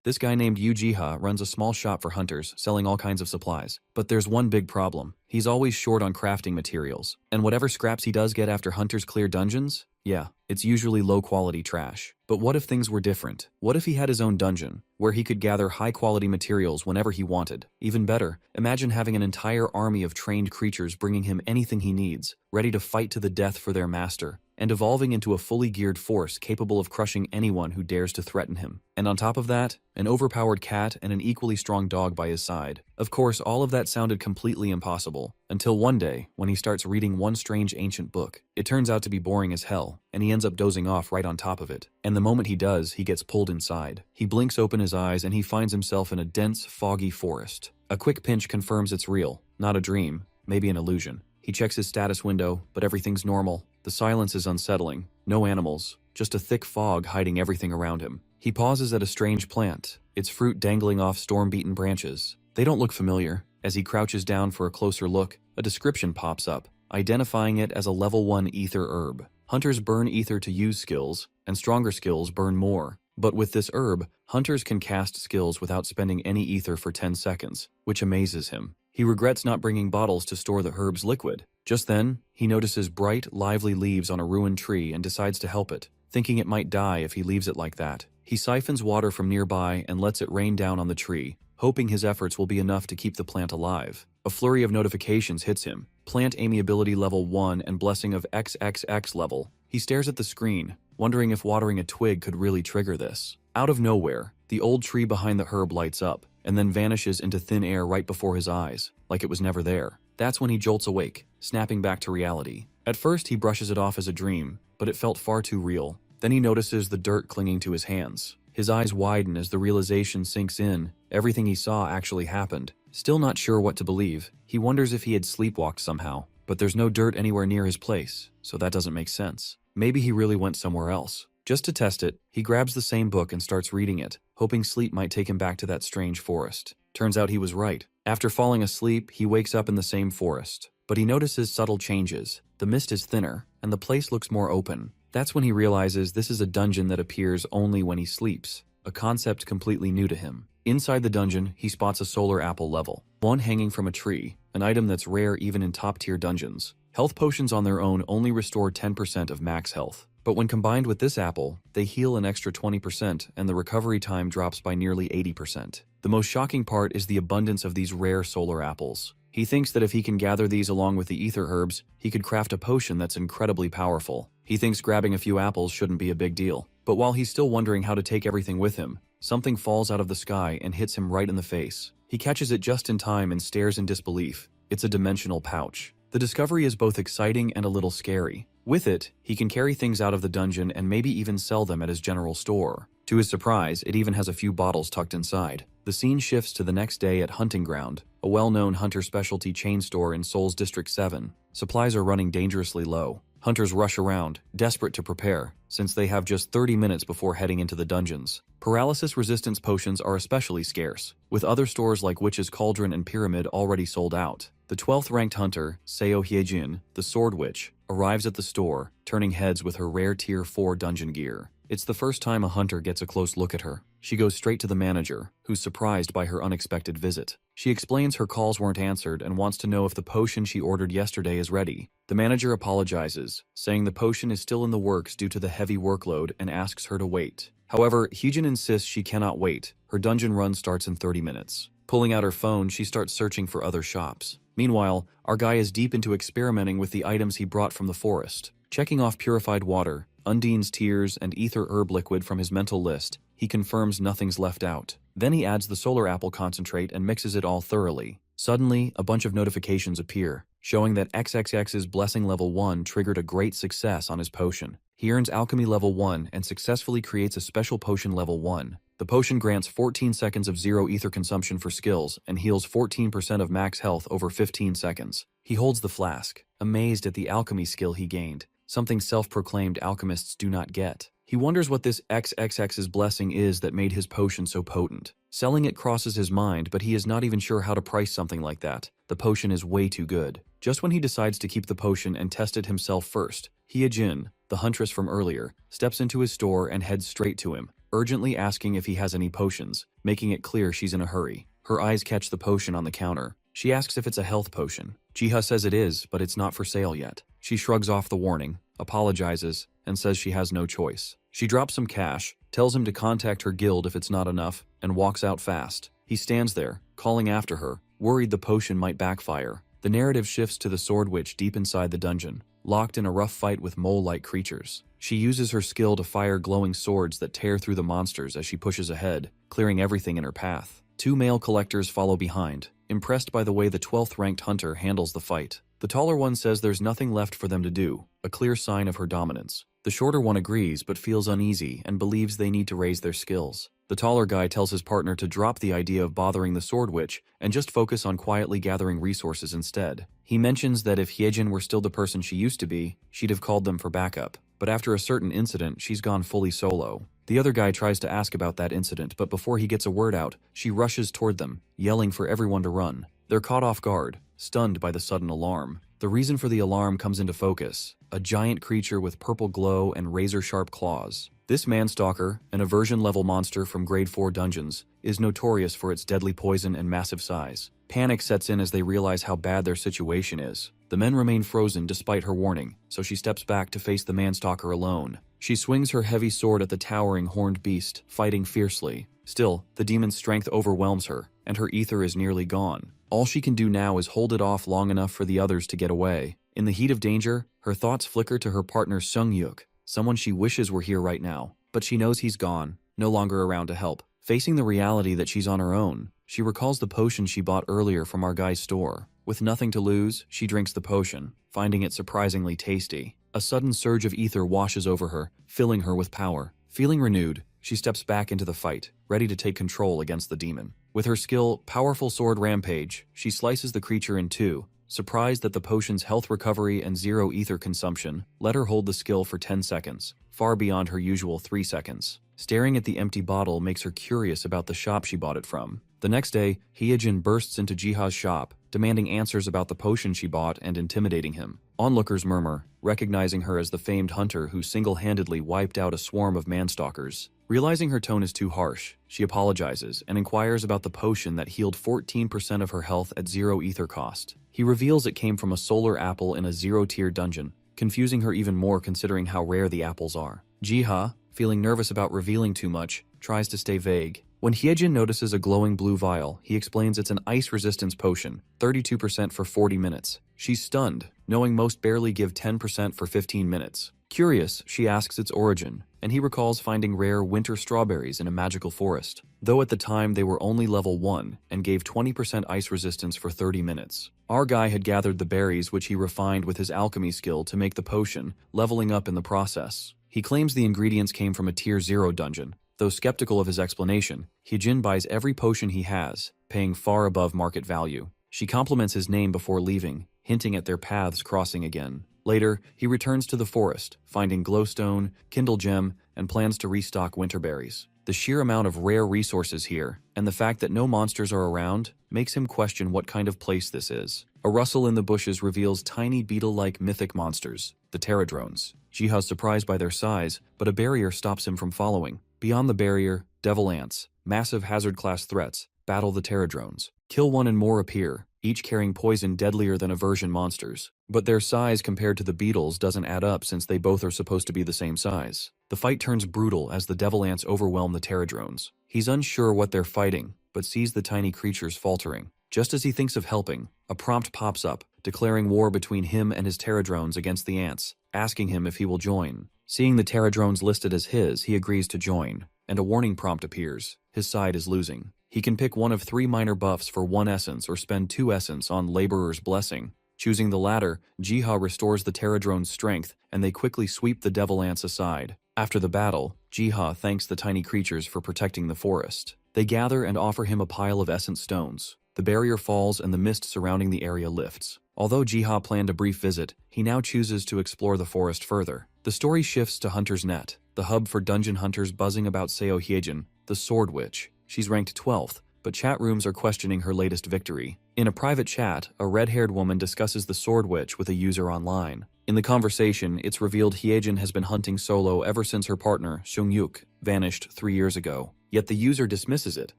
This guy named Ujiha runs a small shop for hunters, selling all kinds of supplies. But there's one big problem. He's always short on crafting materials. And whatever scraps he does get after hunters clear dungeons, yeah, it's usually low-quality trash. But what if things were different? What if he had his own dungeon, where he could gather high-quality materials whenever he wanted? Even better, imagine having an entire army of trained creatures bringing him anything he needs, ready to fight to the death for their master, and evolving into a fully geared force capable of crushing anyone who dares to threaten him. And on top of that, an overpowered cat and an equally strong dog by his side. Of course, all of that sounded completely impossible, until one day, when he starts reading one strange ancient book. It turns out to be boring as hell, and he ends up dozing off right on top of it. And the moment he does, he gets pulled inside. He blinks open his eyes and he finds himself in a dense, foggy forest. A quick pinch confirms it's real, not a dream, maybe an illusion. He checks his status window, but everything's normal. The silence is unsettling. No animals, just a thick fog hiding everything around him. He pauses at a strange plant, its fruit dangling off storm-beaten branches. They don't look familiar. As he crouches down for a closer look, a description pops up, identifying it as a level 1 ether herb. Hunters burn ether to use skills, and stronger skills burn more. But with this herb, hunters can cast skills without spending any ether for 10 seconds, which amazes him. He regrets not bringing bottles to store the herb's liquid. Just then, he notices bright, lively leaves on a ruined tree and decides to help it, thinking it might die if he leaves it like that. He siphons water from nearby and lets it rain down on the tree, hoping his efforts will be enough to keep the plant alive. A flurry of notifications hits him. Plant amiability level 1 and blessing of XXX level. He stares at the screen, wondering if watering a twig could really trigger this. Out of nowhere, the old tree behind the herb lights up, and then vanishes into thin air right before his eyes, like it was never there. That's when he jolts awake, snapping back to reality. At first, he brushes it off as a dream, but it felt far too real. Then he notices the dirt clinging to his hands. His eyes widen as the realization sinks in. Everything he saw actually happened. Still not sure what to believe, he wonders if he had sleepwalked somehow. But there's no dirt anywhere near his place, so that doesn't make sense. Maybe he really went somewhere else. Just to test it, he grabs the same book and starts reading it, hoping sleep might take him back to that strange forest. Turns out he was right. After falling asleep, he wakes up in the same forest. But he notices subtle changes. The mist is thinner, and the place looks more open. That's when he realizes this is a dungeon that appears only when he sleeps, a concept completely new to him. Inside the dungeon, he spots a solar apple level, one hanging from a tree, an item that's rare even in top-tier dungeons. Health potions on their own only restore 10% of max health. But when combined with this apple, they heal an extra 20% and the recovery time drops by nearly 80%. The most shocking part is the abundance of these rare solar apples. He thinks that if he can gather these along with the ether herbs, he could craft a potion that's incredibly powerful. He thinks grabbing a few apples shouldn't be a big deal. But while he's still wondering how to take everything with him, something falls out of the sky and hits him right in the face. He catches it just in time and stares in disbelief. It's a dimensional pouch. The discovery is both exciting and a little scary. With it, he can carry things out of the dungeon and maybe even sell them at his general store. To his surprise, it even has a few bottles tucked inside. The scene shifts to the next day at Hunting Ground, a well-known hunter specialty chain store in Seoul's District 7. Supplies are running dangerously low. Hunters rush around, desperate to prepare, since they have just 30 minutes before heading into the dungeons. Paralysis resistance potions are especially scarce, with other stores like Witch's Cauldron and Pyramid already sold out. The 12th ranked hunter, Seo Hyejin, the Sword Witch, arrives at the store, turning heads with her rare Tier 4 dungeon gear. It's the first time a hunter gets a close look at her. She goes straight to the manager, who's surprised by her unexpected visit. She explains her calls weren't answered and wants to know if the potion she ordered yesterday is ready. The manager apologizes, saying the potion is still in the works due to the heavy workload and asks her to wait. However, Hyejin insists she cannot wait. Her dungeon run starts in 30 minutes. Pulling out her phone, she starts searching for other shops. Meanwhile, our guy is deep into experimenting with the items he brought from the forest. Checking off purified water, Undine's tears, and ether herb liquid from his mental list, he confirms nothing's left out. Then he adds the solar apple concentrate and mixes it all thoroughly. Suddenly, a bunch of notifications appear, showing that XXX's Blessing Level 1 triggered a great success on his potion. He earns Alchemy Level 1 and successfully creates a Special Potion Level 1. The potion grants 14 seconds of zero ether consumption for skills and heals 14% of max health over 15 seconds. He holds the flask, amazed at the alchemy skill he gained, something self-proclaimed alchemists do not get. He wonders what this XXX's blessing is that made his potion so potent. Selling it crosses his mind, but he is not even sure how to price something like that. The potion is way too good. Just when he decides to keep the potion and test it himself first, Hyejin, the huntress from earlier, steps into his store and heads straight to him. urgently asking if he has any potions, making it clear she's in a hurry. Her eyes catch the potion on the counter. She asks if it's a health potion. Jiha says it is, but it's not for sale yet. She shrugs off the warning, apologizes, and says she has no choice. She drops some cash, tells him to contact her guild if it's not enough, and walks out fast. He stands there, calling after her, worried the potion might backfire. The narrative shifts to the sword witch deep inside the dungeon, locked in a rough fight with mole-like creatures. She uses her skill to fire glowing swords that tear through the monsters as she pushes ahead, clearing everything in her path. 2 male collectors follow behind, impressed by the way the 12th ranked hunter handles the fight. The taller one says there's nothing left for them to do, a clear sign of her dominance. The shorter one agrees but feels uneasy and believes they need to raise their skills. The taller guy tells his partner to drop the idea of bothering the sword witch and just focus on quietly gathering resources instead. He mentions that if Hyejin were still the person she used to be, she'd have called them for backup. But after a certain incident, she's gone fully solo. The other guy tries to ask about that incident, but before he gets a word out, she rushes toward them, yelling for everyone to run. They're caught off guard, stunned by the sudden alarm. The reason for the alarm comes into focus: a giant creature with purple glow and razor-sharp claws. This manstalker, an aversion-level monster from Grade 4 dungeons, is notorious for its deadly poison and massive size. Panic sets in as they realize how bad their situation is. The men remain frozen despite her warning, so she steps back to face the manstalker alone. She swings her heavy sword at the towering horned beast, fighting fiercely. Still, the demon's strength overwhelms her, and her ether is nearly gone. All she can do now is hold it off long enough for the others to get away. In the heat of danger, her thoughts flicker to her partner Sung-yuk, someone she wishes were here right now. But she knows he's gone, no longer around to help. Facing the reality that she's on her own, she recalls the potion she bought earlier from our guy's store. With nothing to lose, she drinks the potion, finding it surprisingly tasty. A sudden surge of ether washes over her, filling her with power. Feeling renewed, she steps back into the fight, ready to take control against the demon. With her skill, Powerful Sword Rampage, she slices the creature in two. Surprised that the potion's health recovery and 0 ether consumption let her hold the skill for 10 seconds, far beyond her usual 3 seconds. Staring at the empty bottle makes her curious about the shop she bought it from. The next day, Hyejin bursts into Jiha's shop, demanding answers about the potion she bought and intimidating him. Onlookers murmur, recognizing her as the famed hunter who single-handedly wiped out a swarm of manstalkers. Realizing her tone is too harsh, she apologizes and inquires about the potion that healed 14% of her health at 0 ether cost. He reveals it came from a solar apple in a 0-tier dungeon, confusing her even more considering how rare the apples are. Jiha, feeling nervous about revealing too much, tries to stay vague. When Hyejin notices a glowing blue vial, he explains it's an ice resistance potion, 32% for 40 minutes. She's stunned, knowing most barely give 10% for 15 minutes. Curious, she asks its origin, and he recalls finding rare winter strawberries in a magical forest, though at the time they were only level 1 and gave 20% ice resistance for 30 minutes. Our guy had gathered the berries which he refined with his alchemy skill to make the potion, leveling up in the process. He claims the ingredients came from a tier 0 dungeon. Though skeptical of his explanation, Hyejin buys every potion he has, paying far above market value. She compliments his name before leaving, hinting at their paths crossing again. Later, he returns to the forest, finding glowstone, kindle gem, and plans to restock winterberries. The sheer amount of rare resources here, and the fact that no monsters are around, makes him question what kind of place this is. A rustle in the bushes reveals tiny beetle-like mythic monsters, the pterodrones. Jiha's surprised by their size, but a barrier stops him from following. Beyond the barrier, devil ants, massive hazard-class threats, battle the pterodrones. Kill one and more appear, each carrying poison deadlier than aversion monsters. But their size compared to the beetles doesn't add up since they both are supposed to be the same size. The fight turns brutal as the devil ants overwhelm the pterodrones. He's unsure what they're fighting, but sees the tiny creatures faltering. Just as he thinks of helping, a prompt pops up, declaring war between him and his pterodrones against the ants, asking him if he will join. Seeing the pterodrones listed as his, he agrees to join, and a warning prompt appears. His side is losing. He can pick one of 3 minor buffs for 1 essence or spend 2 essence on Laborer's Blessing. Choosing the latter, Jiha restores the pterodrone's strength, and they quickly sweep the devil ants aside. After the battle, Jiha thanks the tiny creatures for protecting the forest. They gather and offer him a pile of essence stones. The barrier falls and the mist surrounding the area lifts. Although Jiha planned a brief visit, he now chooses to explore the forest further. The story shifts to Hunter's Net, the hub for dungeon hunters buzzing about Seo Hyejin, the Sword Witch. She's ranked 12th, but chat rooms are questioning her latest victory. In a private chat, a red-haired woman discusses the Sword Witch with a user online. In the conversation, it's revealed Hyejin has been hunting solo ever since her partner, Sung-yuk, vanished 3 years ago. Yet the user dismisses it,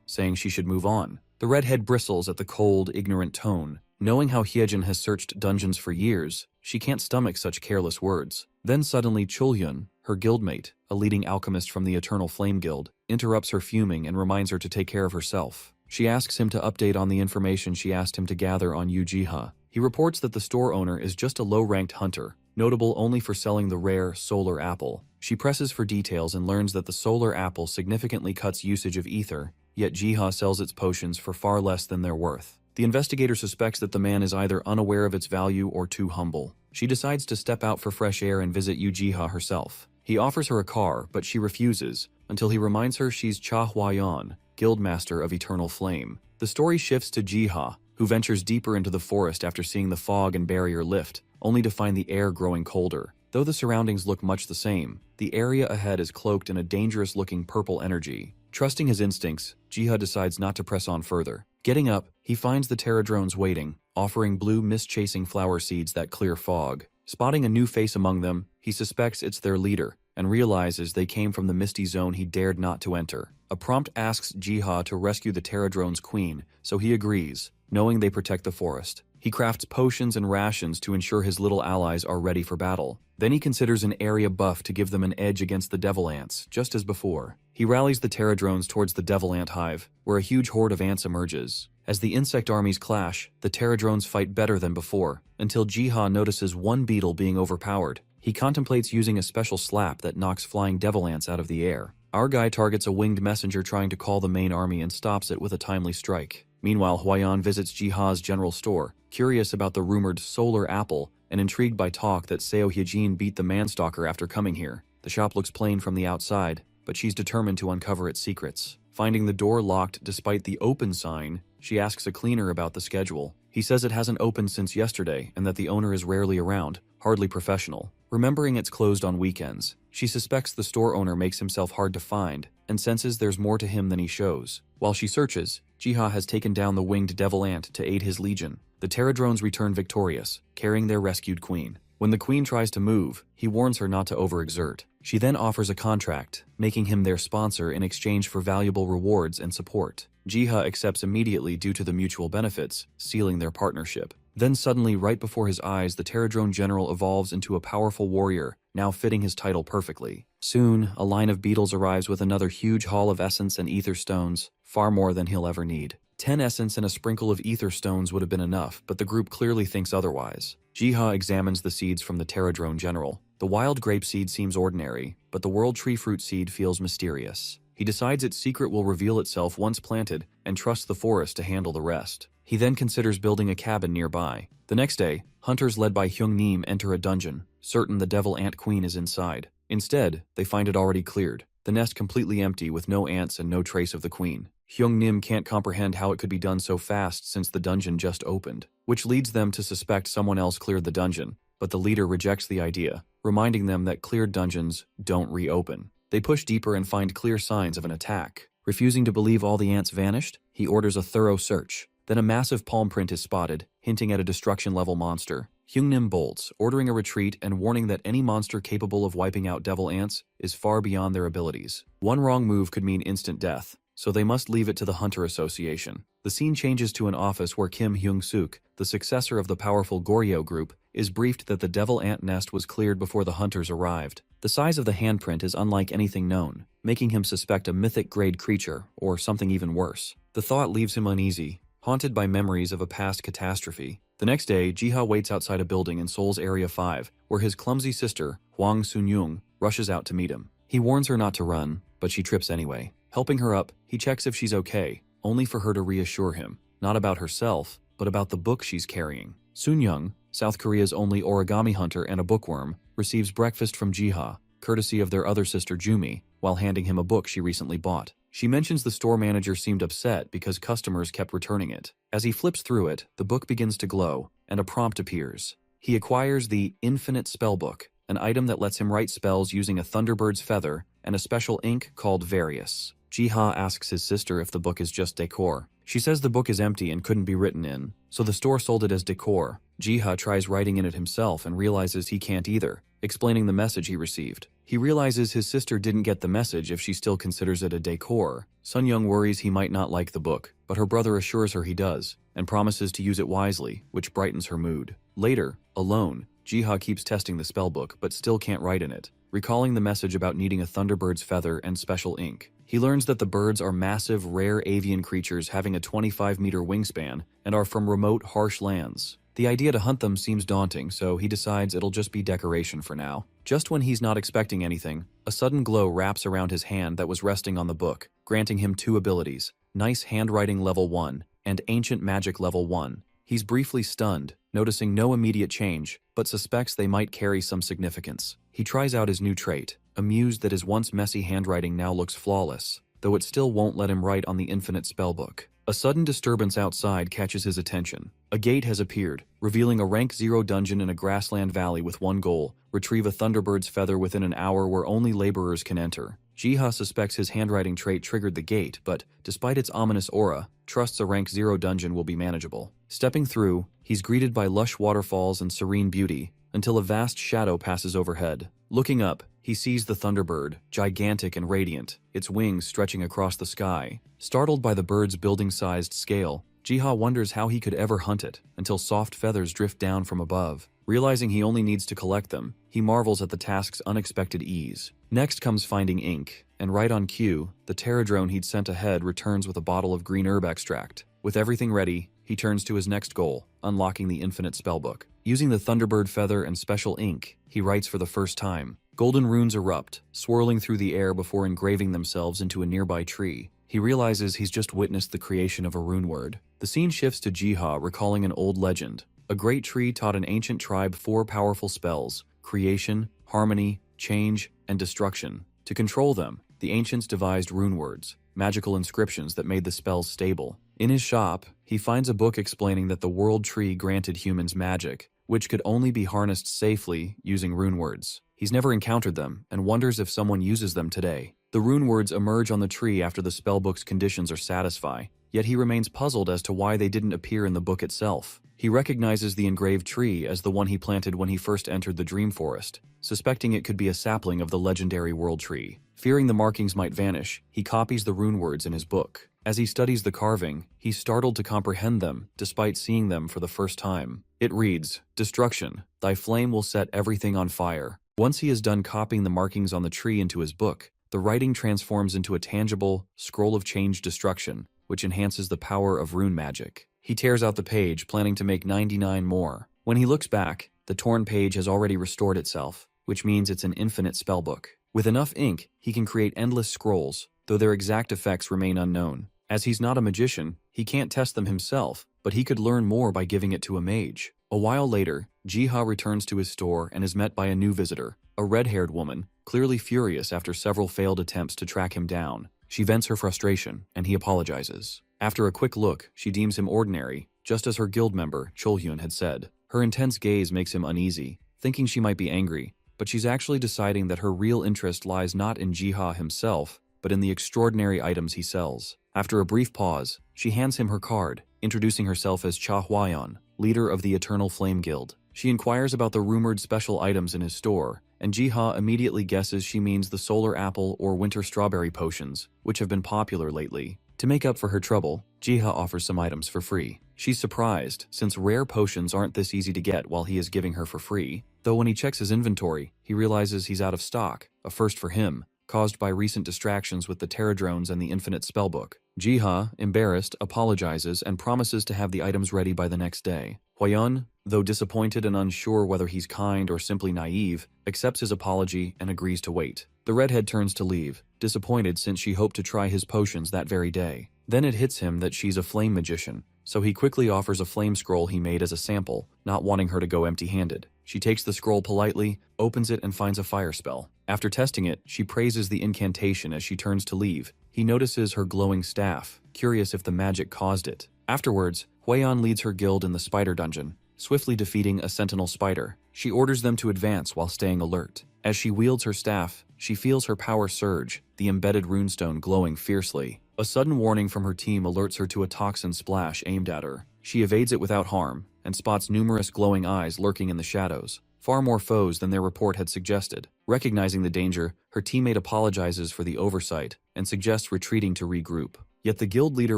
saying she should move on. The redhead bristles at the cold, ignorant tone. Knowing how Hyejin has searched dungeons for years, she can't stomach such careless words. Then suddenly Chulhyun, her guildmate, a leading alchemist from the Eternal Flame Guild, interrupts her fuming and reminds her to take care of herself. She asks him to update on the information she asked him to gather on Ujiha. He reports that the store owner is just a low-ranked hunter, notable only for selling the rare solar apple. She presses for details and learns that the solar apple significantly cuts usage of ether, yet Jiha sells its potions for far less than their worth. The investigator suspects that the man is either unaware of its value or too humble. She decides to step out for fresh air and visit Ujiha herself. He offers her a car, but she refuses, until he reminds her she's Cha Huayan, Guildmaster of Eternal Flame. The story shifts to Jiha, who ventures deeper into the forest after seeing the fog and barrier lift, only to find the air growing colder. Though the surroundings look much the same, the area ahead is cloaked in a dangerous-looking purple energy. Trusting his instincts, Jiha decides not to press on further. Getting up, he finds the Terradrones waiting, offering blue mist-chasing flower seeds that clear fog. Spotting a new face among them, he suspects it's their leader, and realizes they came from the misty zone he dared not to enter. A prompt asks Jiha to rescue the Terradrone's queen, so he agrees, knowing they protect the forest. He crafts potions and rations to ensure his little allies are ready for battle. Then he considers an area buff to give them an edge against the devil ants, just as before. He rallies the Terradrones towards the devil ant hive, where a huge horde of ants emerges. As the insect armies clash, the Terradrones fight better than before, until Jiha notices one beetle being overpowered. He contemplates using a special slap that knocks flying devil ants out of the air. Our guy targets a winged messenger trying to call the main army and stops it with a timely strike. Meanwhile, Huayan visits Jiha's general store, curious about the rumored solar apple and intrigued by talk that Seo Hyejin beat the manstalker after coming here. The shop looks plain from the outside, but she's determined to uncover its secrets. Finding the door locked despite the open sign, she asks a cleaner about the schedule. He says it hasn't opened since yesterday and that the owner is rarely around, hardly professional. Remembering it's closed on weekends, she suspects the store owner makes himself hard to find and senses there's more to him than he shows. While she searches, Jiha has taken down the winged devil ant to aid his legion. The Terradrones return victorious, carrying their rescued queen. When the queen tries to move, he warns her not to overexert. She then offers a contract, making him their sponsor in exchange for valuable rewards and support. Jiha accepts immediately due to the mutual benefits, sealing their partnership. Then suddenly, right before his eyes, the Terradrone general evolves into a powerful warrior, now fitting his title perfectly. Soon, a line of beetles arrives with another huge haul of essence and ether stones, far more than he'll ever need. 10 essence and a sprinkle of ether stones would have been enough, but the group clearly thinks otherwise. Jiha examines the seeds from the Terradrone general. The wild grape seed seems ordinary, but the world tree fruit seed feels mysterious. He decides its secret will reveal itself once planted and trusts the forest to handle the rest. He then considers building a cabin nearby. The next day, hunters led by Hyung-nim enter a dungeon, certain the devil ant queen is inside. Instead, they find it already cleared, the nest completely empty with no ants and no trace of the queen. Hyung-nim can't comprehend how it could be done so fast since the dungeon just opened, which leads them to suspect someone else cleared the dungeon, but the leader rejects the idea, reminding them that cleared dungeons don't reopen. They push deeper and find clear signs of an attack. Refusing to believe all the ants vanished, he orders a thorough search. Then a massive palm print is spotted, hinting at a destruction-level monster. Hyung-nim bolts, ordering a retreat and warning that any monster capable of wiping out devil ants is far beyond their abilities. One wrong move could mean instant death, so they must leave it to the Hunter Association. The scene changes to an office where Kim Hyung-suk, the successor of the powerful Goryeo group, is briefed that the devil ant nest was cleared before the hunters arrived. The size of the handprint is unlike anything known, making him suspect a mythic-grade creature, or something even worse. The thought leaves him uneasy, haunted by memories of a past catastrophe. The next day, Jiha waits outside a building in Seoul's Area 5, where his clumsy sister, Hwang Sun-young, rushes out to meet him. He warns her not to run, but she trips anyway. Helping her up, he checks if she's okay, only for her to reassure him, not about herself, but about the book she's carrying. Sun-young, South Korea's only origami hunter and a bookworm, receives breakfast from Jiha, courtesy of their other sister Jumi, while handing him a book she recently bought. She mentions the store manager seemed upset because customers kept returning it. As he flips through it, the book begins to glow, and a prompt appears. He acquires the Infinite Spellbook, an item that lets him write spells using a thunderbird's feather and a special ink called Various. Jiha asks his sister if the book is just decor. She says the book is empty and couldn't be written in, so the store sold it as decor. Jiha tries writing in it himself and realizes he can't either, explaining the message he received. He realizes his sister didn't get the message if she still considers it a decor. Sunyoung worries he might not like the book, but her brother assures her he does, and promises to use it wisely, which brightens her mood. Later, alone, Jiha keeps testing the spellbook but still can't write in it, recalling the message about needing a thunderbird's feather and special ink. He learns that the birds are massive, rare avian creatures having a 25-meter wingspan and are from remote, harsh lands. The idea to hunt them seems daunting, so he decides it'll just be decoration for now. Just when he's not expecting anything, a sudden glow wraps around his hand that was resting on the book, granting him 2 abilities, Nice Handwriting Level 1 and Ancient Magic Level 1. He's briefly stunned, noticing no immediate change, but suspects they might carry some significance. He tries out his new trait, amused that his once messy handwriting now looks flawless, though it still won't let him write on the infinite spellbook. A sudden disturbance outside catches his attention. A gate has appeared, revealing a rank 0 dungeon in a grassland valley with one goal: retrieve a thunderbird's feather within an hour where only laborers can enter. Jiha suspects his handwriting trait triggered the gate, but, despite its ominous aura, trusts a rank 0 dungeon will be manageable. Stepping through, he's greeted by lush waterfalls and serene beauty, until a vast shadow passes overhead. Looking up, he sees the thunderbird, gigantic and radiant, its wings stretching across the sky. Startled by the bird's building-sized scale, Jiha wonders how he could ever hunt it, until soft feathers drift down from above. Realizing he only needs to collect them, he marvels at the task's unexpected ease. Next comes finding ink, and right on cue, the pterodrone he'd sent ahead returns with a bottle of green herb extract. With everything ready, he turns to his next goal, unlocking the infinite spellbook. Using the thunderbird feather and special ink, he writes for the first time. Golden runes erupt, swirling through the air before engraving themselves into a nearby tree. He realizes he's just witnessed the creation of a rune word. The scene shifts to Jiha recalling an old legend. A great tree taught an ancient tribe 4 powerful spells: creation, harmony, change, and destruction. To control them, the ancients devised rune words, magical inscriptions that made the spells stable. In his shop, he finds a book explaining that the world tree granted humans magic, which could only be harnessed safely using rune words. He's never encountered them, and wonders if someone uses them today. The rune words emerge on the tree after the spellbook's conditions are satisfied, yet he remains puzzled as to why they didn't appear in the book itself. He recognizes the engraved tree as the one he planted when he first entered the Dream Forest, suspecting it could be a sapling of the legendary world tree. Fearing the markings might vanish, he copies the rune words in his book. As he studies the carving, he's startled to comprehend them, despite seeing them for the first time. It reads, "Destruction, thy flame will set everything on fire." Once he is done copying the markings on the tree into his book, the writing transforms into a tangible scroll of change destruction, which enhances the power of rune magic. He tears out the page, planning to make 99 more. When he looks back, the torn page has already restored itself, which means it's an infinite spellbook. With enough ink, he can create endless scrolls, though their exact effects remain unknown. As he's not a magician, he can't test them himself, but he could learn more by giving it to a mage. A while later, Jiha returns to his store and is met by a new visitor, a red-haired woman, clearly furious after several failed attempts to track him down. She vents her frustration, and he apologizes. After a quick look, she deems him ordinary, just as her guild member, Cholhyun, had said. Her intense gaze makes him uneasy, thinking she might be angry, but she's actually deciding that her real interest lies not in Jiha himself, but in the extraordinary items he sells. After a brief pause, she hands him her card, introducing herself as Cha Hwayeon, leader of the Eternal Flame Guild. She inquires about the rumored special items in his store, and Jiha immediately guesses she means the solar apple or winter strawberry potions, which have been popular lately. To make up for her trouble, Jiha offers some items for free. She's surprised, since rare potions aren't this easy to get while he is giving her for free, though when he checks his inventory, he realizes he's out of stock, a first for him, caused by recent distractions with the pterodrones and the infinite spellbook. Jiha, embarrassed, apologizes and promises to have the items ready by the next day. Hwayeon, though disappointed and unsure whether he's kind or simply naive, accepts his apology and agrees to wait. The redhead turns to leave, disappointed since she hoped to try his potions that very day. Then it hits him that she's a flame magician, so he quickly offers a flame scroll he made as a sample, not wanting her to go empty-handed. She takes the scroll politely, opens it and finds a fire spell. After testing it, she praises the incantation as she turns to leave. He notices her glowing staff, curious if the magic caused it. Afterwards, Hwayeon leads her guild in the spider dungeon, swiftly defeating a sentinel spider. She orders them to advance while staying alert. As she wields her staff, she feels her power surge, the embedded runestone glowing fiercely. A sudden warning from her team alerts her to a toxin splash aimed at her. She evades it without harm, and spots numerous glowing eyes lurking in the shadows, far more foes than their report had suggested. Recognizing the danger, her teammate apologizes for the oversight and suggests retreating to regroup. Yet the guild leader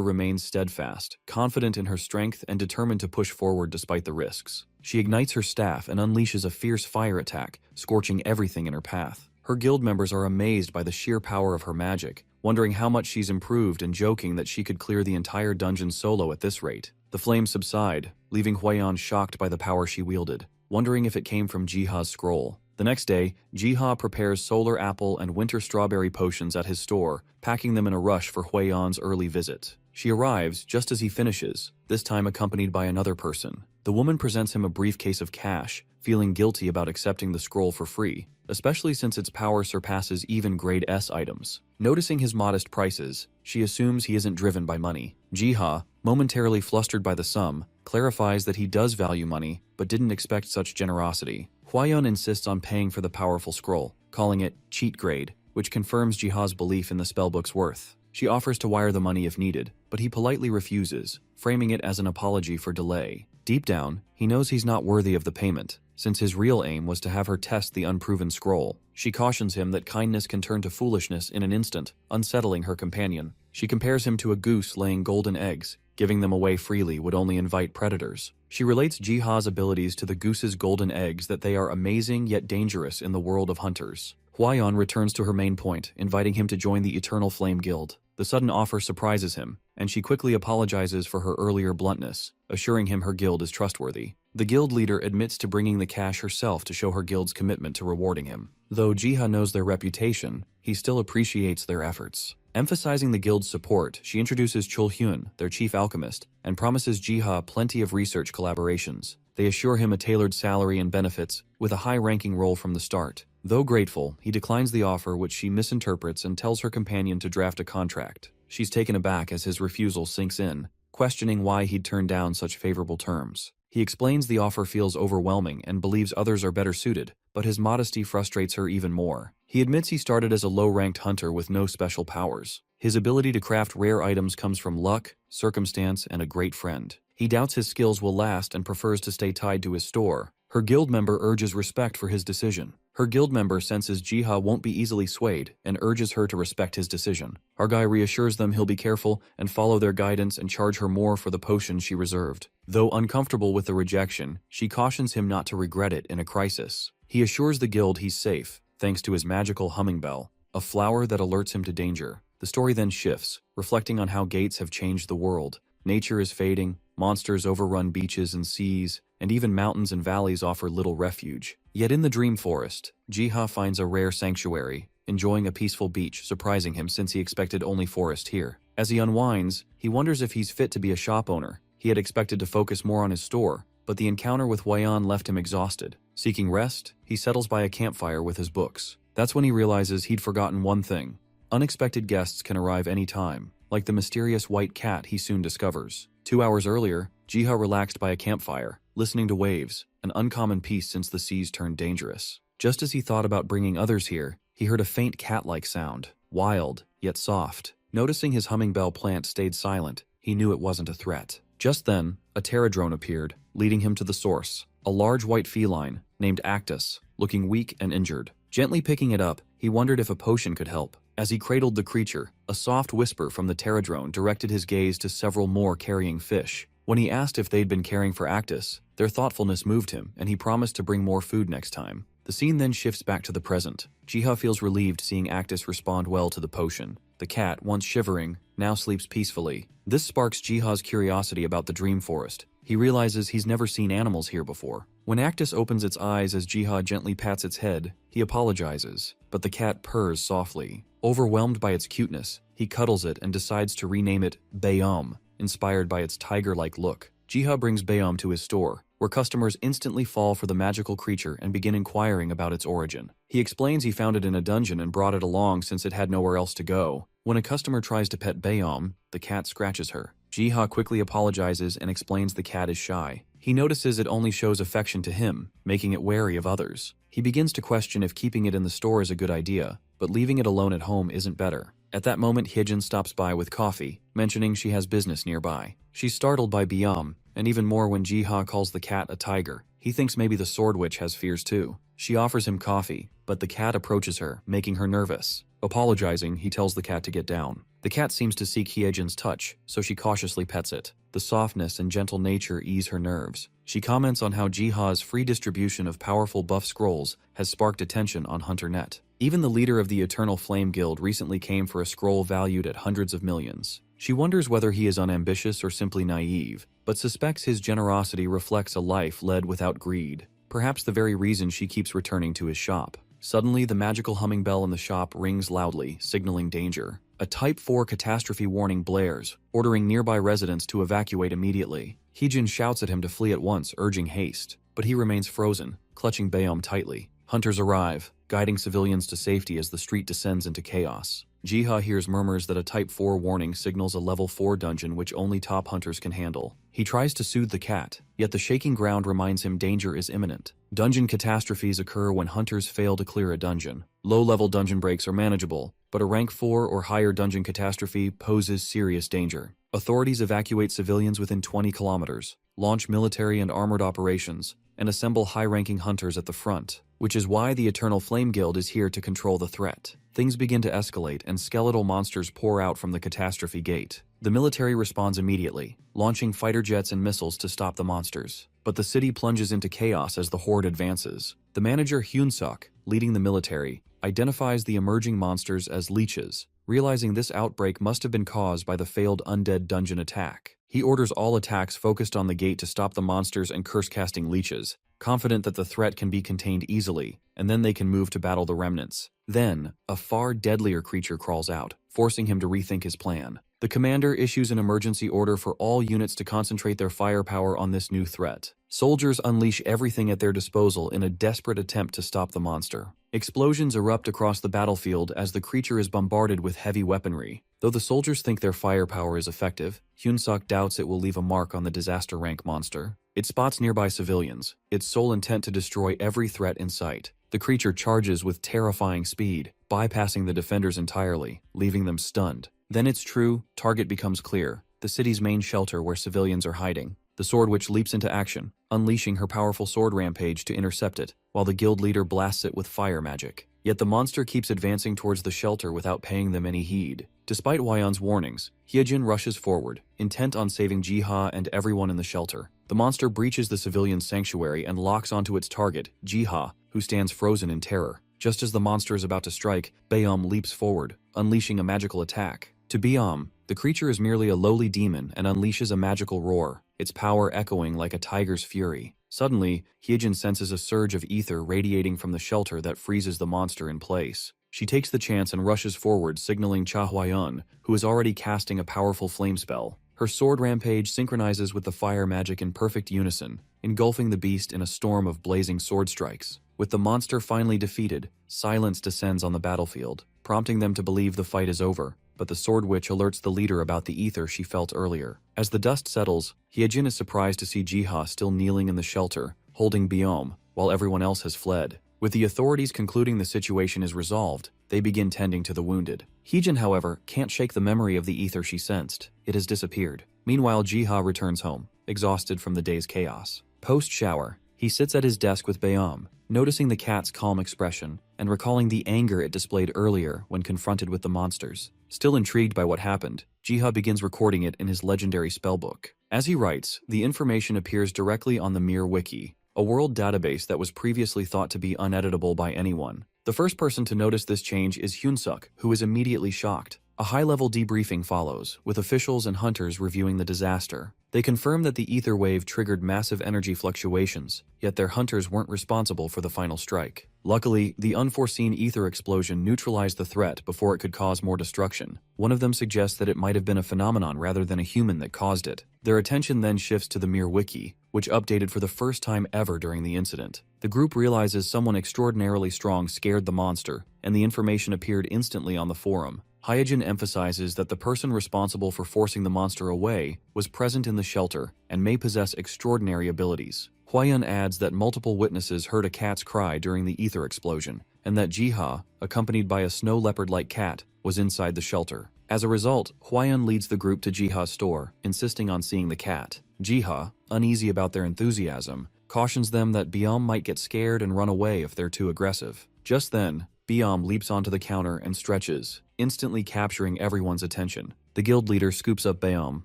remains steadfast, confident in her strength and determined to push forward despite the risks. She ignites her staff and unleashes a fierce fire attack, scorching everything in her path. Her guild members are amazed by the sheer power of her magic, wondering how much she's improved and joking that she could clear the entire dungeon solo at this rate. The flames subside, leaving Huayan shocked by the power she wielded, wondering if it came from Jiha's scroll. The next day, Jiha prepares solar apple and winter strawberry potions at his store, packing them in a rush for Huayan's early visit. She arrives just as he finishes, this time accompanied by another person. The woman presents him a briefcase of cash, feeling guilty about accepting the scroll for free, especially since its power surpasses even grade S items. Noticing his modest prices, she assumes he isn't driven by money. Jiha, momentarily flustered by the sum, clarifies that he does value money, but didn't expect such generosity. Huayan insists on paying for the powerful scroll, calling it cheat grade, which confirms Jiha's belief in the spellbook's worth. She offers to wire the money if needed, but he politely refuses, framing it as an apology for delay. Deep down, he knows he's not worthy of the payment, since his real aim was to have her test the unproven scroll. She cautions him that kindness can turn to foolishness in an instant, unsettling her companion. She compares him to a goose laying golden eggs. Giving them away freely would only invite predators. She relates Jiha's abilities to the goose's golden eggs, that they are amazing yet dangerous in the world of hunters. Huayan returns to her main point, inviting him to join the Eternal Flame Guild. The sudden offer surprises him, and she quickly apologizes for her earlier bluntness, assuring him her guild is trustworthy. The guild leader admits to bringing the cash herself to show her guild's commitment to rewarding him. Though Jiha knows their reputation, he still appreciates their efforts. Emphasizing the guild's support, she introduces Chulhyun, their chief alchemist, and promises Jiha plenty of research collaborations. They assure him a tailored salary and benefits, with a high-ranking role from the start. Though grateful, he declines the offer, which she misinterprets and tells her companion to draft a contract. She's taken aback as his refusal sinks in, questioning why he'd turned down such favorable terms. He explains the offer feels overwhelming and believes others are better suited, but his modesty frustrates her even more. He admits he started as a low-ranked hunter with no special powers. His ability to craft rare items comes from luck, circumstance, and a great friend. He doubts his skills will last and prefers to stay tied to his store. Her guild member urges respect for his decision. Her guild member senses Jiha won't be easily swayed and urges her to respect his decision. Our guy reassures them he'll be careful and follow their guidance and charge her more for the potion she reserved. Though uncomfortable with the rejection, she cautions him not to regret it in a crisis. He assures the guild he's safe, thanks to his magical humming bell, a flower that alerts him to danger. The story then shifts, reflecting on how gates have changed the world. Nature is fading, monsters overrun beaches and seas, and even mountains and valleys offer little refuge. Yet in the dream forest, Jiha finds a rare sanctuary, enjoying a peaceful beach, surprising him since he expected only forest here. As he unwinds, he wonders if he's fit to be a shop owner. He had expected to focus more on his store, but the encounter with Huayan left him exhausted. Seeking rest, he settles by a campfire with his books. That's when he realizes he'd forgotten one thing. Unexpected guests can arrive any time, like the mysterious white cat he soon discovers. 2 hours earlier, Jiha relaxed by a campfire, listening to waves, an uncommon peace since the seas turned dangerous. Just as he thought about bringing others here, he heard a faint cat-like sound, wild, yet soft. Noticing his humming bell plant stayed silent, he knew it wasn't a threat. Just then, a pterodrone appeared, leading him to the source, a large white feline, named Actus, looking weak and injured. Gently picking it up, he wondered if a potion could help. As he cradled the creature, a soft whisper from the pterodrone directed his gaze to several more carrying fish. When he asked if they'd been caring for Actus, their thoughtfulness moved him, and he promised to bring more food next time. The scene then shifts back to the present. Jiha feels relieved seeing Actus respond well to the potion. The cat, once shivering, now sleeps peacefully. This sparks Jiha's curiosity about the dream forest. He realizes he's never seen animals here before. When Actus opens its eyes as Jiha gently pats its head, he apologizes, but the cat purrs softly. Overwhelmed by its cuteness, he cuddles it and decides to rename it Bayum, inspired by its tiger-like look. Jiha brings Bayum to his store, where customers instantly fall for the magical creature and begin inquiring about its origin. He explains he found it in a dungeon and brought it along since it had nowhere else to go. When a customer tries to pet Bayum, the cat scratches her. Jiha quickly apologizes and explains the cat is shy. He notices it only shows affection to him, making it wary of others. He begins to question if keeping it in the store is a good idea, but leaving it alone at home isn't better. At that moment, Hyejin stops by with coffee, mentioning she has business nearby. She's startled by Byam, and even more when Jiha calls the cat a tiger. He thinks maybe the sword witch has fears too. She offers him coffee, but the cat approaches her, making her nervous. Apologizing, he tells the cat to get down. The cat seems to seek Hyejin's touch, so she cautiously pets it. The softness and gentle nature ease her nerves. She comments on how Jiha's free distribution of powerful buff scrolls has sparked attention on HunterNet. Even the leader of the Eternal Flame Guild recently came for a scroll valued at hundreds of millions. She wonders whether he is unambitious or simply naive, but suspects his generosity reflects a life led without greed. Perhaps the very reason she keeps returning to his shop. Suddenly, the magical humming bell in the shop rings loudly, signaling danger. A Type 4 catastrophe warning blares, ordering nearby residents to evacuate immediately. Hyejin shouts at him to flee at once, urging haste, but he remains frozen, clutching Byam tightly. Hunters arrive, guiding civilians to safety as the street descends into chaos. Jiha hears murmurs that a Type 4 warning signals a Level 4 dungeon which only top hunters can handle. He tries to soothe the cat, yet the shaking ground reminds him danger is imminent. Dungeon catastrophes occur when hunters fail to clear a dungeon. Low-level dungeon breaks are manageable, but a rank 4 or higher dungeon catastrophe poses serious danger. Authorities evacuate civilians within 20 kilometers, launch military and armored operations, and assemble high-ranking hunters at the front, which is why the Eternal Flame Guild is here to control the threat. Things begin to escalate and skeletal monsters pour out from the catastrophe gate. The military responds immediately, launching fighter jets and missiles to stop the monsters. But the city plunges into chaos as the horde advances. The manager Hyun-suk, leading the military, identifies the emerging monsters as leeches, realizing this outbreak must have been caused by the failed undead dungeon attack. He orders all attacks focused on the gate to stop the monsters and curse-casting leeches, confident that the threat can be contained easily, and then they can move to battle the remnants. Then, a far deadlier creature crawls out, forcing him to rethink his plan. The commander issues an emergency order for all units to concentrate their firepower on this new threat. Soldiers unleash everything at their disposal in a desperate attempt to stop the monster. Explosions erupt across the battlefield as the creature is bombarded with heavy weaponry. Though the soldiers think their firepower is effective, Hyun-suk doubts it will leave a mark on the disaster rank monster. It spots nearby civilians, its sole intent to destroy every threat in sight. The creature charges with terrifying speed, bypassing the defenders entirely, leaving them stunned. Then its true target becomes clear, the city's main shelter where civilians are hiding. The sword witch leaps into action, unleashing her powerful sword rampage to intercept it, while the guild leader blasts it with fire magic. Yet the monster keeps advancing towards the shelter without paying them any heed. Despite Hwayeon's warnings, Hyejin rushes forward, intent on saving Jiha and everyone in the shelter. The monster breaches the civilian sanctuary and locks onto its target, Jiha, who stands frozen in terror. Just as the monster is about to strike, Byam leaps forward, unleashing a magical attack. To Byam, the creature is merely a lowly demon and unleashes a magical roar, its power echoing like a tiger's fury. Suddenly, Hyejin senses a surge of ether radiating from the shelter that freezes the monster in place. She takes the chance and rushes forward, signaling Cha Hwayeon, who is already casting a powerful flame spell. Her sword rampage synchronizes with the fire magic in perfect unison, engulfing the beast in a storm of blazing sword strikes. With the monster finally defeated, silence descends on the battlefield, prompting them to believe the fight is over. But the sword witch alerts the leader about the ether she felt earlier. As the dust settles, Hyejin is surprised to see Jiha still kneeling in the shelter, holding Byam, while everyone else has fled. With the authorities concluding the situation is resolved, they begin tending to the wounded. Hyejin, however, can't shake the memory of the ether she sensed. It has disappeared. Meanwhile, Jiha returns home, exhausted from the day's chaos. Post-shower, he sits at his desk with Byam, noticing the cat's calm expression and recalling the anger it displayed earlier when confronted with the monsters. Still intrigued by what happened, Jiha begins recording it in his legendary spellbook. As he writes, the information appears directly on the Mir Wiki, a world database that was previously thought to be uneditable by anyone. The first person to notice this change is Hyun-suk, who is immediately shocked. A high-level debriefing follows, with officials and hunters reviewing the disaster. They confirm that the ether wave triggered massive energy fluctuations, yet their hunters weren't responsible for the final strike. Luckily, the unforeseen ether explosion neutralized the threat before it could cause more destruction. One of them suggests that it might have been a phenomenon rather than a human that caused it. Their attention then shifts to the Mir Wiki, which updated for the first time ever during the incident. The group realizes someone extraordinarily strong scared the monster, and the information appeared instantly on the forum. Hyejin emphasizes that the person responsible for forcing the monster away was present in the shelter and may possess extraordinary abilities. Huayun adds that multiple witnesses heard a cat's cry during the ether explosion, and that Jiha, accompanied by a snow leopard-like cat, was inside the shelter. As a result, Huayun leads the group to Jiha's store, insisting on seeing the cat. Jiha, uneasy about their enthusiasm, cautions them that Biam might get scared and run away if they're too aggressive. Just then, Biam leaps onto the counter and stretches, instantly capturing everyone's attention. The guild leader scoops up Biam,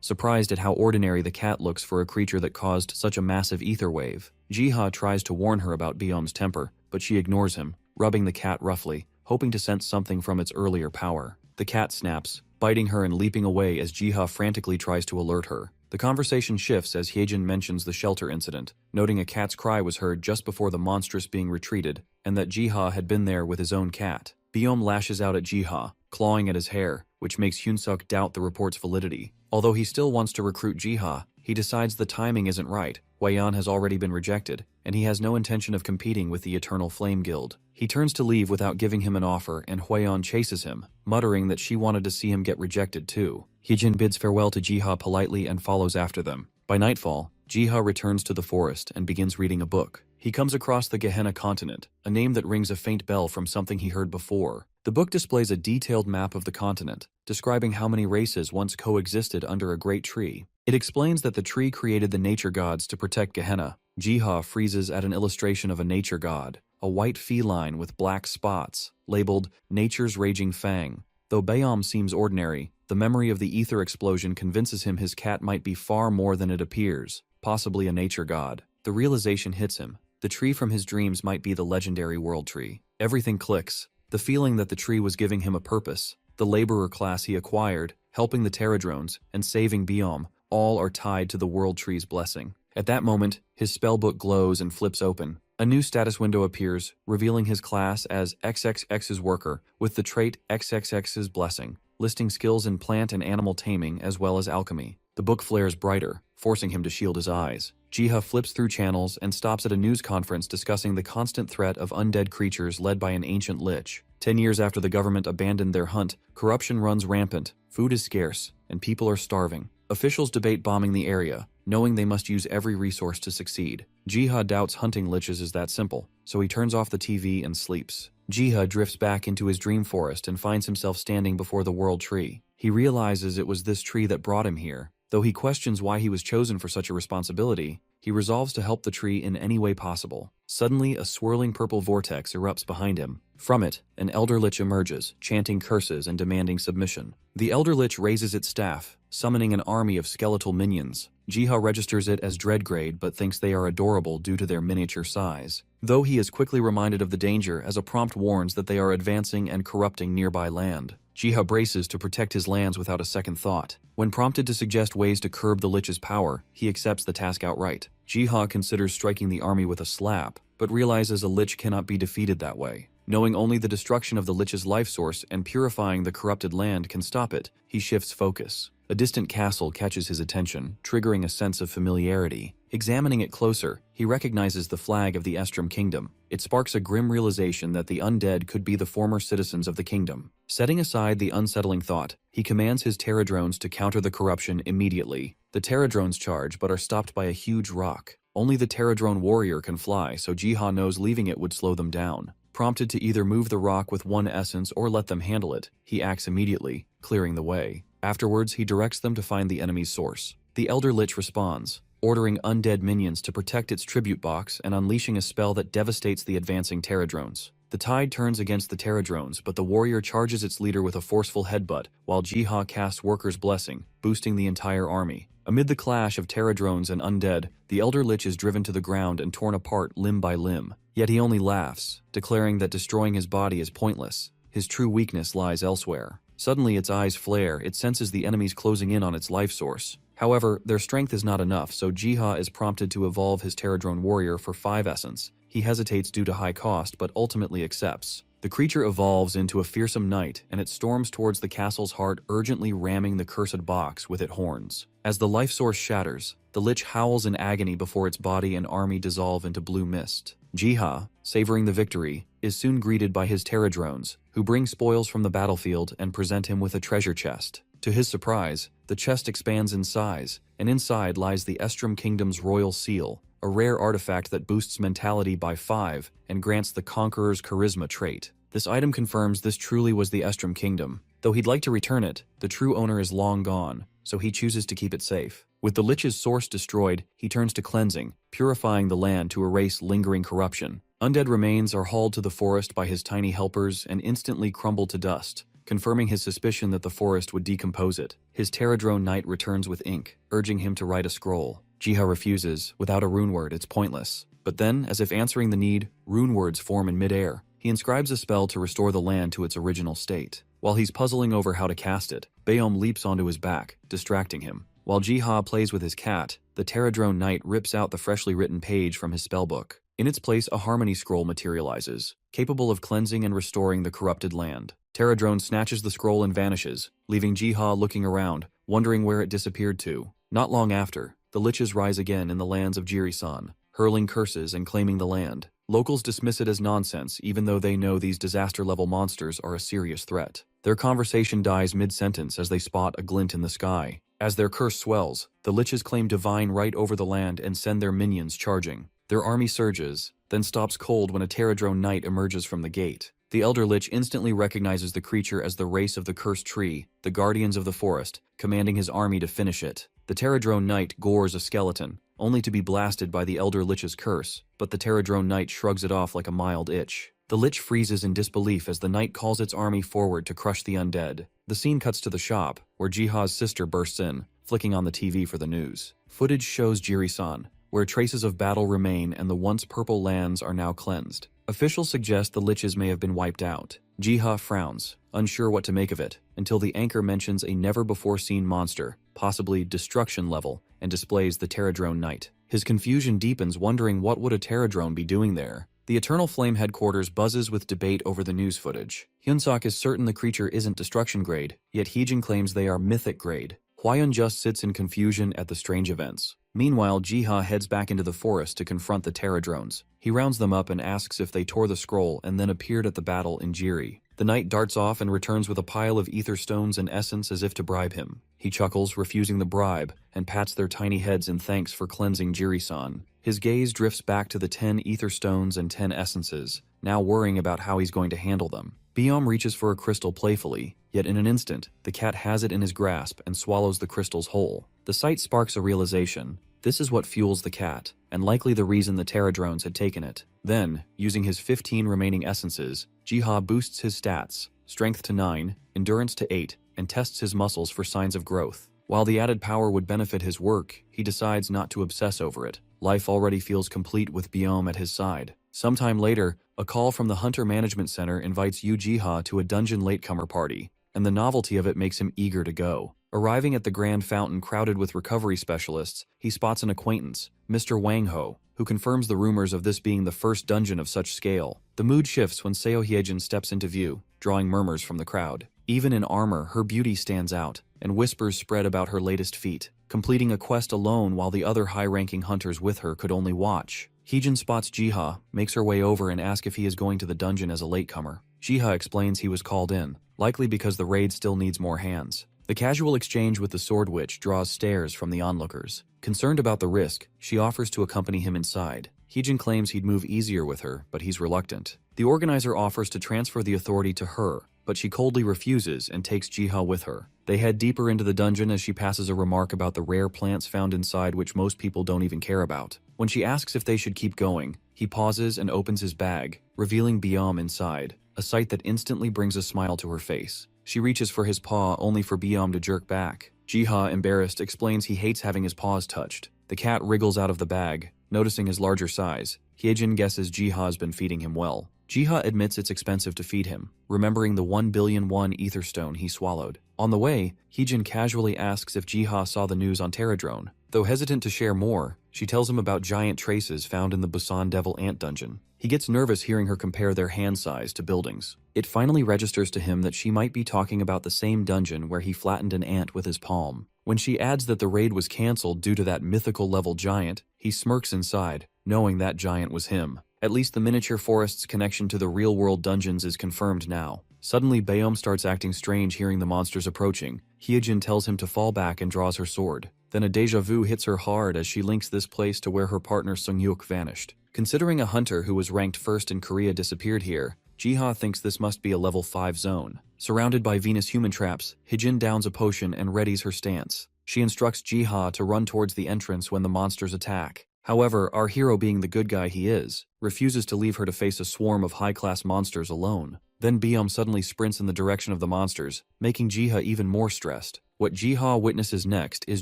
surprised at how ordinary the cat looks for a creature that caused such a massive ether wave. Jiha tries to warn her about Biam's temper, but she ignores him, rubbing the cat roughly, hoping to sense something from its earlier power. The cat snaps, biting her and leaping away as Jiha frantically tries to alert her. The conversation shifts as Hyejin mentions the shelter incident, noting a cat's cry was heard just before the monstrous being retreated, and that Jiha had been there with his own cat. Biom lashes out at Jiha, clawing at his hair, which makes Hyunsuk doubt the report's validity. Although he still wants to recruit Jiha, he decides the timing isn't right. Huayan has already been rejected, and he has no intention of competing with the Eternal Flame Guild. He turns to leave without giving him an offer, and Huayan chases him, muttering that she wanted to see him get rejected too. Hyejin bids farewell to Jiha politely and follows after them. By nightfall, Jiha returns to the forest and begins reading a book. He comes across the Gehenna continent, a name that rings a faint bell from something he heard before. The book displays a detailed map of the continent, describing how many races once coexisted under a great tree. It explains that the tree created the nature gods to protect Gehenna. Jiha freezes at an illustration of a nature god, a white feline with black spots, labeled Nature's Raging Fang. Though Bayam seems ordinary, the memory of the ether explosion convinces him his cat might be far more than it appears, possibly a nature god. The realization hits him. The tree from his dreams might be the legendary world tree. Everything clicks. The feeling that the tree was giving him a purpose, the laborer class he acquired, helping the Terradrones, and saving Biom, all are tied to the world tree's blessing. At that moment, his spellbook glows and flips open. A new status window appears, revealing his class as XXX's worker, with the trait XXX's blessing, listing skills in plant and animal taming as well as alchemy. The book flares brighter, forcing him to shield his eyes. Jiha flips through channels and stops at a news conference discussing the constant threat of undead creatures led by an ancient lich. 10 years after the government abandoned their hunt, corruption runs rampant, food is scarce, and people are starving. Officials debate bombing the area, knowing they must use every resource to succeed. Jiha doubts hunting liches is that simple, so he turns off the TV and sleeps. Jiha drifts back into his dream forest and finds himself standing before the world tree. He realizes it was this tree that brought him here. Though he questions why he was chosen for such a responsibility, he resolves to help the tree in any way possible. Suddenly, a swirling purple vortex erupts behind him. From it, an elder lich emerges, chanting curses and demanding submission. The elder lich raises its staff, summoning an army of skeletal minions. Jiha registers it as dreadgrade but thinks they are adorable due to their miniature size. Though he is quickly reminded of the danger as a prompt warns that they are advancing and corrupting nearby land. Jiha braces to protect his lands without a second thought. When prompted to suggest ways to curb the lich's power, he accepts the task outright. Jiha considers striking the army with a slap, but realizes a lich cannot be defeated that way. Knowing only the destruction of the lich's life source and purifying the corrupted land can stop it, he shifts focus. A distant castle catches his attention, triggering a sense of familiarity. Examining it closer, he recognizes the flag of the Estrom Kingdom. It sparks a grim realization that the undead could be the former citizens of the kingdom. Setting aside the unsettling thought, he commands his Terradrones to counter the corruption immediately. The Terradrones charge but are stopped by a huge rock. Only the Terradrone warrior can fly, so Jiha knows leaving it would slow them down. Prompted to either move the rock with one essence or let them handle it, he acts immediately, clearing the way. Afterwards, he directs them to find the enemy's source. The Elder Lich responds, ordering undead minions to protect its tribute box and unleashing a spell that devastates the advancing Terradrones. The tide turns against the Terradrones, but the warrior charges its leader with a forceful headbutt, while Jiha casts Worker's Blessing, boosting the entire army. Amid the clash of Terradrones and undead, the Elder Lich is driven to the ground and torn apart limb by limb. Yet he only laughs, declaring that destroying his body is pointless. His true weakness lies elsewhere. Suddenly its eyes flare, it senses the enemies closing in on its life source. However, their strength is not enough, so Jiha is prompted to evolve his Terradrone warrior for 5 essence. He hesitates due to high cost, but ultimately accepts. The creature evolves into a fearsome knight, and it storms towards the castle's heart, urgently ramming the cursed box with its horns. As the life source shatters, the lich howls in agony before its body and army dissolve into blue mist. Jiha, savoring the victory, is soon greeted by his Terradrones, who bring spoils from the battlefield and present him with a treasure chest. To his surprise, the chest expands in size, and inside lies the Estrom Kingdom's royal seal, a rare artifact that boosts mentality by 5 and grants the Conqueror's Charisma trait. This item confirms this truly was the Estrom Kingdom. Though he'd like to return it, the true owner is long gone, so he chooses to keep it safe. With the Lich's source destroyed, he turns to cleansing, purifying the land to erase lingering corruption. Undead remains are hauled to the forest by his tiny helpers and instantly crumble to dust, confirming his suspicion that the forest would decompose it. His Terradrone Knight returns with ink, urging him to write a scroll. Jiha refuses. Without a rune word, it's pointless. But then, as if answering the need, rune words form in midair. He inscribes a spell to restore the land to its original state. While he's puzzling over how to cast it, Bayom leaps onto his back, distracting him. While Jiha plays with his cat, the Terradrone Knight rips out the freshly written page from his spellbook. In its place, a harmony scroll materializes, capable of cleansing and restoring the corrupted land. Terradrone snatches the scroll and vanishes, leaving Jiha looking around, wondering where it disappeared to. Not long after, the Liches rise again in the lands of Jirisan, hurling curses and claiming the land. Locals dismiss it as nonsense, even though they know these disaster-level monsters are a serious threat. Their conversation dies mid-sentence as they spot a glint in the sky. As their curse swells, the Liches claim divine right over the land and send their minions charging. Their army surges, then stops cold when a Terradrone Knight emerges from the gate. The Elder Lich instantly recognizes the creature as the race of the Cursed Tree, the Guardians of the Forest, commanding his army to finish it. The Terradrone Knight gores a skeleton, only to be blasted by the Elder Lich's curse, but the Terradrone Knight shrugs it off like a mild itch. The Lich freezes in disbelief as the Knight calls its army forward to crush the undead. The scene cuts to the shop, where Jiha's sister bursts in, flicking on the TV for the news. Footage shows Jirisan, where traces of battle remain and the once purple lands are now cleansed. Officials suggest the Liches may have been wiped out. Jiha frowns, unsure what to make of it, until the anchor mentions a never-before-seen monster, possibly destruction level, and displays the Terradrone Knight. His confusion deepens, wondering what would a Terradrone be doing there. The Eternal Flame headquarters buzzes with debate over the news footage. Hyunsok is certain the creature isn't destruction grade, yet Heejin claims they are mythic grade. Hwaeun just sits in confusion at the strange events. Meanwhile, Jiha heads back into the forest to confront the Terradrones. He rounds them up and asks if they tore the scroll and then appeared at the battle in Jiri. The knight darts off and returns with a pile of ether stones and essence as if to bribe him. He chuckles, refusing the bribe, and pats their tiny heads in thanks for cleansing Jiri-san. His gaze drifts back to the 10 ether stones and 10 essences, now worrying about how he's going to handle them. Biom reaches for a crystal playfully, yet in an instant, the cat has it in his grasp and swallows the crystals whole. The sight sparks a realization. This is what fuels the cat, and likely the reason the Terradrones had taken it. Then, using his 15 remaining essences, Jiha boosts his stats, strength to 9, endurance to 8, and tests his muscles for signs of growth. While the added power would benefit his work, he decides not to obsess over it. Life already feels complete with Biom at his side. Sometime later, a call from the Hunter Management Center invites Yu Jiha to a dungeon latecomer party, and the novelty of it makes him eager to go. Arriving at the Grand Fountain crowded with recovery specialists, he spots an acquaintance, Mr. Wang Ho, who confirms the rumors of this being the first dungeon of such scale. The mood shifts when Seo Hyejin steps into view, drawing murmurs from the crowd. Even in armor, her beauty stands out, and whispers spread about her latest feat, completing a quest alone while the other high-ranking hunters with her could only watch. Hyejin spots Jiha, makes her way over and asks if he is going to the dungeon as a latecomer. Jiha explains he was called in, likely because the raid still needs more hands. The casual exchange with the Sword Witch draws stares from the onlookers. Concerned about the risk, she offers to accompany him inside. Hyejin claims he'd move easier with her, but he's reluctant. The organizer offers to transfer the authority to her, but she coldly refuses and takes Jiha with her. They head deeper into the dungeon as she passes a remark about the rare plants found inside which most people don't even care about. When she asks if they should keep going, he pauses and opens his bag, revealing Biom inside, a sight that instantly brings a smile to her face. She reaches for his paw only for Biom to jerk back. Jiha, embarrassed, explains he hates having his paws touched. The cat wriggles out of the bag, noticing his larger size. Hyejin guesses Jiha's been feeding him well. Jiha admits it's expensive to feed him, remembering the 1,000,000,001 ether stone he swallowed. On the way, Hyejin casually asks if Jiha saw the news on Terradrone. Though hesitant to share more, she tells him about giant traces found in the Busan Devil Ant dungeon. He gets nervous hearing her compare their hand size to buildings. It finally registers to him that she might be talking about the same dungeon where he flattened an ant with his palm. When she adds that the raid was cancelled due to that mythical level giant, he smirks inside, knowing that giant was him. At least the miniature forest's connection to the real-world dungeons is confirmed now. Suddenly, Bayom starts acting strange hearing the monsters approaching. Hyejin tells him to fall back and draws her sword. Then a deja vu hits her hard as she links this place to where her partner Sung-hyuk vanished. Considering a hunter who was ranked first in Korea disappeared here, Jiha thinks this must be a level 5 zone. Surrounded by Venus human traps, Hijin downs a potion and readies her stance. She instructs Jiha to run towards the entrance when the monsters attack. However, our hero, being the good guy he is, refuses to leave her to face a swarm of high-class monsters alone. Then Byum suddenly sprints in the direction of the monsters, making Jiha even more stressed. What Jiha witnesses next is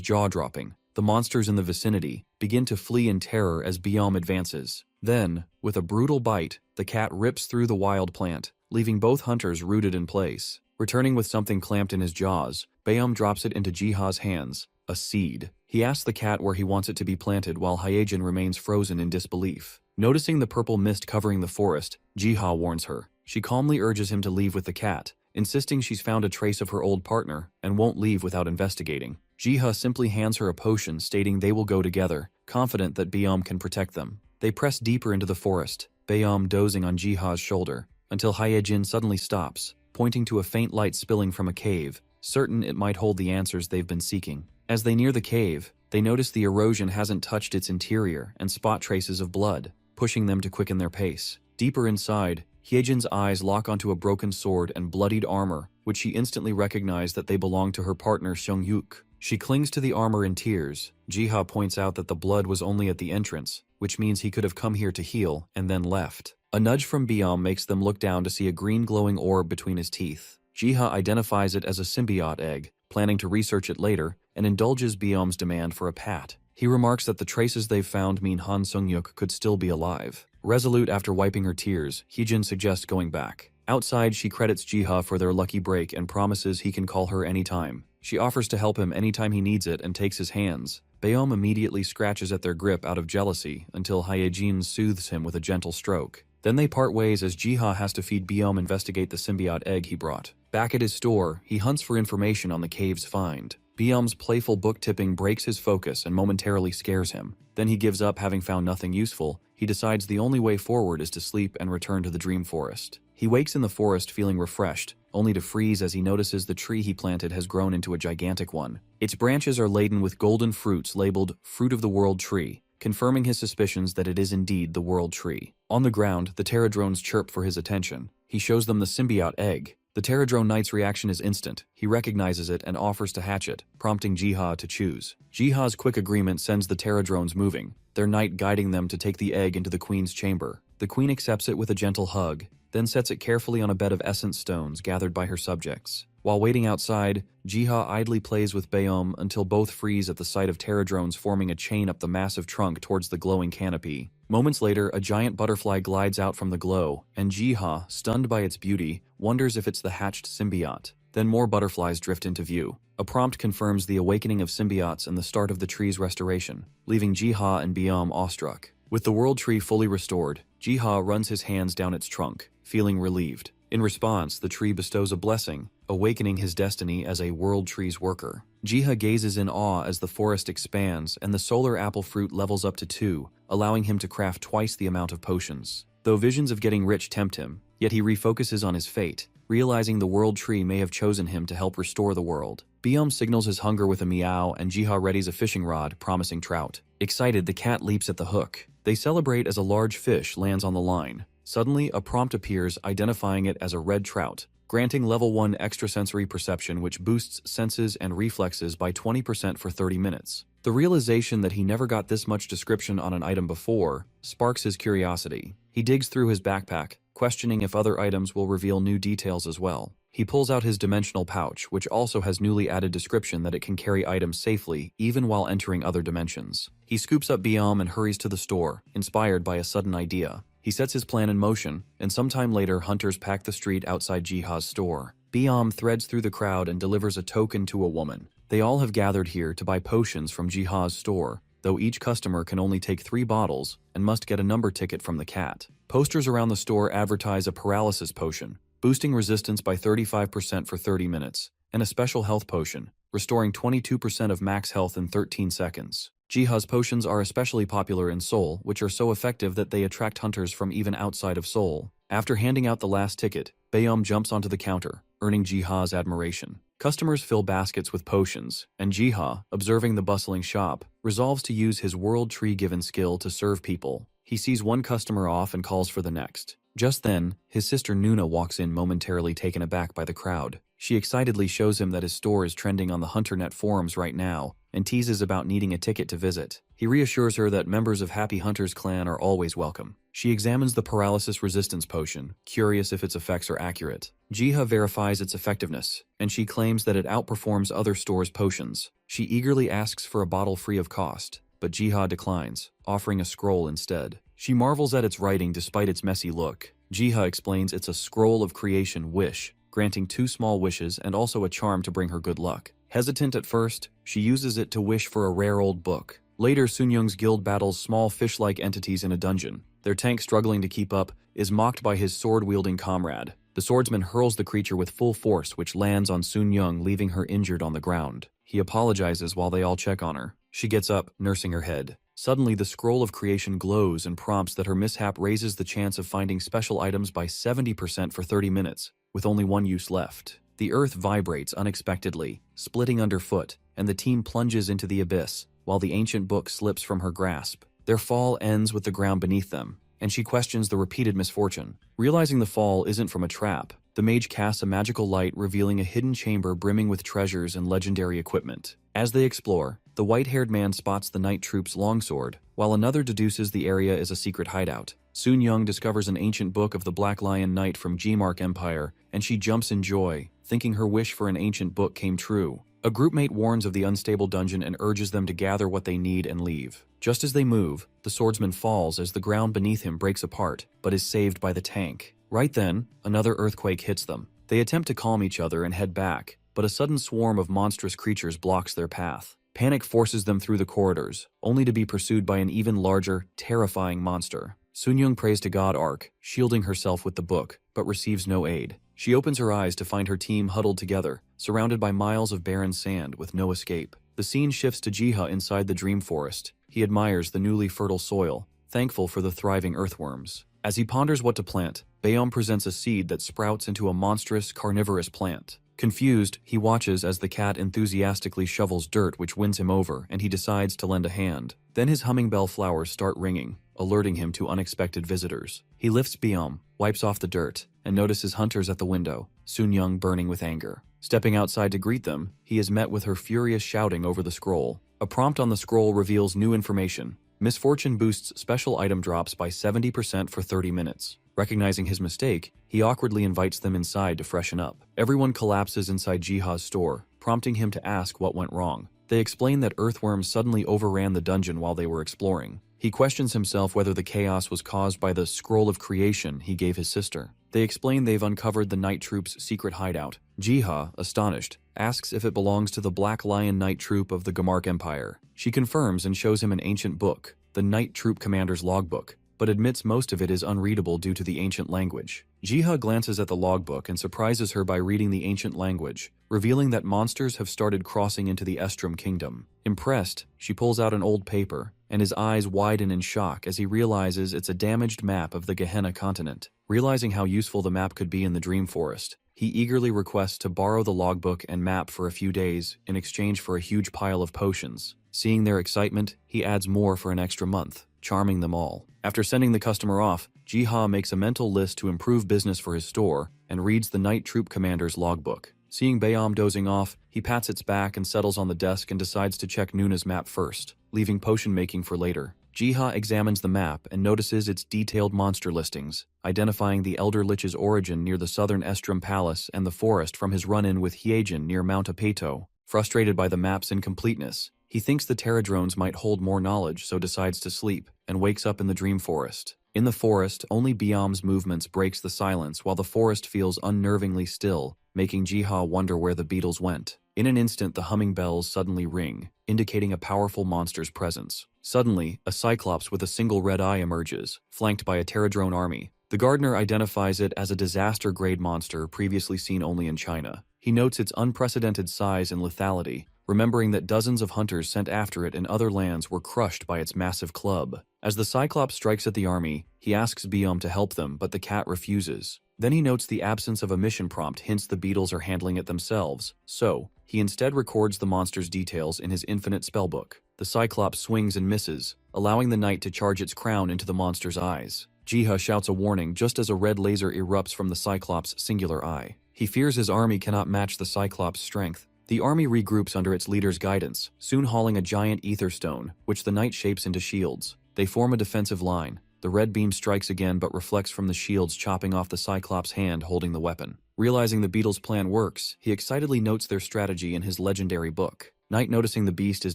jaw-dropping. The monsters in the vicinity begin to flee in terror as Byum advances. Then, with a brutal bite, the cat rips through the wild plant, leaving both hunters rooted in place. Returning with something clamped in his jaws, Byum drops it into Jiha's hands, a seed. He asks the cat where he wants it to be planted while Hyejin remains frozen in disbelief. Noticing the purple mist covering the forest, Jiha warns her. She calmly urges him to leave with the cat, insisting she's found a trace of her old partner and won't leave without investigating. Jiha simply hands her a potion stating they will go together, confident that Byum can protect them. They press deeper into the forest, Byum dozing on Jiha's shoulder, until Hyejin suddenly stops, pointing to a faint light spilling from a cave, certain it might hold the answers they've been seeking. As they near the cave, they notice the erosion hasn't touched its interior and spot traces of blood, pushing them to quicken their pace. Deeper inside, Hyejin's eyes lock onto a broken sword and bloodied armor, which she instantly recognized that they belong to her partner Sung-hyuk. She clings to the armor in tears. Jiha points out that the blood was only at the entrance, which means he could have come here to heal and then left. A nudge from Byum makes them look down to see a green glowing orb between his teeth. Jiha identifies it as a symbiote egg, planning to research it later, and indulges Byum's demand for a pat. He remarks that the traces they've found mean Han Sung-hyuk could still be alive. Resolute after wiping her tears, Hyejin suggests going back. Outside, she credits Jiha for their lucky break and promises he can call her anytime. She offers to help him anytime he needs it and takes his hands. Byum immediately scratches at their grip out of jealousy until Hyejin soothes him with a gentle stroke. Then they part ways as Jiha has to feed Byum investigate the symbiote egg he brought. Back at his store, he hunts for information on the cave's find. Byum's playful book tipping breaks his focus and momentarily scares him. Then he gives up, having found nothing useful. He decides the only way forward is to sleep and return to the dream forest. He wakes in the forest feeling refreshed, only to freeze as he notices the tree he planted has grown into a gigantic one. Its branches are laden with golden fruits labeled Fruit of the World Tree, confirming his suspicions that it is indeed the World Tree. On the ground, the Pterodrones chirp for his attention. He shows them the symbiote egg. The Pterodrone Knight's reaction is instant. He recognizes it and offers to hatch it, prompting Jiha to choose. Jiha's quick agreement sends the Pterodrones moving, their knight guiding them to take the egg into the queen's chamber. The queen accepts it with a gentle hug, then sets it carefully on a bed of essence stones gathered by her subjects. While waiting outside, Jiha idly plays with Byum until both freeze at the sight of Pterodrones forming a chain up the massive trunk towards the glowing canopy. Moments later, a giant butterfly glides out from the glow, and Jiha, stunned by its beauty, wonders if it's the hatched symbiote. Then more butterflies drift into view. A prompt confirms the awakening of symbiotes and the start of the tree's restoration, leaving Jiha and Byum awestruck. With the world tree fully restored, Jiha runs his hands down its trunk, feeling relieved. In response, the tree bestows a blessing, awakening his destiny as a world tree's worker. Jiha gazes in awe as the forest expands and the solar apple fruit levels up to 2, allowing him to craft twice the amount of potions. Though visions of getting rich tempt him, yet he refocuses on his fate, realizing the world tree may have chosen him to help restore the world. Byum signals his hunger with a meow and Jiha readies a fishing rod, promising trout. Excited, the cat leaps at the hook. They celebrate as a large fish lands on the line. Suddenly, a prompt appears identifying it as a red trout, granting level 1 extrasensory perception, which boosts senses and reflexes by 20% for 30 minutes. The realization that he never got this much description on an item before sparks his curiosity. He digs through his backpack, questioning if other items will reveal new details as well. He pulls out his dimensional pouch, which also has newly added description that it can carry items safely, even while entering other dimensions. He scoops up Byum and hurries to the store, inspired by a sudden idea. He sets his plan in motion, and sometime later hunters pack the street outside Jiha's store. Byum threads through the crowd and delivers a token to a woman. They all have gathered here to buy potions from Jiha's store, though each customer can only take 3 bottles and must get a number ticket from the cat. Posters around the store advertise a paralysis potion, boosting resistance by 35% for 30 minutes, and a special health potion, restoring 22% of max health in 13 seconds. Jiha's potions are especially popular in Seoul, which are so effective that they attract hunters from even outside of Seoul. After handing out the last ticket, Byum jumps onto the counter, earning Jiha's admiration. Customers fill baskets with potions, and Jiha, observing the bustling shop, resolves to use his world tree-given skill to serve people. He sees one customer off and calls for the next. Just then, his sister Nuna walks in, momentarily taken aback by the crowd. She excitedly shows him that his store is trending on the HunterNet forums right now, and teases about needing a ticket to visit. He reassures her that members of Happy Hunter's clan are always welcome. She examines the paralysis resistance potion, curious if its effects are accurate. Jiha verifies its effectiveness, and she claims that it outperforms other stores' potions. She eagerly asks for a bottle free of cost, but Jiha declines, offering a scroll instead. She marvels at its writing despite its messy look. Jiha explains it's a scroll of creation wish, granting 2 small wishes and also a charm to bring her good luck. Hesitant at first, she uses it to wish for a rare old book. Later, Sunyoung's guild battles small fish-like entities in a dungeon. Their tank, struggling to keep up, is mocked by his sword-wielding comrade. The swordsman hurls the creature with full force, which lands on Sunyoung, leaving her injured on the ground. He apologizes while they all check on her. She gets up, nursing her head. Suddenly, the scroll of creation glows and prompts that her mishap raises the chance of finding special items by 70% for 30 minutes, with only 1 use left. The earth vibrates unexpectedly, splitting underfoot, and the team plunges into the abyss, while the ancient book slips from her grasp. Their fall ends with the ground beneath them, and she questions the repeated misfortune. Realizing the fall isn't from a trap, the mage casts a magical light, revealing a hidden chamber brimming with treasures and legendary equipment. As they explore, the white-haired man spots the night troop's longsword, while another deduces the area is a secret hideout. Sunyoung discovers an ancient book of the Black Lion Knight from Gmark Empire, and she jumps in joy, thinking her wish for an ancient book came true. A groupmate warns of the unstable dungeon and urges them to gather what they need and leave. Just as they move, the swordsman falls as the ground beneath him breaks apart, but is saved by the tank. Right then, another earthquake hits them. They attempt to calm each other and head back, but a sudden swarm of monstrous creatures blocks their path. Panic forces them through the corridors, only to be pursued by an even larger, terrifying monster. Sunyoung prays to God Ark, shielding herself with the book, but receives no aid. She opens her eyes to find her team huddled together, surrounded by miles of barren sand with no escape. The scene shifts to Jiha inside the dream forest. He admires the newly fertile soil, thankful for the thriving earthworms. As he ponders what to plant, Baeom presents a seed that sprouts into a monstrous, carnivorous plant. Confused, he watches as the cat enthusiastically shovels dirt, which wins him over, and he decides to lend a hand. Then his humming bell flowers start ringing, alerting him to unexpected visitors. He lifts Baeom, wipes off the dirt, and notices hunters at the window, Sunyoung burning with anger. Stepping outside to greet them, he is met with her furious shouting over the scroll. A prompt on the scroll reveals new information. Misfortune boosts special item drops by 70% for 30 minutes. Recognizing his mistake, he awkwardly invites them inside to freshen up. Everyone collapses inside Jiha's store, prompting him to ask what went wrong. They explain that earthworms suddenly overran the dungeon while they were exploring. He questions himself whether the chaos was caused by the scroll of creation he gave his sister. They explain they've uncovered the Night Troop's secret hideout. Jiha, astonished, asks if it belongs to the Black Lion Night Troop of the Gmark Empire. She confirms and shows him an ancient book, the Night Troop Commander's logbook, but admits most of it is unreadable due to the ancient language. Jiha glances at the logbook and surprises her by reading the ancient language, revealing that monsters have started crossing into the Estrom Kingdom. Impressed, she pulls out an old paper, and his eyes widen in shock as he realizes it's a damaged map of the Gehenna continent. Realizing how useful the map could be in the Dream Forest, he eagerly requests to borrow the logbook and map for a few days in exchange for a huge pile of potions. Seeing their excitement, he adds more for an extra month, charming them all. After sending the customer off, Jiha makes a mental list to improve business for his store and reads the Night Troop Commander's logbook. Seeing Baeom dozing off, he pats its back and settles on the desk and decides to check Nuna's map first, leaving potion making for later. Jiha examines the map and notices its detailed monster listings, identifying the Elder Lich's origin near the southern Estrom Palace and the forest from his run-in with Hyejin near Mount Apeto. Frustrated by the map's incompleteness, he thinks the Terradrones might hold more knowledge, so decides to sleep, and wakes up in the Dream Forest. In the forest, only Baeom's movements breaks the silence while the forest feels unnervingly still, making Jiha wonder where the beetles went. In an instant, the humming bells suddenly ring, indicating a powerful monster's presence. Suddenly, a Cyclops with a single red eye emerges, flanked by a Terradrone army. The gardener identifies it as a disaster-grade monster previously seen only in China. He notes its unprecedented size and lethality, remembering that dozens of hunters sent after it in other lands were crushed by its massive club. As the Cyclops strikes at the army, he asks Baeom to help them, but the cat refuses. Then he notes the absence of a mission prompt hints the beetles are handling it themselves, so he instead records the monster's details in his infinite spellbook. The Cyclops swings and misses, allowing the knight to charge its crown into the monster's eyes. Jiha shouts a warning just as a red laser erupts from the Cyclops' singular eye. He fears his army cannot match the Cyclops' strength. The army regroups under its leader's guidance, soon hauling a giant ether stone, which the knight shapes into shields. They form a defensive line. The red beam strikes again but reflects from the shields, chopping off the Cyclops' hand holding the weapon. Realizing the beetles' plan works, he excitedly notes their strategy in his legendary book. Knight, noticing the beast is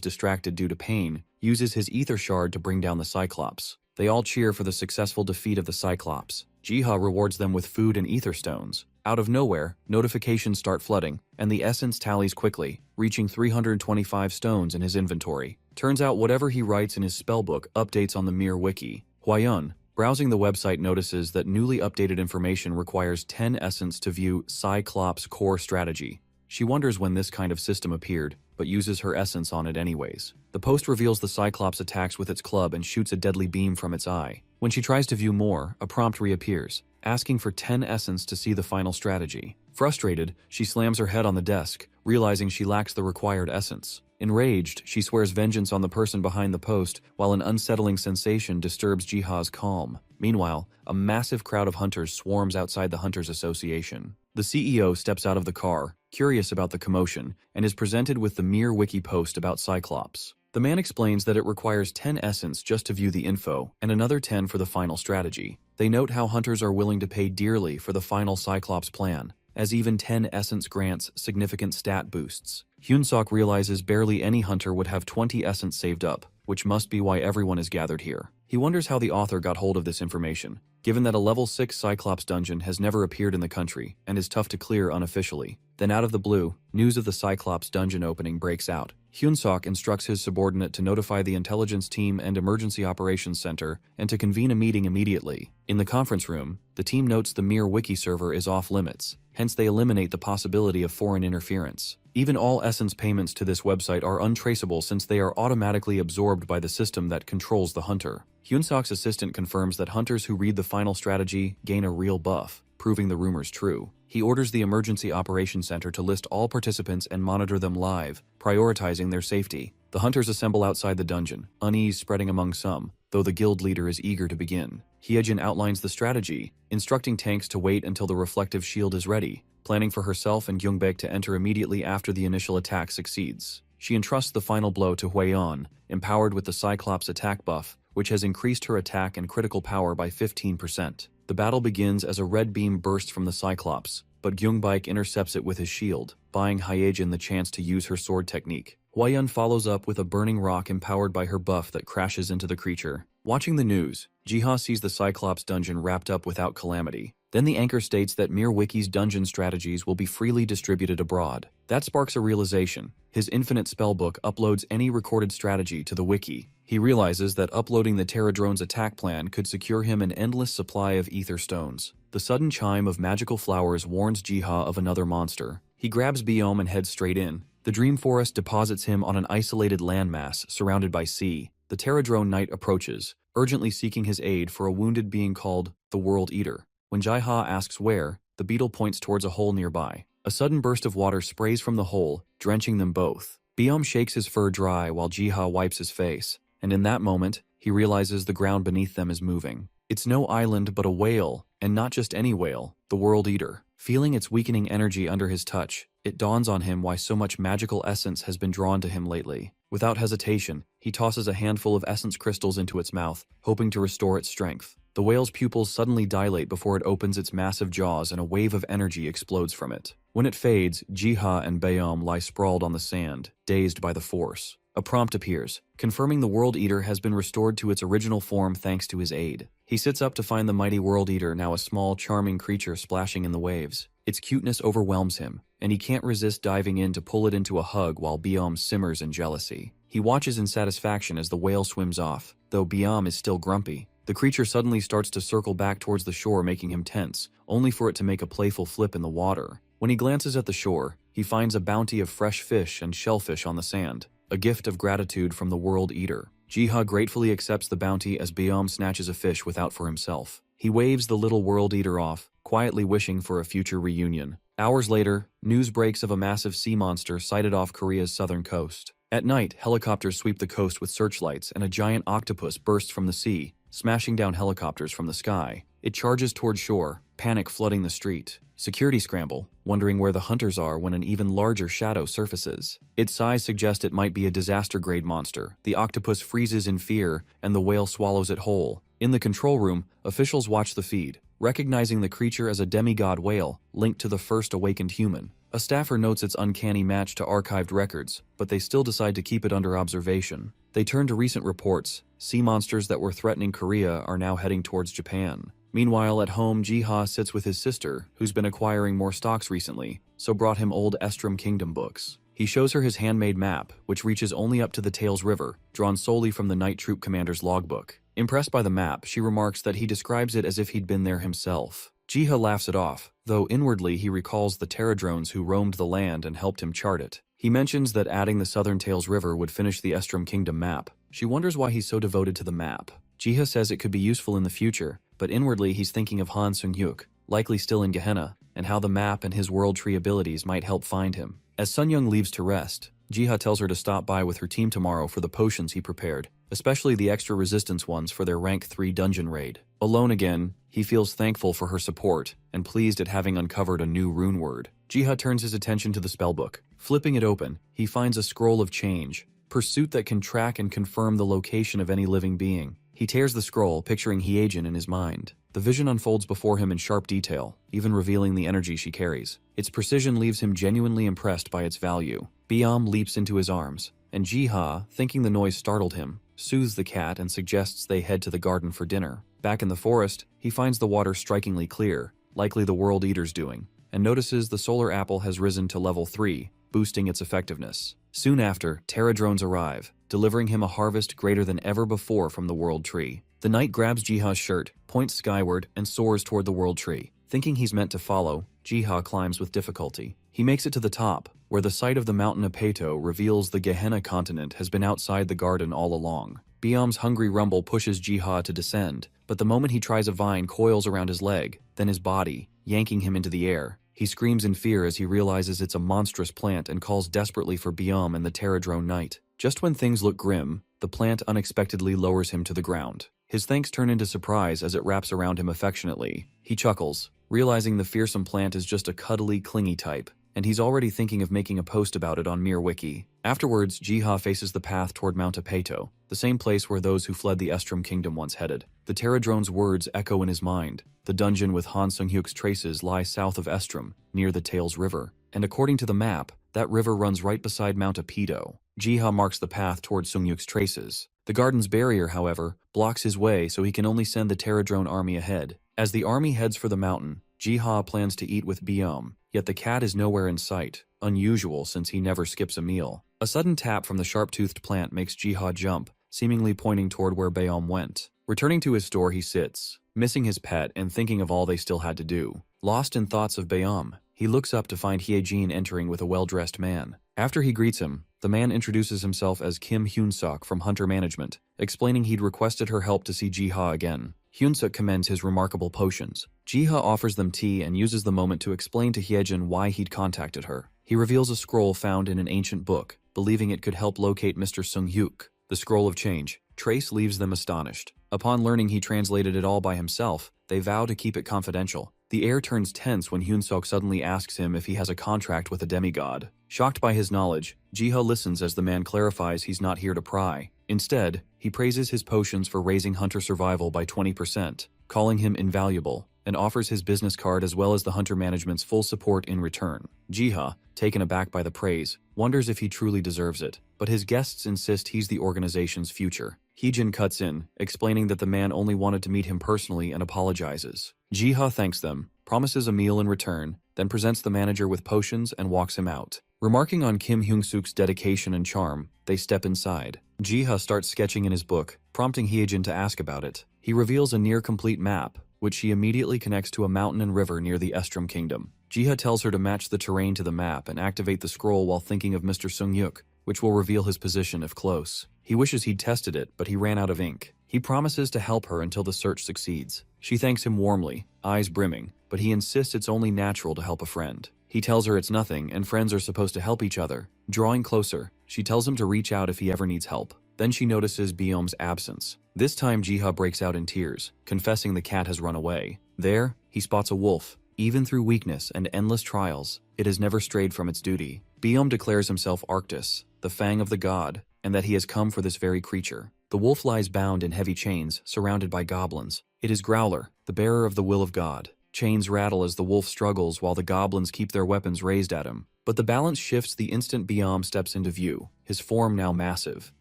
distracted due to pain, uses his ether shard to bring down the Cyclops. They all cheer for the successful defeat of the Cyclops. Jiha rewards them with food and ether stones. Out of nowhere, notifications start flooding, and the essence tallies quickly, reaching 325 stones in his inventory. Turns out whatever he writes in his spellbook updates on the Mir Wiki. Huayun, browsing the website, notices that newly updated information requires 10 essence to view Cyclops' core strategy. She wonders when this kind of system appeared, but uses her essence on it anyways. The post reveals the Cyclops attacks with its club and shoots a deadly beam from its eye. When she tries to view more, a prompt reappears, asking for 10 essence to see the final strategy. Frustrated, she slams her head on the desk, realizing she lacks the required essence. Enraged, she swears vengeance on the person behind the post, while an unsettling sensation disturbs Jiha's calm. Meanwhile, a massive crowd of hunters swarms outside the Hunters Association. The CEO steps out of the car, curious about the commotion, and is presented with the Mir Wiki post about Cyclops. The man explains that it requires 10 essence just to view the info, and another 10 for the final strategy. They note how hunters are willing to pay dearly for the final Cyclops plan, as even 10 essence grants significant stat boosts. Hyunsok realizes barely any hunter would have 20 essence saved up, which must be why everyone is gathered here. He wonders how the author got hold of this information, given that a level 6 Cyclops dungeon has never appeared in the country and is tough to clear unofficially. Then out of the blue, news of the Cyclops dungeon opening breaks out. Hyunsok instructs his subordinate to notify the intelligence team and emergency operations center and to convene a meeting immediately. In the conference room, the team notes the Mir Wiki server is off limits, hence they eliminate the possibility of foreign interference. Even all essence payments to this website are untraceable since they are automatically absorbed by the system that controls the hunter. Hyunsok's assistant confirms that hunters who read the final strategy gain a real buff, proving the rumors true. He orders the Emergency Operations Center to list all participants and monitor them live, prioritizing their safety. The hunters assemble outside the dungeon, unease spreading among some, though the guild leader is eager to begin. Hyejin outlines the strategy, instructing tanks to wait until the reflective shield is ready, planning for herself and Gyungbek to enter immediately after the initial attack succeeds. She entrusts the final blow to Huayan, empowered with the Cyclops attack buff, which has increased her attack and critical power by 15%. The battle begins as a red beam bursts from the Cyclops, but Gyungbek intercepts it with his shield, buying Hyejin the chance to use her sword technique. Huayan follows up with a burning rock empowered by her buff that crashes into the creature. Watching the news, Jiha sees the Cyclops dungeon wrapped up without calamity. Then the anchor states that Mir Wiki's dungeon strategies will be freely distributed abroad. That sparks a realization. His infinite spellbook uploads any recorded strategy to the wiki. He realizes that uploading the Terradrone's attack plan could secure him an endless supply of ether stones. The sudden chime of magical flowers warns Jiha of another monster. He grabs Biome and heads straight in. The Dream Forest deposits him on an isolated landmass surrounded by sea. The Terradrone Knight approaches, urgently seeking his aid for a wounded being called the World Eater. When Jiha asks where, the beetle points towards a hole nearby. A sudden burst of water sprays from the hole, drenching them both. Biome shakes his fur dry while Jiha wipes his face, and in that moment, he realizes the ground beneath them is moving. It's no island but a whale, and not just any whale, the World Eater. Feeling its weakening energy under his touch, it dawns on him why so much magical essence has been drawn to him lately. Without hesitation, he tosses a handful of essence crystals into its mouth, hoping to restore its strength. The whale's pupils suddenly dilate before it opens its massive jaws and a wave of energy explodes from it. When it fades, Jiha and Biome lie sprawled on the sand, dazed by the force. A prompt appears, confirming the World Eater has been restored to its original form thanks to his aid. He sits up to find the mighty World Eater now a small, charming creature splashing in the waves. Its cuteness overwhelms him, and he can't resist diving in to pull it into a hug while Biome simmers in jealousy. He watches in satisfaction as the whale swims off, though Biome is still grumpy. The creature suddenly starts to circle back towards the shore, making him tense, only for it to make a playful flip in the water. When he glances at the shore, he finds a bounty of fresh fish and shellfish on the sand, a gift of gratitude from the World Eater. Jiha gratefully accepts the bounty as Biome snatches a fish without for himself. He waves the little world eater off, quietly wishing for a future reunion. Hours later, news breaks of a massive sea monster sighted off Korea's southern coast. At night, helicopters sweep the coast with searchlights and a giant octopus bursts from the sea, smashing down helicopters from the sky. It charges toward shore, panic flooding the street. Security scramble, wondering where the hunters are when an even larger shadow surfaces. Its size suggests it might be a disaster-grade monster. The octopus freezes in fear, and the whale swallows it whole. In the control room, officials watch the feed, recognizing the creature as a demigod whale linked to the first awakened human. A staffer notes its uncanny match to archived records, but they still decide to keep it under observation. They turn to recent reports. Sea monsters that were threatening Korea are now heading towards Japan. Meanwhile, at home, Ji-ha sits with his sister, who's been acquiring more stocks recently, so brought him old Estrom Kingdom books. He shows her his handmade map, which reaches only up to the Tails River, drawn solely from the Night Troop Commander's logbook. Impressed by the map, she remarks that he describes it as if he'd been there himself. Ji-ha laughs it off, though inwardly he recalls the Terradrones who roamed the land and helped him chart it. He mentions that adding the Southern Tails River would finish the Estrom Kingdom map. She wonders why he's so devoted to the map. Ji-ha says it could be useful in the future, but inwardly he's thinking of Han Sung-hyuk, likely still in Gehenna, and how the map and his world tree abilities might help find him. As Sun-young leaves to rest, Ji-ha tells her to stop by with her team tomorrow for the potions he prepared, especially the extra resistance ones for their rank 3 dungeon raid. Alone again, he feels thankful for her support and pleased at having uncovered a new rune word. Ji-ha turns his attention to the spellbook. Flipping it open, he finds a scroll of change, pursuit that can track and confirm the location of any living being. He tears the scroll, picturing Hyejin in his mind. The vision unfolds before him in sharp detail, even revealing the energy she carries. Its precision leaves him genuinely impressed by its value. Byam leaps into his arms, and Ji-ha, thinking the noise startled him, soothes the cat and suggests they head to the garden for dinner. Back in the forest, he finds the water strikingly clear, likely the World Eater's doing, and notices the solar apple has risen to level 3, boosting its effectiveness. Soon after, Terradrones arrive, delivering him a harvest greater than ever before from the World Tree. The knight grabs Ji-ha's shirt, points skyward, and soars toward the World Tree. Thinking he's meant to follow, Ji-ha climbs with difficulty. He makes it to the top, where the sight of the mountain Apeto reveals the Gehenna continent has been outside the garden all along. Byam's hungry rumble pushes Ji-ha to descend, but the moment he tries a vine coils around his leg, then his body, yanking him into the air. He screams in fear as he realizes it's a monstrous plant and calls desperately for Byam and the Terradrone Knight. Just when things look grim, the plant unexpectedly lowers him to the ground. His thanks turn into surprise as it wraps around him affectionately. He chuckles, realizing the fearsome plant is just a cuddly, clingy type, and he's already thinking of making a post about it on MirWiki. Afterwards, Ji-ha faces the path toward Mount Apeto, the same place where those who fled the Estrom Kingdom once headed. The Terradrone's words echo in his mind. The dungeon with Han Sung-hyuk's traces lies south of Estrom, near the Tails River, and according to the map, that river runs right beside Mount Apeto. Ji-ha marks the path toward Sung-hyuk's traces. The garden's barrier, however, blocks his way so he can only send the Terradrone army ahead. As the army heads for the mountain, Ji-ha plans to eat with Byam, yet the cat is nowhere in sight, unusual since he never skips a meal. A sudden tap from the sharp-toothed plant makes Ji-ha jump, seemingly pointing toward where Byam went. Returning to his store, he sits, missing his pet and thinking of all they still had to do. Lost in thoughts of Byam, he looks up to find Hyejin entering with a well-dressed man. After he greets him, the man introduces himself as Kim Hyun-suk from Hunter Management, explaining he'd requested her help to see Ji-ha again. Hyun-suk commends his remarkable potions. Ji-ha offers them tea and uses the moment to explain to Hyejin why he'd contacted her. He reveals a scroll found in an ancient book, believing it could help locate Mr. Sung-hyuk, the Scroll of Change. Trace leaves them astonished. Upon learning he translated it all by himself, they vow to keep it confidential. The air turns tense when Hyun-suk suddenly asks him if he has a contract with a demigod. Shocked by his knowledge, Ji-ha listens as the man clarifies he's not here to pry. Instead, he praises his potions for raising hunter survival by 20%, calling him invaluable, and offers his business card as well as the Hunter Management's full support in return. Ji-ha, taken aback by the praise, wonders if he truly deserves it, but his guests insist he's the organization's future. Hyejin cuts in, explaining that the man only wanted to meet him personally and apologizes. Ji-ha thanks them, promises a meal in return, then presents the manager with potions and walks him out. Remarking on Kim Hyun-suk's dedication and charm, they step inside. Ji-ha starts sketching in his book, prompting Hyejin to ask about it. He reveals a near-complete map, which she immediately connects to a mountain and river near the Estrom Kingdom. Ji-ha tells her to match the terrain to the map and activate the scroll while thinking of Mr. Sung-hyuk, which will reveal his position if close. He wishes he'd tested it, but he ran out of ink. He promises to help her until the search succeeds. She thanks him warmly, eyes brimming, but he insists it's only natural to help a friend. He tells her it's nothing and friends are supposed to help each other. Drawing closer, she tells him to reach out if he ever needs help. Then she notices Biom's absence. This time Jiha breaks out in tears, confessing the cat has run away. There, he spots a wolf. Even through weakness and endless trials, it has never strayed from its duty. Biom declares himself Arctus, the fang of the god, and that he has come for this very creature. The wolf lies bound in heavy chains, surrounded by goblins. It is Growler, the bearer of the will of God. Chains rattle as the wolf struggles while the goblins keep their weapons raised at him. But the balance shifts the instant Biom steps into view, his form now massive.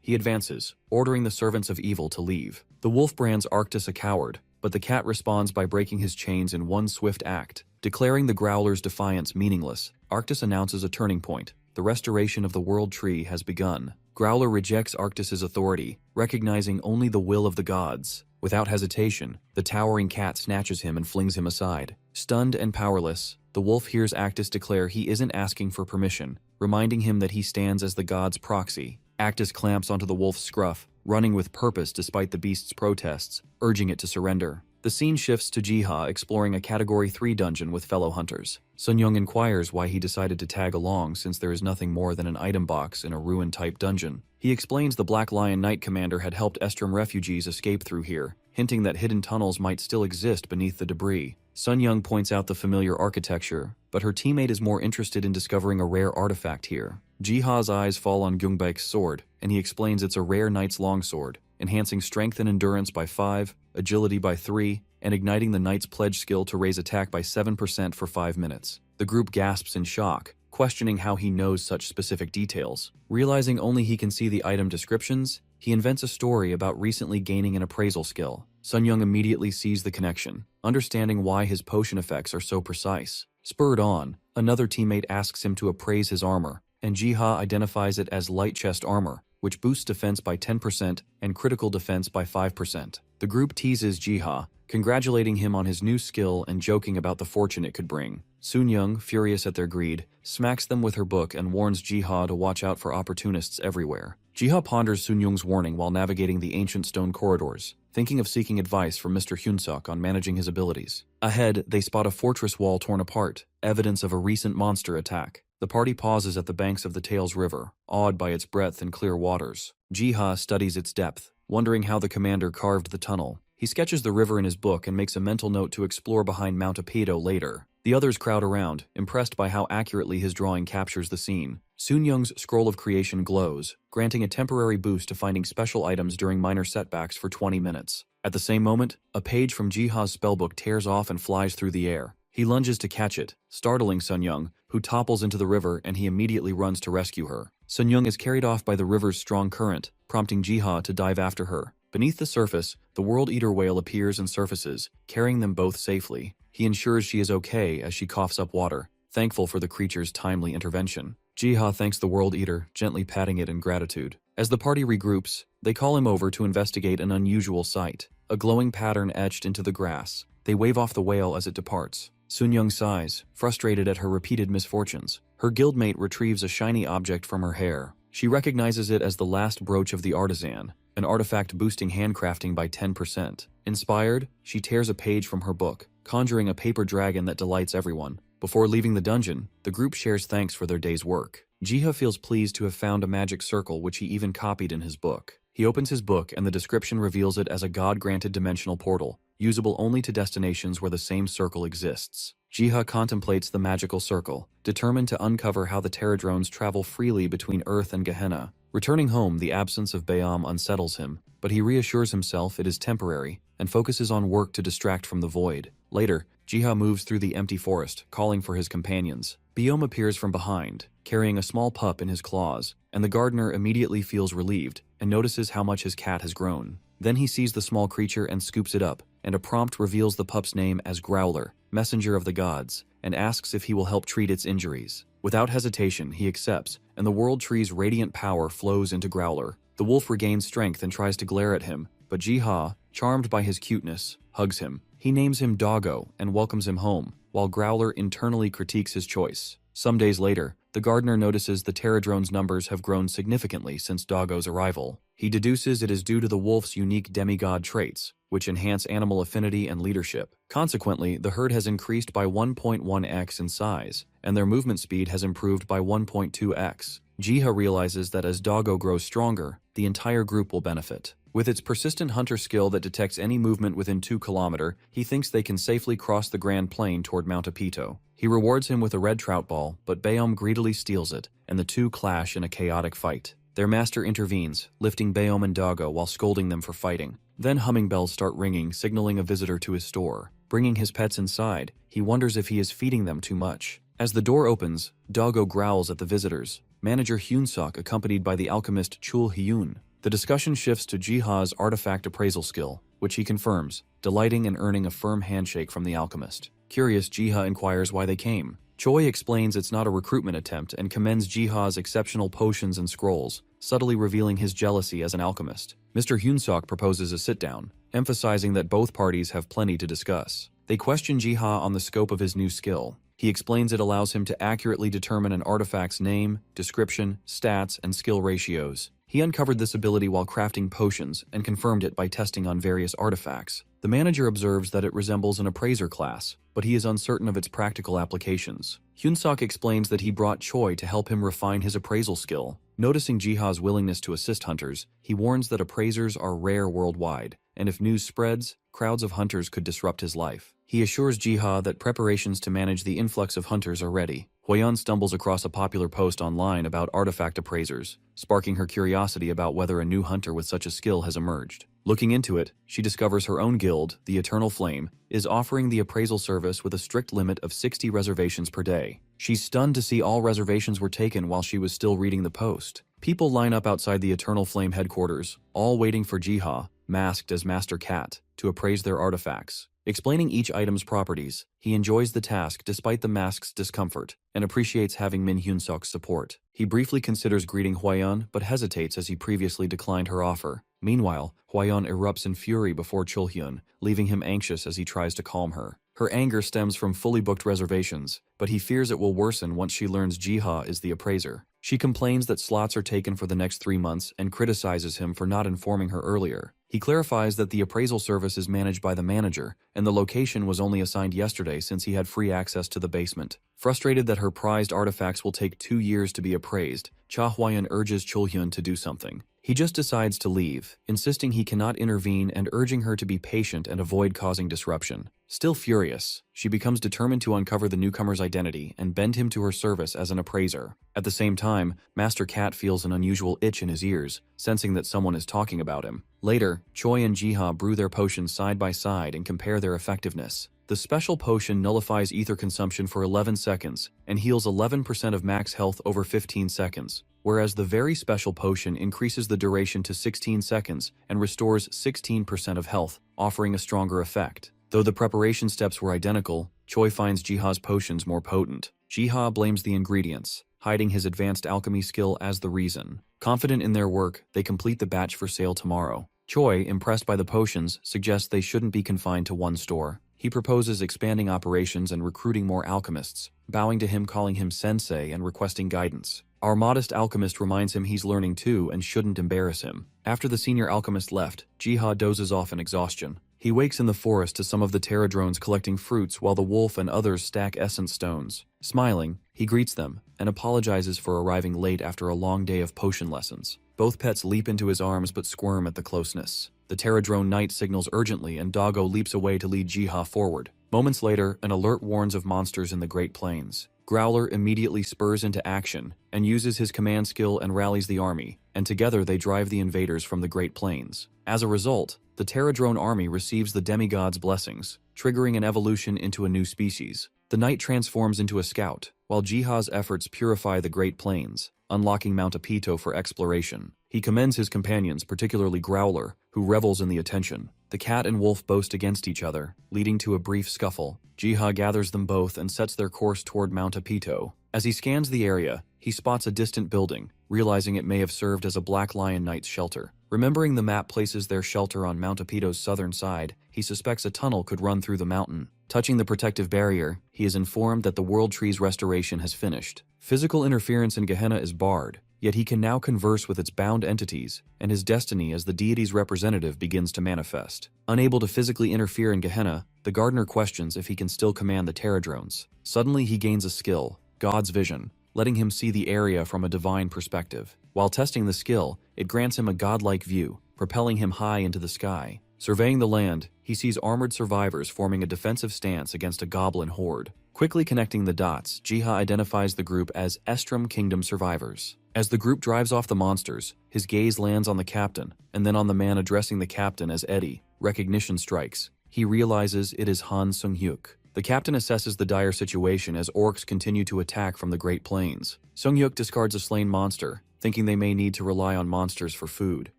He advances, ordering the servants of evil to leave. The wolf brands Arctus a coward, but the cat responds by breaking his chains in one swift act. Declaring the Growler's defiance meaningless, Arctus announces a turning point. The restoration of the World Tree has begun. Growler rejects Arctus's authority, recognizing only the will of the gods. Without hesitation, the towering cat snatches him and flings him aside. Stunned and powerless, the wolf hears Arctus declare he isn't asking for permission, reminding him that he stands as the god's proxy. Arctus clamps onto the wolf's scruff, running with purpose despite the beast's protests, urging it to surrender. The scene shifts to Jiha exploring a Category 3 dungeon with fellow hunters. Sunyoung inquires why he decided to tag along since there is nothing more than an item box in a ruin-type dungeon. He explains the Black Lion Knight commander had helped Estrom refugees escape through here, hinting that hidden tunnels might still exist beneath the debris. Sunyoung points out the familiar architecture, but her teammate is more interested in discovering a rare artifact here. Jiha's eyes fall on Gyungbaek's sword, and he explains it's a rare knight's longsword, enhancing strength and endurance by 5, agility by 3, and igniting the knight's pledge skill to raise attack by 7% for 5 minutes. The group gasps in shock, questioning how he knows such specific details. Realizing only he can see the item descriptions, he invents a story about recently gaining an appraisal skill. Sunyoung immediately sees the connection, understanding why his potion effects are so precise. Spurred on, another teammate asks him to appraise his armor, and Jiha identifies it as light chest armor, which boosts defense by 10% and critical defense by 5%. The group teases Jiha, congratulating him on his new skill and joking about the fortune it could bring. Sunyoung, furious at their greed, smacks them with her book and warns Jiha to watch out for opportunists everywhere. Jiha ponders Sunyoung's warning while navigating the ancient stone corridors, thinking of seeking advice from Mr. Hyunsuk on managing his abilities. Ahead, they spot a fortress wall torn apart, evidence of a recent monster attack. The party pauses at the banks of the Tails River, awed by its breadth and clear waters. Jiha studies its depth, wondering how the commander carved the tunnel. He sketches the river in his book and makes a mental note to explore behind Mount Apedo later. The others crowd around, impressed by how accurately his drawing captures the scene. Sunyoung's scroll of creation glows, granting a temporary boost to finding special items during minor setbacks for 20 minutes. At the same moment, a page from Jiha's spellbook tears off and flies through the air. He lunges to catch it, startling Sunyoung, who topples into the river, and he immediately runs to rescue her. Sunyoung is carried off by the river's strong current, prompting Jiha to dive after her. Beneath the surface, the World Eater whale appears and surfaces, carrying them both safely. He ensures she is okay as she coughs up water, thankful for the creature's timely intervention. Jiha thanks the World Eater, gently patting it in gratitude. As the party regroups, they call him over to investigate an unusual sight, a glowing pattern etched into the grass. They wave off the whale as it departs. Sunyoung sighs, frustrated at her repeated misfortunes. Her guildmate retrieves a shiny object from her hair. She recognizes it as the last brooch of the artisan, an artifact boosting handcrafting by 10%. Inspired, she tears a page from her book, conjuring a paper dragon that delights everyone. Before leaving the dungeon, the group shares thanks for their day's work. Jiha feels pleased to have found a magic circle which he even copied in his book. He opens his book and the description reveals it as a god-granted dimensional portal, usable only to destinations where the same circle exists. Jiha contemplates the magical circle, determined to uncover how the Terradrones travel freely between Earth and Gehenna. Returning home, the absence of Bayam unsettles him, but he reassures himself it is temporary and focuses on work to distract from the void. Later, Jiha moves through the empty forest, calling for his companions. Biom appears from behind, carrying a small pup in his claws, and the gardener immediately feels relieved and notices how much his cat has grown. Then he sees the small creature and scoops it up, and a prompt reveals the pup's name as Growler, messenger of the gods, and asks if he will help treat its injuries. Without hesitation, he accepts, and the World Tree's radiant power flows into Growler. The wolf regains strength and tries to glare at him, but Jiha, charmed by his cuteness, hugs him. He names him Doggo and welcomes him home, while Growler internally critiques his choice. Some days later, the gardener notices the pterodrone's numbers have grown significantly since Doggo's arrival. He deduces it is due to the wolf's unique demigod traits, which enhance animal affinity and leadership. Consequently, the herd has increased by 1.1x in size, and their movement speed has improved by 1.2x. Jiha realizes that as Doggo grows stronger, the entire group will benefit. With its persistent hunter skill that detects any movement within 2 km, he thinks they can safely cross the Grand Plain toward Mount Apito. He rewards him with a red trout ball, but Bayom greedily steals it, and the two clash in a chaotic fight. Their master intervenes, lifting Bayom and Doggo while scolding them for fighting. Then humming bells start ringing, signaling a visitor to his store. Bringing his pets inside, he wonders if he is feeding them too much. As the door opens, Doggo growls at the visitors. Manager Hyunsuk accompanied by the alchemist Chul Hyun. The discussion shifts to Jiha's artifact appraisal skill, which he confirms, delighting in earning a firm handshake from the alchemist. Curious, Jiha inquires why they came. Choi explains it's not a recruitment attempt and commends Jiha's exceptional potions and scrolls, subtly revealing his jealousy as an alchemist. Mr. Hyunsuk proposes a sit-down, emphasizing that both parties have plenty to discuss. They question Jiha on the scope of his new skill. He explains it allows him to accurately determine an artifact's name, description, stats, and skill ratios. He uncovered this ability while crafting potions and confirmed it by testing on various artifacts. The manager observes that it resembles an appraiser class, but he is uncertain of its practical applications. Hyunsuk explains that he brought Choi to help him refine his appraisal skill. Noticing Jiha's willingness to assist hunters, he warns that appraisers are rare worldwide, and if news spreads, crowds of hunters could disrupt his life. He assures Jiha that preparations to manage the influx of hunters are ready. Hwayeon stumbles across a popular post online about artifact appraisers, sparking her curiosity about whether a new hunter with such a skill has emerged. Looking into it, she discovers her own guild, the Eternal Flame, is offering the appraisal service with a strict limit of 60 reservations per day. She's stunned to see all reservations were taken while she was still reading the post. People line up outside the Eternal Flame headquarters, all waiting for Jiha, masked as Master Cat, to appraise their artifacts. Explaining each item's properties, he enjoys the task despite the mask's discomfort, and appreciates having Min Hyunsuk's support. He briefly considers greeting Hwayeon, but hesitates as he previously declined her offer. Meanwhile, Hwayeon erupts in fury before Chulhyun, leaving him anxious as he tries to calm her. Her anger stems from fully booked reservations, but he fears it will worsen once she learns Jiha is the appraiser. She complains that slots are taken for the next 3 months and criticizes him for not informing her earlier. He clarifies that the appraisal service is managed by the manager, and the location was only assigned yesterday since he had free access to the basement. Frustrated that her prized artifacts will take 2 years to be appraised, Cha Hwayeon urges Chulhyun to do something. He just decides to leave, insisting he cannot intervene and urging her to be patient and avoid causing disruption. Still furious, she becomes determined to uncover the newcomer's identity and bend him to her service as an appraiser. At the same time, Master Cat feels an unusual itch in his ears, sensing that someone is talking about him. Later, Choi and Jiha brew their potions side by side and compare their effectiveness. The special potion nullifies ether consumption for 11 seconds and heals 11% of max health over 15 seconds, whereas the very special potion increases the duration to 16 seconds and restores 16% of health, offering a stronger effect. Though the preparation steps were identical, Choi finds Jiha's potions more potent. Jiha blames the ingredients, hiding his advanced alchemy skill as the reason. Confident in their work, they complete the batch for sale tomorrow. Choi, impressed by the potions, suggests they shouldn't be confined to one store. He proposes expanding operations and recruiting more alchemists, bowing to him, calling him sensei and requesting guidance. Our modest alchemist reminds him he's learning too and shouldn't embarrass him. After the senior alchemist left, Jiha dozes off in exhaustion. He wakes in the forest to some of the pterodrones collecting fruits while the wolf and others stack essence stones. Smiling, he greets them and apologizes for arriving late after a long day of potion lessons. Both pets leap into his arms but squirm at the closeness. The pterodrone knight signals urgently and Doggo leaps away to lead Jiha forward. Moments later, an alert warns of monsters in the Great Plains. Growler immediately spurs into action and uses his command skill and rallies the army, and together they drive the invaders from the Great Plains. As a result, the pterodrone army receives the demigod's blessings, triggering an evolution into a new species. The knight transforms into a scout, while Jiha's efforts purify the Great Plains, unlocking Mount Apito for exploration. He commends his companions, particularly Growler, who revels in the attention. The cat and wolf boast against each other, leading to a brief scuffle. Jiha gathers them both and sets their course toward Mount Apito. As he scans the area, he spots a distant building, realizing it may have served as a Black Lion Knight's shelter. Remembering the map places their shelter on Mount Apito's southern side, he suspects a tunnel could run through the mountain. Touching the protective barrier, he is informed that the world tree's restoration has finished. Physical interference in Gehenna is barred, yet he can now converse with its bound entities, and his destiny as the deity's representative begins to manifest. Unable to physically interfere in Gehenna, the gardener questions if he can still command the Terradrones. Suddenly he gains a skill, God's vision, letting him see the area from a divine perspective. While testing the skill, it grants him a godlike view, propelling him high into the sky. Surveying the land, he sees armored survivors forming a defensive stance against a goblin horde. Quickly connecting the dots, Jiha identifies the group as Estrom Kingdom survivors. As the group drives off the monsters, his gaze lands on the captain, and then on the man addressing the captain as Eddie. Recognition strikes. He realizes it is Han Sung-hyuk. The captain assesses the dire situation as orcs continue to attack from the Great Plains. Sung-hyuk discards a slain monster, thinking they may need to rely on monsters for food.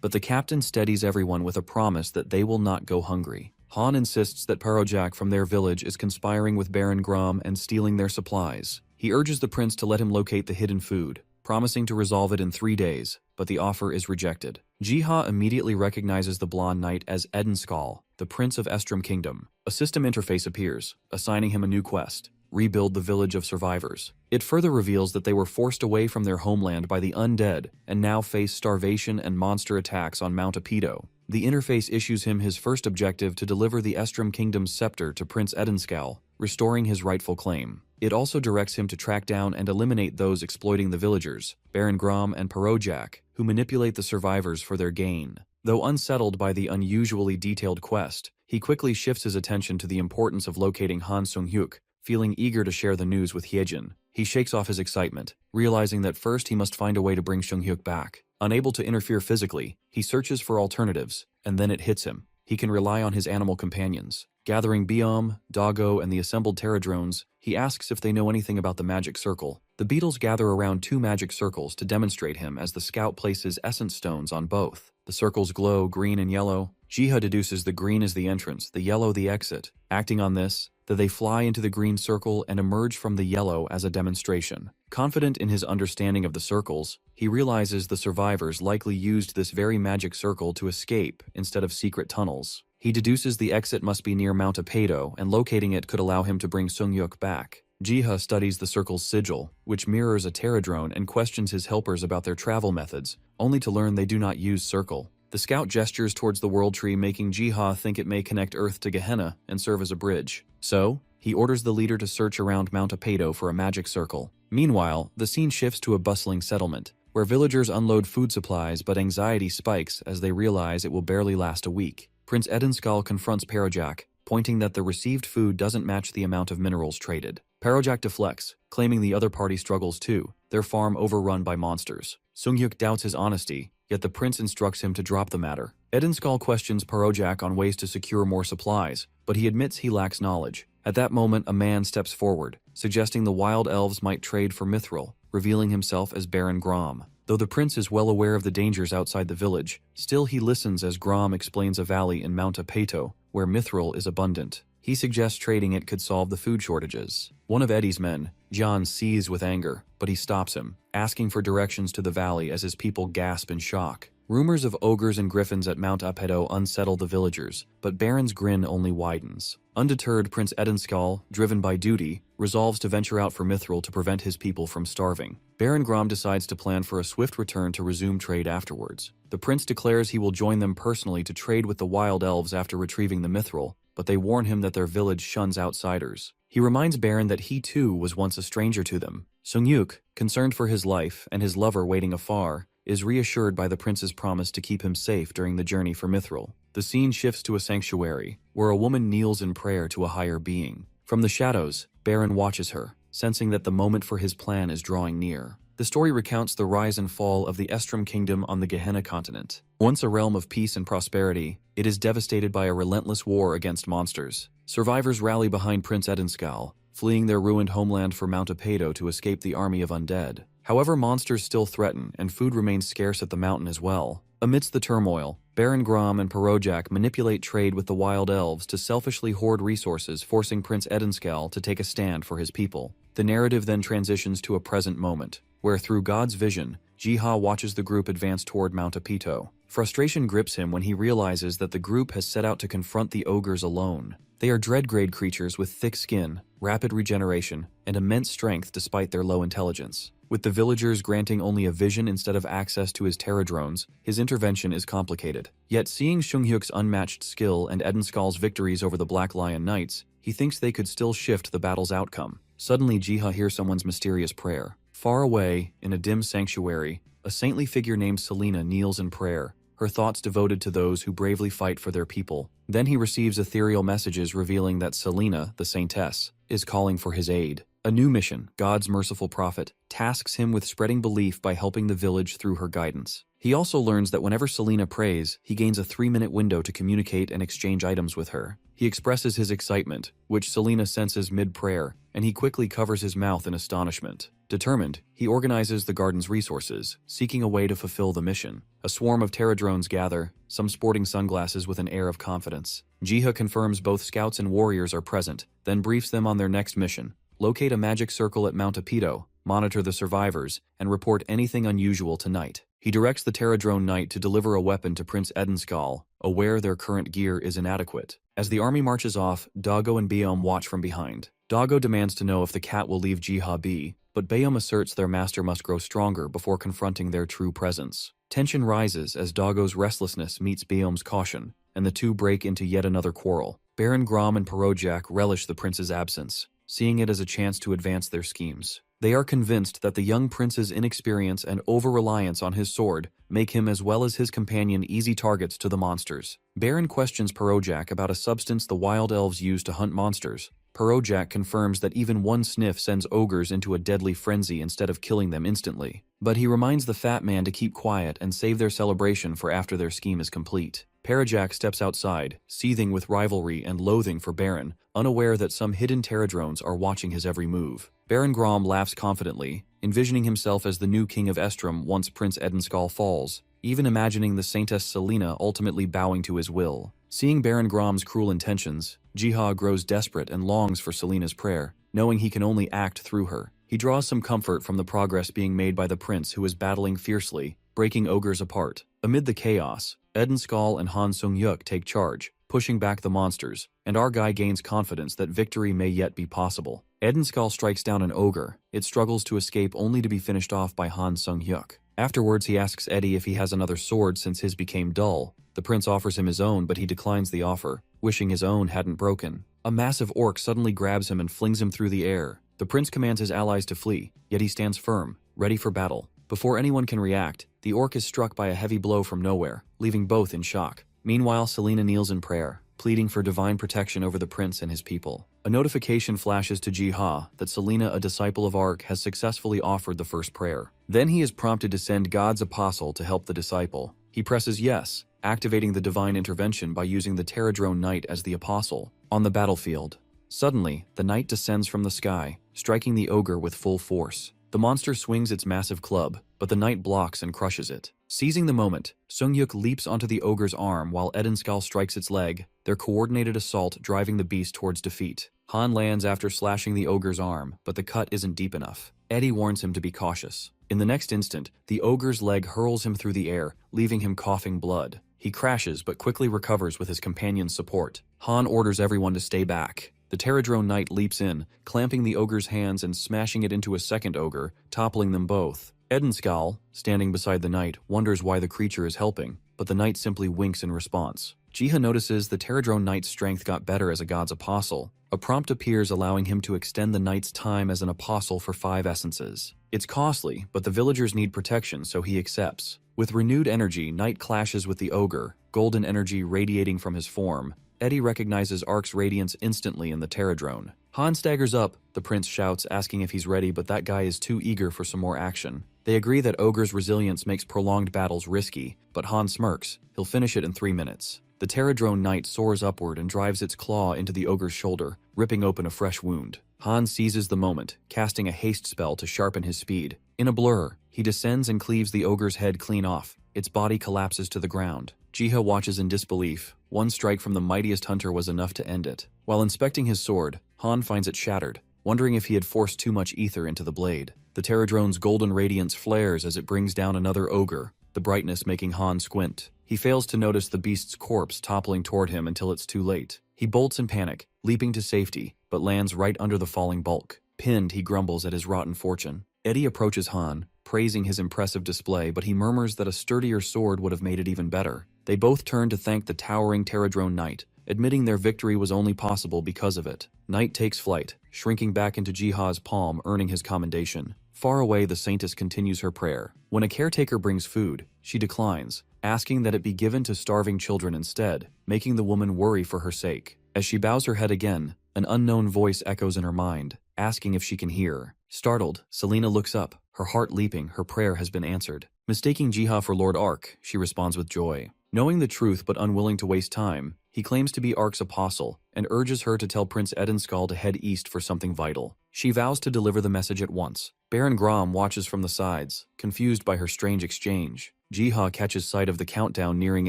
But the captain steadies everyone with a promise that they will not go hungry. Han insists that Parojak from their village is conspiring with Baron Grom and stealing their supplies. He urges the prince to let him locate the hidden food, promising to resolve it in 3 days, but the offer is rejected. Jiha immediately recognizes the blonde knight as Edenskal, the prince of Estrom Kingdom. A system interface appears, assigning him a new quest: rebuild the village of survivors. It further reveals that they were forced away from their homeland by the undead and now face starvation and monster attacks on Mount Apido. The interface issues him his first objective to deliver the Estrom Kingdom's scepter to Prince Edenskal, restoring his rightful claim. It also directs him to track down and eliminate those exploiting the villagers, Baron Grom and Parojak, who manipulate the survivors for their gain. Though unsettled by the unusually detailed quest, he quickly shifts his attention to the importance of locating Han Sung-hyuk, feeling eager to share the news with Hyejin. He shakes off his excitement, realizing that first he must find a way to bring Sung-hyuk back. Unable to interfere physically, he searches for alternatives, and then it hits him. He can rely on his animal companions. Gathering Biom, Doggo, and the assembled Terradrones, he asks if they know anything about the magic circle. The beetles gather around 2 magic circles to demonstrate him as the scout places essence stones on both. The circles glow green and yellow. Jiha deduces the green is the entrance, the yellow the exit. Acting on this, they fly into the green circle and emerge from the yellow as a demonstration. Confident in his understanding of the circles, he realizes the survivors likely used this very magic circle to escape instead of secret tunnels. He deduces the exit must be near Mount Apedo, and locating it could allow him to bring Sung-hyuk back. Jiha studies the circle's sigil, which mirrors a Terradrone, and questions his helpers about their travel methods, only to learn they do not use circle. The scout gestures towards the world tree, making Jiha think it may connect Earth to Gehenna and serve as a bridge. So, he orders the leader to search around Mount Apedo for a magic circle. Meanwhile, the scene shifts to a bustling settlement, where villagers unload food supplies, but anxiety spikes as they realize it will barely last a week. Prince Edenskal confronts Parojak, pointing that the received food doesn't match the amount of minerals traded. Parojak deflects, claiming the other party struggles too, their farm overrun by monsters. Sung-hyuk doubts his honesty, yet the prince instructs him to drop the matter. Edenskal questions Parojak on ways to secure more supplies, but he admits he lacks knowledge. At that moment, a man steps forward, suggesting the wild elves might trade for mithril, revealing himself as Baron Grom. Though the prince is well aware of the dangers outside the village, still he listens as Grom explains a valley in Mount Apeto, where mithril is abundant. He suggests trading it could solve the food shortages. One of Eddie's men, John, seethes with anger, but he stops him, asking for directions to the valley as his people gasp in shock. Rumors of ogres and griffins at Mount Apedo unsettle the villagers, but Baron's grin only widens. Undeterred, Prince Edenskal, driven by duty, resolves to venture out for mithril to prevent his people from starving. Baron Grom decides to plan for a swift return to resume trade afterwards. The prince declares he will join them personally to trade with the wild elves after retrieving the mithril, but they warn him that their village shuns outsiders. He reminds Baron that he too was once a stranger to them. Sung-hyuk, concerned for his life and his lover waiting afar, is reassured by the prince's promise to keep him safe during the journey for mithril. The scene shifts to a sanctuary, where a woman kneels in prayer to a higher being. From the shadows, Baron watches her, sensing that the moment for his plan is drawing near. The story recounts the rise and fall of the Estrom Kingdom on the Gehenna continent. Once a realm of peace and prosperity, it is devastated by a relentless war against monsters. Survivors rally behind Prince Edenskal, fleeing their ruined homeland for Mount Apedo to escape the army of undead. However, monsters still threaten, and food remains scarce at the mountain as well. Amidst the turmoil, Baron Grom and Parojak manipulate trade with the wild elves to selfishly hoard resources, forcing Prince Edenskal to take a stand for his people. The narrative then transitions to a present moment, where through God's vision, Jiha watches the group advance toward Mount Apito. Frustration grips him when he realizes that the group has set out to confront the ogres alone. They are dread-grade creatures with thick skin, rapid regeneration, and immense strength despite their low intelligence. With the villagers granting only a vision instead of access to his terra drones, his intervention is complicated. Yet seeing Seunghyuk's unmatched skill and Edenskal's victories over the Black Lion Knights, he thinks they could still shift the battle's outcome. Suddenly Jiha hears someone's mysterious prayer. Far away, in a dim sanctuary, a saintly figure named Selena kneels in prayer, her thoughts devoted to those who bravely fight for their people. Then he receives ethereal messages revealing that Selena, the saintess, is calling for his aid. A new mission, God's merciful prophet, tasks him with spreading belief by helping the village through her guidance. He also learns that whenever Selena prays, he gains a 3-minute window to communicate and exchange items with her. He expresses his excitement, which Selena senses mid-prayer, and he quickly covers his mouth in astonishment. Determined, he organizes the garden's resources, seeking a way to fulfill the mission. A swarm of terra drones gather, some sporting sunglasses with an air of confidence. Jiha confirms both scouts and warriors are present, then briefs them on their next mission. Locate a magic circle at Mount Apito, monitor the survivors, and report anything unusual tonight. He directs the Terra Drone Knight to deliver a weapon to Prince Edenskal, aware their current gear is inadequate. As the army marches off, Dago and Beom watch from behind. Dago demands to know if the cat will leave Jiha be, but Beom asserts their master must grow stronger before confronting their true presence. Tension rises as Dago's restlessness meets Beom's caution, and the two break into yet another quarrel. Baron Grom and Perojak relish the prince's absence, seeing it as a chance to advance their schemes. They are convinced that the young prince's inexperience and over-reliance on his sword make him as well as his companion easy targets to the monsters. Baron questions Perojak about a substance the wild elves use to hunt monsters. Perojak confirms that even one sniff sends ogres into a deadly frenzy instead of killing them instantly. But he reminds the fat man to keep quiet and save their celebration for after their scheme is complete. Perojak steps outside, seething with rivalry and loathing for Baron, unaware that some hidden Terradrones are watching his every move. Baron Grom laughs confidently, envisioning himself as the new king of Estrom once Prince Edenskal falls, even imagining the Saintess Selena ultimately bowing to his will. Seeing Baron Grom's cruel intentions, Jiha grows desperate and longs for Selena's prayer, knowing he can only act through her. He draws some comfort from the progress being made by the prince who is battling fiercely, breaking ogres apart. Amid the chaos, Edenskal and Han Sung-yuk take charge, pushing back the monsters, and our guy gains confidence that victory may yet be possible. Edenskal strikes down an ogre. It struggles to escape only to be finished off by Han Sung-hyuk. Afterwards, he asks Eddie if he has another sword since his became dull. The prince offers him his own, but he declines the offer, wishing his own hadn't broken. A massive orc suddenly grabs him and flings him through the air. The prince commands his allies to flee, yet he stands firm, ready for battle. Before anyone can react, the orc is struck by a heavy blow from nowhere, leaving both in shock. Meanwhile, Selena kneels in prayer, pleading for divine protection over the prince and his people. A notification flashes to Jiha that Selena, a disciple of Ark, has successfully offered the first prayer. Then he is prompted to send God's apostle to help the disciple. He presses yes, activating the divine intervention by using the Terradrone Knight as the apostle. On the battlefield, suddenly, the knight descends from the sky, striking the ogre with full force. The monster swings its massive club, but the knight blocks and crushes it. Seizing the moment, Sung-yuk leaps onto the ogre's arm while Edenskal strikes its leg, their coordinated assault driving the beast towards defeat. Han lands after slashing the ogre's arm, but the cut isn't deep enough. Eddie warns him to be cautious. In the next instant, the ogre's leg hurls him through the air, leaving him coughing blood. He crashes but quickly recovers with his companion's support. Han orders everyone to stay back. The Terradrone Knight leaps in, clamping the ogre's hands and smashing it into a second ogre, toppling them both. Edenskal, standing beside the knight, wonders why the creature is helping, but the knight simply winks in response. Jiha notices the Terradrone Knight's strength got better as a god's apostle. A prompt appears allowing him to extend the knight's time as an apostle for 5 essences. It's costly, but the villagers need protection, so he accepts. With renewed energy, Knight clashes with the ogre, golden energy radiating from his form. Eddie recognizes Ark's radiance instantly in the Terradrone. Han staggers up, the prince shouts, asking if he's ready, but that guy is too eager for some more action. They agree that Ogre's resilience makes prolonged battles risky, but Han smirks. He'll finish it in 3 minutes. The Terradrone Knight soars upward and drives its claw into the ogre's shoulder, ripping open a fresh wound. Han seizes the moment, casting a haste spell to sharpen his speed. In a blur, he descends and cleaves the ogre's head clean off. Its body collapses to the ground. Jiha watches in disbelief. One strike from the mightiest hunter was enough to end it. While inspecting his sword, Han finds it shattered, wondering if he had forced too much ether into the blade. The Pterodrone's golden radiance flares as it brings down another ogre, the brightness making Han squint. He fails to notice the beast's corpse toppling toward him until it's too late. He bolts in panic, leaping to safety, but lands right under the falling bulk. Pinned, he grumbles at his rotten fortune. Eddie approaches Han, praising his impressive display, but he murmurs that a sturdier sword would have made it even better. They both turn to thank the towering Pterodrone Knight, admitting their victory was only possible because of it. Knight takes flight, shrinking back into Jiha's palm, earning his commendation. Far away, the Saintess continues her prayer. When a caretaker brings food, she declines, asking that it be given to starving children instead, making the woman worry for her sake. As she bows her head again, an unknown voice echoes in her mind, asking if she can hear. Startled, Selena looks up, her heart leaping. Her prayer has been answered. Mistaking Jiha for Lord Ark, she responds with joy. Knowing the truth but unwilling to waste time, he claims to be Ark's apostle and urges her to tell Prince Edenskal to head east for something vital. She vows to deliver the message at once. Baron Grom watches from the sides, confused by her strange exchange. Jiha catches sight of the countdown nearing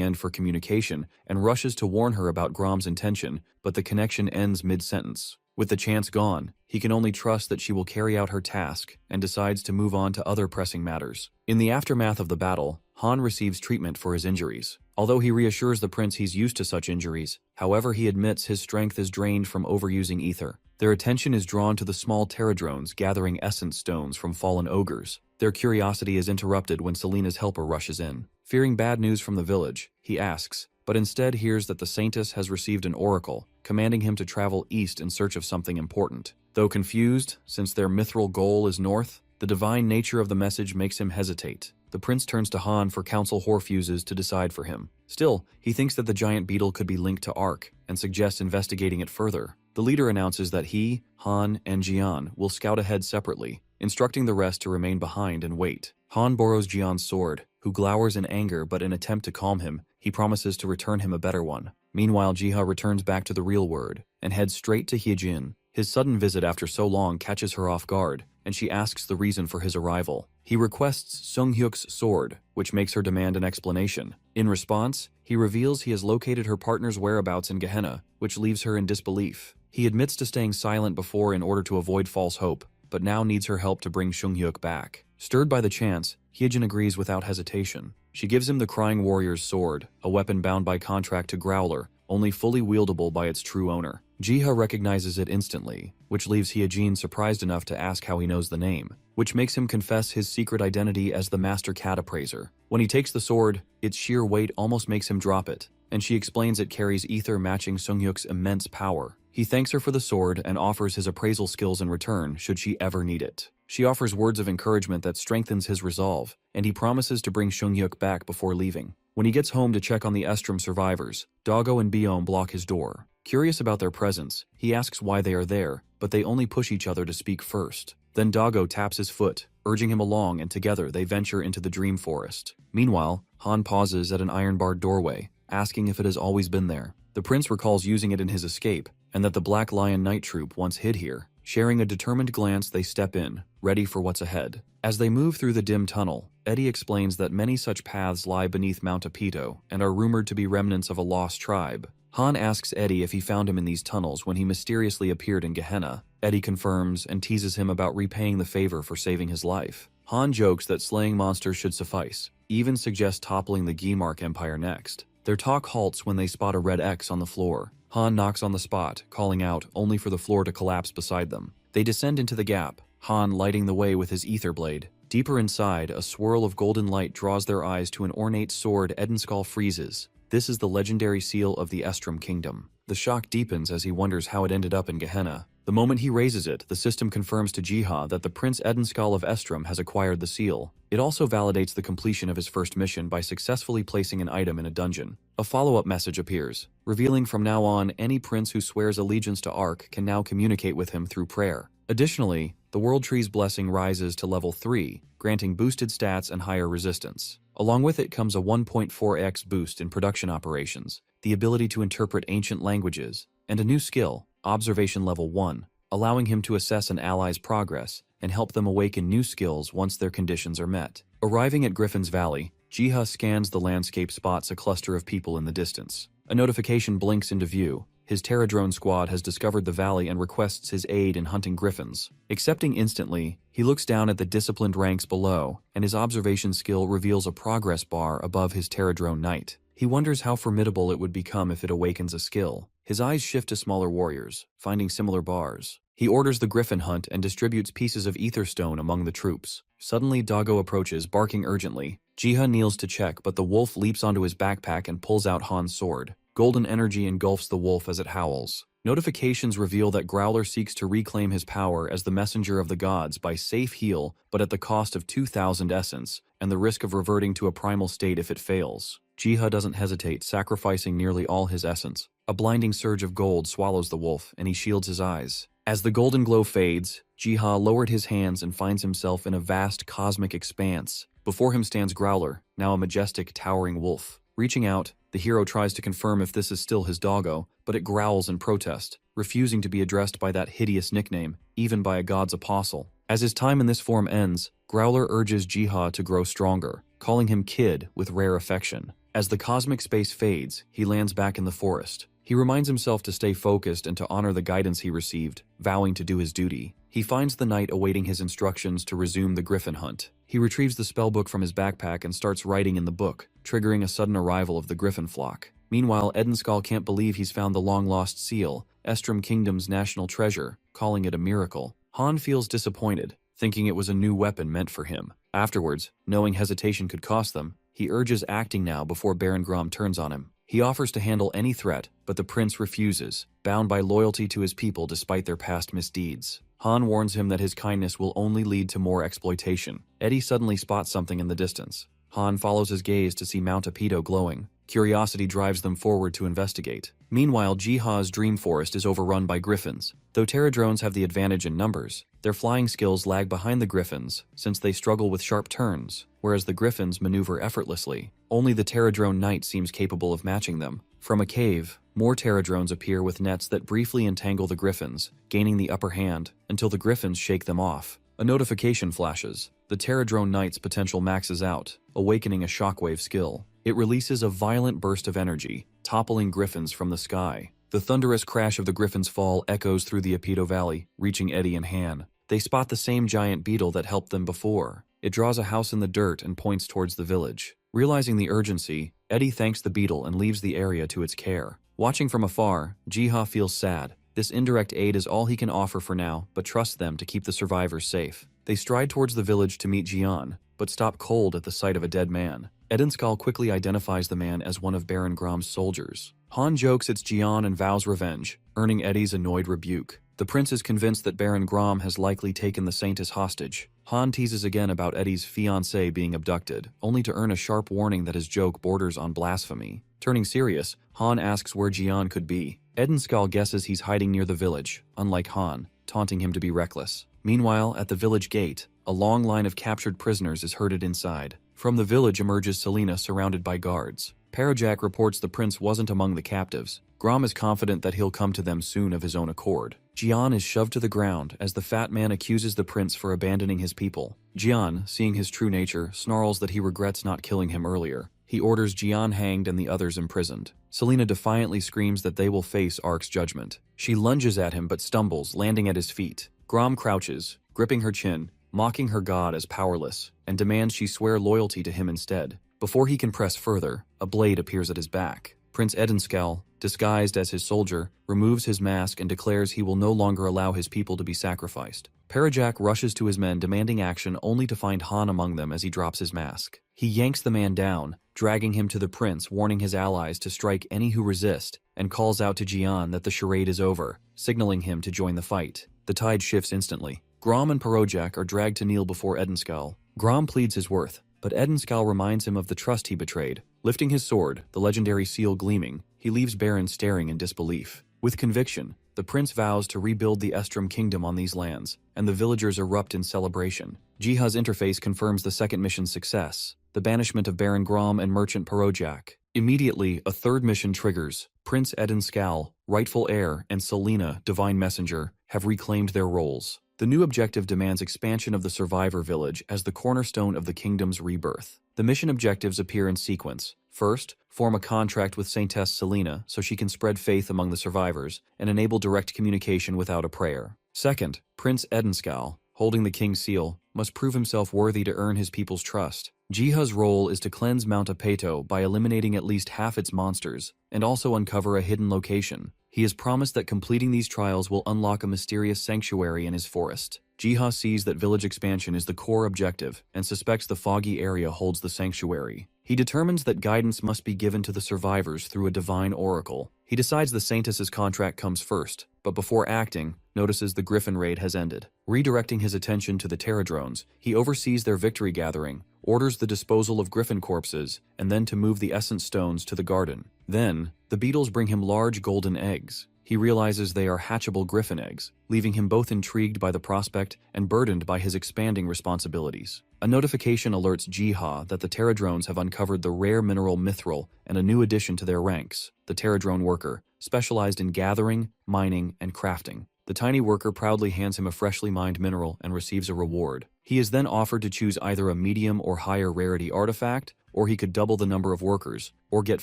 end for communication and rushes to warn her about Grom's intention, but the connection ends mid-sentence. With the chance gone, he can only trust that she will carry out her task and decides to move on to other pressing matters. In the aftermath of the battle, Han receives treatment for his injuries. Although he reassures the prince he's used to such injuries, however, he admits his strength is drained from overusing ether. Their attention is drawn to the small Pterodrones gathering essence stones from fallen ogres. Their curiosity is interrupted when Selena's helper rushes in. Fearing bad news from the village, he asks, but instead hears that the Saintess has received an oracle, commanding him to travel east in search of something important. Though confused, since their mithril goal is north, the divine nature of the message makes him hesitate. The prince turns to Han for council Horfuses to decide for him. Still, he thinks that the giant beetle could be linked to Ark, and suggests investigating it further. The leader announces that he, Han, and Jian will scout ahead separately, instructing the rest to remain behind and wait. Han borrows Jian's sword, who glowers in anger, but in an attempt to calm him, he promises to return him a better one. Meanwhile, Jiha returns back to the real world, and heads straight to Hyejin. His sudden visit after so long catches her off guard, and she asks the reason for his arrival. He requests Sunghyuk's sword, which makes her demand an explanation. In response, he reveals he has located her partner's whereabouts in Gehenna, which leaves her in disbelief. He admits to staying silent before in order to avoid false hope, but now needs her help to bring Sunghyuk back. Stirred by the chance, Hyejin agrees without hesitation. She gives him the Crying Warrior's sword, a weapon bound by contract to Growler, only fully wieldable by its true owner. Jiha recognizes it instantly, which leaves Hyejin surprised enough to ask how he knows the name, which makes him confess his secret identity as the Master Cat Appraiser. When he takes the sword, its sheer weight almost makes him drop it, and she explains it carries ether matching Sunghyuk's immense power. He thanks her for the sword and offers his appraisal skills in return should she ever need it. She offers words of encouragement that strengthens his resolve, and he promises to bring Sunghyuk back before leaving. When he gets home to check on the Estrom survivors, Doggo and Biome block his door. Curious about their presence, he asks why they are there, but they only push each other to speak first. Then Doggo taps his foot, urging him along, and together they venture into the dream forest. Meanwhile, Han pauses at an iron-barred doorway, asking if it has always been there. The prince recalls using it in his escape, and that the Black Lion Night Troop once hid here. Sharing a determined glance, they step in, ready for what's ahead. As they move through the dim tunnel, Eddie explains that many such paths lie beneath Mount Apito and are rumored to be remnants of a lost tribe. Han asks Eddie if he found him in these tunnels when he mysteriously appeared in Gehenna. Eddie confirms and teases him about repaying the favor for saving his life. Han jokes that slaying monsters should suffice, even suggests toppling the Gimark Empire next. Their talk halts when they spot a red X on the floor. Han knocks on the spot, calling out, only for the floor to collapse beside them. They descend into the gap, Han lighting the way with his ether blade. Deeper inside, a swirl of golden light draws their eyes to an ornate sword Edenskal freezes. This is the legendary seal of the Estrom Kingdom. The shock deepens as he wonders how it ended up in Gehenna. The moment he raises it, the system confirms to Jiha that the Prince Edenskal of Estrom has acquired the seal. It also validates the completion of his first mission by successfully placing an item in a dungeon. A follow-up message appears, revealing from now on any prince who swears allegiance to Ark can now communicate with him through prayer. Additionally, the World Tree's blessing rises to level 3, granting boosted stats and higher resistance. Along with it comes a 1.4x boost in production operations, the ability to interpret ancient languages, and a new skill, Observation Level 1, allowing him to assess an ally's progress and help them awaken new skills once their conditions are met. Arriving at Griffin's Valley, Jiha scans the landscape, spots a cluster of people in the distance. A notification blinks into view, His Terradrone squad has discovered the valley and requests his aid in hunting griffins. Accepting instantly, he looks down at the disciplined ranks below, and his observation skill reveals a progress bar above his Terradrone knight. He wonders how formidable it would become if it awakens a skill. His eyes shift to smaller warriors, finding similar bars. He orders the griffin hunt and distributes pieces of ether stone among the troops. Suddenly, Doggo approaches, barking urgently. Jiha kneels to check, but the wolf leaps onto his backpack and pulls out Han's sword. Golden energy engulfs the wolf as it howls. Notifications reveal that Growler seeks to reclaim his power as the messenger of the gods by safe heal, but at the cost of 2,000 essence, and the risk of reverting to a primal state if it fails. Jiha doesn't hesitate, sacrificing nearly all his essence. A blinding surge of gold swallows the wolf, and he shields his eyes. As the golden glow fades, Jiha lowered his hands and finds himself in a vast cosmic expanse. Before him stands Growler, now a majestic, towering wolf. Reaching out, the hero tries to confirm if this is still his doggo, but it growls in protest, refusing to be addressed by that hideous nickname, even by a god's apostle. As his time in this form ends, Growler urges Jiha to grow stronger, calling him Kid with rare affection. As the cosmic space fades, he lands back in the forest. He reminds himself to stay focused and to honor the guidance he received, vowing to do his duty. He finds the knight awaiting his instructions to resume the griffin hunt. He retrieves the spellbook from his backpack and starts writing in the book, triggering a sudden arrival of the griffin flock. Meanwhile, Edenskal can't believe he's found the long-lost seal, Estrom Kingdom's national treasure, calling it a miracle. Han feels disappointed, thinking it was a new weapon meant for him. Afterwards, knowing hesitation could cost them, he urges acting now before Baron Grom turns on him. He offers to handle any threat, but the prince refuses, bound by loyalty to his people despite their past misdeeds. Han warns him that his kindness will only lead to more exploitation. Eddie suddenly spots something in the distance. Han follows his gaze to see Mount Apido glowing. Curiosity drives them forward to investigate. Meanwhile, Jiha's dream forest is overrun by griffins. Though Terradrones have the advantage in numbers, their flying skills lag behind the griffins since they struggle with sharp turns, whereas the griffins maneuver effortlessly. Only the Terradrone knight seems capable of matching them. From a cave, more Terradrones appear with nets that briefly entangle the griffins, gaining the upper hand until the griffins shake them off. A notification flashes. The Terradrone knight's potential maxes out, awakening a shockwave skill. It releases a violent burst of energy, toppling griffins from the sky. The thunderous crash of the griffin's fall echoes through the Apido Valley, reaching Eddie and Han. They spot the same giant beetle that helped them before. It draws a house in the dirt and points towards the village. Realizing the urgency, Eddie thanks the beetle and leaves the area to its care. Watching from afar, Jiha feels sad. This indirect aid is all he can offer for now, but trusts them to keep the survivors safe. They stride towards the village to meet Jian, but stop cold at the sight of a dead man. Edenskal quickly identifies the man as one of Baron Grom's soldiers. Han jokes it's Jian and vows revenge, earning Eddie's annoyed rebuke. The prince is convinced that Baron Grom has likely taken the saint as hostage. Han teases again about Eddie's fiancée being abducted, only to earn a sharp warning that his joke borders on blasphemy. Turning serious, Han asks where Jian could be. Edenskal guesses he's hiding near the village, unlike Han, taunting him to be reckless. Meanwhile, at the village gate, a long line of captured prisoners is herded inside. From the village emerges Selena surrounded by guards. Parajak reports the prince wasn't among the captives. Grom is confident that he'll come to them soon of his own accord. Jian is shoved to the ground as the fat man accuses the prince for abandoning his people. Jian, seeing his true nature, snarls that he regrets not killing him earlier. He orders Jian hanged and the others imprisoned. Selena defiantly screams that they will face Ark's judgment. She lunges at him but stumbles, landing at his feet. Grom crouches, gripping her chin, mocking her god as powerless, and demands she swear loyalty to him instead. Before he can press further, a blade appears at his back. Prince Edenskal, disguised as his soldier, removes his mask and declares he will no longer allow his people to be sacrificed. Parajak rushes to his men demanding action only to find Han among them as he drops his mask. He yanks the man down, dragging him to the prince, warning his allies to strike any who resist, and calls out to Jian that the charade is over, signaling him to join the fight. The tide shifts instantly. Grom and Parojak are dragged to kneel before Edenskal. Grom pleads his worth, but Edenskal reminds him of the trust he betrayed. Lifting his sword, the legendary seal gleaming, he leaves Baron staring in disbelief. With conviction, the prince vows to rebuild the Estrom Kingdom on these lands, and the villagers erupt in celebration. Jiha's interface confirms the second mission's success, the banishment of Baron Grom and Merchant Parojak. Immediately, a third mission triggers. Prince Edenskal, rightful heir, and Selena, divine messenger, have reclaimed their roles. The new objective demands expansion of the survivor village as the cornerstone of the kingdom's rebirth. The mission objectives appear in sequence. First, form a contract with Saintess Selena so she can spread faith among the survivors and enable direct communication without a prayer. Second, Prince Edenskal, holding the king's seal, must prove himself worthy to earn his people's trust. Jiha's role is to cleanse Mount Apeto by eliminating at least half its monsters and also uncover a hidden location. He has promised that completing these trials will unlock a mysterious sanctuary in his forest. Jiha sees that village expansion is the core objective and suspects the foggy area holds the sanctuary. He determines that guidance must be given to the survivors through a divine oracle. He decides the Saintess's contract comes first, but before acting, notices the Griffin raid has ended. Redirecting his attention to the Terradrones, he oversees their victory gathering, orders the disposal of Griffin corpses, and then to move the Essence Stones to the garden. Then, the beetles bring him large golden eggs. He realizes they are hatchable Griffin eggs, leaving him both intrigued by the prospect and burdened by his expanding responsibilities. A notification alerts Jiha that the Terradrones have uncovered the rare mineral mithril and a new addition to their ranks, the Terradrone worker, specialized in gathering, mining, and crafting. The tiny worker proudly hands him a freshly mined mineral and receives a reward. He is then offered to choose either a medium or higher rarity artifact, or he could double the number of workers, or get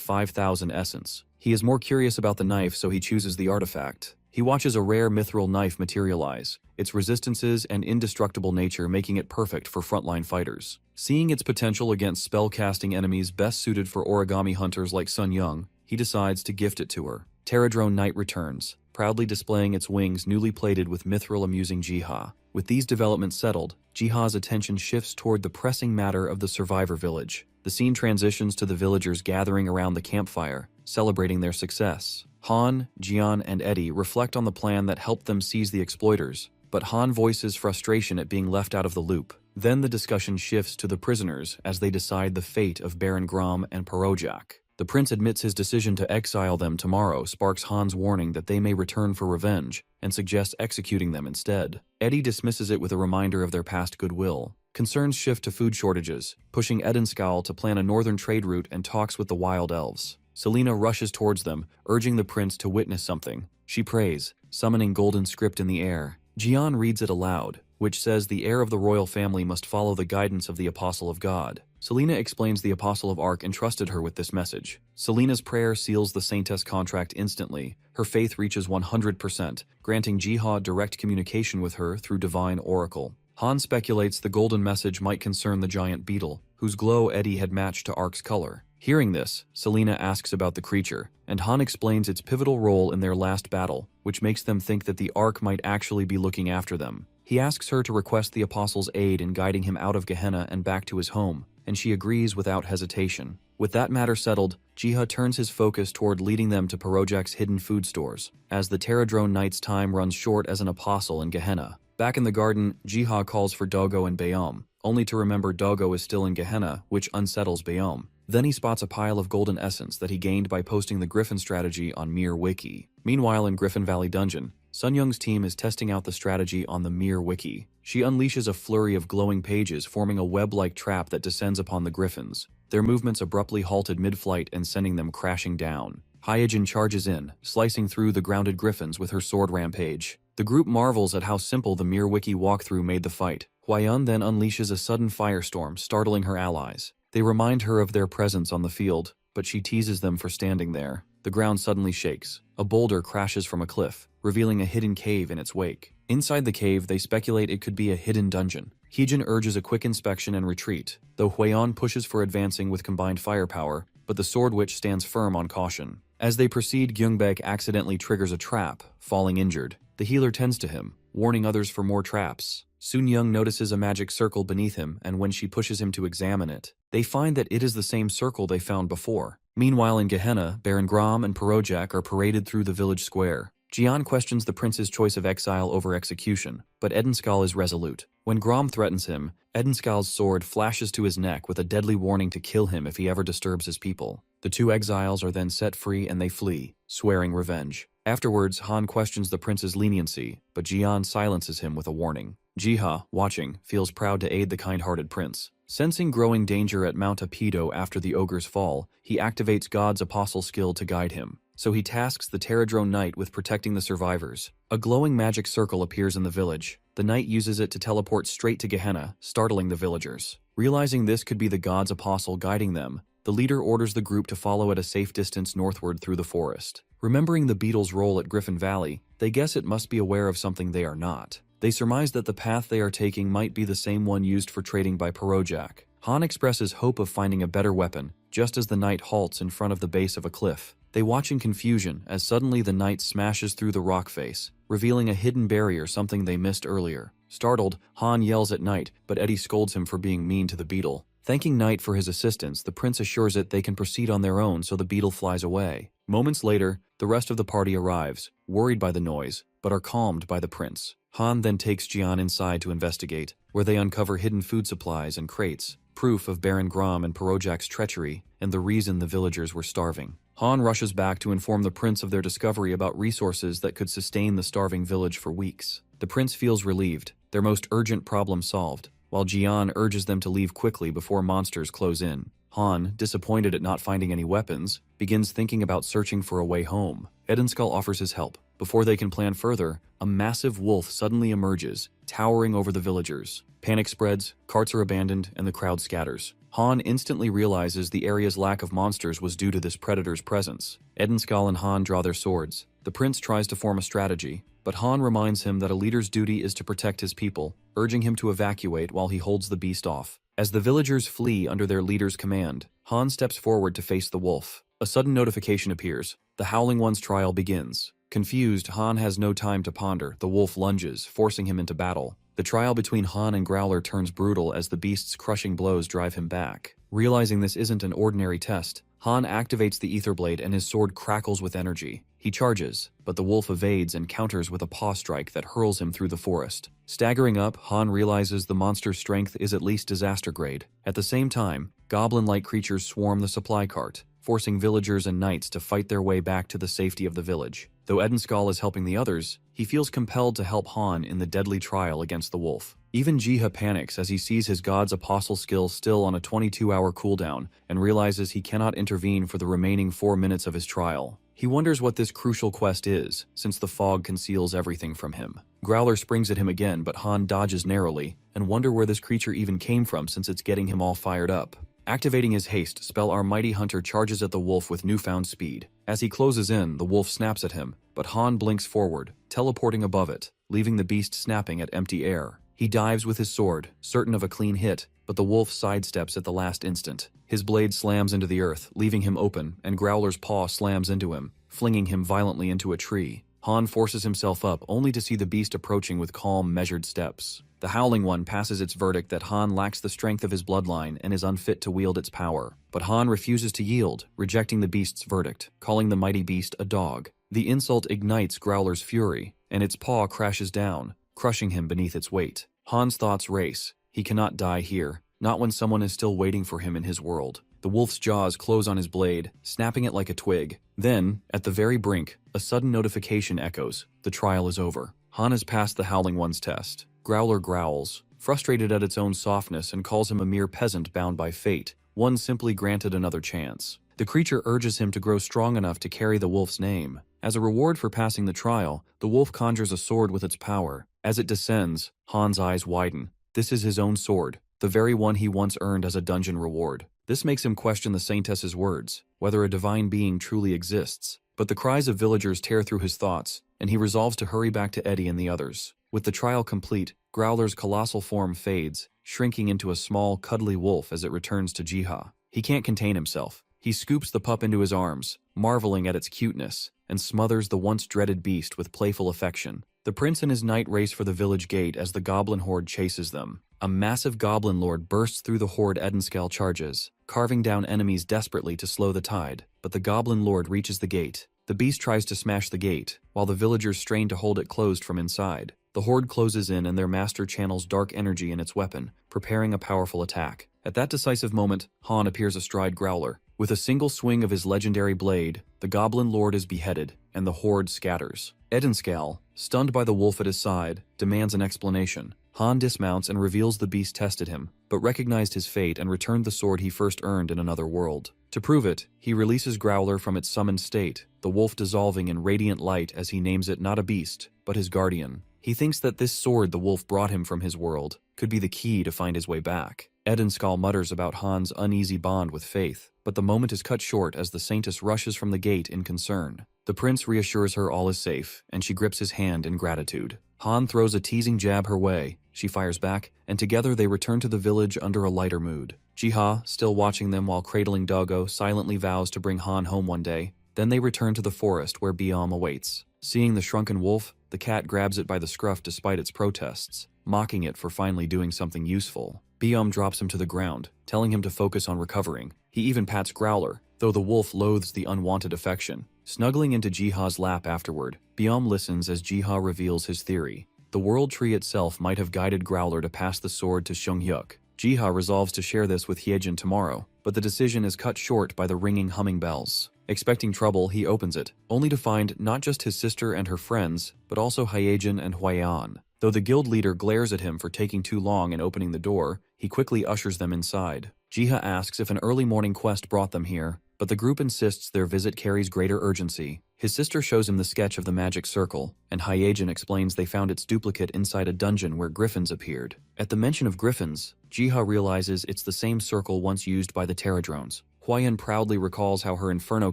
5,000 essence. He is more curious about the knife, so he chooses the artifact. He watches a rare mithril knife materialize, its resistances and indestructible nature making it perfect for frontline fighters. Seeing its potential against spellcasting enemies best suited for origami hunters like Sun Young, he decides to gift it to her. Terradrone Knight returns, proudly displaying its wings newly plated with mithril amusing Jiha. With these developments settled, Jiha's attention shifts toward the pressing matter of the survivor village. The scene transitions to the villagers gathering around the campfire, celebrating their success. Han, Jian, and Eddie reflect on the plan that helped them seize the exploiters, but Han voices frustration at being left out of the loop. Then the discussion shifts to the prisoners as they decide the fate of Baron Grom and Parojak. The prince admits his decision to exile them tomorrow sparks Han's warning that they may return for revenge and suggests executing them instead. Eddie dismisses it with a reminder of their past goodwill. Concerns shift to food shortages, pushing Edenskal to plan a northern trade route and talks with the wild elves. Selena rushes towards them, urging the prince to witness something. She prays, summoning golden script in the air. Jian reads it aloud, which says the heir of the royal family must follow the guidance of the Apostle of God. Selena explains the Apostle of Ark entrusted her with this message. Selena's prayer seals the Saintess contract instantly. Her faith reaches 100%, granting Jiha direct communication with her through divine oracle. Han speculates the golden message might concern the giant beetle, whose glow Eddie had matched to Ark's color. Hearing this, Selena asks about the creature, and Han explains its pivotal role in their last battle, which makes them think that the Ark might actually be looking after them. He asks her to request the Apostle's aid in guiding him out of Gehenna and back to his home, and she agrees without hesitation. With that matter settled, Jiha turns his focus toward leading them to Parojak's hidden food stores, as the Terradrone Knight's time runs short as an apostle in Gehenna. Back in the garden, Jiha calls for Dogo and Bayom, only to remember Dogo is still in Gehenna, which unsettles Bayom. Then he spots a pile of golden essence that he gained by posting the Griffin strategy on Mir Wiki. Meanwhile in Griffin Valley Dungeon, Sun Young's team is testing out the strategy on the Mir Wiki. She unleashes a flurry of glowing pages forming a web-like trap that descends upon the Griffins. Their movements abruptly halted mid-flight and sending them crashing down. Hyojin charges in, slicing through the grounded Griffins with her sword rampage. The group marvels at how simple the Mir Wiki walkthrough made the fight. Huayun then unleashes a sudden firestorm, startling her allies. They remind her of their presence on the field, but she teases them for standing there. The ground suddenly shakes. A boulder crashes from a cliff, revealing a hidden cave in its wake. Inside the cave, they speculate it could be a hidden dungeon. Heejin urges a quick inspection and retreat, though Huayan pushes for advancing with combined firepower, but the Sword Witch stands firm on caution. As they proceed, Gyungbek accidentally triggers a trap, falling injured. The healer tends to him, warning others for more traps. Sun Young notices a magic circle beneath him, and when she pushes him to examine it, they find that it is the same circle they found before. Meanwhile in Gehenna, Baron Grom and Parojak are paraded through the village square. Jian questions the prince's choice of exile over execution, but Edenskal is resolute. When Grom threatens him, Edenskal's sword flashes to his neck with a deadly warning to kill him if he ever disturbs his people. The two exiles are then set free and they flee, swearing revenge. Afterwards, Han questions the prince's leniency, but Jian silences him with a warning. Jiha, watching, feels proud to aid the kind-hearted prince. Sensing growing danger at Mount Apeto after the ogre's fall, he activates God's apostle skill to guide him. So he tasks the Terradrone Knight with protecting the survivors. A glowing magic circle appears in the village. The knight uses it to teleport straight to Gehenna, startling the villagers. Realizing this could be the God's apostle guiding them, the leader orders the group to follow at a safe distance northward through the forest. Remembering the beetle's role at Griffin Valley, they guess it must be aware of something they are not. They surmise that the path they are taking might be the same one used for trading by Perojak. Han expresses hope of finding a better weapon, just as the knight halts in front of the base of a cliff. They watch in confusion as suddenly the knight smashes through the rock face, revealing a hidden barrier, something they missed earlier. Startled, Han yells at Knight, but Eddie scolds him for being mean to the beetle. Thanking Knight for his assistance, the prince assures it they can proceed on their own, so the beetle flies away. Moments later, the rest of the party arrives, worried by the noise, but are calmed by the prince. Han then takes Jian inside to investigate, where they uncover hidden food supplies and crates, proof of Baron Grom and Perojak's treachery, and the reason the villagers were starving. Han rushes back to inform the prince of their discovery about resources that could sustain the starving village for weeks. The prince feels relieved, their most urgent problem solved, while Jian urges them to leave quickly before monsters close in. Han, disappointed at not finding any weapons, begins thinking about searching for a way home. Edenskull offers his help. Before they can plan further, a massive wolf suddenly emerges, towering over the villagers. Panic spreads, carts are abandoned, and the crowd scatters. Han instantly realizes the area's lack of monsters was due to this predator's presence. Edenskull and Han draw their swords. The prince tries to form a strategy, but Han reminds him that a leader's duty is to protect his people, urging him to evacuate while he holds the beast off. As the villagers flee under their leader's command, Han steps forward to face the wolf. A sudden notification appears. The Howling One's trial begins. Confused, Han has no time to ponder. The wolf lunges, forcing him into battle. The trial between Han and Growler turns brutal as the beast's crushing blows drive him back. Realizing this isn't an ordinary test, Han activates the Ether Blade and his sword crackles with energy. He charges, but the wolf evades and counters with a paw strike that hurls him through the forest. Staggering up, Han realizes the monster's strength is at least disaster grade. At the same time, goblin-like creatures swarm the supply cart, forcing villagers and knights to fight their way back to the safety of the village. Though Edenskull is helping the others, he feels compelled to help Han in the deadly trial against the wolf. Even Jiha panics as he sees his god's apostle skill still on a 22-hour cooldown and realizes he cannot intervene for the remaining 4 minutes of his trial. He wonders what this crucial quest is, since the fog conceals everything from him. Growler springs at him again, but Han dodges narrowly, and wonder where this creature even came from since it's getting him all fired up. Activating his haste spell, our mighty hunter charges at the wolf with newfound speed. As he closes in, the wolf snaps at him, but Han blinks forward, teleporting above it, leaving the beast snapping at empty air. He dives with his sword, certain of a clean hit, but the wolf sidesteps at the last instant. His blade slams into the earth, leaving him open, and Growler's paw slams into him, flinging him violently into a tree. Han forces himself up, only to see the beast approaching with calm, measured steps. The Howling One passes its verdict that Han lacks the strength of his bloodline and is unfit to wield its power. But Han refuses to yield, rejecting the beast's verdict, calling the mighty beast a dog. The insult ignites Growler's fury, and its paw crashes down, crushing him beneath its weight. Han's thoughts race. He cannot die here, not when someone is still waiting for him in his world. The wolf's jaws close on his blade, snapping it like a twig. Then, at the very brink, a sudden notification echoes. The trial is over. Han has passed the Howling One's test. Growler growls, frustrated at its own softness, and calls him a mere peasant bound by fate, one simply granted another chance. The creature urges him to grow strong enough to carry the wolf's name. As a reward for passing the trial, the wolf conjures a sword with its power. As it descends, Han's eyes widen. This is his own sword, the very one he once earned as a dungeon reward. This makes him question the Saintess's words, whether a divine being truly exists. But the cries of villagers tear through his thoughts, and he resolves to hurry back to Eddie and the others. With the trial complete, Growler's colossal form fades, shrinking into a small, cuddly wolf as it returns to Jiha. He can't contain himself. He scoops the pup into his arms, marveling at its cuteness, and smothers the once dreaded beast with playful affection. The prince and his knight race for the village gate as the goblin horde chases them. A massive goblin lord bursts through the horde. Edenskull charges, carving down enemies desperately to slow the tide, but the goblin lord reaches the gate. The beast tries to smash the gate, while the villagers strain to hold it closed from inside. The horde closes in and their master channels dark energy in its weapon, preparing a powerful attack. At that decisive moment, Han appears astride Growler. With a single swing of his legendary blade, the goblin lord is beheaded, and the horde scatters. Edenskull, stunned by the wolf at his side, demands an explanation. Han dismounts and reveals the beast tested him, but recognized his fate and returned the sword he first earned in another world. To prove it, he releases Growler from its summoned state, the wolf dissolving in radiant light as he names it not a beast, but his guardian. He thinks that this sword the wolf brought him from his world could be the key to find his way back. Edenskal mutters about Han's uneasy bond with Faith, but the moment is cut short as the Saintess rushes from the gate in concern. The prince reassures her all is safe, and she grips his hand in gratitude. Han throws a teasing jab her way. She fires back, and together they return to the village under a lighter mood. Jiha, still watching them while cradling Doggo, silently vows to bring Han home one day. Then they return to the forest where Biom awaits. Seeing the shrunken wolf, the cat grabs it by the scruff despite its protests, mocking it for finally doing something useful. Biom drops him to the ground, telling him to focus on recovering. He even pats Growler, though the wolf loathes the unwanted affection. Snuggling into Jiha's lap afterward, Biom listens as Jiha reveals his theory. The world tree itself might have guided Growler to pass the sword to Seonghyuk. Jiha resolves to share this with Hyejin tomorrow, but the decision is cut short by the ringing humming bells. Expecting trouble, he opens it, only to find not just his sister and her friends, but also Hyejin and Hwaeon. Though the guild leader glares at him for taking too long in opening the door, he quickly ushers them inside. Jiha asks if an early morning quest brought them here, but the group insists their visit carries greater urgency. His sister shows him the sketch of the magic circle, and Hyejin explains they found its duplicate inside a dungeon where griffins appeared. At the mention of griffins, Jiha realizes it's the same circle once used by the Terradrones. Hwaeon proudly recalls how her Inferno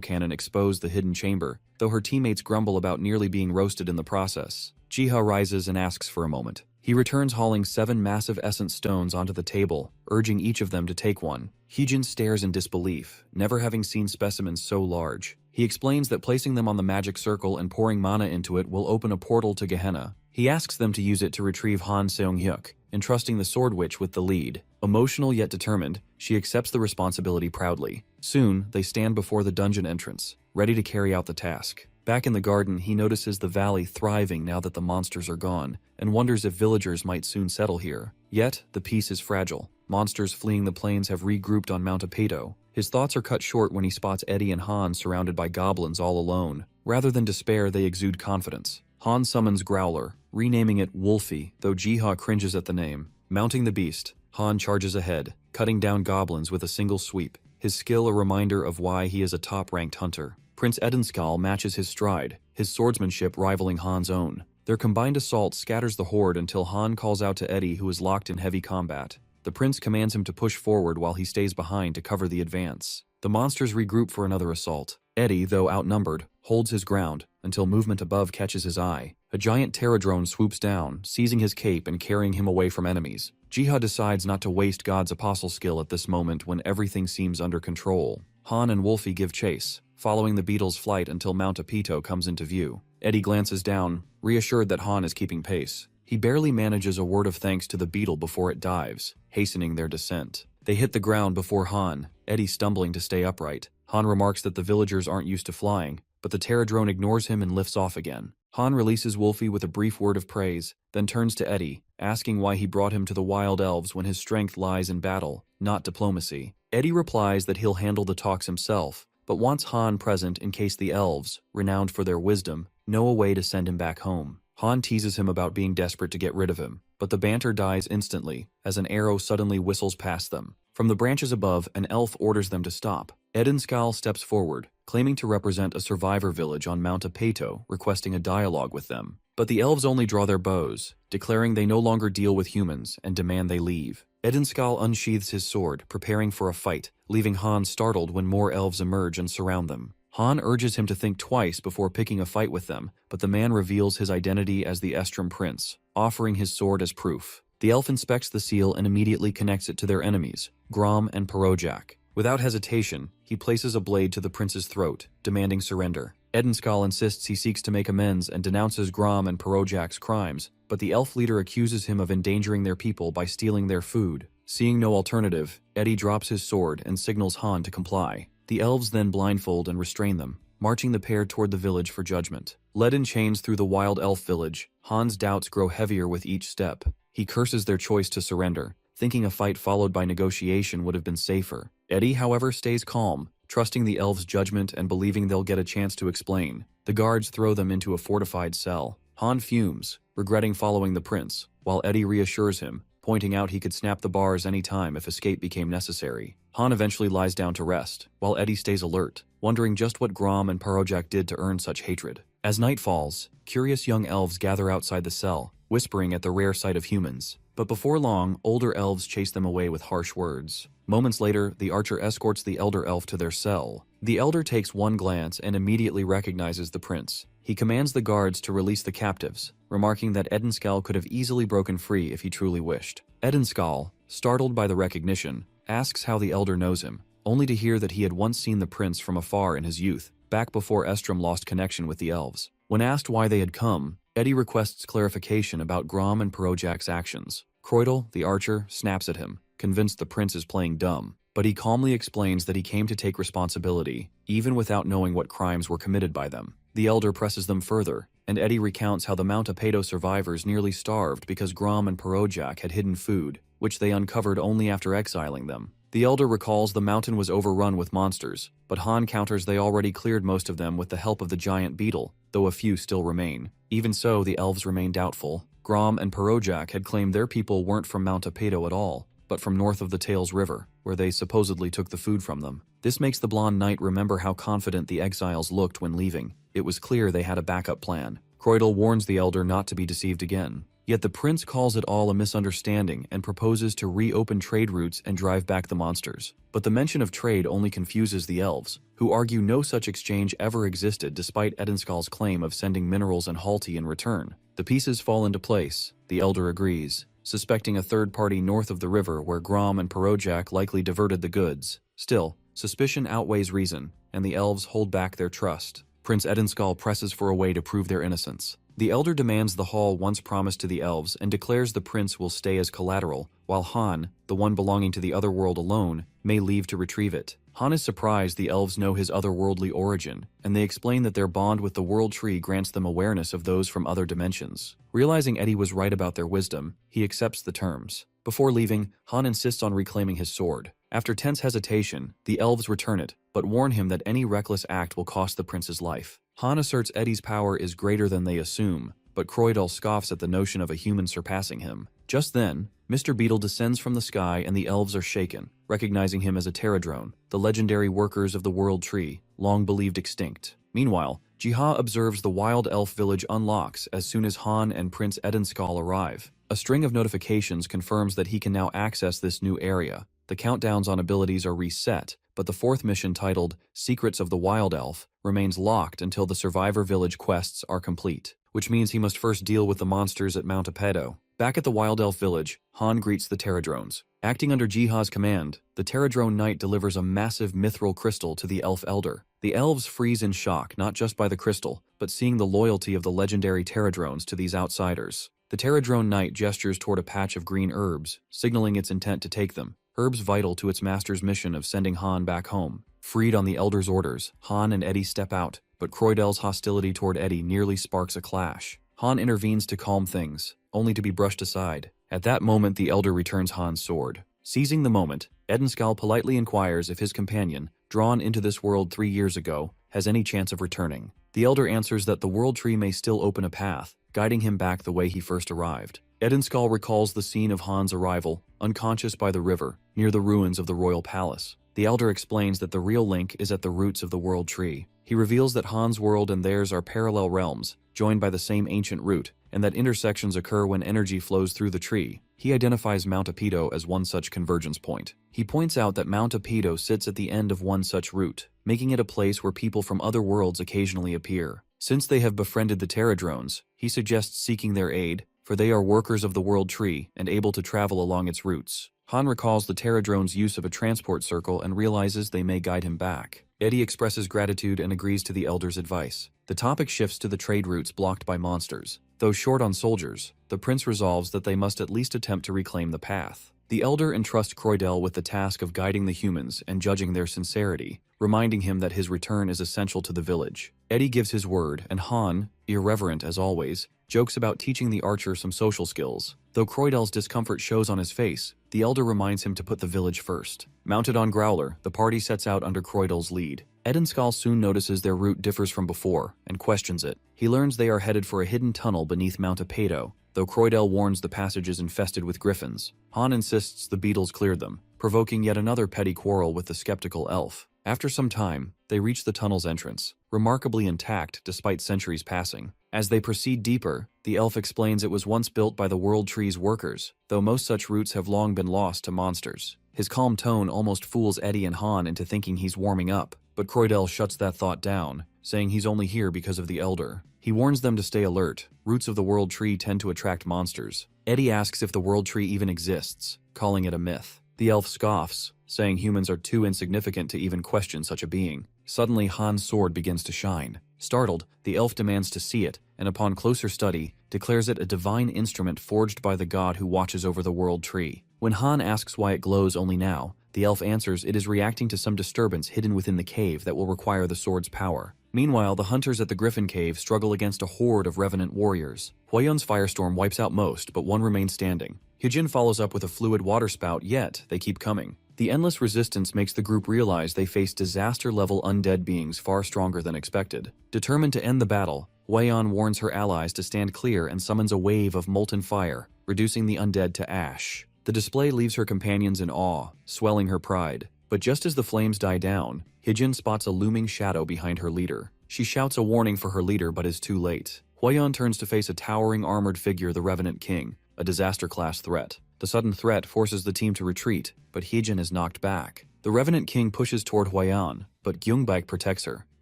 cannon exposed the hidden chamber, though her teammates grumble about nearly being roasted in the process. Jiha rises and asks for a moment. He returns hauling 7 massive essence stones onto the table, urging each of them to take one. Hyejin stares in disbelief, never having seen specimens so large. He explains that placing them on the magic circle and pouring mana into it will open a portal to Gehenna. He asks them to use it to retrieve Han Seonghyuk, entrusting the Sword Witch with the lead. Emotional yet determined, she accepts the responsibility proudly. Soon, they stand before the dungeon entrance, ready to carry out the task. Back in the garden, he notices the valley thriving now that the monsters are gone, and wonders if villagers might soon settle here. Yet, the peace is fragile. Monsters fleeing the plains have regrouped on Mount Apeto. His thoughts are cut short when he spots Eddie and Han surrounded by goblins all alone. Rather than despair, they exude confidence. Han summons Growler, renaming it Wolfie, though Jiha cringes at the name. Mounting the beast, Han charges ahead, cutting down goblins with a single sweep, his skill a reminder of why he is a top-ranked hunter. Prince Edenskal matches his stride, his swordsmanship rivaling Han's own. Their combined assault scatters the horde until Han calls out to Eddie, who is locked in heavy combat. The prince commands him to push forward while he stays behind to cover the advance. The monsters regroup for another assault. Eddie, though outnumbered, holds his ground until movement above catches his eye. A giant Terradrone swoops down, seizing his cape and carrying him away from enemies. Jiha decides not to waste God's apostle skill at this moment when everything seems under control. Han and Wolfie give chase, following the beetle's flight until Mount Apito comes into view. Eddie glances down, reassured that Han is keeping pace. He barely manages a word of thanks to the beetle before it dives, hastening their descent. They hit the ground before Han, Eddie stumbling to stay upright. Han remarks that the villagers aren't used to flying, but the Terradrone ignores him and lifts off again. Han releases Wolfie with a brief word of praise, then turns to Eddie, asking why he brought him to the Wild Elves when his strength lies in battle, not diplomacy. Eddie replies that he'll handle the talks himself, but wants Han present in case the elves, renowned for their wisdom, know a way to send him back home. Han teases him about being desperate to get rid of him, but the banter dies instantly as an arrow suddenly whistles past them. From the branches above, an elf orders them to stop. Edenskal steps forward, claiming to represent a survivor village on Mount Apeto, requesting a dialogue with them. But the elves only draw their bows, declaring they no longer deal with humans and demand they leave. Edenskal unsheathes his sword, preparing for a fight, leaving Han startled when more elves emerge and surround them. Han urges him to think twice before picking a fight with them, but the man reveals his identity as the Estrom Prince, offering his sword as proof. The elf inspects the seal and immediately connects it to their enemies, Grom and Parojak. Without hesitation, he places a blade to the prince's throat, demanding surrender. Edenskal insists he seeks to make amends and denounces Grom and Parojak's crimes, but the elf leader accuses him of endangering their people by stealing their food. Seeing no alternative, Eddie drops his sword and signals Han to comply. The elves then blindfold and restrain them, marching the pair toward the village for judgment. Led in chains through the wild elf village, Han's doubts grow heavier with each step. He curses their choice to surrender, thinking a fight followed by negotiation would have been safer. Eddie, however, stays calm, trusting the elves' judgment and believing they'll get a chance to explain. The guards throw them into a fortified cell. Han fumes, regretting following the prince, while Eddie reassures him, pointing out he could snap the bars any time if escape became necessary. Han eventually lies down to rest, while Eddie stays alert, wondering just what Grom and Parojak did to earn such hatred. As night falls, curious young elves gather outside the cell, whispering at the rare sight of humans. But before long, older elves chase them away with harsh words. Moments later, the archer escorts the elder elf to their cell. The elder takes one glance and immediately recognizes the prince. He commands the guards to release the captives, remarking that Edenskal could have easily broken free if he truly wished. Edenskal, startled by the recognition, asks how the elder knows him, only to hear that he had once seen the prince from afar in his youth, back before Estrom lost connection with the elves. When asked why they had come, Eddie requests clarification about Grom and Perojak's actions. Croydel, the archer, snaps at him, convinced the prince is playing dumb, but he calmly explains that he came to take responsibility, even without knowing what crimes were committed by them. The elder presses them further, and Eddie recounts how the Mount Apedo survivors nearly starved because Grom and Perojak had hidden food, which they uncovered only after exiling them. The elder recalls the mountain was overrun with monsters, but Han counters they already cleared most of them with the help of the giant beetle, though a few still remain. Even so, the elves remain doubtful. Grom and Perojak had claimed their people weren't from Mount Apedo at all, but from north of the Tails River, where they supposedly took the food from them. This makes the blonde knight remember how confident the exiles looked when leaving. It was clear they had a backup plan. Croydel warns the elder not to be deceived again. Yet the prince calls it all a misunderstanding and proposes to reopen trade routes and drive back the monsters. But the mention of trade only confuses the elves, who argue no such exchange ever existed despite Edenskal's claim of sending minerals and halti in return. The pieces fall into place. The elder agrees, suspecting a third party north of the river where Grom and Perojak likely diverted the goods. Still, suspicion outweighs reason, and the elves hold back their trust. Prince Edenskal presses for a way to prove their innocence. The elder demands the hall once promised to the elves and declares the prince will stay as collateral, while Han, the one belonging to the other world alone, may leave to retrieve it. Han is surprised the elves know his otherworldly origin, and they explain that their bond with the world tree grants them awareness of those from other dimensions. Realizing Eddie was right about their wisdom, he accepts the terms. Before leaving, Han insists on reclaiming his sword. After tense hesitation, the elves return it, but warn him that any reckless act will cost the prince's life. Han asserts Eddie's power is greater than they assume, but Croydel scoffs at the notion of a human surpassing him. Just then, Mr. Beetle descends from the sky and the elves are shaken, recognizing him as a Pterodrone, the legendary workers of the World Tree, long believed extinct. Meanwhile, Jiha observes the wild elf village unlocks as soon as Han and Prince Edenskal arrive. A string of notifications confirms that he can now access this new area. The countdowns on abilities are reset, but the fourth mission titled Secrets of the Wild Elf remains locked until the Survivor Village quests are complete, which means he must first deal with the monsters at Mount Apedo. Back at the Wild Elf Village, Han greets the Pterodrones. Acting under Jiha's command, the Pterodrone Knight delivers a massive mithril crystal to the Elf Elder. The elves freeze in shock not just by the crystal, but seeing the loyalty of the legendary Pterodrones to these outsiders. The Pterodrone Knight gestures toward a patch of green herbs, signaling its intent to take them. Herbs vital to its master's mission of sending Han back home. Freed on the Elder's orders, Han and Eddie step out, but Croydel's hostility toward Eddie nearly sparks a clash. Han intervenes to calm things, only to be brushed aside. At that moment, the Elder returns Han's sword. Seizing the moment, Edenskal politely inquires if his companion, drawn into this world 3 years ago, has any chance of returning. The Elder answers that the World Tree may still open a path, guiding him back the way he first arrived. Edenskal recalls the scene of Han's arrival, unconscious by the river, near the ruins of the royal palace. The Elder explains that the real link is at the roots of the World Tree. He reveals that Han's world and theirs are parallel realms, joined by the same ancient root, and that intersections occur when energy flows through the tree. He identifies Mount Apedo as one such convergence point. He points out that Mount Apedo sits at the end of one such route, making it a place where people from other worlds occasionally appear. Since they have befriended the Pterodrones, he suggests seeking their aid, for they are workers of the World Tree and able to travel along its routes. Han recalls the Pterodrones' use of a transport circle and realizes they may guide him back. Eddie expresses gratitude and agrees to the Elder's advice. The topic shifts to the trade routes blocked by monsters. Though short on soldiers, the prince resolves that they must at least attempt to reclaim the path. The Elder entrusts Croydel with the task of guiding the humans and judging their sincerity, reminding him that his return is essential to the village. Eddie gives his word, and Han, irreverent as always, jokes about teaching the archer some social skills. Though Croydel's discomfort shows on his face, the Elder reminds him to put the village first. Mounted on Growler, the party sets out under Croydel's lead. Edenskal soon notices their route differs from before, and questions it. He learns they are headed for a hidden tunnel beneath Mount Apedo, though Croydel warns the passage is infested with griffins. Han insists the beetles cleared them, provoking yet another petty quarrel with the skeptical elf. After some time, they reach the tunnel's entrance, remarkably intact despite centuries passing. As they proceed deeper, the elf explains it was once built by the World Tree's workers, though most such routes have long been lost to monsters. His calm tone almost fools Eddie and Han into thinking he's warming up, but Croydell shuts that thought down, saying he's only here because of the Elder. He warns them to stay alert. Roots of the World Tree tend to attract monsters. Eddie asks if the World Tree even exists, calling it a myth. The elf scoffs, saying humans are too insignificant to even question such a being. Suddenly, Han's sword begins to shine. Startled, the elf demands to see it, and upon closer study, declares it a divine instrument forged by the god who watches over the World Tree. When Han asks why it glows only now, the elf answers it is reacting to some disturbance hidden within the cave that will require the sword's power. Meanwhile, the hunters at the Griffin Cave struggle against a horde of revenant warriors. Hwayun's firestorm wipes out most, but one remains standing. Hyejin follows up with a fluid water spout, yet they keep coming. The endless resistance makes the group realize they face disaster-level undead beings far stronger than expected. Determined to end the battle, Hwayun warns her allies to stand clear and summons a wave of molten fire, reducing the undead to ash. The display leaves her companions in awe, swelling her pride. But just as the flames die down, Hyejin spots a looming shadow behind her leader. She shouts a warning for her leader but is too late. Hwayun turns to face a towering armored figure, the Revenant King, a disaster-class threat. The sudden threat forces the team to retreat, but Hyejin is knocked back. The Revenant King pushes toward Hwayun, but Gyungbak protects her.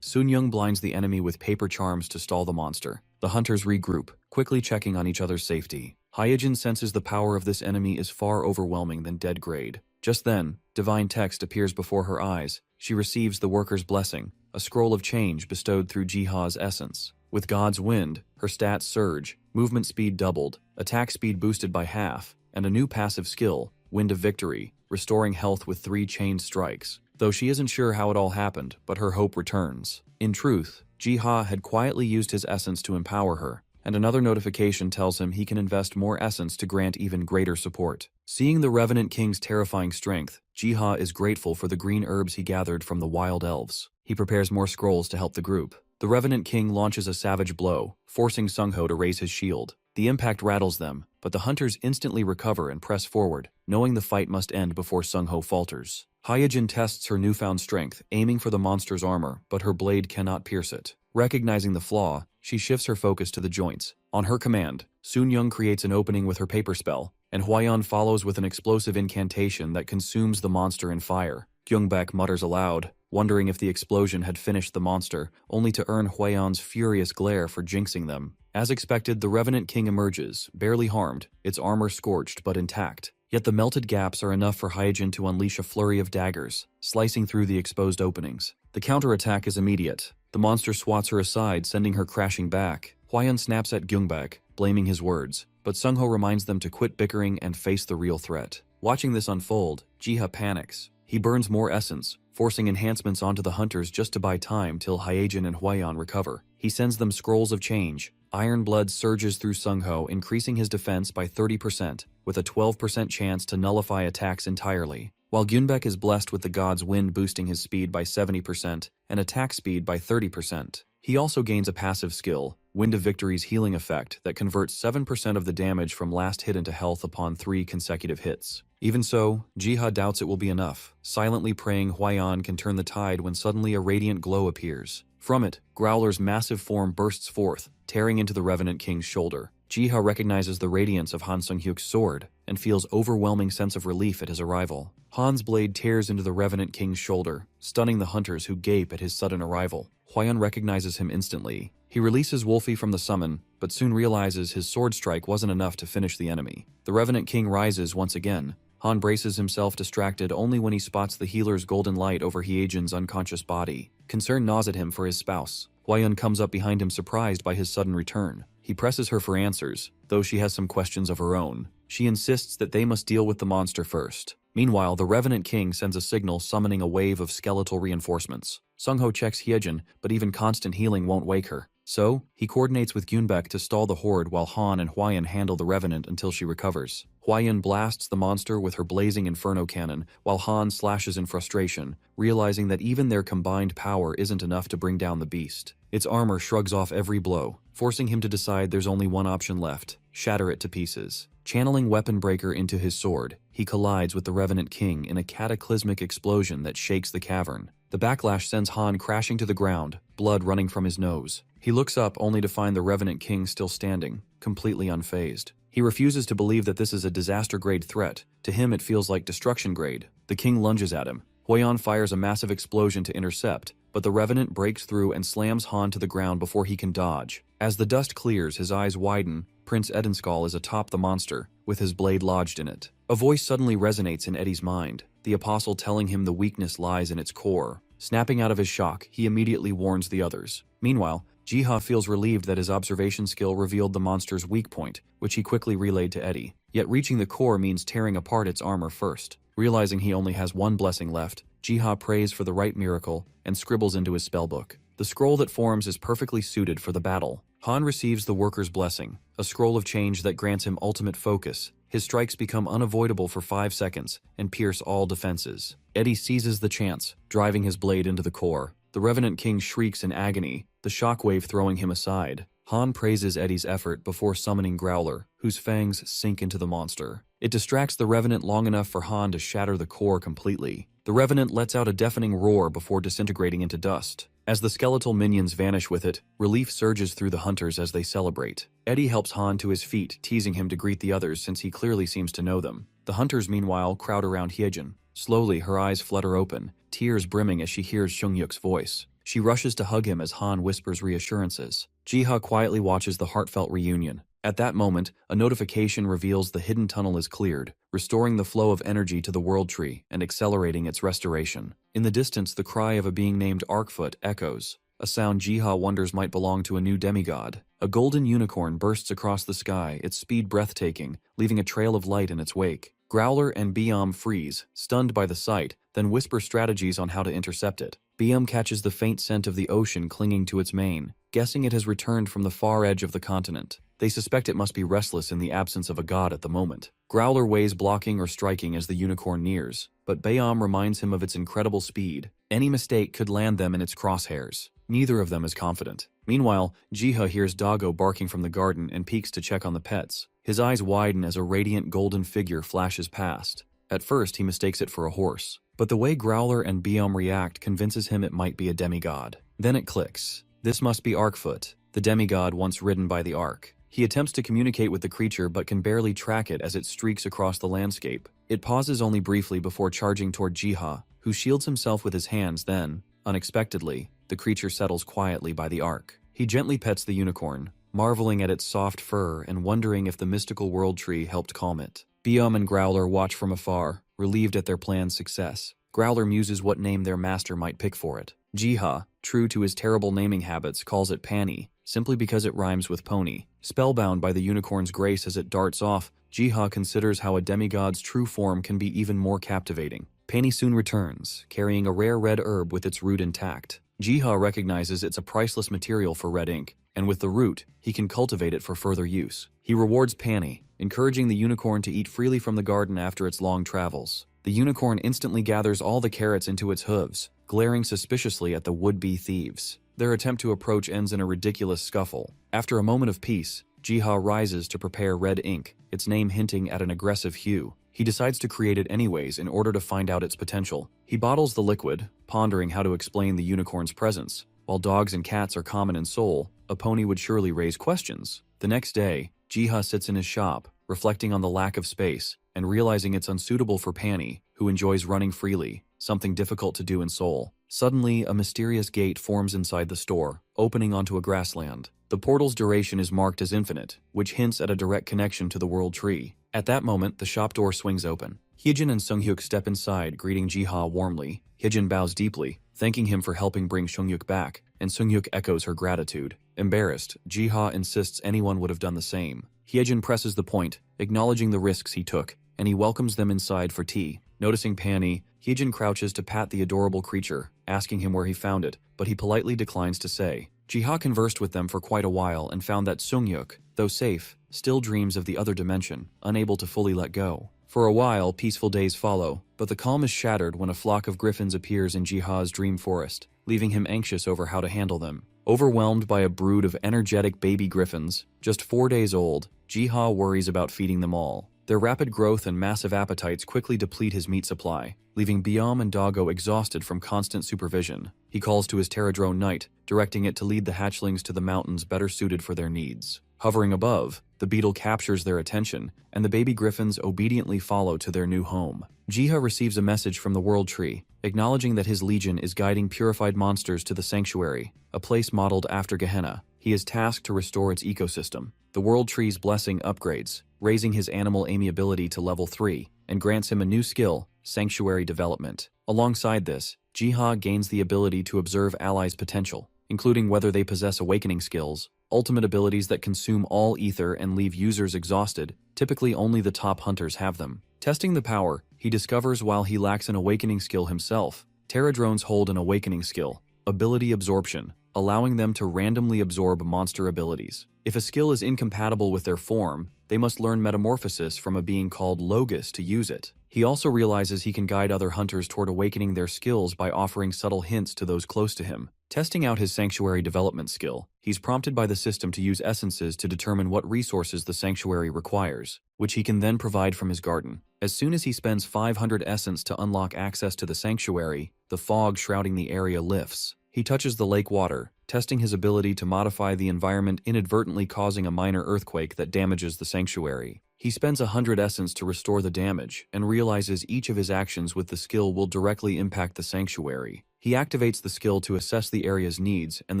Sunyoung blinds the enemy with paper charms to stall the monster. The hunters regroup, quickly checking on each other's safety. Hyejin senses the power of this enemy is far overwhelming than dead grade. Just then, divine text appears before her eyes. She receives the worker's blessing, a scroll of change bestowed through Jiha's essence. With God's wind, her stats surge, movement speed doubled, attack speed boosted by half, and a new passive skill, Wind of Victory, restoring health with 3 chained strikes. Though she isn't sure how it all happened, but her hope returns. In truth, Jiha had quietly used his essence to empower her, and another notification tells him he can invest more essence to grant even greater support. Seeing the Revenant King's terrifying strength, Jiha is grateful for the green herbs he gathered from the wild elves. He prepares more scrolls to help the group. The Revenant King launches a savage blow, forcing Sungho to raise his shield. The impact rattles them, but the hunters instantly recover and press forward, knowing the fight must end before Sungho falters. Hyejin tests her newfound strength, aiming for the monster's armor, but her blade cannot pierce it. Recognizing the flaw, she shifts her focus to the joints. On her command, Sunyoung creates an opening with her paper spell, and Hwayun follows with an explosive incantation that consumes the monster in fire. Gyungbak mutters aloud, wondering if the explosion had finished the monster, only to earn Hwayun's furious glare for jinxing them. As expected, the Revenant King emerges, barely harmed, its armor scorched but intact. Yet the melted gaps are enough for Hyejin to unleash a flurry of daggers, slicing through the exposed openings. The counterattack is immediate. The monster swats her aside, sending her crashing back. Hwayun snaps at Gyungbak, blaming his words, but Sungho reminds them to quit bickering and face the real threat. Watching this unfold, Jiha panics. He burns more essence, forcing enhancements onto the hunters just to buy time till Hyejin and Hwayun recover. He sends them scrolls of change. Iron blood surges through Sungho, increasing his defense by 30%, with a 12% chance to nullify attacks entirely. While Gyunbek is blessed with the god's wind boosting his speed by 70% and attack speed by 30%. He also gains a passive skill, Wind of Victory's healing effect, that converts 7% of the damage from last hit into health upon 3 consecutive hits. Even so, Jiha doubts it will be enough, silently praying Hwayun can turn the tide when suddenly a radiant glow appears. From it, Growler's massive form bursts forth, tearing into the Revenant King's shoulder. Jiha recognizes the radiance of Han Sung-hyuk's sword and feels overwhelming sense of relief at his arrival. Han's blade tears into the Revenant King's shoulder, stunning the hunters who gape at his sudden arrival. Hwayun recognizes him instantly. He releases Wolfie from the summon, but soon realizes his sword strike wasn't enough to finish the enemy. The Revenant King rises once again. Han braces himself, distracted only when he spots the healer's golden light over Hyejin's unconscious body. Concern gnaws at him for his spouse. Hwayun comes up behind him, surprised by his sudden return. He presses her for answers, though she has some questions of her own. She insists that they must deal with the monster first. Meanwhile, the Revenant King sends a signal summoning a wave of skeletal reinforcements. Sungho checks Hyejin, but even constant healing won't wake her. So, he coordinates with Gyunbek to stall the horde while Han and Hwayun handle the Revenant until she recovers. Hwayun blasts the monster with her blazing inferno cannon, while Han slashes in frustration, realizing that even their combined power isn't enough to bring down the beast. Its armor shrugs off every blow, forcing him to decide there's only one option left: shatter it to pieces. Channeling Weapon Breaker into his sword, he collides with the Revenant King in a cataclysmic explosion that shakes the cavern. The backlash sends Han crashing to the ground, blood running from his nose. He looks up only to find the Revenant King still standing, completely unfazed. He refuses to believe that this is a disaster-grade threat. To him it feels like destruction-grade. The king lunges at him. Huion fires a massive explosion to intercept, but the Revenant breaks through and slams Han to the ground before he can dodge. As the dust clears, his eyes widen. Prince Edenskull is atop the monster, with his blade lodged in it. A voice suddenly resonates in Eddie's mind, the apostle telling him the weakness lies in its core. Snapping out of his shock, he immediately warns the others. Meanwhile, Jiha feels relieved that his observation skill revealed the monster's weak point, which he quickly relayed to Eddie. Yet reaching the core means tearing apart its armor first. Realizing he only has one blessing left, Jiha prays for the right miracle and scribbles into his spellbook. The scroll that forms is perfectly suited for the battle. Han receives the worker's blessing, a scroll of change that grants him ultimate focus. His strikes become unavoidable for 5 seconds and pierce all defenses. Eddie seizes the chance, driving his blade into the core. The Revenant King shrieks in agony, the shockwave throwing him aside. Han praises Eddie's effort before summoning Growler, whose fangs sink into the monster. It distracts the Revenant long enough for Han to shatter the core completely. The Revenant lets out a deafening roar before disintegrating into dust. As the skeletal minions vanish with it, relief surges through the hunters as they celebrate. Eddie helps Han to his feet, teasing him to greet the others since he clearly seems to know them. The hunters, meanwhile, crowd around Hyejin. Slowly, her eyes flutter open, tears brimming as she hears Seongyuk's voice. She rushes to hug him as Han whispers reassurances. Jiha quietly watches the heartfelt reunion. At that moment, a notification reveals the hidden tunnel is cleared, restoring the flow of energy to the World Tree and accelerating its restoration. In the distance, the cry of a being named Arkfoot echoes, a sound Jiha wonders might belong to a new demigod. A golden unicorn bursts across the sky, its speed breathtaking, leaving a trail of light in its wake. Growler and Biam freeze, stunned by the sight, then whisper strategies on how to intercept it. Biam catches the faint scent of the ocean clinging to its mane, guessing it has returned from the far edge of the continent. They suspect it must be restless in the absence of a god at the moment. Growler weighs blocking or striking as the unicorn nears, but Biam reminds him of its incredible speed. Any mistake could land them in its crosshairs. Neither of them is confident. Meanwhile, Jiha hears Doggo barking from the garden and peeks to check on the pets. His eyes widen as a radiant golden figure flashes past. At first, he mistakes it for a horse, but the way Growler and Biam react convinces him it might be a demigod. Then it clicks. This must be Arkfoot, the demigod once ridden by the Ark. He attempts to communicate with the creature but can barely track it as it streaks across the landscape. It pauses only briefly before charging toward Jiha, who shields himself with his hands. Then, unexpectedly, the creature settles quietly by the Ark. He gently pets the unicorn, marveling at its soft fur and wondering if the mystical world tree helped calm it. Biam and Growler watch from afar, relieved at their plan's success. Growler muses what name their master might pick for it. Jiha, true to his terrible naming habits, calls it Pani, simply because it rhymes with pony. Spellbound by the unicorn's grace as it darts off, Jiha considers how a demigod's true form can be even more captivating. Pani soon returns, carrying a rare red herb with its root intact. Jiha recognizes it's a priceless material for red ink, and with the root, he can cultivate it for further use. He rewards Pani, encouraging the unicorn to eat freely from the garden after its long travels. The unicorn instantly gathers all the carrots into its hooves, glaring suspiciously at the would-be thieves. Their attempt to approach ends in a ridiculous scuffle. After a moment of peace, Jiha rises to prepare red ink, its name hinting at an aggressive hue. He decides to create it anyways in order to find out its potential. He bottles the liquid, pondering how to explain the unicorn's presence. While dogs and cats are common in Seoul, a pony would surely raise questions. The next day, Jiha sits in his shop, reflecting on the lack of space, and realizing it's unsuitable for Pani, who enjoys running freely, something difficult to do in Seoul. Suddenly, a mysterious gate forms inside the store, opening onto a grassland. The portal's duration is marked as infinite, which hints at a direct connection to the World Tree. At that moment, the shop door swings open. Hyejin and Seongyuk step inside, greeting Jiha warmly. Hyejin bows deeply, thanking him for helping bring Seongyuk back, and Seongyuk echoes her gratitude. Embarrassed, Jiha insists anyone would have done the same. Hyejin presses the point, acknowledging the risks he took, and he welcomes them inside for tea. Noticing Pani, Hyejin crouches to pat the adorable creature, asking him where he found it, but he politely declines to say. Jiha conversed with them for quite a while and found that Seongyuk, though safe, still dreams of the other dimension, unable to fully let go. For a while, peaceful days follow, but the calm is shattered when a flock of griffins appears in Jiha's dream forest, leaving him anxious over how to handle them. Overwhelmed by a brood of energetic baby griffins, just 4 days old, Jiha worries about feeding them all. Their rapid growth and massive appetites quickly deplete his meat supply, leaving Biom and Doggo exhausted from constant supervision. He calls to his Terradrone Knight, directing it to lead the hatchlings to the mountains better suited for their needs. Hovering above, the beetle captures their attention, and the baby griffins obediently follow to their new home. Jiha receives a message from the World Tree, acknowledging that his legion is guiding purified monsters to the Sanctuary, a place modeled after Gehenna. He is tasked to restore its ecosystem. The World Tree's blessing upgrades, raising his animal amiability to level 3, and grants him a new skill, Sanctuary Development. Alongside this, Jiha gains the ability to observe allies' potential, including whether they possess awakening skills, ultimate abilities that consume all ether and leave users exhausted. Typically only the top hunters have them. Testing the power, he discovers while he lacks an awakening skill himself, Terradrones hold an awakening skill, Ability Absorption, allowing them to randomly absorb monster abilities. If a skill is incompatible with their form, they must learn Metamorphosis from a being called Logos to use it. He also realizes he can guide other hunters toward awakening their skills by offering subtle hints to those close to him. Testing out his Sanctuary Development skill, he's prompted by the system to use essences to determine what resources the Sanctuary requires, which he can then provide from his garden. As soon as he spends 500 essence to unlock access to the Sanctuary, the fog shrouding the area lifts. He touches the lake water, testing his ability to modify the environment, inadvertently causing a minor earthquake that damages the Sanctuary. He spends 100 essence to restore the damage, and realizes each of his actions with the skill will directly impact the Sanctuary. He activates the skill to assess the area's needs, and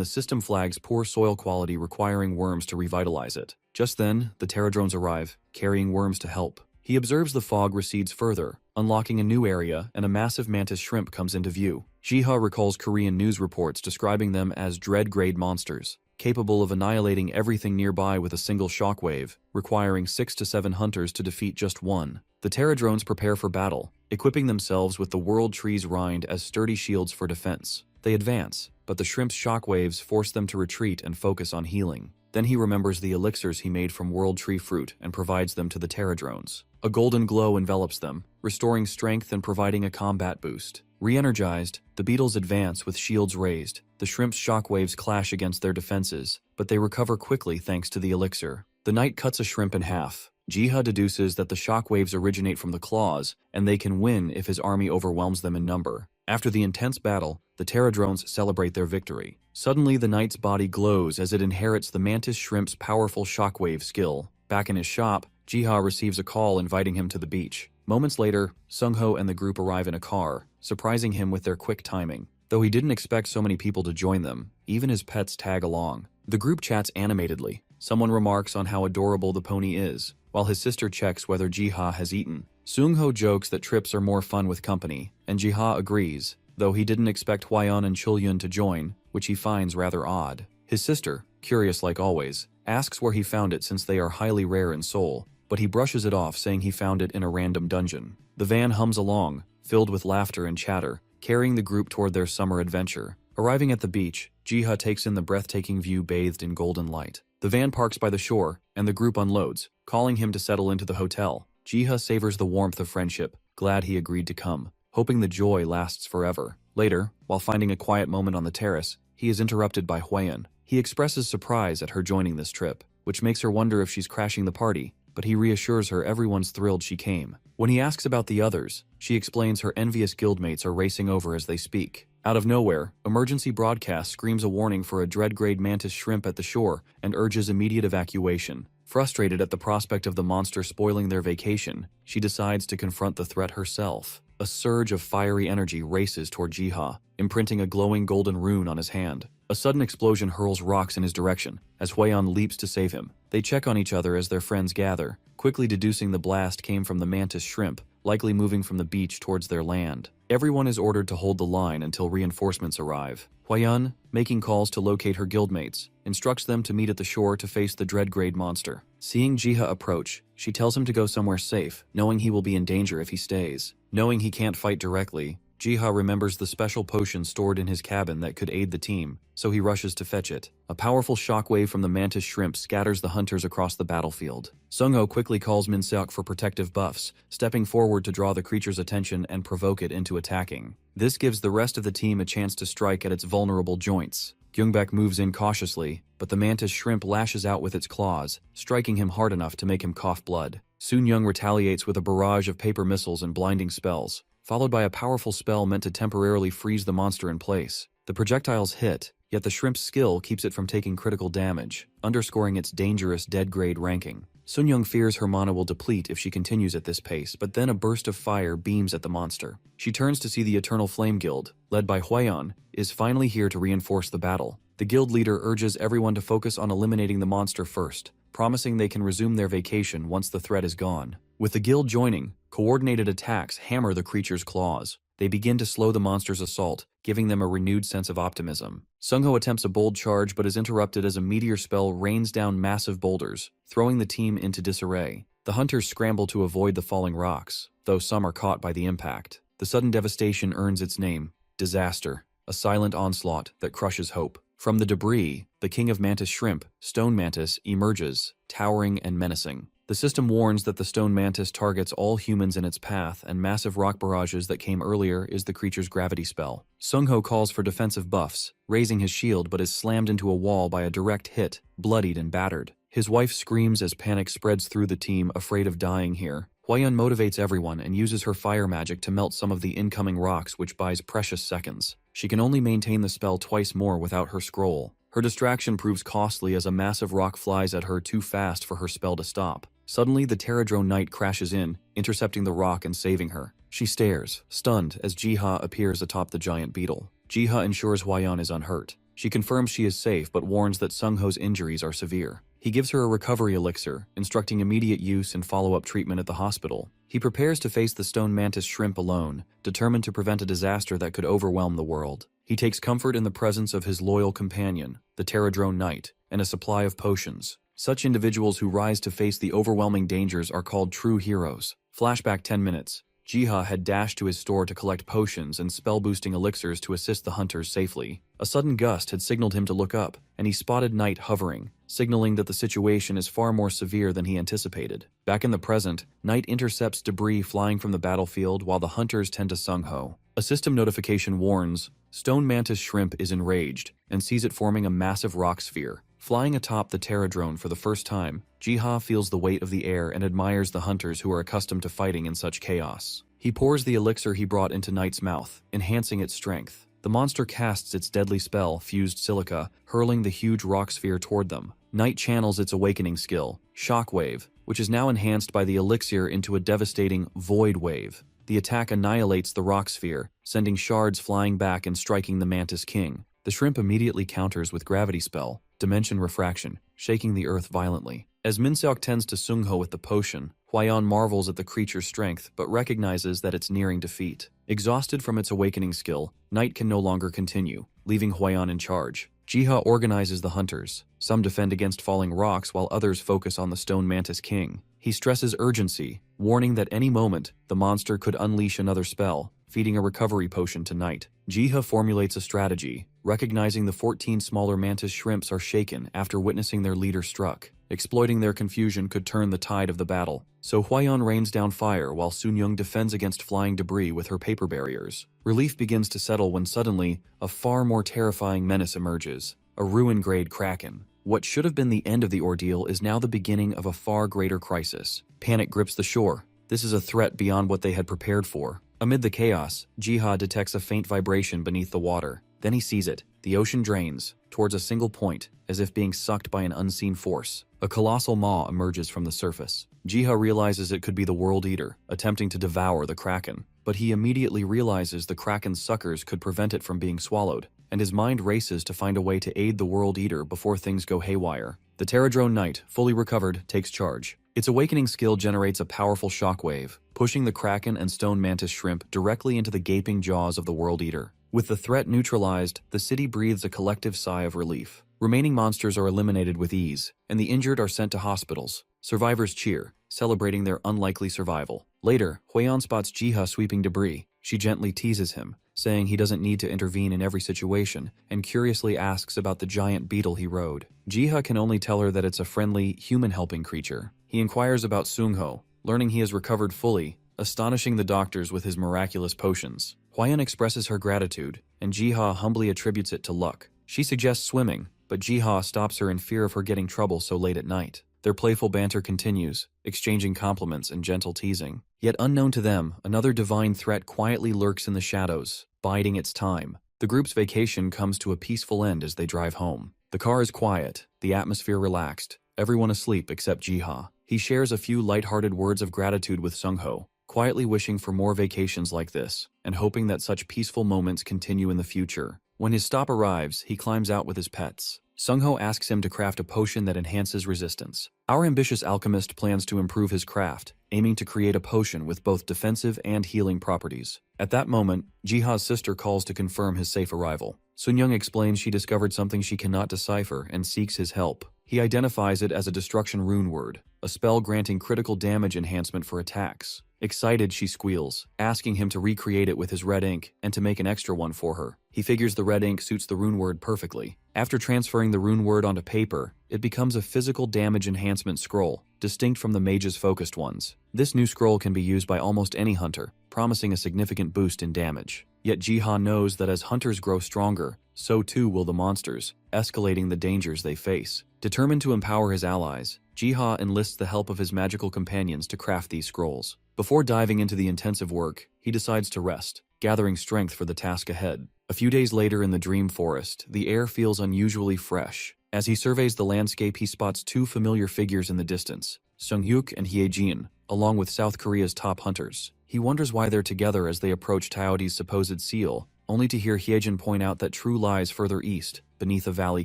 the system flags poor soil quality requiring worms to revitalize it. Just then, the Terradrones arrive, carrying worms to help. He observes the fog recedes further, unlocking a new area, and a massive mantis shrimp comes into view. Jiha recalls Korean news reports describing them as dread-grade monsters, capable of annihilating everything nearby with a single shockwave, requiring 6 to 7 hunters to defeat just one. The Terradrones prepare for battle, equipping themselves with the World Tree's rind as sturdy shields for defense. They advance, but the shrimp's shockwaves force them to retreat and focus on healing. Then he remembers the elixirs he made from World Tree fruit and provides them to the Terradrones. A golden glow envelops them, restoring strength and providing a combat boost. Re-energized, the beetles advance with shields raised. The shrimp's shockwaves clash against their defenses, but they recover quickly thanks to the elixir. The knight cuts a shrimp in half. Jiha deduces that the shockwaves originate from the claws, and they can win if his army overwhelms them in number. After the intense battle, the Terradrones celebrate their victory. Suddenly, the knight's body glows as it inherits the mantis shrimp's powerful shockwave skill. Back in his shop, Jiha receives a call inviting him to the beach. Moments later, Sungho and the group arrive in a car, surprising him with their quick timing. Though he didn't expect so many people to join them, even his pets tag along. The group chats animatedly. Someone remarks on how adorable the pony is, while his sister checks whether Jiha has eaten. Sungho jokes that trips are more fun with company, and Jiha agrees, though he didn't expect Hwayeon and Chulyun to join, which he finds rather odd. His sister, curious like always, asks where he found it since they are highly rare in Seoul, but he brushes it off saying he found it in a random dungeon. The van hums along, filled with laughter and chatter, carrying the group toward their summer adventure. Arriving at the beach, Jiha takes in the breathtaking view bathed in golden light. The van parks by the shore, and the group unloads, calling him to settle into the hotel. Jiha savors the warmth of friendship, glad he agreed to come, hoping the joy lasts forever. Later, while finding a quiet moment on the terrace, he is interrupted by Hwayeon. He expresses surprise at her joining this trip, which makes her wonder if she's crashing the party, but he reassures her everyone's thrilled she came. When he asks about the others, she explains her envious guildmates are racing over as they speak. Out of nowhere, emergency broadcast screams a warning for a dread-grade mantis shrimp at the shore and urges immediate evacuation. Frustrated at the prospect of the monster spoiling their vacation, she decides to confront the threat herself. A surge of fiery energy races toward Jiha, imprinting a glowing golden rune on his hand. A sudden explosion hurls rocks in his direction, as Hwayeon leaps to save him. They check on each other as their friends gather, quickly deducing the blast came from the mantis shrimp, likely moving from the beach towards their land. Everyone is ordered to hold the line until reinforcements arrive. Hwayeon, making calls to locate her guildmates, instructs them to meet at the shore to face the dread-grade monster. Seeing Jiha approach, she tells him to go somewhere safe, knowing he will be in danger if he stays. Knowing he can't fight directly, Jiha remembers the special potion stored in his cabin that could aid the team, so he rushes to fetch it. A powerful shockwave from the mantis shrimp scatters the hunters across the battlefield. Sungho quickly calls Minseok for protective buffs, stepping forward to draw the creature's attention and provoke it into attacking. This gives the rest of the team a chance to strike at its vulnerable joints. Gyungbak moves in cautiously, but the mantis shrimp lashes out with its claws, striking him hard enough to make him cough blood. Soon-young retaliates with a barrage of paper missiles and blinding spells, followed by a powerful spell meant to temporarily freeze the monster in place. The projectiles hit, yet the shrimp's skill keeps it from taking critical damage, underscoring its dangerous dead-grade ranking. Soon-young fears her mana will deplete if she continues at this pace, but then a burst of fire beams at the monster. She turns to see the Eternal Flame Guild, led by Huayan, is finally here to reinforce the battle. The guild leader urges everyone to focus on eliminating the monster first, promising they can resume their vacation once the threat is gone. With the guild joining, coordinated attacks hammer the creature's claws. They begin to slow the monster's assault, giving them a renewed sense of optimism. Sungho attempts a bold charge but is interrupted as a meteor spell rains down massive boulders, throwing the team into disarray. The hunters scramble to avoid the falling rocks, though some are caught by the impact. The sudden devastation earns its name, Disaster, a silent onslaught that crushes hope. From the debris, the king of mantis shrimp, Stone Mantis, emerges, towering and menacing. The system warns that the stone mantis targets all humans in its path, and massive rock barrages that came earlier is the creature's gravity spell. Sungho calls for defensive buffs, raising his shield but is slammed into a wall by a direct hit, bloodied and battered. His wife screams as panic spreads through the team, afraid of dying here. Huayan motivates everyone and uses her fire magic to melt some of the incoming rocks, which buys precious seconds. She can only maintain the spell twice more without her scroll. Her distraction proves costly as a massive rock flies at her too fast for her spell to stop. Suddenly, the Pterodrone Knight crashes in, intercepting the rock and saving her. She stares, stunned, as Jiha appears atop the giant beetle. Jiha ensures Huayan is unhurt. She confirms she is safe but warns that Sungho's injuries are severe. He gives her a recovery elixir, instructing immediate use and follow-up treatment at the hospital. He prepares to face the stone mantis shrimp alone, determined to prevent a disaster that could overwhelm the world. He takes comfort in the presence of his loyal companion, the Pterodrone Knight, and a supply of potions. Such individuals who rise to face the overwhelming dangers are called true heroes. Flashback 10 minutes. Jiha had dashed to his store to collect potions and spell-boosting elixirs to assist the hunters safely. A sudden gust had signaled him to look up, and he spotted Knight hovering, signaling that the situation is far more severe than he anticipated. Back in the present, Knight intercepts debris flying from the battlefield while the hunters tend to Sungho. A system notification warns, Stone Mantis Shrimp is enraged, and sees it forming a massive rock sphere. Flying atop the Pterodrone for the first time, Jiha feels the weight of the air and admires the hunters who are accustomed to fighting in such chaos. He pours the elixir he brought into Knight's mouth, enhancing its strength. The monster casts its deadly spell, Fused Silica, hurling the huge rock sphere toward them. Knight channels its awakening skill, Shockwave, which is now enhanced by the elixir into a devastating Void Wave. The attack annihilates the rock sphere, sending shards flying back and striking the Mantis King. The shrimp immediately counters with Gravity Spell, Dimension Refraction, shaking the earth violently. As Minseok tends to Sungho with the potion, Huayan marvels at the creature's strength but recognizes that it's nearing defeat. Exhausted from its awakening skill, Knight can no longer continue, leaving Huayan in charge. Jiha organizes the hunters. Some defend against falling rocks while others focus on the Stone Mantis King. He stresses urgency, warning that any moment, the monster could unleash another spell, feeding a recovery potion to Knight. Jiha formulates a strategy, recognizing the 14 smaller mantis shrimps are shaken after witnessing their leader struck. Exploiting their confusion could turn the tide of the battle. So Huayan rains down fire while Soon-young defends against flying debris with her paper barriers. Relief begins to settle when suddenly, a far more terrifying menace emerges. A ruin-grade kraken. What should have been the end of the ordeal is now the beginning of a far greater crisis. Panic grips the shore. This is a threat beyond what they had prepared for. Amid the chaos, Jiha detects a faint vibration beneath the water. Then he sees it. The ocean drains, towards a single point, as if being sucked by an unseen force. A colossal maw emerges from the surface. Jiha realizes it could be the World Eater, attempting to devour the kraken. But he immediately realizes the kraken's suckers could prevent it from being swallowed, and his mind races to find a way to aid the World Eater before things go haywire. The Pterodrone Knight, fully recovered, takes charge. Its awakening skill generates a powerful shockwave, pushing the kraken and stone mantis shrimp directly into the gaping jaws of the World Eater. With the threat neutralized, the city breathes a collective sigh of relief. Remaining monsters are eliminated with ease, and the injured are sent to hospitals. Survivors cheer, celebrating their unlikely survival. Later, Huayan spots Jiha sweeping debris. She gently teases him, saying he doesn't need to intervene in every situation, and curiously asks about the giant beetle he rode. Jiha can only tell her that it's a friendly, human-helping creature. He inquires about Sungho, learning he has recovered fully, astonishing the doctors with his miraculous potions. Huayan expresses her gratitude, and Jiha humbly attributes it to luck. She suggests swimming, but Jiha stops her in fear of her getting trouble so late at night. Their playful banter continues, exchanging compliments and gentle teasing. Yet unknown to them, another divine threat quietly lurks in the shadows, biding its time. The group's vacation comes to a peaceful end as they drive home. The car is quiet, the atmosphere relaxed, everyone asleep except Jiha. He shares a few light-hearted words of gratitude with Sungho, quietly wishing for more vacations like this, and hoping that such peaceful moments continue in the future. When his stop arrives, he climbs out with his pets. Sungho asks him to craft a potion that enhances resistance. Our ambitious alchemist plans to improve his craft, aiming to create a potion with both defensive and healing properties. At that moment, Jiha's sister calls to confirm his safe arrival. Sunyoung explains she discovered something she cannot decipher and seeks his help. He identifies it as a destruction rune word, a spell granting critical damage enhancement for attacks. Excited, she squeals, asking him to recreate it with his red ink and to make an extra one for her. He figures the red ink suits the rune word perfectly. After transferring the rune word onto paper, it becomes a physical damage enhancement scroll, distinct from the mage's focused ones. This new scroll can be used by almost any hunter, promising a significant boost in damage. Yet Jiha knows that as hunters grow stronger, so too will the monsters, escalating the dangers they face. Determined to empower his allies, Jiha enlists the help of his magical companions to craft these scrolls. Before diving into the intensive work, he decides to rest, gathering strength for the task ahead. A few days later in the Dream Forest, the air feels unusually fresh. As he surveys the landscape, he spots two familiar figures in the distance, Sunghyuk and Hyejin, along with South Korea's top hunters. He wonders why they're together as they approach Taoti's supposed seal, only to hear Hyejin point out that True lies further east, beneath a valley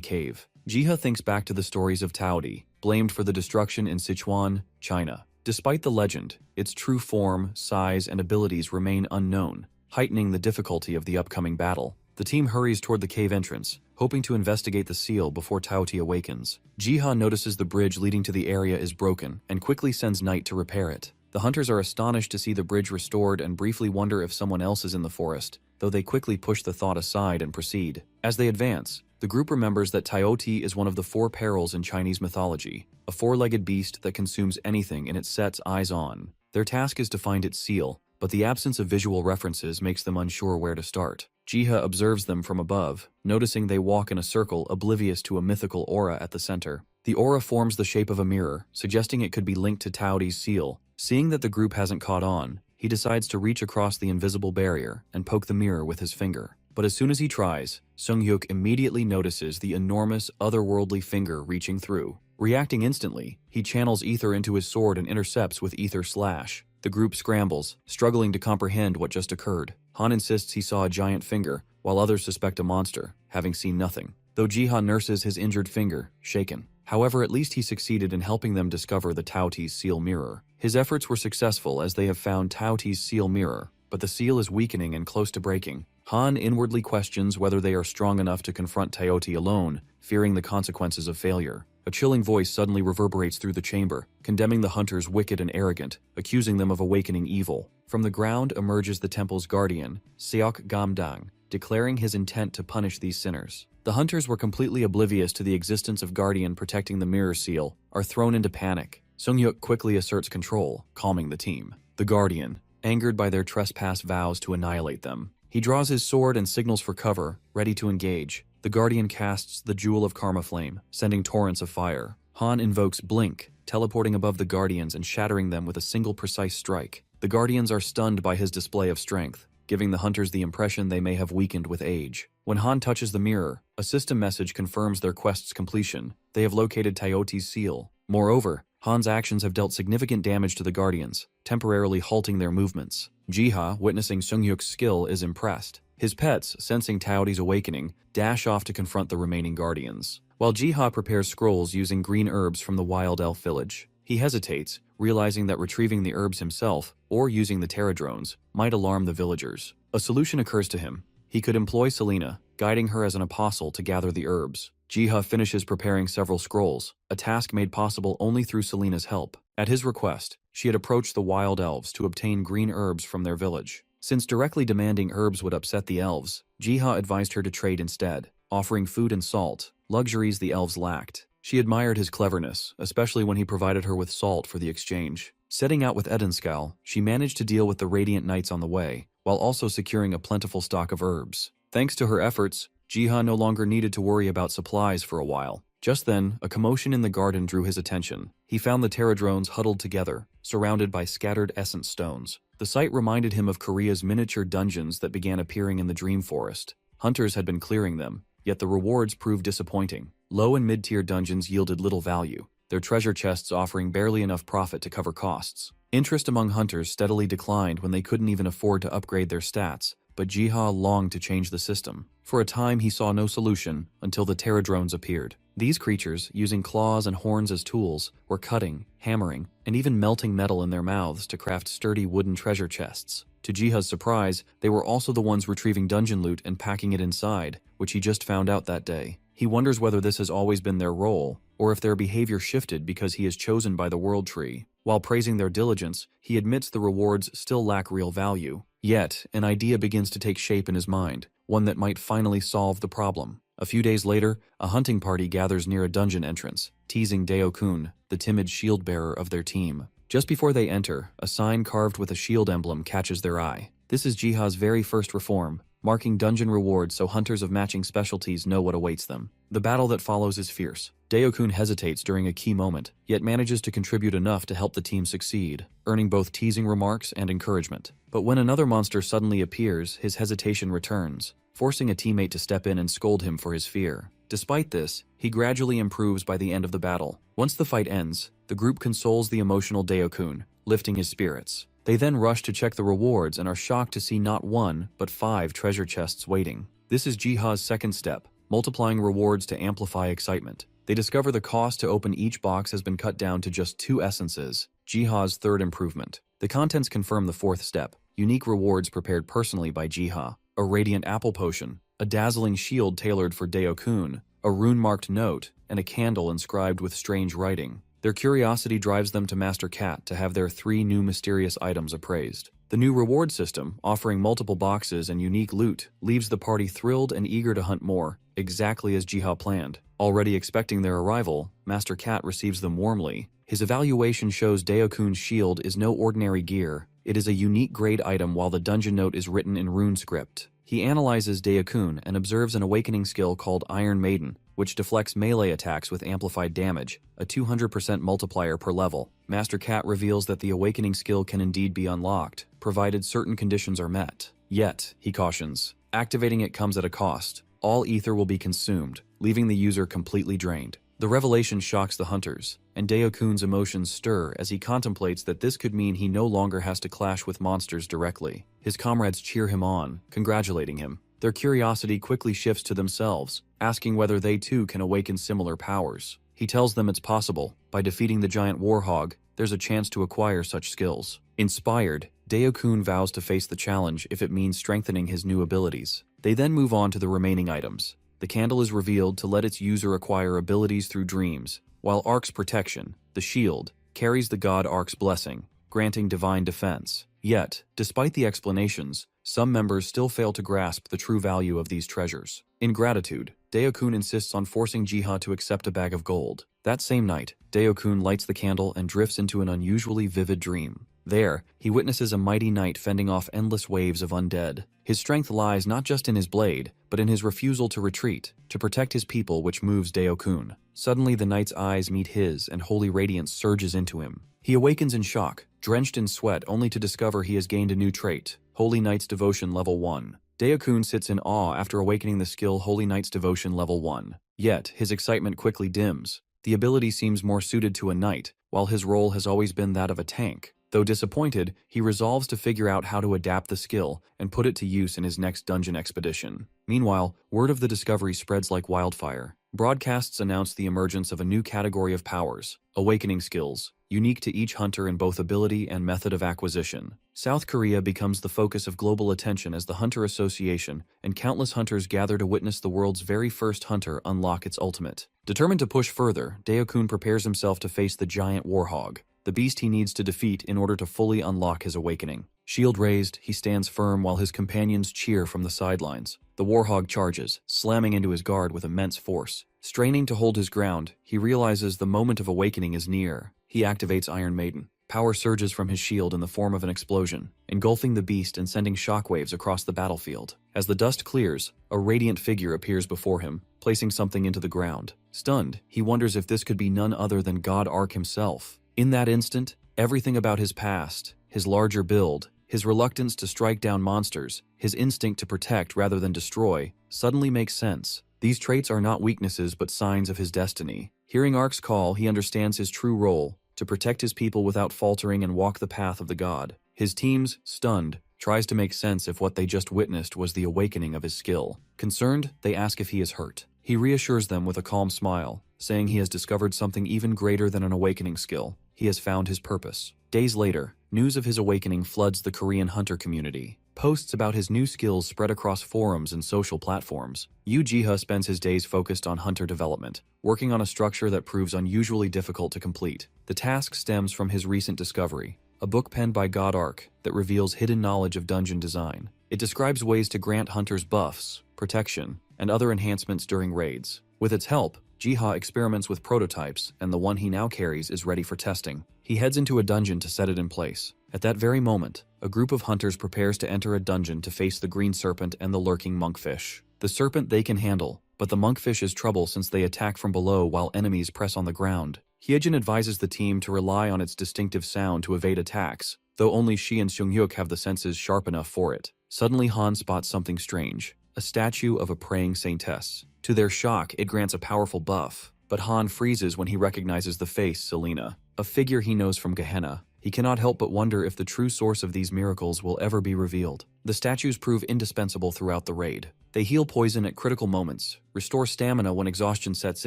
cave. Jiha thinks back to the stories of Taoti, blamed for the destruction in Sichuan, China. Despite the legend, its true form, size, and abilities remain unknown, heightening the difficulty of the upcoming battle. The team hurries toward the cave entrance, hoping to investigate the seal before Taoti awakens. Jiha notices the bridge leading to the area is broken and quickly sends Knight to repair it. The hunters are astonished to see the bridge restored and briefly wonder if someone else is in the forest, though they quickly push the thought aside and proceed. As they advance, the group remembers that Taoti is one of the four perils in Chinese mythology, a four-legged beast that consumes anything and it sets eyes on. Their task is to find its seal, but the absence of visual references makes them unsure where to start. Jiha observes them from above, noticing they walk in a circle oblivious to a mythical aura at the center. The aura forms the shape of a mirror, suggesting it could be linked to Taoti's seal. Seeing that the group hasn't caught on, he decides to reach across the invisible barrier and poke the mirror with his finger. But as soon as he tries, Sunghyuk immediately notices the enormous, otherworldly finger reaching through. Reacting instantly, he channels ether into his sword and intercepts with ether slash. The group scrambles, struggling to comprehend what just occurred. Han insists he saw a giant finger, while others suspect a monster, having seen nothing. Though Jiha nurses his injured finger, shaken. However, at least he succeeded in helping them discover the Taoti's seal mirror. His efforts were successful as they have found Taoti's seal mirror, but the seal is weakening and close to breaking. Han inwardly questions whether they are strong enough to confront Taoti alone, fearing the consequences of failure. A chilling voice suddenly reverberates through the chamber, condemning the hunters wicked and arrogant, accusing them of awakening evil. From the ground emerges the temple's guardian, Seok Gamdang, declaring his intent to punish these sinners. The hunters were completely oblivious to the existence of Guardian protecting the mirror seal, are thrown into panic. Sunghyuk quickly asserts control, calming the team. The Guardian, angered by their trespass, vows to annihilate them. He draws his sword and signals for cover, ready to engage. The Guardian casts the Jewel of Karma Flame, sending torrents of fire. Han invokes Blink, teleporting above the Guardians and shattering them with a single precise strike. The Guardians are stunned by his display of strength, giving the hunters the impression they may have weakened with age. When Han touches the mirror, a system message confirms their quest's completion. They have located Taoti's seal. Moreover, Han's actions have dealt significant damage to the Guardians, temporarily halting their movements. Jiha, witnessing Sunghyuk's skill, is impressed. His pets, sensing Taoti's awakening, dash off to confront the remaining Guardians. While Jiha prepares scrolls using green herbs from the wild elf village, he hesitates, realizing that retrieving the herbs himself, or using the Terradrones, might alarm the villagers. A solution occurs to him. He could employ Selena, guiding her as an apostle to gather the herbs. Jiha finishes preparing several scrolls, a task made possible only through Selena's help. At his request, she had approached the wild elves to obtain green herbs from their village. Since directly demanding herbs would upset the elves, Jiha advised her to trade instead, offering food and salt, luxuries the elves lacked. She admired his cleverness, especially when he provided her with salt for the exchange. Setting out with Edenskal, she managed to deal with the Radiant Knights on the way, while also securing a plentiful stock of herbs. Thanks to her efforts, Jiha no longer needed to worry about supplies for a while. Just then, a commotion in the garden drew his attention. He found the pterodrones huddled together, surrounded by scattered essence stones. The sight reminded him of Korea's miniature dungeons that began appearing in the Dream Forest. Hunters had been clearing them, yet the rewards proved disappointing. Low and mid-tier dungeons yielded little value, their treasure chests offering barely enough profit to cover costs. Interest among hunters steadily declined when they couldn't even afford to upgrade their stats, but Jiha longed to change the system. For a time he saw no solution until the pterodrones appeared. These creatures, using claws and horns as tools, were cutting, hammering, and even melting metal in their mouths to craft sturdy wooden treasure chests. To Jiha's surprise, they were also the ones retrieving dungeon loot and packing it inside, which he just found out that day. He wonders whether this has always been their role, or if their behavior shifted because he is chosen by the World Tree. While praising their diligence, he admits the rewards still lack real value. Yet, an idea begins to take shape in his mind, one that might finally solve the problem. A few days later, a hunting party gathers near a dungeon entrance, teasing Deo-kun, the timid shield-bearer of their team. Just before they enter, a sign carved with a shield emblem catches their eye. This is Jiha's very first reform, marking dungeon rewards so hunters of matching specialties know what awaits them. The battle that follows is fierce. Deo-kun hesitates during a key moment, yet manages to contribute enough to help the team succeed, earning both teasing remarks and encouragement. But when another monster suddenly appears, his hesitation returns, forcing a teammate to step in and scold him for his fear. Despite this, he gradually improves by the end of the battle. Once the fight ends, the group consoles the emotional Deo-kun, lifting his spirits. They then rush to check the rewards and are shocked to see not 1, but 5 treasure chests waiting. This is Jiha's second step, multiplying rewards to amplify excitement. They discover the cost to open each box has been cut down to just 2 essences, Jiha's third improvement. The contents confirm the fourth step, unique rewards prepared personally by Jiha. A radiant apple potion, a dazzling shield tailored for Deo-kun, a rune-marked note, and a candle inscribed with strange writing. Their curiosity drives them to Master Cat to have their 3 new mysterious items appraised. The new reward system, offering multiple boxes and unique loot, leaves the party thrilled and eager to hunt more, exactly as Jiha planned. Already expecting their arrival, Master Cat receives them warmly. His evaluation shows Deo-kun's shield is no ordinary gear. It is a unique grade item while the dungeon note is written in rune script. He analyzes Deo-kun and observes an awakening skill called Iron Maiden, which deflects melee attacks with amplified damage, a 200% multiplier per level. Master Cat reveals that the awakening skill can indeed be unlocked, provided certain conditions are met. Yet, he cautions, activating it comes at a cost. All ether will be consumed, leaving the user completely drained. The revelation shocks the hunters, and Deo-kun's emotions stir as he contemplates that this could mean he no longer has to clash with monsters directly. His comrades cheer him on, congratulating him. Their curiosity quickly shifts to themselves, asking whether they too can awaken similar powers. He tells them it's possible. By defeating the giant warhog, there's a chance to acquire such skills. Inspired, Deo-kun vows to face the challenge if it means strengthening his new abilities. They then move on to the remaining items. The candle is revealed to let its user acquire abilities through dreams, while Ark's protection, the shield, carries the god Ark's blessing, granting divine defense. Yet, despite the explanations, some members still fail to grasp the true value of these treasures. In gratitude, Deo-kun insists on forcing Jiha to accept a bag of gold. That same night, Deo-kun lights the candle and drifts into an unusually vivid dream. There, he witnesses a mighty knight fending off endless waves of undead. His strength lies not just in his blade, but in his refusal to retreat, to protect his people, which moves Deo-kun. Suddenly the knight's eyes meet his and holy radiance surges into him. He awakens in shock, drenched in sweat only to discover he has gained a new trait, Holy Knight's Devotion Level 1. Deo-kun sits in awe after awakening the skill Holy Knight's Devotion Level 1. Yet, his excitement quickly dims. The ability seems more suited to a knight, while his role has always been that of a tank. Though disappointed, he resolves to figure out how to adapt the skill and put it to use in his next dungeon expedition. Meanwhile, word of the discovery spreads like wildfire. Broadcasts announce the emergence of a new category of powers, awakening skills, unique to each hunter in both ability and method of acquisition. South Korea becomes the focus of global attention as the Hunter Association and countless hunters gather to witness the world's very first hunter unlock its ultimate. Determined to push further, Deo-kun prepares himself to face the giant warhog, the beast he needs to defeat in order to fully unlock his awakening. Shield raised, he stands firm while his companions cheer from the sidelines. The warhog charges, slamming into his guard with immense force. Straining to hold his ground, he realizes the moment of awakening is near. He activates Iron Maiden, Power surges from his shield in the form of an explosion, engulfing the beast and sending shockwaves across the battlefield. As the dust clears, a radiant figure appears before him, placing something into the ground. Stunned, he wonders if this could be none other than God Ark himself. In that instant, everything about his past, his larger build, his reluctance to strike down monsters, his instinct to protect rather than destroy, suddenly makes sense. These traits are not weaknesses but signs of his destiny. Hearing Ark's call, he understands his true role: to protect his people without faltering and walk the path of the god. His teams, stunned, tries to make sense if what they just witnessed was the awakening of his skill. Concerned, they ask if he is hurt. He reassures them with a calm smile, saying he has discovered something even greater than an awakening skill. He has found his purpose. Days later, news of his awakening floods the Korean hunter community. Posts about his new skills spread across forums and social platforms. Yu Jiha spends his days focused on hunter development, working on a structure that proves unusually difficult to complete. The task stems from his recent discovery, a book penned by God Ark that reveals hidden knowledge of dungeon design. It describes ways to grant hunters buffs, protection, and other enhancements during raids. With its help, Jiha experiments with prototypes, and the one he now carries is ready for testing. He heads into a dungeon to set it in place. At that very moment, a group of hunters prepares to enter a dungeon to face the green serpent and the lurking monkfish. The serpent they can handle, but the monkfish is trouble since they attack from below while enemies press on the ground. Hyejin advises the team to rely on its distinctive sound to evade attacks, though only she and Seunghyuk have the senses sharp enough for it. Suddenly Han spots something strange, a statue of a praying saintess. To their shock, it grants a powerful buff, but Han freezes when he recognizes the face Selena, a figure he knows from Gehenna. He cannot help but wonder if the true source of these miracles will ever be revealed. The statues prove indispensable throughout the raid. They heal poison at critical moments, restore stamina when exhaustion sets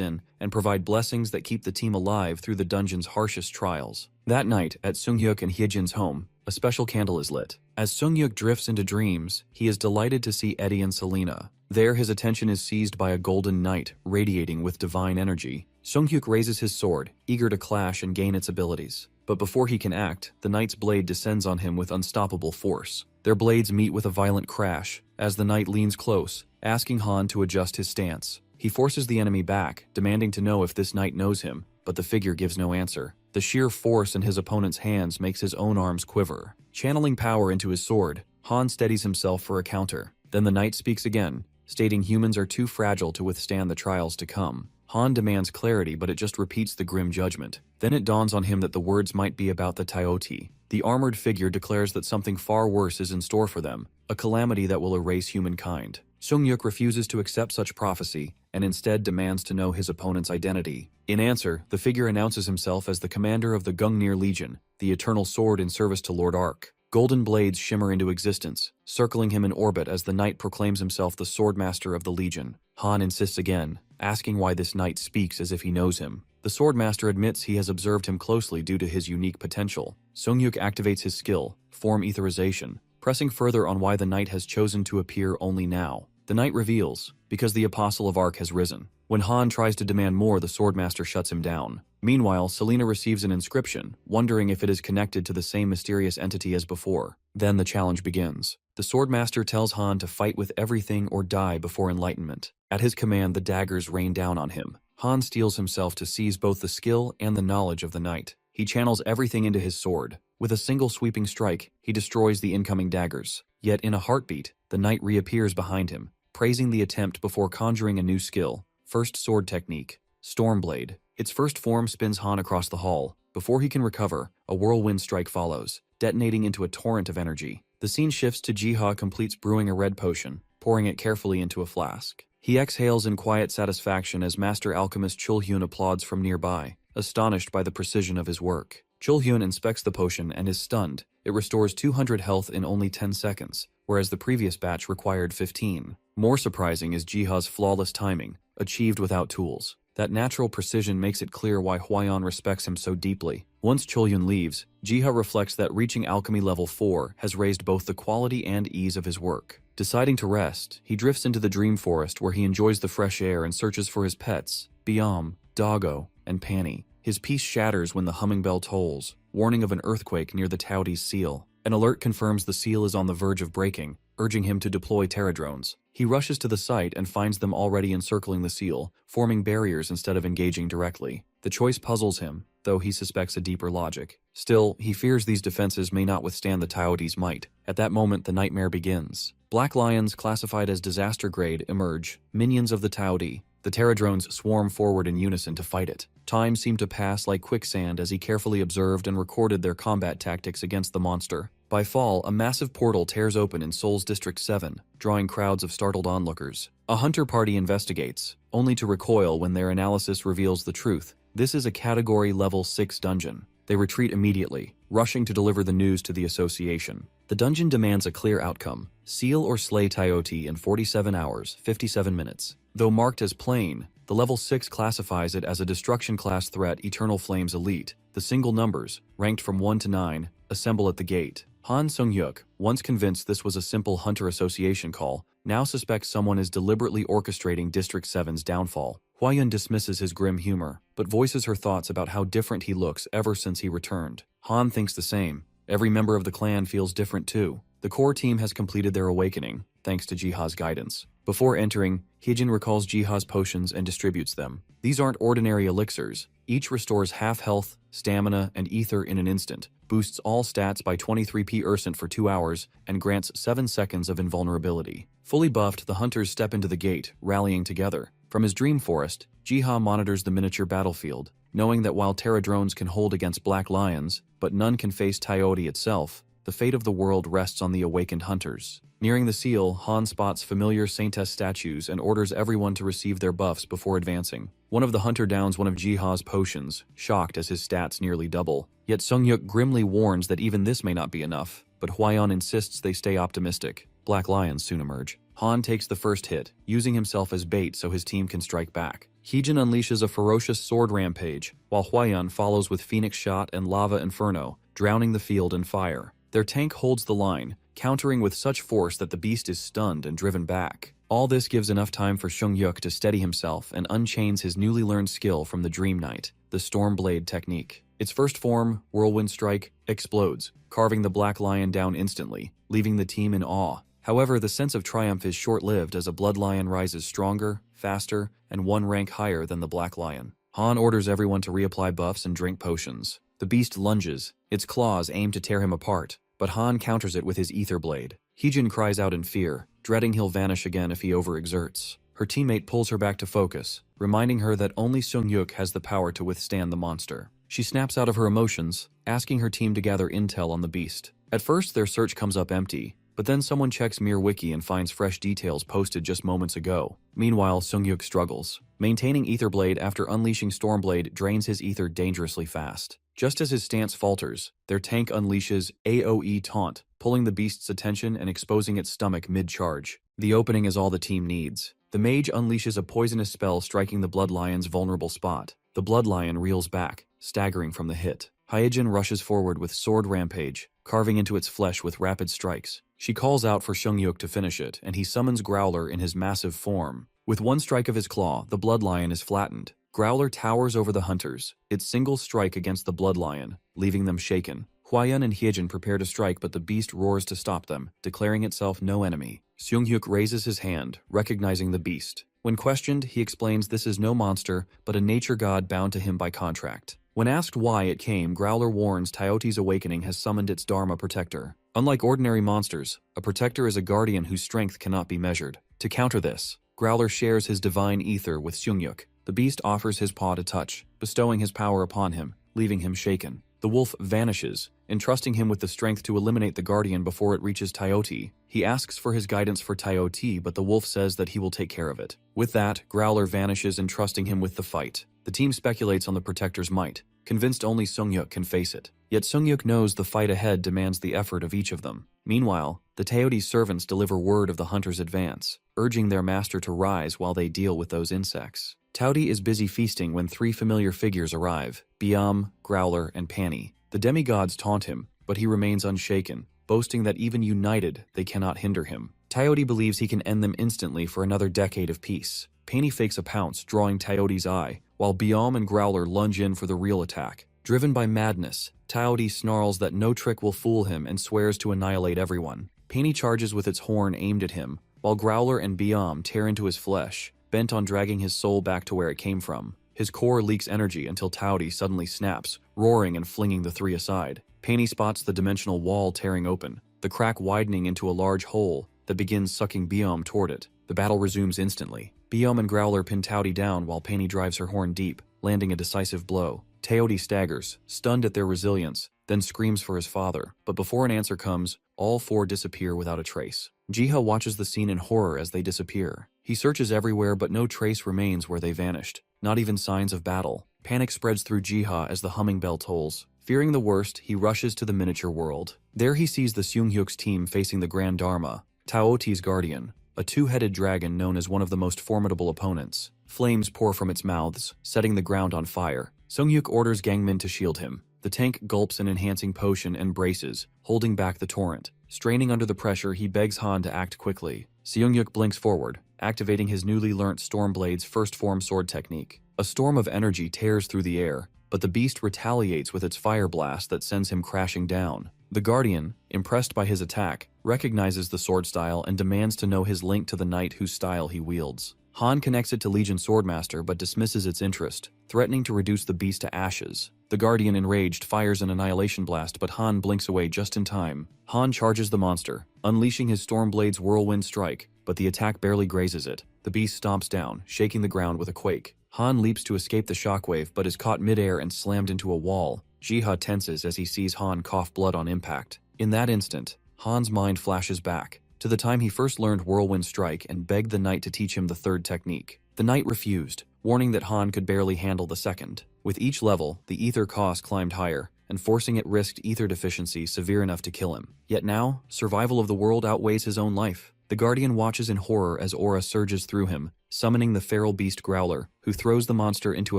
in, and provide blessings that keep the team alive through the dungeon's harshest trials. That night, at Seunghyuk and Hyejin's home, a special candle is lit. As Seunghyuk drifts into dreams, he is delighted to see Eddie and Selena. There, his attention is seized by a golden knight, radiating with divine energy. Seunghyuk raises his sword, eager to clash and gain its abilities. But before he can act, the knight's blade descends on him with unstoppable force. Their blades meet with a violent crash, as the knight leans close, asking Han to adjust his stance. He forces the enemy back, demanding to know if this knight knows him, but the figure gives no answer. The sheer force in his opponent's hands makes his own arms quiver. Channeling power into his sword, Han steadies himself for a counter. Then the knight speaks again, stating humans are too fragile to withstand the trials to come. Han demands clarity, but it just repeats the grim judgment. Then it dawns on him that the words might be about the Taioti. The armored figure declares that something far worse is in store for them, a calamity that will erase humankind. Seunghyuk refuses to accept such prophecy, and instead demands to know his opponent's identity. In answer, the figure announces himself as the commander of the Gungnir Legion, the eternal sword in service to Lord Ark. Golden blades shimmer into existence, circling him in orbit as the knight proclaims himself the swordmaster of the Legion. Han insists again, asking why this knight speaks as if he knows him. The swordmaster admits he has observed him closely due to his unique potential. Seunghyuk activates his skill, form etherization, pressing further on why the knight has chosen to appear only now. The knight reveals, because the apostle of Ark has risen. When Han tries to demand more, the swordmaster shuts him down. Meanwhile, Selena receives an inscription, wondering if it is connected to the same mysterious entity as before. Then the challenge begins. The swordmaster tells Han to fight with everything or die before enlightenment. At his command, the daggers rain down on him. Han steels himself to seize both the skill and the knowledge of the knight. He channels everything into his sword. With a single sweeping strike, he destroys the incoming daggers. Yet in a heartbeat, the knight reappears behind him, praising the attempt before conjuring a new skill. First sword technique, Stormblade. Its first form spins Han across the hall. Before he can recover, a whirlwind strike follows, detonating into a torrent of energy. The scene shifts to Jiha completes brewing a red potion, pouring it carefully into a flask. He exhales in quiet satisfaction as Master Alchemist Chulhyun applauds from nearby, astonished by the precision of his work. Chulhyun inspects the potion and is stunned. It restores 200 health in only 10 seconds, whereas the previous batch required 15. More surprising is Jiha's flawless timing, achieved without tools. That natural precision makes it clear why Hwayeon respects him so deeply. Once Chulhyun leaves, Jiha reflects that reaching alchemy level 4 has raised both the quality and ease of his work. Deciding to rest, he drifts into the dream forest where he enjoys the fresh air and searches for his pets, Biam, Doggo, and Panny. His peace shatters when the humming bell tolls, warning of an earthquake near the Tauti's seal. An alert confirms the seal is on the verge of breaking, urging him to deploy terra drones. He rushes to the site and finds them already encircling the seal, forming barriers instead of engaging directly. The choice puzzles him, though he suspects a deeper logic. Still, he fears these defenses may not withstand the Tiote's might. At that moment, the nightmare begins. Black lions, classified as disaster grade, emerge, minions of the Tiote. The terra drones swarm forward in unison to fight it. Time seemed to pass like quicksand as he carefully observed and recorded their combat tactics against the monster. By fall, a massive portal tears open in Seoul's District 7, drawing crowds of startled onlookers. A hunter party investigates, only to recoil when their analysis reveals the truth. This is a Category Level 6 dungeon. They retreat immediately, rushing to deliver the news to the association. The dungeon demands a clear outcome: seal or slay Tiote in 47 hours, 57 minutes. Though marked as plain, the Level 6 classifies it as a Destruction Class threat Eternal Flames Elite. The single numbers, ranked from 1 to 9, assemble at the gate. Han Sung-hyuk, once convinced this was a simple Hunter Association call, now suspects someone is deliberately orchestrating District 7's downfall. Hwa-yun dismisses his grim humor, but voices her thoughts about how different he looks ever since he returned. Han thinks the same. Every member of the clan feels different too. The core team has completed their awakening, thanks to Jiha's guidance. Before entering, Hyejin recalls Jiha's potions and distributes them. These aren't ordinary elixirs. Each restores half health, stamina, and ether in an instant, boosts all stats by 23% for 2 hours, and grants 7 seconds of invulnerability. Fully buffed, the hunters step into the gate, rallying together. From his dream forest, Jiha monitors the miniature battlefield, knowing that while terra drones can hold against black lions, but none can face Tiote itself, the fate of the world rests on the awakened hunters. Nearing the seal, Han spots familiar Saintess statues and orders everyone to receive their buffs before advancing. One of the hunter downs one of Jiha's potions, shocked as his stats nearly double. Yet Sung-hyuk grimly warns that even this may not be enough, but Hwa-yun insists they stay optimistic. Black lions soon emerge. Han takes the first hit, using himself as bait so his team can strike back. Hyejin unleashes a ferocious sword rampage, while Hwa-yun follows with Phoenix Shot and Lava Inferno, drowning the field in fire. Their tank holds the line, countering with such force that the beast is stunned and driven back. All this gives enough time for Sung-hyuk to steady himself and unchains his newly learned skill from the Dream Knight, the Storm Blade technique. Its first form, Whirlwind Strike, explodes, carving the black lion down instantly, leaving the team in awe. However, the sense of triumph is short-lived as a blood lion rises stronger, faster, and one rank higher than the black lion. Han orders everyone to reapply buffs and drink potions. The beast lunges, its claws aim to tear him apart, but Han counters it with his ether blade. Hyejin cries out in fear, dreading he'll vanish again if he overexerts. Her teammate pulls her back to focus, reminding her that only Sung-hyuk has the power to withstand the monster. She snaps out of her emotions, asking her team to gather intel on the beast. At first, their search comes up empty, but then someone checks Mir Wiki and finds fresh details posted just moments ago. Meanwhile, Sung-hyuk struggles. Maintaining Etherblade after unleashing Stormblade drains his ether dangerously fast. Just as his stance falters, their tank unleashes AoE Taunt, pulling the beast's attention and exposing its stomach mid-charge. The opening is all the team needs. The mage unleashes a poisonous spell striking the Blood Lion's vulnerable spot. The Blood Lion reels back, staggering from the hit. Hyejin rushes forward with Sword Rampage, carving into its flesh with rapid strikes. She calls out for Sung-hyuk to finish it, and he summons Growler in his massive form. With one strike of his claw, the Blood Lion is flattened. Growler towers over the hunters, its single strike against the Blood Lion, leaving them shaken. Hwa-yun and Hyejin prepare to strike, but the beast roars to stop them, declaring itself no enemy. Sung-hyuk raises his hand, recognizing the beast. When questioned, he explains this is no monster, but a nature god bound to him by contract. When asked why it came, Growler warns Tiote's awakening has summoned its Dharma protector. Unlike ordinary monsters, a protector is a guardian whose strength cannot be measured. To counter this, Growler shares his divine ether with Sung-hyuk. The beast offers his paw to touch, bestowing his power upon him, leaving him shaken. The wolf vanishes, entrusting him with the strength to eliminate the guardian before it reaches Tiote. He asks for his guidance for Tiote, but the wolf says that he will take care of it. With that, Growler vanishes, entrusting him with the fight. The team speculates on the protector's might, convinced only Sung-hyuk can face it. Yet Sung-hyuk knows the fight ahead demands the effort of each of them. Meanwhile, the Tiote's servants deliver word of the hunter's advance, urging their master to rise while they deal with those insects. Tiote is busy feasting when 3 familiar figures arrive: Biam, Growler, and Pani. The demigods taunt him, but he remains unshaken, boasting that even united, they cannot hinder him. Tiote believes he can end them instantly for another decade of peace. Pani fakes a pounce, drawing Tiote's eye, while Biam and Growler lunge in for the real attack. Driven by madness, Tiote snarls that no trick will fool him and swears to annihilate everyone. Painey charges with its horn aimed at him, while Growler and Biam tear into his flesh, bent on dragging his soul back to where it came from. His core leaks energy until Taudi suddenly snaps, roaring and flinging the three aside. Painey spots the dimensional wall tearing open, the crack widening into a large hole that begins sucking Biam toward it. The battle resumes instantly. Biam and Growler pin Taudi down while Painey drives her horn deep, landing a decisive blow. Taudi staggers, stunned at their resilience, then screams for his father, but before an answer comes, all four disappear without a trace. Jiha watches the scene in horror as they disappear. He searches everywhere but no trace remains where they vanished, not even signs of battle. Panic spreads through Jiha as the humming bell tolls. Fearing the worst, he rushes to the miniature world. There he sees the Seunghyuk's team facing the Grand Dharma, Taoti's guardian, a two-headed dragon known as one of the most formidable opponents. Flames pour from its mouths, setting the ground on fire. Seunghyuk orders Gangmin to shield him. The tank gulps an enhancing potion and braces, holding back the torrent. Straining under the pressure, he begs Han to act quickly. Seunghyuk blinks forward, activating his newly learnt Stormblade's first form sword technique. A storm of energy tears through the air, but the beast retaliates with its fire blast that sends him crashing down. The Guardian, impressed by his attack, recognizes the sword style and demands to know his link to the knight whose style he wields. Han connects it to Legion Swordmaster but dismisses its interest, threatening to reduce the beast to ashes. The Guardian, enraged, fires an annihilation blast, but Han blinks away just in time. Han charges the monster, unleashing his Stormblade's whirlwind strike, but the attack barely grazes it. The beast stomps down, shaking the ground with a quake. Han leaps to escape the shockwave but is caught midair and slammed into a wall. Jiha tenses as he sees Han cough blood on impact. In that instant, Han's mind flashes back to the time he first learned Whirlwind Strike and begged the knight to teach him the third technique. The knight refused, warning that Han could barely handle the second. With each level, the ether cost climbed higher, and forcing it risked ether deficiency severe enough to kill him. Yet now, survival of the world outweighs his own life. The Guardian watches in horror as aura surges through him, summoning the feral beast Growler, who throws the monster into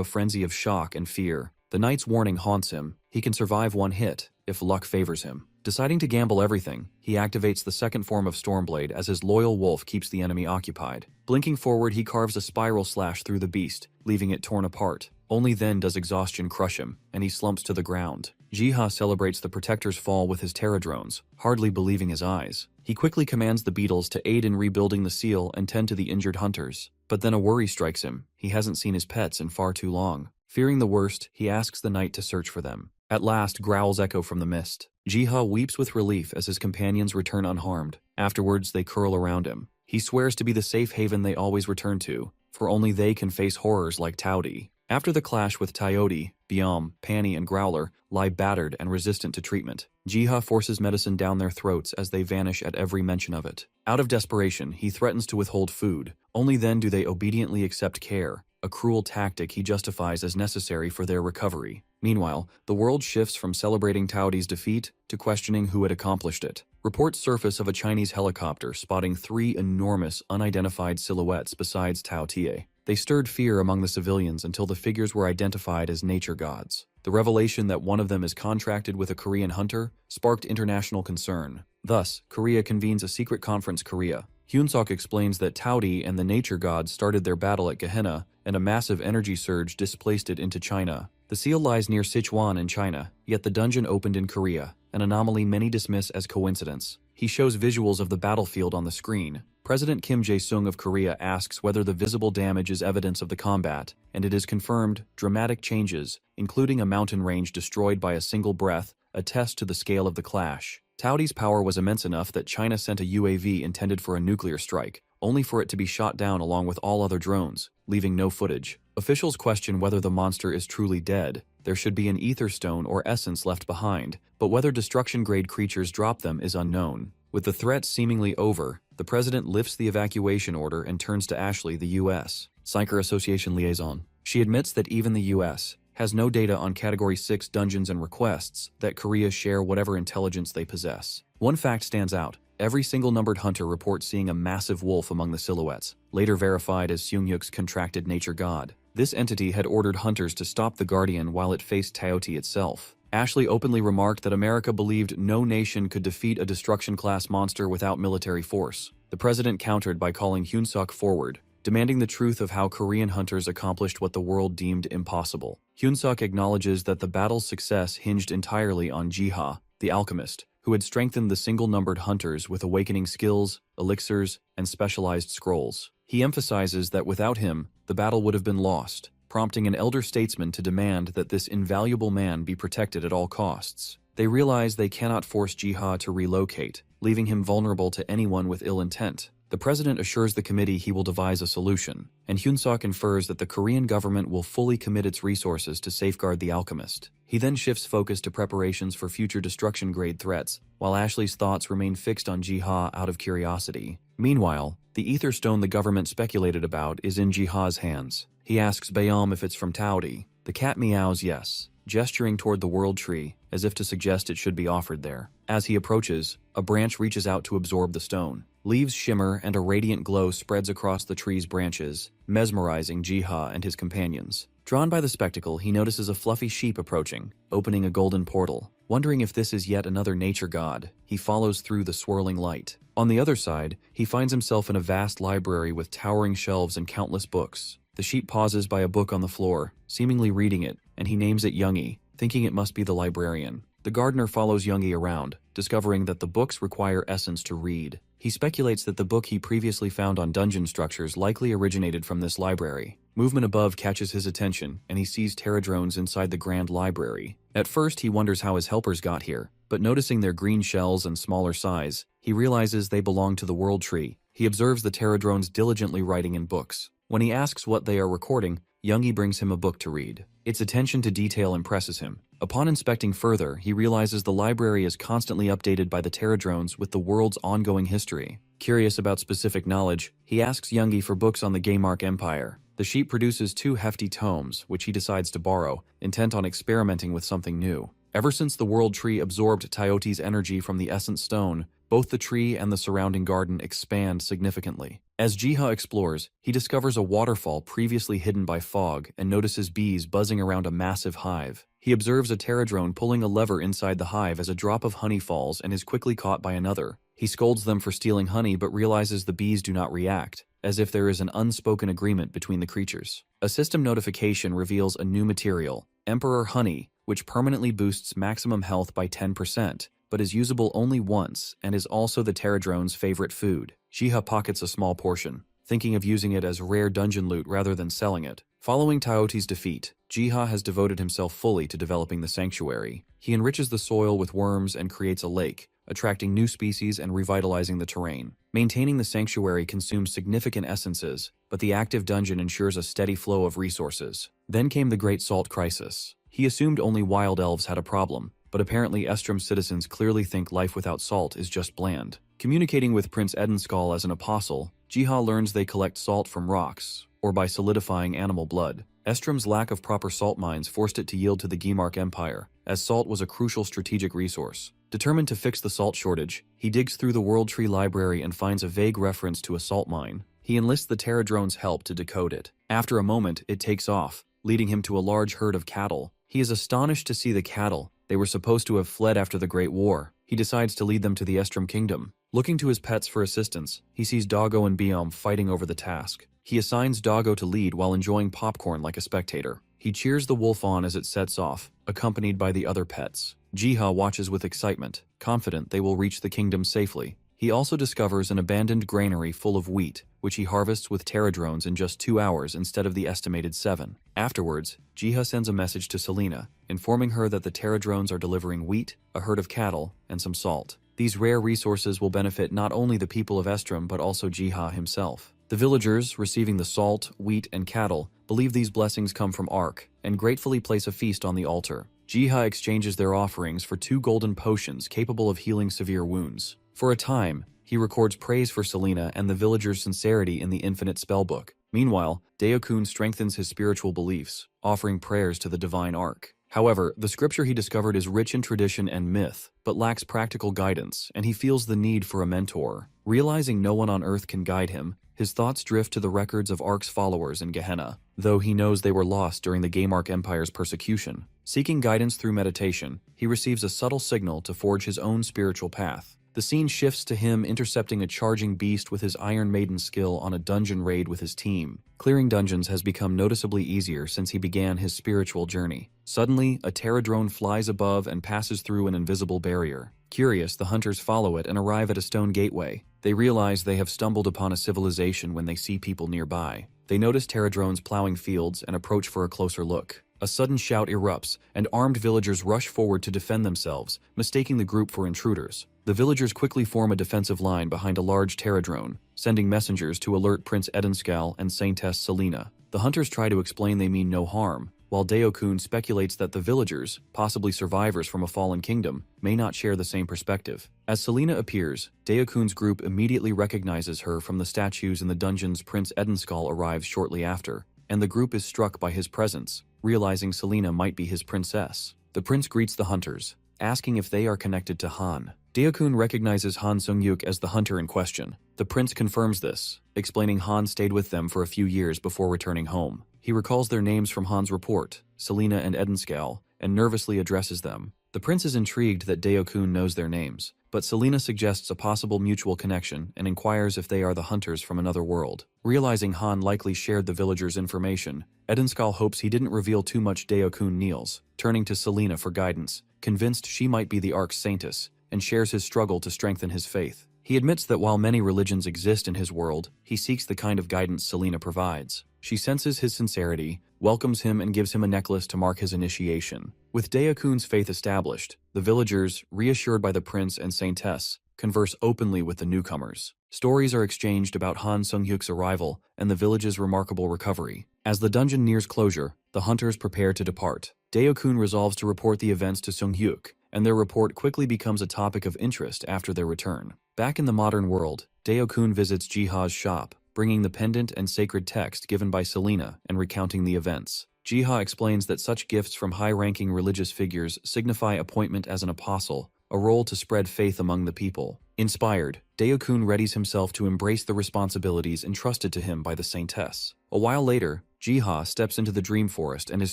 a frenzy of shock and fear. The knight's warning haunts him. He can survive one hit, if luck favors him. Deciding to gamble everything, he activates the second form of Stormblade as his loyal wolf keeps the enemy occupied. Blinking forward, he carves a spiral slash through the beast, leaving it torn apart. Only then does exhaustion crush him, and he slumps to the ground. Jiha celebrates the Protector's fall with his Terradrones, hardly believing his eyes. He quickly commands the beetles to aid in rebuilding the seal and tend to the injured hunters. But then a worry strikes him. He hasn't seen his pets in far too long. Fearing the worst, he asks the knight to search for them. At last, growls echo from the mist. Jiha weeps with relief as his companions return unharmed. Afterwards, they curl around him. He swears to be the safe haven they always return to, for only they can face horrors like Taudi. After the clash with Taodi, Biam, Pani, and Growler lie battered and resistant to treatment. Jiha forces medicine down their throats as they vanish at every mention of it. Out of desperation, he threatens to withhold food. Only then do they obediently accept care, a cruel tactic he justifies as necessary for their recovery. Meanwhile, the world shifts from celebrating Taodi's defeat to questioning who had accomplished it. Reports surface of a Chinese helicopter spotting 3 enormous, unidentified silhouettes besides Tao Tie. They stirred fear among the civilians until the figures were identified as nature gods. The revelation that one of them is contracted with a Korean hunter sparked international concern. Thus, Korea convenes a secret conference Korea. Hyunsuk explains that Taodi and the nature gods started their battle at Gehenna, and a massive energy surge displaced it into China. The seal lies near Sichuan in China, yet the dungeon opened in Korea, an anomaly many dismiss as coincidence. He shows visuals of the battlefield on the screen. President Kim Jae-sung of Korea asks whether the visible damage is evidence of the combat, and it is confirmed dramatic changes, including a mountain range destroyed by a single breath, attest to the scale of the clash. Taodi's power was immense enough that China sent a UAV intended for a nuclear strike, only for it to be shot down along with all other drones, leaving no footage. Officials question whether the monster is truly dead. There should be an ether stone or essence left behind, but whether destruction-grade creatures drop them is unknown. With the threat seemingly over, the president lifts the evacuation order and turns to Ashley, the U.S. Psyker Association liaison. She admits that even the U.S. has no data on Category 6 dungeons and requests that Korea share whatever intelligence they possess. One fact stands out. Every single numbered hunter reports seeing a massive wolf among the silhouettes, later verified as Seunghyuk's contracted nature god. This entity had ordered hunters to stop the Guardian while it faced Taoti itself. Ashley openly remarked that America believed no nation could defeat a destruction-class monster without military force. The president countered by calling Hyunsuk forward, demanding the truth of how Korean hunters accomplished what the world deemed impossible. Hyunsuk acknowledges that the battle's success hinged entirely on Jiha, the alchemist, who had strengthened the single-numbered hunters with awakening skills, elixirs, and specialized scrolls. He emphasizes that without him, the battle would have been lost, prompting an elder statesman to demand that this invaluable man be protected at all costs. They realize they cannot force Jiha to relocate, leaving him vulnerable to anyone with ill intent. The president assures the committee he will devise a solution, and Hyunsuk infers that the Korean government will fully commit its resources to safeguard the alchemist. He then shifts focus to preparations for future destruction-grade threats, while Ashley's thoughts remain fixed on Jiha out of curiosity. Meanwhile, the ether stone the government speculated about is in Jiha's hands. He asks Bayam if it's from Taudi. The cat meows yes, gesturing toward the world tree, as if to suggest it should be offered there. As he approaches, a branch reaches out to absorb the stone. Leaves shimmer and a radiant glow spreads across the tree's branches, mesmerizing Jiha and his companions. Drawn by the spectacle, he notices a fluffy sheep approaching, opening a golden portal. Wondering if this is yet another nature god, he follows through the swirling light. On the other side, he finds himself in a vast library with towering shelves and countless books. The sheep pauses by a book on the floor, seemingly reading it, and he names it Youngie, thinking it must be the librarian. The gardener follows Youngie around, discovering that the books require essence to read. He speculates that the book he previously found on dungeon structures likely originated from this library. Movement above catches his attention, and he sees Terradrones inside the grand library. At first, he wonders how his helpers got here, but noticing their green shells and smaller size, he realizes they belong to the World Tree. He observes the Terradrones diligently writing in books. When he asks what they are recording, Youngie brings him a book to read. Its attention to detail impresses him. Upon inspecting further, he realizes the library is constantly updated by the Terradrones with the world's ongoing history. Curious about specific knowledge, he asks Youngie for books on the Gaymark Empire. The sheep produces 2 hefty tomes, which he decides to borrow, intent on experimenting with something new. Ever since the World Tree absorbed Tyote's energy from the Essence Stone, both the tree and the surrounding garden expand significantly. As Jiha explores, he discovers a waterfall previously hidden by fog and notices bees buzzing around a massive hive. He observes a Terradrone pulling a lever inside the hive as a drop of honey falls and is quickly caught by another. He scolds them for stealing honey but realizes the bees do not react, as if there is an unspoken agreement between the creatures. A system notification reveals a new material, Emperor Honey, which permanently boosts maximum health by 10%, but is usable only once and is also the Terradrone's favorite food. Jiha pockets a small portion, thinking of using it as rare dungeon loot rather than selling it. Following Tyote's defeat, Jiha has devoted himself fully to developing the sanctuary. He enriches the soil with worms and creates a lake, attracting new species and revitalizing the terrain. Maintaining the sanctuary consumes significant essences, but the active dungeon ensures a steady flow of resources. Then came the Great Salt Crisis. He assumed only wild elves had a problem, but apparently Estrom's citizens clearly think life without salt is just bland. Communicating with Prince Edenskall as an apostle, Jiha learns they collect salt from rocks, or by solidifying animal blood. Estrom's lack of proper salt mines forced it to yield to the Gaymark Empire, as salt was a crucial strategic resource. Determined to fix the salt shortage, he digs through the World Tree library and finds a vague reference to a salt mine. He enlists the Terradrone's help to decode it. After a moment, it takes off, leading him to a large herd of cattle. He is astonished to see the cattle. They were supposed to have fled after the Great War. He decides to lead them to the Estrom Kingdom. Looking to his pets for assistance, he sees Doggo and Biom fighting over the task. He assigns Doggo to lead while enjoying popcorn like a spectator. He cheers the wolf on as it sets off, accompanied by the other pets. Jiha watches with excitement, confident they will reach the kingdom safely. He also discovers an abandoned granary full of wheat, which he harvests with Terradrones in just 2 hours instead of the estimated 7. Afterwards, Jiha sends a message to Selena, informing her that the Terradrones are delivering wheat, a herd of cattle, and some salt. These rare resources will benefit not only the people of Estrom but also Jiha himself. The villagers, receiving the salt, wheat, and cattle, believe these blessings come from Ark, and gratefully place a feast on the altar. Jiha exchanges their offerings for 2 golden potions capable of healing severe wounds. For a time, he records praise for Selena and the villagers' sincerity in the Infinite Spellbook. Meanwhile, Deokun strengthens his spiritual beliefs, offering prayers to the divine Ark. However, the scripture he discovered is rich in tradition and myth, but lacks practical guidance, and he feels the need for a mentor. Realizing no one on Earth can guide him, his thoughts drift to the records of Ark's followers in Gehenna, though he knows they were lost during the Gaymark Empire's persecution. Seeking guidance through meditation, he receives a subtle signal to forge his own spiritual path. The scene shifts to him intercepting a charging beast with his Iron Maiden skill on a dungeon raid with his team. Clearing dungeons has become noticeably easier since he began his spiritual journey. Suddenly, a Terra drone flies above and passes through an invisible barrier. Curious, the hunters follow it and arrive at a stone gateway. They realize they have stumbled upon a civilization when they see people nearby. They notice Terra drones plowing fields and approach for a closer look. A sudden shout erupts, and armed villagers rush forward to defend themselves, mistaking the group for intruders. The villagers quickly form a defensive line behind a large Terra drone, sending messengers to alert Prince Edenskal and Saintess Selena. The hunters try to explain they mean no harm, while Daokun speculates that the villagers, possibly survivors from a fallen kingdom, may not share the same perspective. As Selena appears, Daokun's group immediately recognizes her from the statues in the dungeons. Prince Edenskal arrives shortly after, and the group is struck by his presence, realizing Selena might be his princess. The prince greets the hunters, asking if they are connected to Han. Daokun recognizes Han Sung-yuk as the hunter in question. The prince confirms this, explaining Han stayed with them for a few years before returning home. He recalls their names from Han's report, Selena and Edenskal, and nervously addresses them. The prince is intrigued that Daokun knows their names, but Selena suggests a possible mutual connection and inquires if they are the hunters from another world. Realizing Han likely shared the villagers' information, Edenskal hopes he didn't reveal too much. Daokun kneels, turning to Selena for guidance, convinced she might be the Ark's saintess, and shares his struggle to strengthen his faith. He admits that while many religions exist in his world, he seeks the kind of guidance Selena provides. She senses his sincerity, welcomes him, and gives him a necklace to mark his initiation. With Daokun's faith established, the villagers, reassured by the prince and saintess, converse openly with the newcomers. Stories are exchanged about Han Sung-hyuk's arrival and the village's remarkable recovery. As the dungeon nears closure, the hunters prepare to depart. Daokun resolves to report the events to Sung-hyuk, and their report quickly becomes a topic of interest after their return. Back in the modern world, Daokun visits Jiha's shop, bringing the pendant and sacred text given by Selena and recounting the events. Jiha explains that such gifts from high-ranking religious figures signify appointment as an apostle, a role to spread faith among the people. Inspired, Daokun readies himself to embrace the responsibilities entrusted to him by the saintess. A while later, Jiha steps into the dream forest and is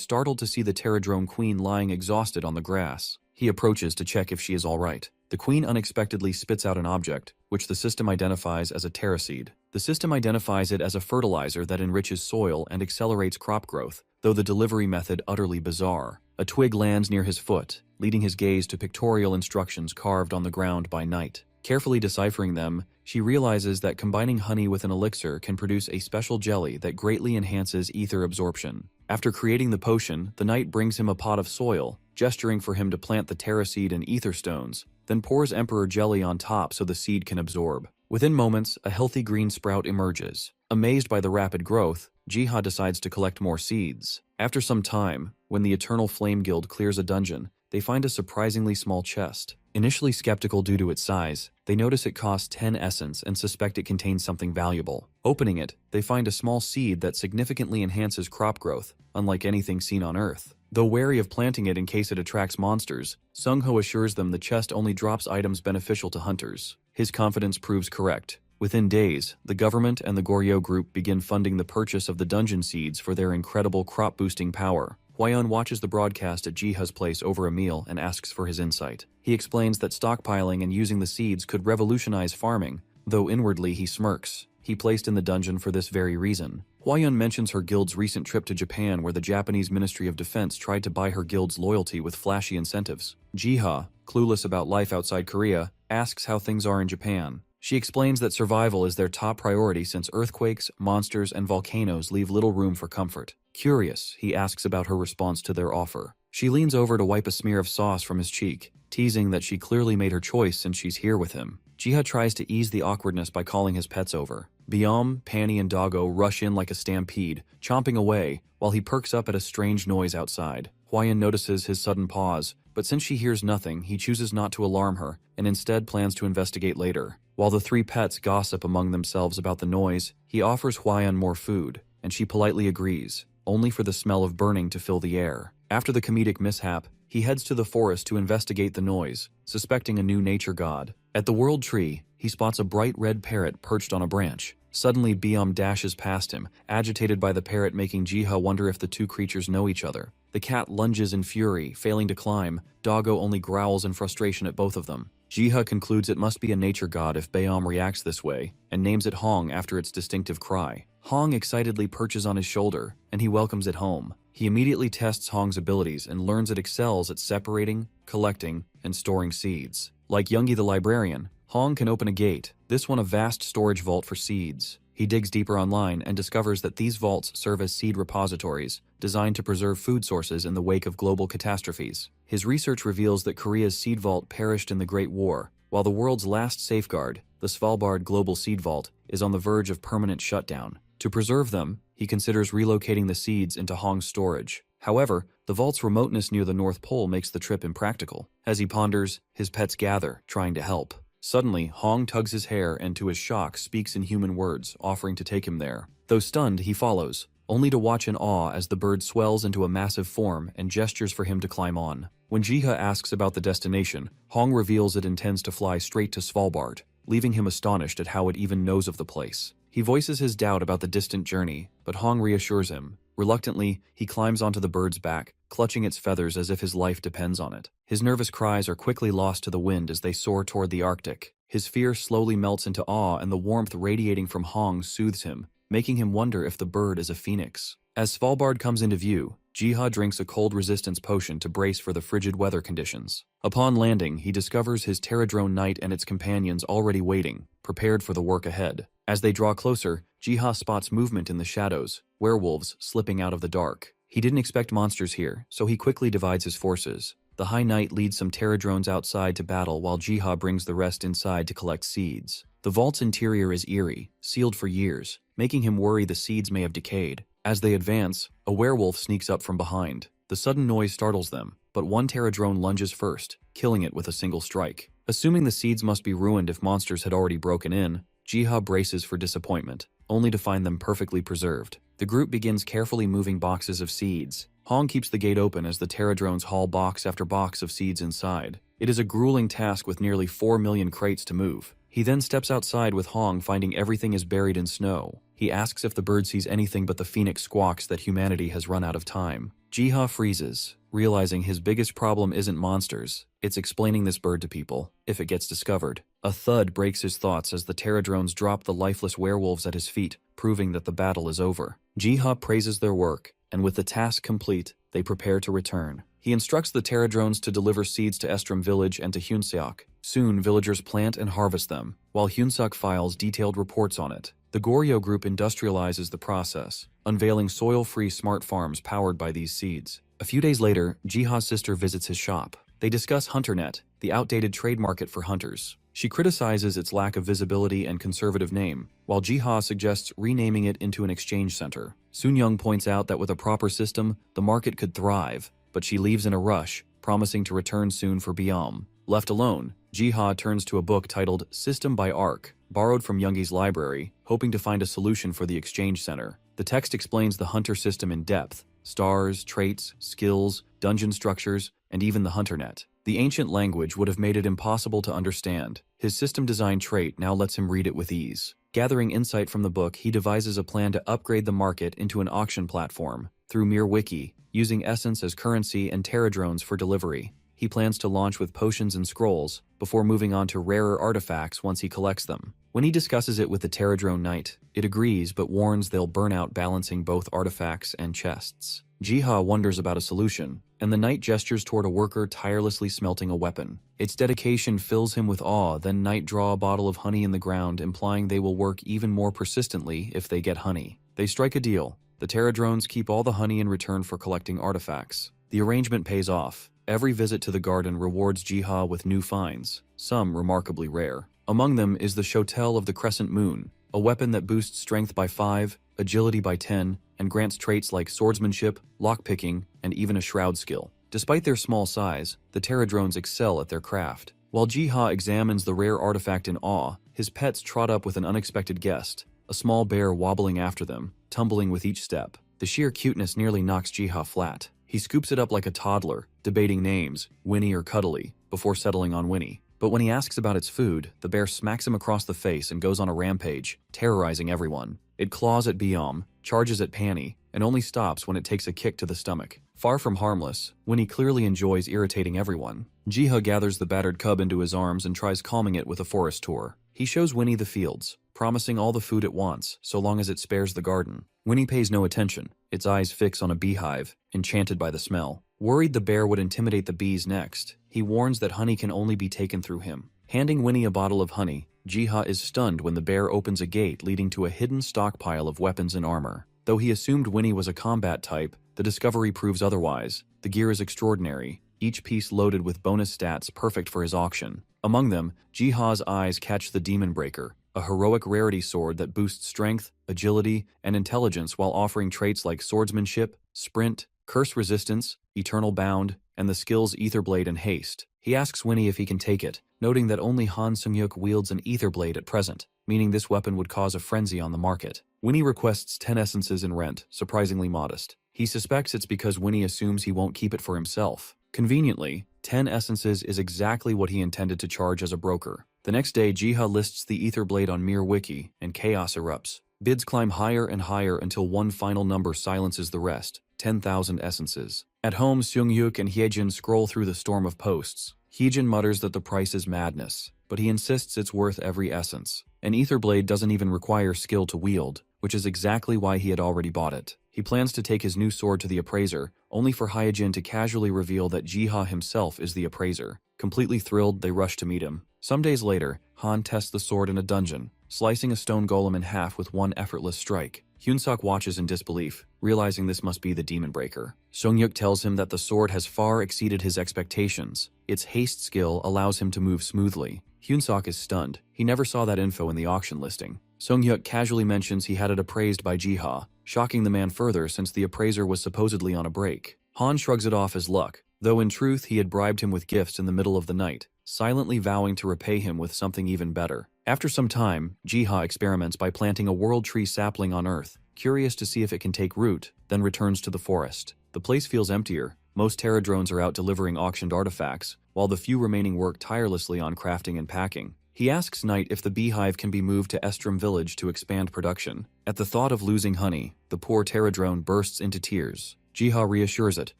startled to see the Terradrone queen lying exhausted on the grass. He approaches to check if she is all right. The queen unexpectedly spits out an object, which the system identifies as a terra seed. The system identifies it as a fertilizer that enriches soil and accelerates crop growth, though the delivery method utterly bizarre. A twig lands near his foot, leading his gaze to pictorial instructions carved on the ground by Night. Carefully deciphering them, she realizes that combining honey with an elixir can produce a special jelly that greatly enhances ether absorption. After creating the potion, the Knight brings him a pot of soil, gesturing for him to plant the terra seed and ether stones, then pours Emperor Jelly on top so the seed can absorb. Within moments, a healthy green sprout emerges. Amazed by the rapid growth, Jiha decides to collect more seeds. After some time, when the Eternal Flame Guild clears a dungeon, they find a surprisingly small chest. Initially skeptical due to its size, they notice it costs 10 essence and suspect it contains something valuable. Opening it, they find a small seed that significantly enhances crop growth, unlike anything seen on Earth. Though wary of planting it in case it attracts monsters, Sung-ho assures them the chest only drops items beneficial to hunters. His confidence proves correct. Within days, the government and the Goryeo group begin funding the purchase of the dungeon seeds for their incredible crop-boosting power. Hwayeon watches the broadcast at Jiha's place over a meal and asks for his insight. He explains that stockpiling and using the seeds could revolutionize farming, though inwardly he smirks. He placed in the dungeon for this very reason. Hwayeon mentions her guild's recent trip to Japan, where the Japanese Ministry of Defense tried to buy her guild's loyalty with flashy incentives. Jiha, clueless about life outside Korea, asks how things are in Japan. She explains that survival is their top priority since earthquakes, monsters, and volcanoes leave little room for comfort. Curious, he asks about her response to their offer. She leans over to wipe a smear of sauce from his cheek, teasing that she clearly made her choice since she's here with him. Jiha tries to ease the awkwardness by calling his pets over. Biom, Panny, and Doggo rush in like a stampede, chomping away, while he perks up at a strange noise outside. Hwayeon notices his sudden pause, but since she hears nothing, he chooses not to alarm her, and instead plans to investigate later. While the three pets gossip among themselves about the noise, he offers Hwayeon more food, and she politely agrees, only for the smell of burning to fill the air. After the comedic mishap, he heads to the forest to investigate the noise, suspecting a new nature god. At the World Tree, he spots a bright red parrot perched on a branch. Suddenly, Biom dashes past him, agitated by the parrot, making Jiha wonder if the two creatures know each other. The cat lunges in fury, failing to climb. Doggo only growls in frustration at both of them. Jiha concludes it must be a nature god if Baeom reacts this way, and names it Hong after its distinctive cry. Hong excitedly perches on his shoulder, and he welcomes it home. He immediately tests Hong's abilities and learns it excels at separating, collecting, and storing seeds. Like Youngie the librarian, Hong can open a gate, this one a vast storage vault for seeds. He digs deeper online and discovers that these vaults serve as seed repositories, designed to preserve food sources in the wake of global catastrophes. His research reveals that Korea's seed vault perished in the Great War, while the world's last safeguard, the Svalbard Global Seed Vault, is on the verge of permanent shutdown. To preserve them, he considers relocating the seeds into Hong's storage. However, the vault's remoteness near the North Pole makes the trip impractical. As he ponders, his pets gather, trying to help. Suddenly, Hong tugs his hair and to his shock speaks in human words, offering to take him there. Though stunned, he follows, only to watch in awe as the bird swells into a massive form and gestures for him to climb on. When Jiha asks about the destination, Hong reveals it intends to fly straight to Svalbard, leaving him astonished at how it even knows of the place. He voices his doubt about the distant journey, but Hong reassures him. Reluctantly, he climbs onto the bird's back, clutching its feathers as if his life depends on it. His nervous cries are quickly lost to the wind as they soar toward the Arctic. His fear slowly melts into awe, and the warmth radiating from Hong soothes him, making him wonder if the bird is a phoenix. As Svalbard comes into view, Jiha drinks a cold resistance potion to brace for the frigid weather conditions. Upon landing, he discovers his Pterodrone knight and its companions already waiting, prepared for the work ahead. As they draw closer, Jiha spots movement in the shadows, werewolves slipping out of the dark. He didn't expect monsters here, so he quickly divides his forces. The High Knight leads some Pterodrones outside to battle while Jiha brings the rest inside to collect seeds. The vault's interior is eerie, sealed for years, making him worry the seeds may have decayed. As they advance, a werewolf sneaks up from behind. The sudden noise startles them, but one Pterodrone lunges first, killing it with a single strike. Assuming the seeds must be ruined if monsters had already broken in, Jiha braces for disappointment, only to find them perfectly preserved. The group begins carefully moving boxes of seeds. Hong keeps the gate open as the Pterodrones haul box after box of seeds inside. It is a grueling task with nearly 4 million crates to move. He then steps outside with Hong, finding everything is buried in snow. He asks if the bird sees anything but the phoenix squawks that humanity has run out of time. Jiha freezes, realizing his biggest problem isn't monsters, it's explaining this bird to people, if it gets discovered. A thud breaks his thoughts as the Pterodrones drop the lifeless werewolves at his feet, proving that the battle is over. Jiha praises their work, and with the task complete, they prepare to return. He instructs the Pterodrones to deliver seeds to Estrom village and to Hyunseok. Soon, villagers plant and harvest them, while Hyunseok files detailed reports on it. The Goryeo group industrializes the process, unveiling soil-free smart farms powered by these seeds. A few days later, Jiha's sister visits his shop. They discuss HunterNet, the outdated trade market for hunters. She criticizes its lack of visibility and conservative name, while Jiha suggests renaming it into an exchange center. Soon-young points out that with a proper system, the market could thrive, but she leaves in a rush, promising to return soon for Biam. Left alone, Jiha turns to a book titled System by Arc, borrowed from Youngie's library, hoping to find a solution for the exchange center. The text explains the hunter system in depth: stars, traits, skills, dungeon structures, and even the HunterNet. The ancient language would have made it impossible to understand. His system design trait now lets him read it with ease. Gathering insight from the book, he devises a plan to upgrade the market into an auction platform through MirWiki, using essence as currency and Pterodrones for delivery. He plans to launch with potions and scrolls, before moving on to rarer artifacts once he collects them. When he discusses it with the Pterodrone Knight, it agrees but warns they'll burn out balancing both artifacts and chests. Jiha wonders about a solution, and the Knight gestures toward a worker tirelessly smelting a weapon. Its dedication fills him with awe. Then Knight draw a bottle of honey in the ground, implying they will work even more persistently if they get honey. They strike a deal. The Pterodrones keep all the honey in return for collecting artifacts. The arrangement pays off. Every visit to the garden rewards Jiha with new finds, some remarkably rare. Among them is the Shotel of the Crescent Moon, a weapon that boosts strength by 5, agility by 10, and grants traits like swordsmanship, lockpicking, and even a shroud skill. Despite their small size, the Pterodrones excel at their craft. While Jiha examines the rare artifact in awe, his pets trot up with an unexpected guest, a small bear wobbling after them, tumbling with each step. The sheer cuteness nearly knocks Jiha flat. He scoops it up like a toddler, debating names, Winnie or Cuddly, before settling on Winnie. But when he asks about its food, the bear smacks him across the face and goes on a rampage, terrorizing everyone. It claws at Biam, charges at Panny, and only stops when it takes a kick to the stomach. Far from harmless, Winnie clearly enjoys irritating everyone. Jiha gathers the battered cub into his arms and tries calming it with a forest tour. He shows Winnie the fields, promising all the food it wants, so long as it spares the garden. Winnie pays no attention, its eyes fix on a beehive, enchanted by the smell. Worried the bear would intimidate the bees next, he warns that honey can only be taken through him. Handing Winnie a bottle of honey, Jiha is stunned when the bear opens a gate leading to a hidden stockpile of weapons and armor. Though he assumed Winnie was a combat type, the discovery proves otherwise. The gear is extraordinary, each piece loaded with bonus stats perfect for his auction. Among them, Jiha's eyes catch the Demon Breaker, a heroic rarity sword that boosts strength, agility, and intelligence while offering traits like swordsmanship, sprint, curse resistance, eternal bound, and the skills Etherblade and haste. He asks Winnie if he can take it, noting that only Han Sung-hyuk wields an Etherblade at present, meaning this weapon would cause a frenzy on the market. Winnie requests 10 essences in rent, surprisingly modest. He suspects it's because Winnie assumes he won't keep it for himself. Conveniently, 10 essences is exactly what he intended to charge as a broker. The next day, Jiha lists the Etherblade on Mir Wiki, and chaos erupts. Bids climb higher and higher until one final number silences the rest, 10,000 essences. At home, Seung-hyuk and Hyejin scroll through the storm of posts. Hyejin mutters that the price is madness, but he insists it's worth every essence. An Etherblade doesn't even require skill to wield, which is exactly why he had already bought it. He plans to take his new sword to the appraiser, only for Hyejin to casually reveal that Jiha himself is the appraiser. Completely thrilled, they rush to meet him. Some days later, Han tests the sword in a dungeon, slicing a stone golem in half with one effortless strike. Hyunsuk watches in disbelief, realizing this must be the Demon Breaker. Seung-hyuk tells him that the sword has far exceeded his expectations. Its haste skill allows him to move smoothly. Hyunsuk is stunned. He never saw that info in the auction listing. Seung-hyuk casually mentions he had it appraised by Jiha, shocking the man further since the appraiser was supposedly on a break. Han shrugs it off as luck, though in truth he had bribed him with gifts in the middle of the night, silently vowing to repay him with something even better. After some time, Jiha experiments by planting a world tree sapling on Earth, curious to see if it can take root, then returns to the forest. The place feels emptier. Most Terra drones are out delivering auctioned artifacts, while the few remaining work tirelessly on crafting and packing. He asks Knight if the beehive can be moved to Estrom village to expand production. At the thought of losing honey, the poor Terra drone bursts into tears. Jiha reassures it,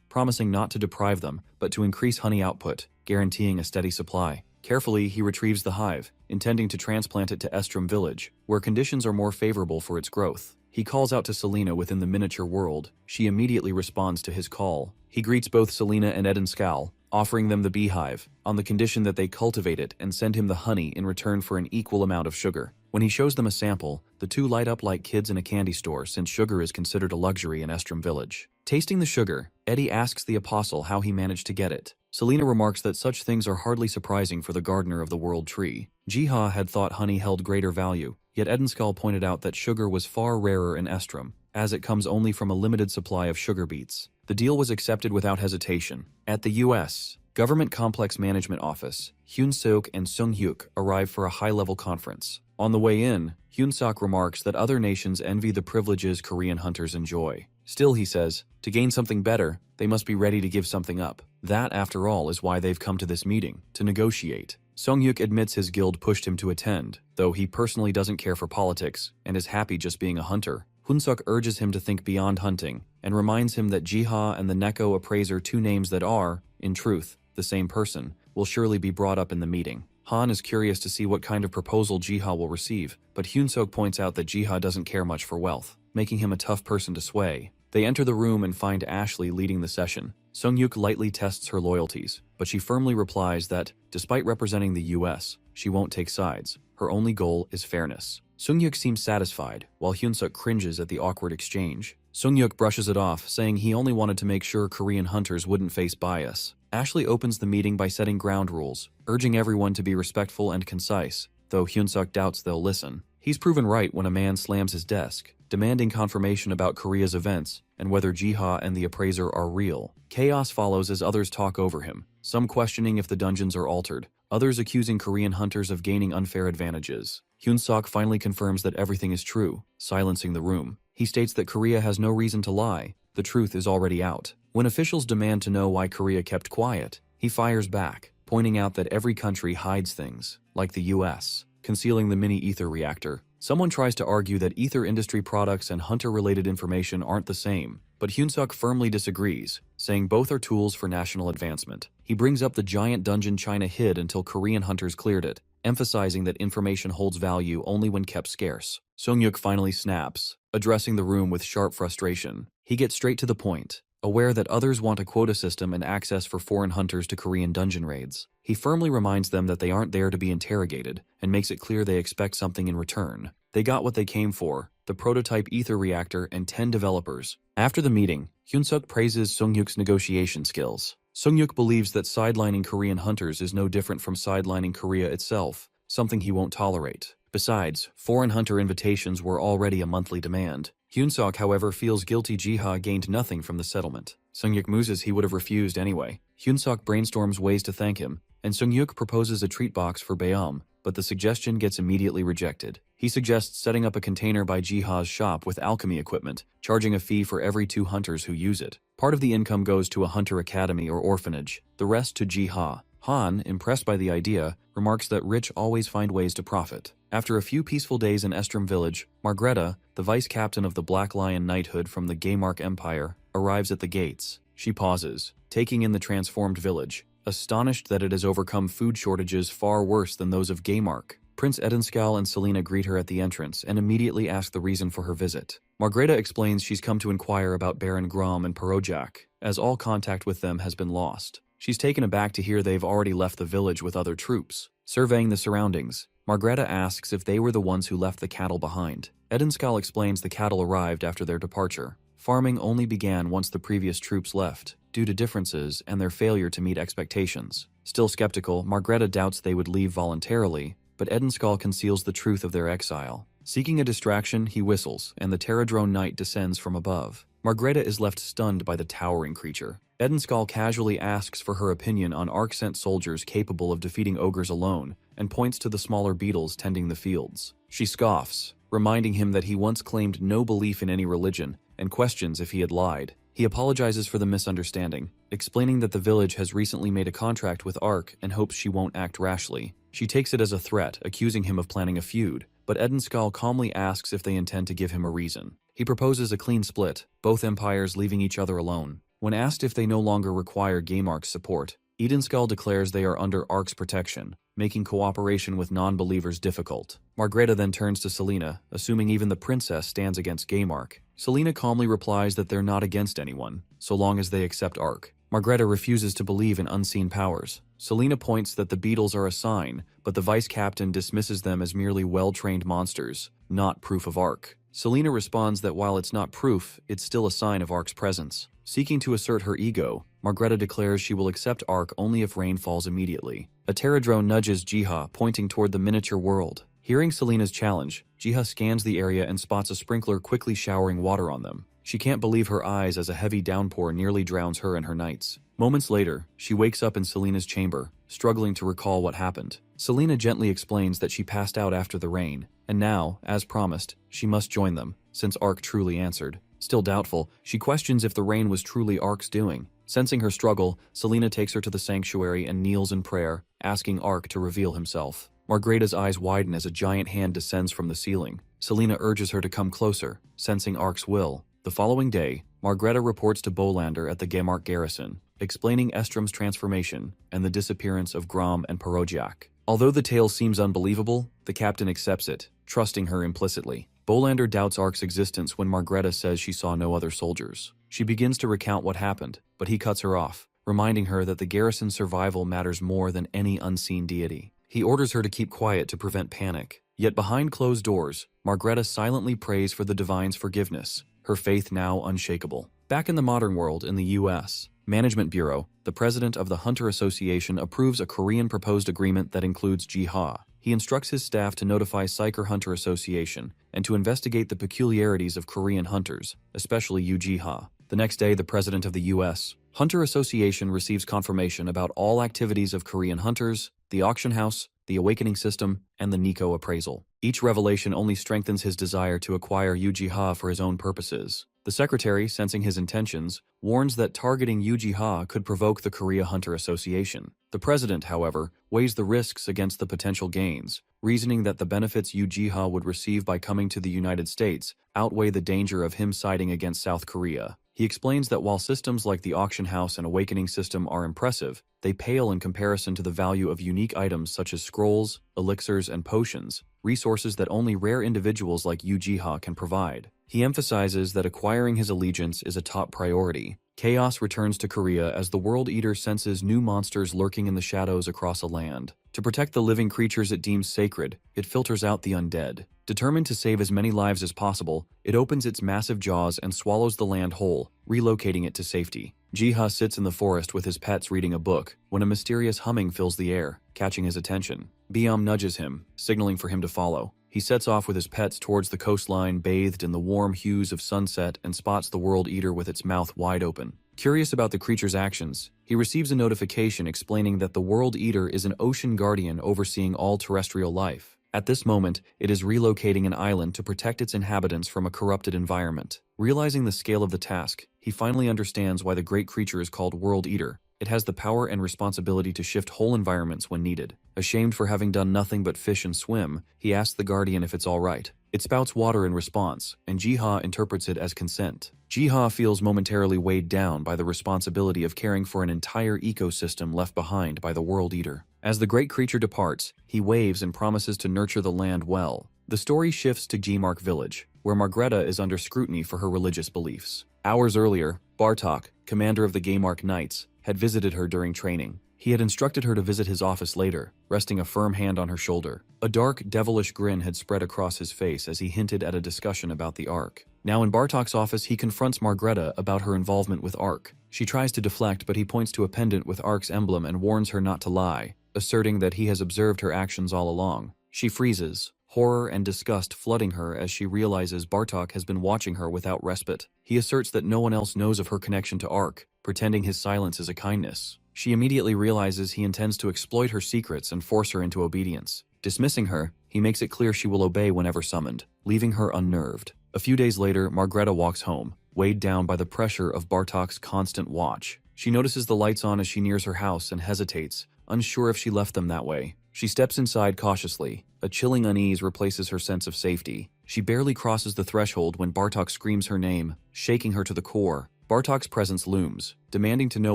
promising not to deprive them, but to increase honey output, guaranteeing a steady supply. Carefully, he retrieves the hive, intending to transplant it to Estrom village, where conditions are more favorable for its growth. He calls out to Selena within the miniature world. She immediately responds to his call. He greets both Selena and Edenskal, offering them the beehive, on the condition that they cultivate it and send him the honey in return for an equal amount of sugar. When he shows them a sample, the two light up like kids in a candy store since sugar is considered a luxury in Estrom village. Tasting the sugar, Eddie asks the apostle how he managed to get it. Selena remarks that such things are hardly surprising for the gardener of the world tree. Jiha had thought honey held greater value, yet Edenskal pointed out that sugar was far rarer in Estrom, as it comes only from a limited supply of sugar beets. The deal was accepted without hesitation. At the U.S. Government Complex Management Office, Hyunsuk and Seung-hyuk arrive for a high-level conference. On the way in, Hyunsuk remarks that other nations envy the privileges Korean hunters enjoy. Still, he says, to gain something better, they must be ready to give something up. That, after all, is why they've come to this meeting, to negotiate. Seung-hyuk admits his guild pushed him to attend, though he personally doesn't care for politics and is happy just being a hunter. Hyunsuk urges him to think beyond hunting and reminds him that Jiha and the Neko appraiser, two names that are, in truth, the same person, will surely be brought up in the meeting. Han is curious to see what kind of proposal Jiha will receive, but Hyunsuk points out that Jiha doesn't care much for wealth, making him a tough person to sway. They enter the room and find Ashley leading the session. Seung-hyuk lightly tests her loyalties, but she firmly replies that, despite representing the US, she won't take sides. Her only goal is fairness. Seung-hyuk seems satisfied, while Hyunsuk cringes at the awkward exchange. Seung-hyuk brushes it off, saying he only wanted to make sure Korean hunters wouldn't face bias. Ashley opens the meeting by setting ground rules, urging everyone to be respectful and concise, though Hyunsuk doubts they'll listen. He's proven right when a man slams his desk, demanding confirmation about Korea's events and whether Jiha and the appraiser are real. Chaos follows as others talk over him, some questioning if the dungeons are altered, others accusing Korean hunters of gaining unfair advantages. Hyunsuk finally confirms that everything is true, silencing the room. He states that Korea has no reason to lie. The truth is already out. When officials demand to know why Korea kept quiet, he fires back, pointing out that every country hides things, like the US, concealing the mini-ether reactor. Someone tries to argue that ether industry products and hunter-related information aren't the same, but Hyunsuk firmly disagrees, saying both are tools for national advancement. He brings up the giant dungeon China hid until Korean hunters cleared it, emphasizing that information holds value only when kept scarce. Sungyuk finally snaps, addressing the room with sharp frustration. He gets straight to the point, aware that others want a quota system and access for foreign hunters to Korean dungeon raids. He firmly reminds them that they aren't there to be interrogated, and makes it clear they expect something in return. They got what they came for, the prototype ether reactor and 10 developers. After the meeting, Hyunsuk praises Sungyuk's negotiation skills. Sungyuk believes that sidelining Korean hunters is no different from sidelining Korea itself, something he won't tolerate. Besides, foreign hunter invitations were already a monthly demand. Hyunsuk, however, feels guilty Jiha gained nothing from the settlement. Sungyuk muses he would have refused anyway. Hyunsuk brainstorms ways to thank him, and Sungyuk proposes a treat box for Baeom, but the suggestion gets immediately rejected. He suggests setting up a container by Jiha's shop with alchemy equipment, charging a fee for every 2 hunters who use it. Part of the income goes to a hunter academy or orphanage, the rest to Jiha. Han, impressed by the idea, remarks that rich always find ways to profit. After a few peaceful days in Estrom village, Margreta, the vice captain of the Black Lion Knighthood from the Gaymark Empire, arrives at the gates. She pauses, taking in the transformed village, astonished that it has overcome food shortages far worse than those of Gaymark. Prince Edenskal and Selena greet her at the entrance and immediately ask the reason for her visit. Margreta explains she's come to inquire about Baron Grom and Parojak, as all contact with them has been lost. She's taken aback to hear they've already left the village with other troops. Surveying the surroundings, Margreta asks if they were the ones who left the cattle behind. Edenskal explains the cattle arrived after their departure. Farming only began once the previous troops left, due to differences and their failure to meet expectations. Still skeptical, Margreta doubts they would leave voluntarily, but Edenskal conceals the truth of their exile. Seeking a distraction, he whistles, and the Terradrone Knight descends from above. Margreta is left stunned by the towering creature. Edenskal casually asks for her opinion on Arc-sent soldiers capable of defeating ogres alone, and points to the smaller beetles tending the fields. She scoffs, reminding him that he once claimed no belief in any religion, and questions if he had lied. He apologizes for the misunderstanding, explaining that the village has recently made a contract with Arc and hopes she won't act rashly. She takes it as a threat, accusing him of planning a feud, but Edenskal calmly asks if they intend to give him a reason. He proposes a clean split, both empires leaving each other alone. When asked if they no longer require Gaymark's support, Edenskal declares they are under Ark's protection, making cooperation with non-believers difficult. Margreta then turns to Selena, assuming even the princess stands against Gaymark. Selena calmly replies that they're not against anyone, so long as they accept Ark. Margreta refuses to believe in unseen powers. Selena points that the beetles are a sign, but the vice captain dismisses them as merely well-trained monsters, not proof of Ark. Selena responds that while it's not proof, it's still a sign of Ark's presence. Seeking to assert her ego, Margreta declares she will accept Ark only if rain falls immediately. A Terradrone nudges Jiha, pointing toward the miniature world. Hearing Selena's challenge, Jiha scans the area and spots a sprinkler quickly showering water on them. She can't believe her eyes as a heavy downpour nearly drowns her and her knights. Moments later, she wakes up in Selena's chamber, struggling to recall what happened. Selena gently explains that she passed out after the rain, and now, as promised, she must join them, since Ark truly answered. Still doubtful, she questions if the rain was truly Ark's doing. Sensing her struggle, Selena takes her to the sanctuary and kneels in prayer, asking Ark to reveal himself. Margreta's eyes widen as a giant hand descends from the ceiling. Selena urges her to come closer, sensing Ark's will. The following day, Margreta reports to Bolander at the Gaymark garrison, explaining Estrom's transformation and the disappearance of Grom and Parojak. Although the tale seems unbelievable, the captain accepts it, trusting her implicitly. Bolander doubts Ark's existence when Margreta says she saw no other soldiers. She begins to recount what happened, but he cuts her off, reminding her that the garrison's survival matters more than any unseen deity. He orders her to keep quiet to prevent panic. Yet behind closed doors, Margreta silently prays for the divine's forgiveness, her faith now unshakable. Back in the modern world in the U.S., Management Bureau, the president of the Hunter Association approves a Korean proposed agreement that includes Jiha. He instructs his staff to notify Psyker Hunter Association and to investigate the peculiarities of Korean hunters, especially Yu Jiha. The next day, the president of the U.S. Hunter Association receives confirmation about all activities of Korean hunters, the auction house, the awakening system, and the Nico appraisal. Each revelation only strengthens his desire to acquire Yu Jiha for his own purposes. The secretary, sensing his intentions, warns that targeting Yu Jiha could provoke the Korea Hunter Association. The president, however, weighs the risks against the potential gains, reasoning that the benefits Yu Jiha would receive by coming to the United States outweigh the danger of him siding against South Korea. He explains that while systems like the auction house and awakening system are impressive, they pale in comparison to the value of unique items such as scrolls, elixirs, and potions, resources that only rare individuals like Ujiha can provide. He emphasizes that acquiring his allegiance is a top priority. Chaos returns to Korea as the World Eater senses new monsters lurking in the shadows across a land. To protect the living creatures it deems sacred, it filters out the undead. Determined to save as many lives as possible, it opens its massive jaws and swallows the land whole, relocating it to safety. Jiha sits in the forest with his pets reading a book when a mysterious humming fills the air, catching his attention. Byam nudges him, signaling for him to follow. He sets off with his pets towards the coastline bathed in the warm hues of sunset and spots the World Eater with its mouth wide open. Curious about the creature's actions, he receives a notification explaining that the World Eater is an ocean guardian overseeing all terrestrial life. At this moment, it is relocating an island to protect its inhabitants from a corrupted environment. Realizing the scale of the task, he finally understands why the great creature is called World Eater. It has the power and responsibility to shift whole environments when needed. Ashamed for having done nothing but fish and swim, he asks the guardian if it's all right. It spouts water in response, and Jiha interprets it as consent. Jiha feels momentarily weighed down by the responsibility of caring for an entire ecosystem left behind by the World Eater. As the great creature departs, he waves and promises to nurture the land well. The story shifts to Gmark Village, where Margreta is under scrutiny for her religious beliefs. Hours earlier, Bartok, commander of the Gmark Knights, had visited her during training. He had instructed her to visit his office later, resting a firm hand on her shoulder. A dark, devilish grin had spread across his face as he hinted at a discussion about the Ark. Now in Bartok's office, he confronts Margreta about her involvement with Ark. She tries to deflect, but he points to a pendant with Ark's emblem and warns her not to lie, asserting that he has observed her actions all along. She freezes, horror and disgust flooding her as she realizes Bartok has been watching her without respite. He asserts that no one else knows of her connection to Ark, pretending his silence is a kindness. She immediately realizes he intends to exploit her secrets and force her into obedience. Dismissing her, he makes it clear she will obey whenever summoned, leaving her unnerved. A few days later, Margreta walks home, weighed down by the pressure of Bartok's constant watch. She notices the lights on as she nears her house and hesitates, unsure if she left them that way. She steps inside cautiously. A chilling unease replaces her sense of safety. She barely crosses the threshold when Bartok screams her name, shaking her to the core. Bartok's presence looms, demanding to know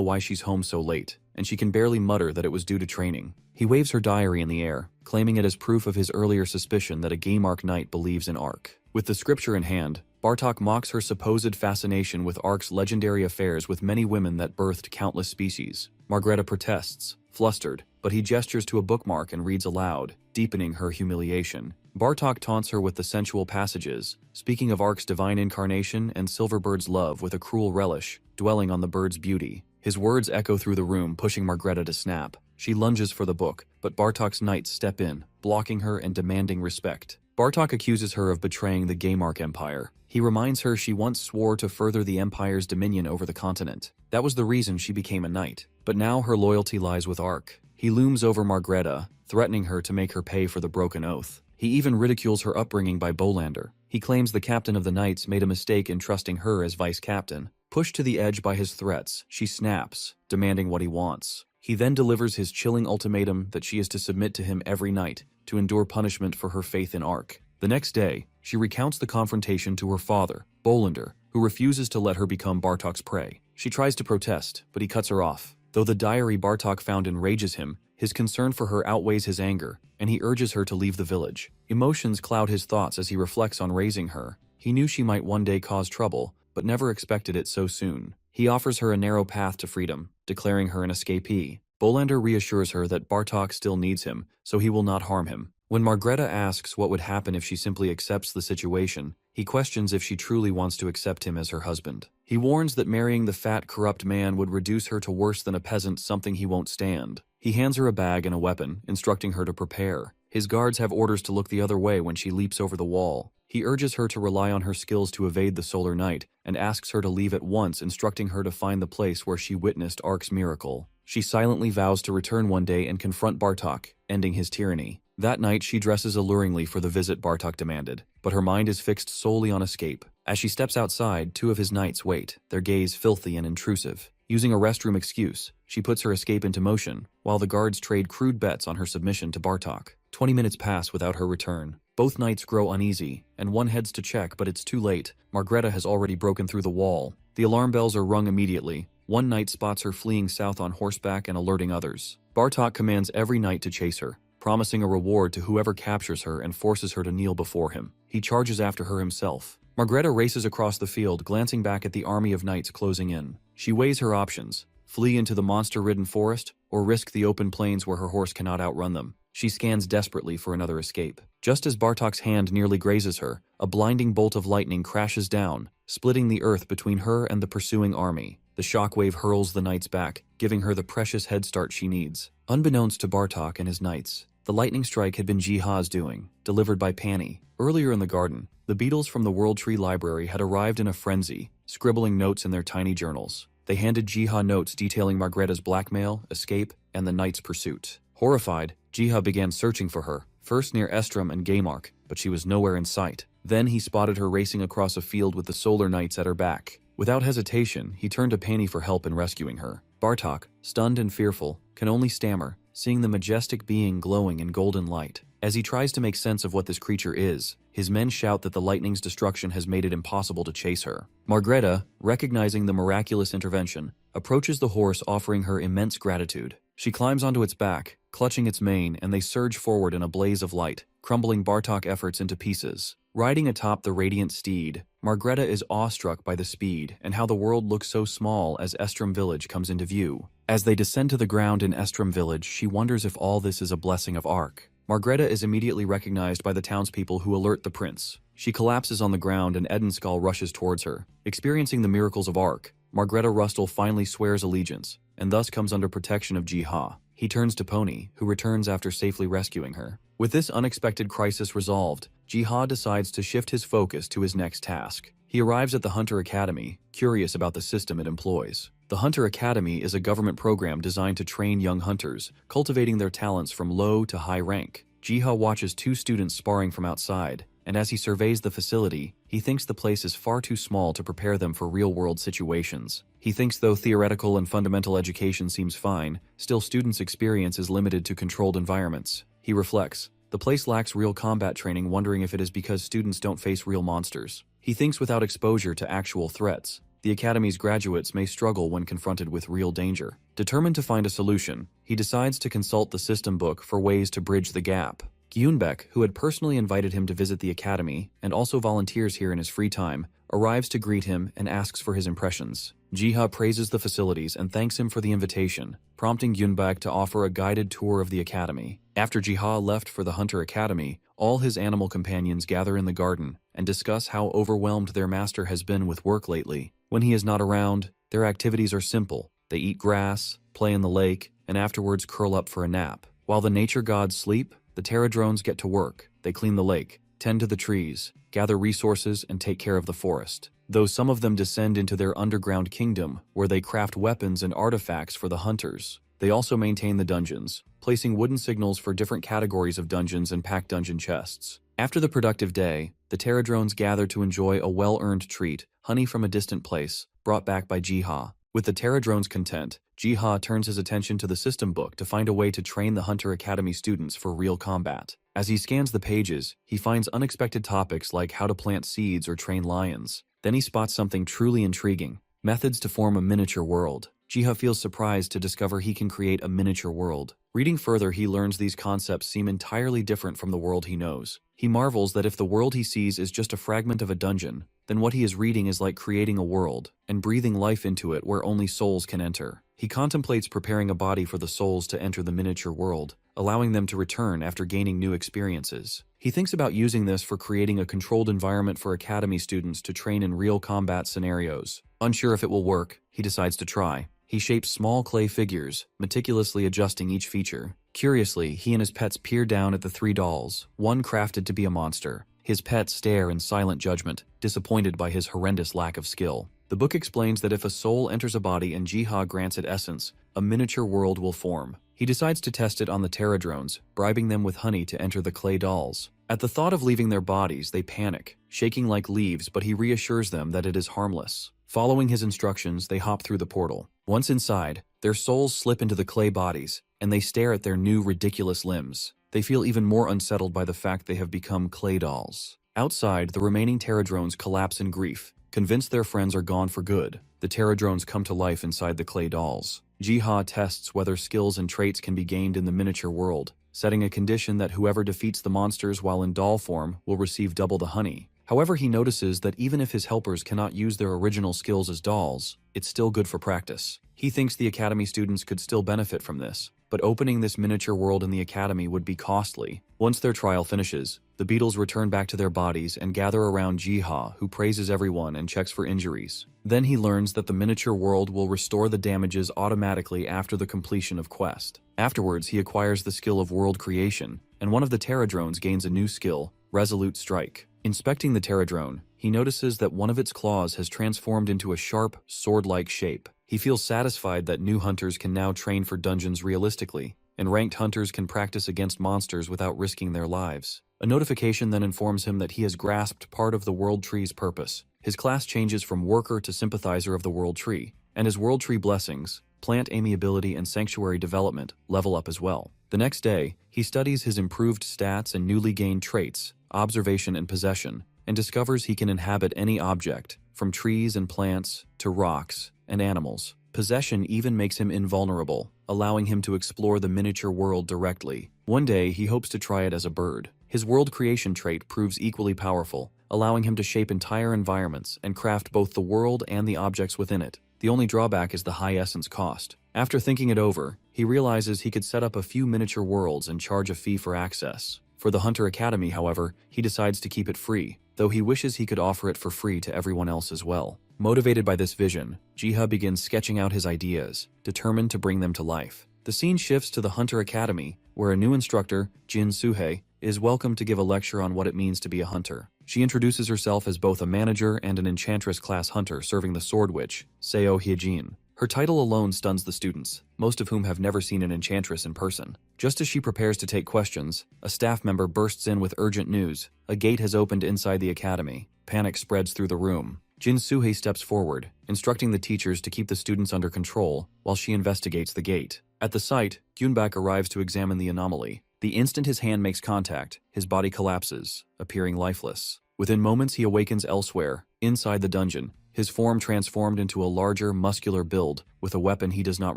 why she's home so late, and she can barely mutter that it was due to training. He waves her diary in the air, claiming it as proof of his earlier suspicion that a Gmark Knight believes in Ark. With the scripture in hand, Bartok mocks her supposed fascination with Ark's legendary affairs with many women that birthed countless species. Margreta protests, flustered, but he gestures to a bookmark and reads aloud, deepening her humiliation. Bartok taunts her with the sensual passages, speaking of Ark's divine incarnation and Silverbird's love with a cruel relish, dwelling on the bird's beauty. His words echo through the room, pushing Margreta to snap. She lunges for the book, but Bartok's knights step in, blocking her and demanding respect. Bartok accuses her of betraying the Gmark Empire. He reminds her she once swore to further the Empire's dominion over the continent. That was the reason she became a knight. But now her loyalty lies with Ark. He looms over Margreta, threatening her to make her pay for the broken oath. He even ridicules her upbringing by Bolander. He claims the captain of the knights made a mistake in trusting her as vice-captain. Pushed to the edge by his threats, she snaps, demanding what he wants. He then delivers his chilling ultimatum that she is to submit to him every night, to endure punishment for her faith in Ark. The next day, she recounts the confrontation to her father, Bolander, who refuses to let her become Bartok's prey. She tries to protest, but he cuts her off. Though the diary Bartok found enrages him, his concern for her outweighs his anger, and he urges her to leave the village. Emotions cloud his thoughts as he reflects on raising her. He knew she might one day cause trouble, but never expected it so soon. He offers her a narrow path to freedom, declaring her an escapee. Bolander reassures her that Bartok still needs him, so he will not harm him. When Margreta asks what would happen if she simply accepts the situation, he questions if she truly wants to accept him as her husband. He warns that marrying the fat, corrupt man would reduce her to worse than a peasant, something he won't stand. He hands her a bag and a weapon, instructing her to prepare. His guards have orders to look the other way when she leaps over the wall. He urges her to rely on her skills to evade the Solar Knight, and asks her to leave at once, instructing her to find the place where she witnessed Ark's miracle. She silently vows to return one day and confront Bartok, ending his tyranny. That night, she dresses alluringly for the visit Bartok demanded, but her mind is fixed solely on escape. As she steps outside, two of his knights wait, their gaze filthy and intrusive. Using a restroom excuse, she puts her escape into motion, while the guards trade crude bets on her submission to Bartok. 20 minutes pass without her return. Both knights grow uneasy, and one heads to check, but it's too late. Margreta has already broken through the wall. The alarm bells are rung immediately. One knight spots her fleeing south on horseback and alerting others. Bartok commands every knight to chase her, promising a reward to whoever captures her and forces her to kneel before him. He charges after her himself. Margreta races across the field, glancing back at the army of knights closing in. She weighs her options: flee into the monster-ridden forest, or risk the open plains where her horse cannot outrun them. She scans desperately for another escape. Just as Bartok's hand nearly grazes her, a blinding bolt of lightning crashes down, splitting the earth between her and the pursuing army. The shockwave hurls the knights back, giving her the precious head start she needs. Unbeknownst to Bartok and his knights, the lightning strike had been Jiha's doing, delivered by Pani. Earlier in the garden, the beetles from the World Tree Library had arrived in a frenzy, scribbling notes in their tiny journals. They handed Jiha notes detailing Margreta's blackmail, escape, and the knight's pursuit. Horrified, Jiha began searching for her, first near Estrom and Gaymark, but she was nowhere in sight. Then he spotted her racing across a field with the Solar Knights at her back. Without hesitation, he turned to Pani for help in rescuing her. Bartok, stunned and fearful, can only stammer, seeing the majestic being glowing in golden light. As he tries to make sense of what this creature is, his men shout that the lightning's destruction has made it impossible to chase her. Margreta, recognizing the miraculous intervention, approaches the horse, offering her immense gratitude. She climbs onto its back, clutching its mane, and they surge forward in a blaze of light, crumbling Bartok efforts into pieces. Riding atop the radiant steed, Margreta is awestruck by the speed and how the world looks so small as Estrom Village comes into view. As they descend to the ground in Estrom Village, she wonders if all this is a blessing of Ark. Margreta is immediately recognized by the townspeople who alert the prince. She collapses on the ground and Edenskal rushes towards her. Experiencing the miracles of Ark, Margreta Rustle finally swears allegiance, and thus comes under protection of Jiha. He turns to Pony, who returns after safely rescuing her. With this unexpected crisis resolved, Jiha decides to shift his focus to his next task. He arrives at the Hunter Academy, curious about the system it employs. The Hunter Academy is a government program designed to train young hunters, cultivating their talents from low to high rank. Jiha watches two students sparring from outside, and as he surveys the facility, he thinks the place is far too small to prepare them for real-world situations. He thinks though theoretical and fundamental education seems fine, still students' experience is limited to controlled environments. He reflects, the place lacks real combat training, wondering if it is because students don't face real monsters. He thinks without exposure to actual threats, the Academy's graduates may struggle when confronted with real danger. Determined to find a solution, he decides to consult the system book for ways to bridge the gap. Gyunbek, who had personally invited him to visit the Academy and also volunteers here in his free time, arrives to greet him and asks for his impressions. Jiha praises the facilities and thanks him for the invitation, prompting Gyunbek to offer a guided tour of the Academy. After Jiha left for the Hunter Academy, all his animal companions gather in the garden and discuss how overwhelmed their master has been with work lately. When he is not around, their activities are simple. They eat grass, play in the lake, and afterwards curl up for a nap. While the nature gods sleep, the Terradrones get to work. They clean the lake, tend to the trees, gather resources, and take care of the forest. Though some of them descend into their underground kingdom, where they craft weapons and artifacts for the hunters. They also maintain the dungeons, placing wooden signals for different categories of dungeons and pack dungeon chests. After the productive day, the Terradrones gather to enjoy a well-earned treat, honey from a distant place, brought back by Jiha. With the Terradrones content, Jiha turns his attention to the system book to find a way to train the Hunter Academy students for real combat. As he scans the pages, he finds unexpected topics like how to plant seeds or train lions. Then he spots something truly intriguing: methods to form a miniature world. Jiha feels surprised to discover he can create a miniature world. Reading further, he learns these concepts seem entirely different from the world he knows. He marvels that if the world he sees is just a fragment of a dungeon, then what he is reading is like creating a world and breathing life into it where only souls can enter. He contemplates preparing a body for the souls to enter the miniature world, allowing them to return after gaining new experiences. He thinks about using this for creating a controlled environment for Academy students to train in real combat scenarios. Unsure if it will work, he decides to try. He shapes small clay figures, meticulously adjusting each feature. Curiously, he and his pets peer down at the three dolls, one crafted to be a monster. His pets stare in silent judgment, disappointed by his horrendous lack of skill. The book explains that if a soul enters a body and Jiha grants it essence, a miniature world will form. He decides to test it on the Terradrones, bribing them with honey to enter the clay dolls. At the thought of leaving their bodies, they panic, shaking like leaves, but he reassures them that it is harmless. Following his instructions, they hop through the portal. Once inside, their souls slip into the clay bodies, and they stare at their new ridiculous limbs. They feel even more unsettled by the fact they have become clay dolls. Outside, the remaining Terradrones collapse in grief. Convinced their friends are gone for good, the Terradrones come to life inside the clay dolls. Jiha tests whether skills and traits can be gained in the miniature world, setting a condition that whoever defeats the monsters while in doll form will receive double the honey. However, he notices that even if his helpers cannot use their original skills as dolls, it's still good for practice. He thinks the academy students could still benefit from this, but opening this miniature world in the academy would be costly. Once their trial finishes, the beetles return back to their bodies and gather around Jiha, who praises everyone and checks for injuries. Then he learns that the miniature world will restore the damages automatically after the completion of quest. Afterwards, he acquires the skill of world creation, and one of the Terradrones gains a new skill, Resolute Strike. Inspecting the Terradrone, he notices that one of its claws has transformed into a sharp, sword-like shape. He feels satisfied that new hunters can now train for dungeons realistically, and ranked hunters can practice against monsters without risking their lives. A notification then informs him that he has grasped part of the World Tree's purpose. His class changes from worker to sympathizer of the World Tree, and his World Tree blessings, plant amiability and sanctuary development, level up as well. The next day, he studies his improved stats and newly gained traits, observation and possession, and discovers he can inhabit any object, from trees and plants to rocks and animals. Possession even makes him invulnerable, allowing him to explore the miniature world directly. One day, he hopes to try it as a bird. His world creation trait proves equally powerful, allowing him to shape entire environments and craft both the world and the objects within it. The only drawback is the high essence cost. After thinking it over, he realizes he could set up a few miniature worlds and charge a fee for access. For the Hunter Academy, however, he decides to keep it free, though he wishes he could offer it for free to everyone else as well. Motivated by this vision, Jiha begins sketching out his ideas, determined to bring them to life. The scene shifts to the Hunter Academy, where a new instructor, Jin Suhei, is welcome to give a lecture on what it means to be a hunter. She introduces herself as both a manager and an enchantress class hunter serving the sword witch, Seo Hyejin. Her title alone stuns the students, most of whom have never seen an enchantress in person. Just as she prepares to take questions, a staff member bursts in with urgent news. A gate has opened inside the academy. Panic spreads through the room. Jin Suhei steps forward, instructing the teachers to keep the students under control while she investigates the gate. At the site, Gyunbak arrives to examine the anomaly. The instant his hand makes contact, his body collapses, appearing lifeless. Within moments, he awakens elsewhere, inside the dungeon, his form transformed into a larger, muscular build with a weapon he does not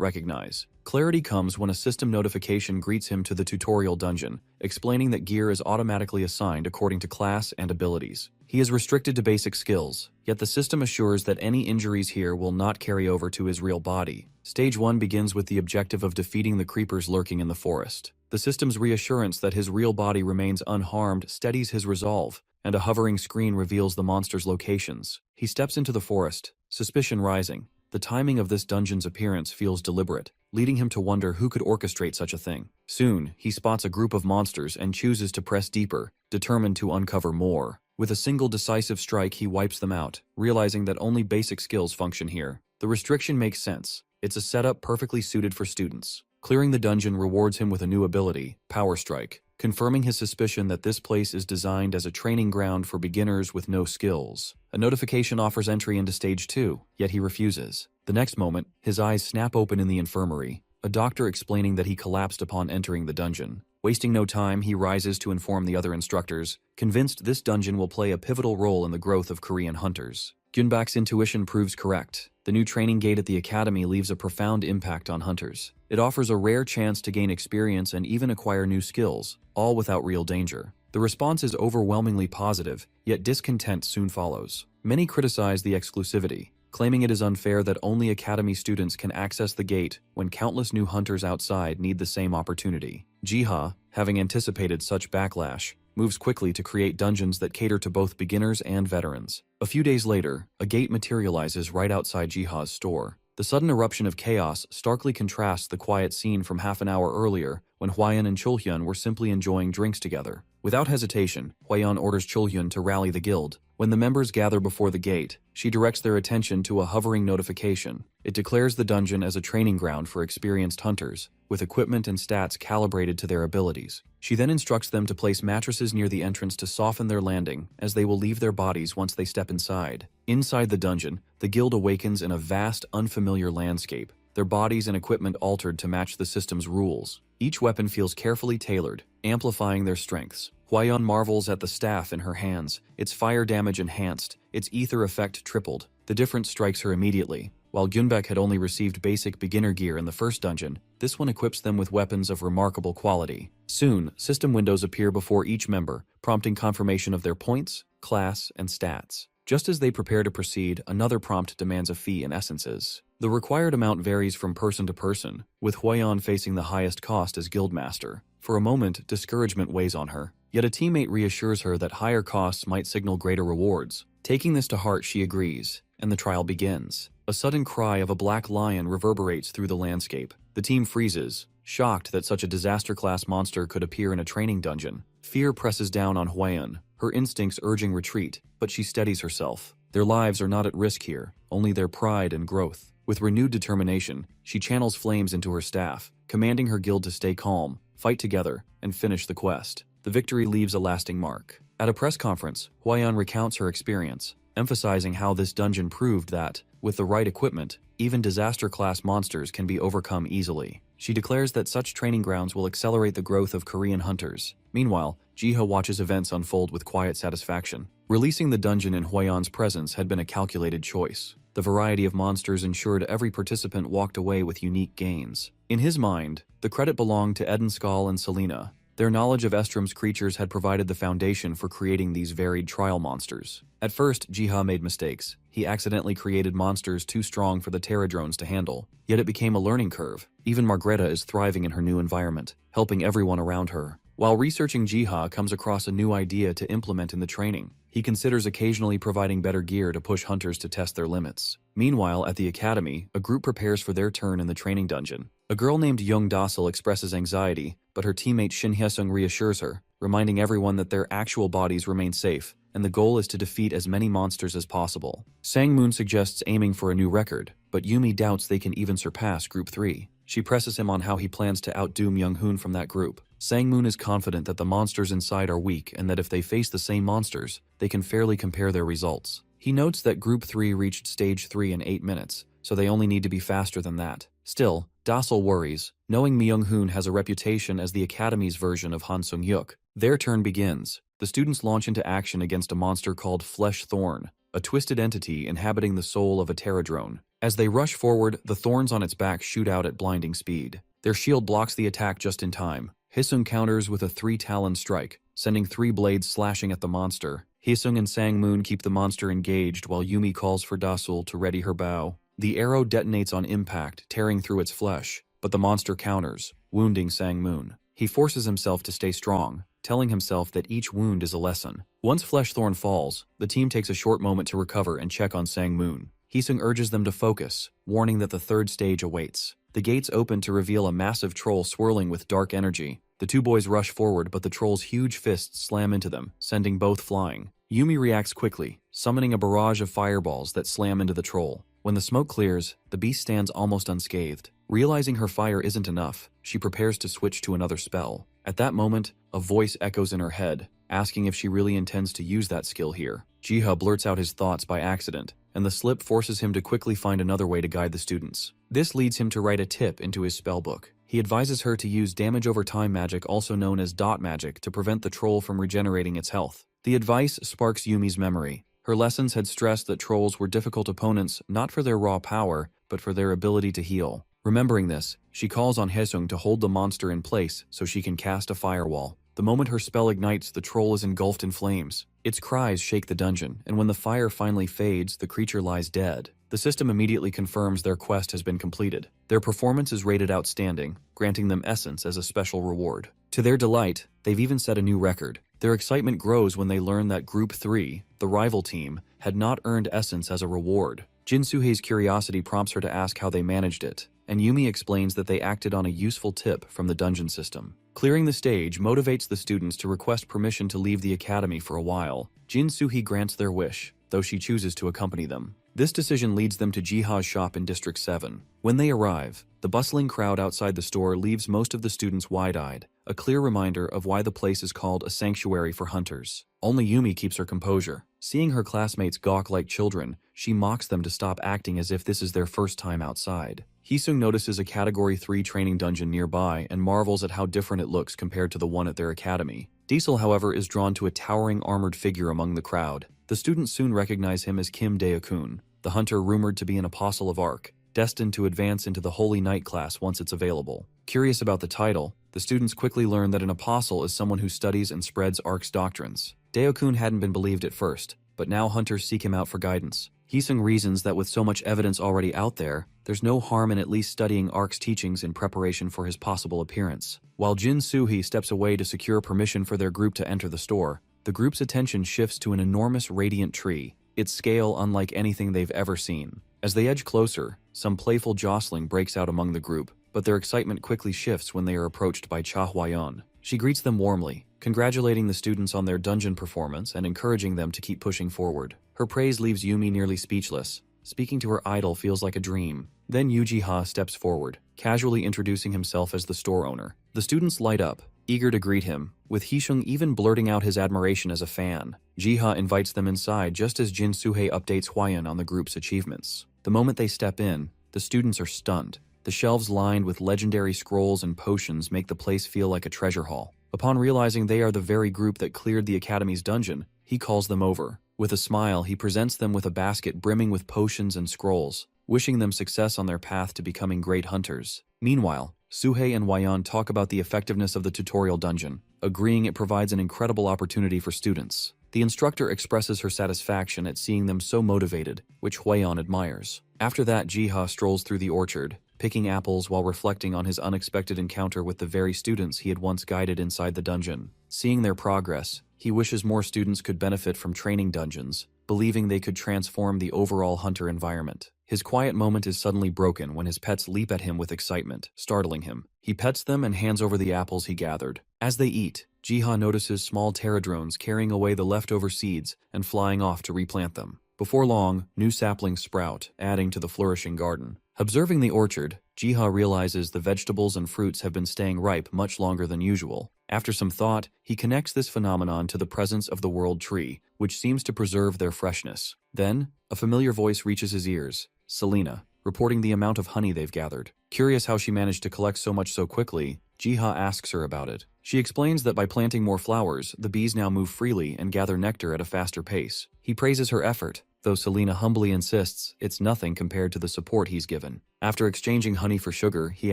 recognize. Clarity comes when a system notification greets him to the tutorial dungeon, explaining that gear is automatically assigned according to class and abilities. He is restricted to basic skills, yet the system assures that any injuries here will not carry over to his real body. Stage 1 begins with the objective of defeating the creepers lurking in the forest. The system's reassurance that his real body remains unharmed steadies his resolve, and a hovering screen reveals the monster's locations. He steps into the forest, suspicion rising. The timing of this dungeon's appearance feels deliberate, leading him to wonder who could orchestrate such a thing. Soon, he spots a group of monsters and chooses to press deeper, determined to uncover more. With a single decisive strike, he wipes them out, realizing that only basic skills function here. The restriction makes sense. It's a setup perfectly suited for students. Clearing the dungeon rewards him with a new ability, Power Strike, confirming his suspicion that this place is designed as a training ground for beginners with no skills. A notification offers entry into Stage 2, yet he refuses. The next moment, his eyes snap open in the infirmary, a doctor explaining that he collapsed upon entering the dungeon. Wasting no time, he rises to inform the other instructors, convinced this dungeon will play a pivotal role in the growth of Korean hunters. Gyunbak's intuition proves correct. The new training gate at the academy leaves a profound impact on hunters. It offers a rare chance to gain experience and even acquire new skills, all without real danger. The response is overwhelmingly positive, yet discontent soon follows. Many criticize the exclusivity, claiming it is unfair that only academy students can access the gate when countless new hunters outside need the same opportunity. Jiha, having anticipated such backlash, moves quickly to create dungeons that cater to both beginners and veterans. A few days later, a gate materializes right outside Jiha's store. The sudden eruption of chaos starkly contrasts the quiet scene from half an hour earlier when Hwayeon and Chulhyun were simply enjoying drinks together. Without hesitation, Hwayeon orders Chulhyun to rally the guild. When the members gather before the gate, she directs their attention to a hovering notification. It declares the dungeon as a training ground for experienced hunters, with equipment and stats calibrated to their abilities. She then instructs them to place mattresses near the entrance to soften their landing, as they will leave their bodies once they step inside. Inside the dungeon, the guild awakens in a vast, unfamiliar landscape, their bodies and equipment altered to match the system's rules. Each weapon feels carefully tailored, amplifying their strengths. Hwayeon marvels at the staff in her hands, its fire damage enhanced, its ether effect tripled. The difference strikes her immediately. While Gyunbaek had only received basic beginner gear in the first dungeon, this one equips them with weapons of remarkable quality. Soon, system windows appear before each member, prompting confirmation of their points, class, and stats. Just as they prepare to proceed, another prompt demands a fee in essences. The required amount varies from person to person, with Hwayeon facing the highest cost as guildmaster. For a moment, discouragement weighs on her, yet a teammate reassures her that higher costs might signal greater rewards. Taking this to heart, she agrees, and the trial begins. A sudden cry of a black lion reverberates through the landscape. The team freezes, shocked that such a disaster-class monster could appear in a training dungeon. Fear presses down on Hwayeon, her instincts urging retreat, but she steadies herself. Their lives are not at risk here, only their pride and growth. With renewed determination, she channels flames into her staff, commanding her guild to stay calm, fight together, and finish the quest. The victory leaves a lasting mark. At a press conference, Hwayeon recounts her experience, emphasizing how this dungeon proved that, with the right equipment, even disaster-class monsters can be overcome easily. She declares that such training grounds will accelerate the growth of Korean hunters. Meanwhile, Jiha watches events unfold with quiet satisfaction. Releasing the dungeon in Hwayeon's presence had been a calculated choice. The variety of monsters ensured every participant walked away with unique gains. In his mind, the credit belonged to Edenskal and Selena. Their knowledge of Estrom's creatures had provided the foundation for creating these varied trial monsters. At first, Jiha made mistakes. He accidentally created monsters too strong for the Terradrones to handle. Yet it became a learning curve. Even Margreta is thriving in her new environment, helping everyone around her. While researching, Jiha comes across a new idea to implement in the training. He considers occasionally providing better gear to push hunters to test their limits. Meanwhile, at the academy, a group prepares for their turn in the training dungeon. A girl named Young Dasil expresses anxiety, but her teammate Shin Hyesung reassures her, reminding everyone that their actual bodies remain safe, and the goal is to defeat as many monsters as possible. Sangmoon suggests aiming for a new record, but Yumi doubts they can even surpass Group 3. She presses him on how he plans to outdo Myung-hoon from that group. Sangmoon is confident that the monsters inside are weak and that if they face the same monsters, they can fairly compare their results. He notes that Group 3 reached Stage 3 in 8 minutes, so they only need to be faster than that. Still, Dasil worries, knowing Myung-hoon has a reputation as the Academy's version of Han Sung-hyuk. Their turn begins. The students launch into action against a monster called Flesh Thorn, a twisted entity inhabiting the soul of a Terradrone. As they rush forward, the thorns on its back shoot out at blinding speed. Their shield blocks the attack just in time. Hyesung counters with a 3-talon strike, sending 3 blades slashing at the monster. Hyesung and Sangmoon keep the monster engaged while Yumi calls for Dasul to ready her bow. The arrow detonates on impact, tearing through its flesh, but the monster counters, wounding Sangmoon. He forces himself to stay strong, telling himself that each wound is a lesson. Once Fleshthorn falls, the team takes a short moment to recover and check on Sangmoon. Hyesung urges them to focus, warning that the third stage awaits. The gates open to reveal a massive troll swirling with dark energy. The two boys rush forward, but the troll's huge fists slam into them, sending both flying. Yumi reacts quickly, summoning a barrage of fireballs that slam into the troll. When the smoke clears, the beast stands almost unscathed. Realizing her fire isn't enough, she prepares to switch to another spell. At that moment, a voice echoes in her head, asking if she really intends to use that skill here. Jiha blurts out his thoughts by accident, and the slip forces him to quickly find another way to guide the students. This leads him to write a tip into his spellbook. He advises her to use damage over time magic, also known as dot magic, to prevent the troll from regenerating its health. The advice sparks Yumi's memory. Her lessons had stressed that trolls were difficult opponents not for their raw power, but for their ability to heal. Remembering this, she calls on Hyesung to hold the monster in place so she can cast a firewall. The moment her spell ignites, the troll is engulfed in flames. Its cries shake the dungeon, and when the fire finally fades, the creature lies dead. The system immediately confirms their quest has been completed. Their performance is rated outstanding, granting them essence as a special reward. To their delight, they've even set a new record. Their excitement grows when they learn that Group 3, the rival team, had not earned essence as a reward. Jinsuhei's curiosity prompts her to ask how they managed it, and Yumi explains that they acted on a useful tip from the dungeon system. Clearing the stage motivates the students to request permission to leave the academy for a while. Jinsuhei grants their wish, though she chooses to accompany them. This decision leads them to Jiha's shop in District 7. When they arrive, the bustling crowd outside the store leaves most of the students wide-eyed, a clear reminder of why the place is called a sanctuary for hunters. Only Yumi keeps her composure. Seeing her classmates gawk like children, she mocks them to stop acting as if this is their first time outside. Heesung notices a Category 3 training dungeon nearby and marvels at how different it looks compared to the one at their academy. Diesel, however, is drawn to a towering armored figure among the crowd. The students soon recognize him as Kim Dae-kun, the hunter rumored to be an apostle of Arc, destined to advance into the Holy Knight class once it's available. Curious about the title, the students quickly learn that an apostle is someone who studies and spreads Arc's doctrines. Dae-kun hadn't been believed at first, but now hunters seek him out for guidance. Heesung reasons that with so much evidence already out there, there's no harm in at least studying Arc's teachings in preparation for his possible appearance. While Jin Soo-hee steps away to secure permission for their group to enter the store, the group's attention shifts to an enormous radiant tree, its scale unlike anything they've ever seen. As they edge closer, some playful jostling breaks out among the group, but their excitement quickly shifts when they are approached by Cha Hwayeon. She greets them warmly, congratulating the students on their dungeon performance and encouraging them to keep pushing forward. Her praise leaves Yumi nearly speechless. Speaking to her idol feels like a dream. Then Yu Ji-ha steps forward, casually introducing himself as the store owner. The students light up, eager to greet him, with Heesung even blurting out his admiration as a fan. Ji-ha invites them inside just as Jin Soo-hee updates Hwayeon on the group's achievements. The moment they step in, the students are stunned. The shelves lined with legendary scrolls and potions make the place feel like a treasure haul. Upon realizing they are the very group that cleared the Academy's dungeon, he calls them over. With a smile, he presents them with a basket brimming with potions and scrolls, wishing them success on their path to becoming great hunters. Meanwhile, Soo-hee and Hwayeon talk about the effectiveness of the tutorial dungeon, agreeing it provides an incredible opportunity for students. The instructor expresses her satisfaction at seeing them so motivated, which Hwayeon admires. After that, Ji-ha strolls through the orchard, picking apples while reflecting on his unexpected encounter with the very students he had once guided inside the dungeon. Seeing their progress, he wishes more students could benefit from training dungeons, believing they could transform the overall hunter environment. His quiet moment is suddenly broken when his pets leap at him with excitement, startling him. He pets them and hands over the apples he gathered. As they eat, Ji-ha notices small pterodrones carrying away the leftover seeds and flying off to replant them. Before long, new saplings sprout, adding to the flourishing garden. Observing the orchard, Ji-ha realizes the vegetables and fruits have been staying ripe much longer than usual. After some thought, he connects this phenomenon to the presence of the world tree, which seems to preserve their freshness. Then, a familiar voice reaches his ears, Selena, reporting the amount of honey they've gathered. Curious how she managed to collect so much so quickly, Ji-ha asks her about it. She explains that by planting more flowers, the bees now move freely and gather nectar at a faster pace. He praises her effort, though Selena humbly insists it's nothing compared to the support he's given. After exchanging honey for sugar, he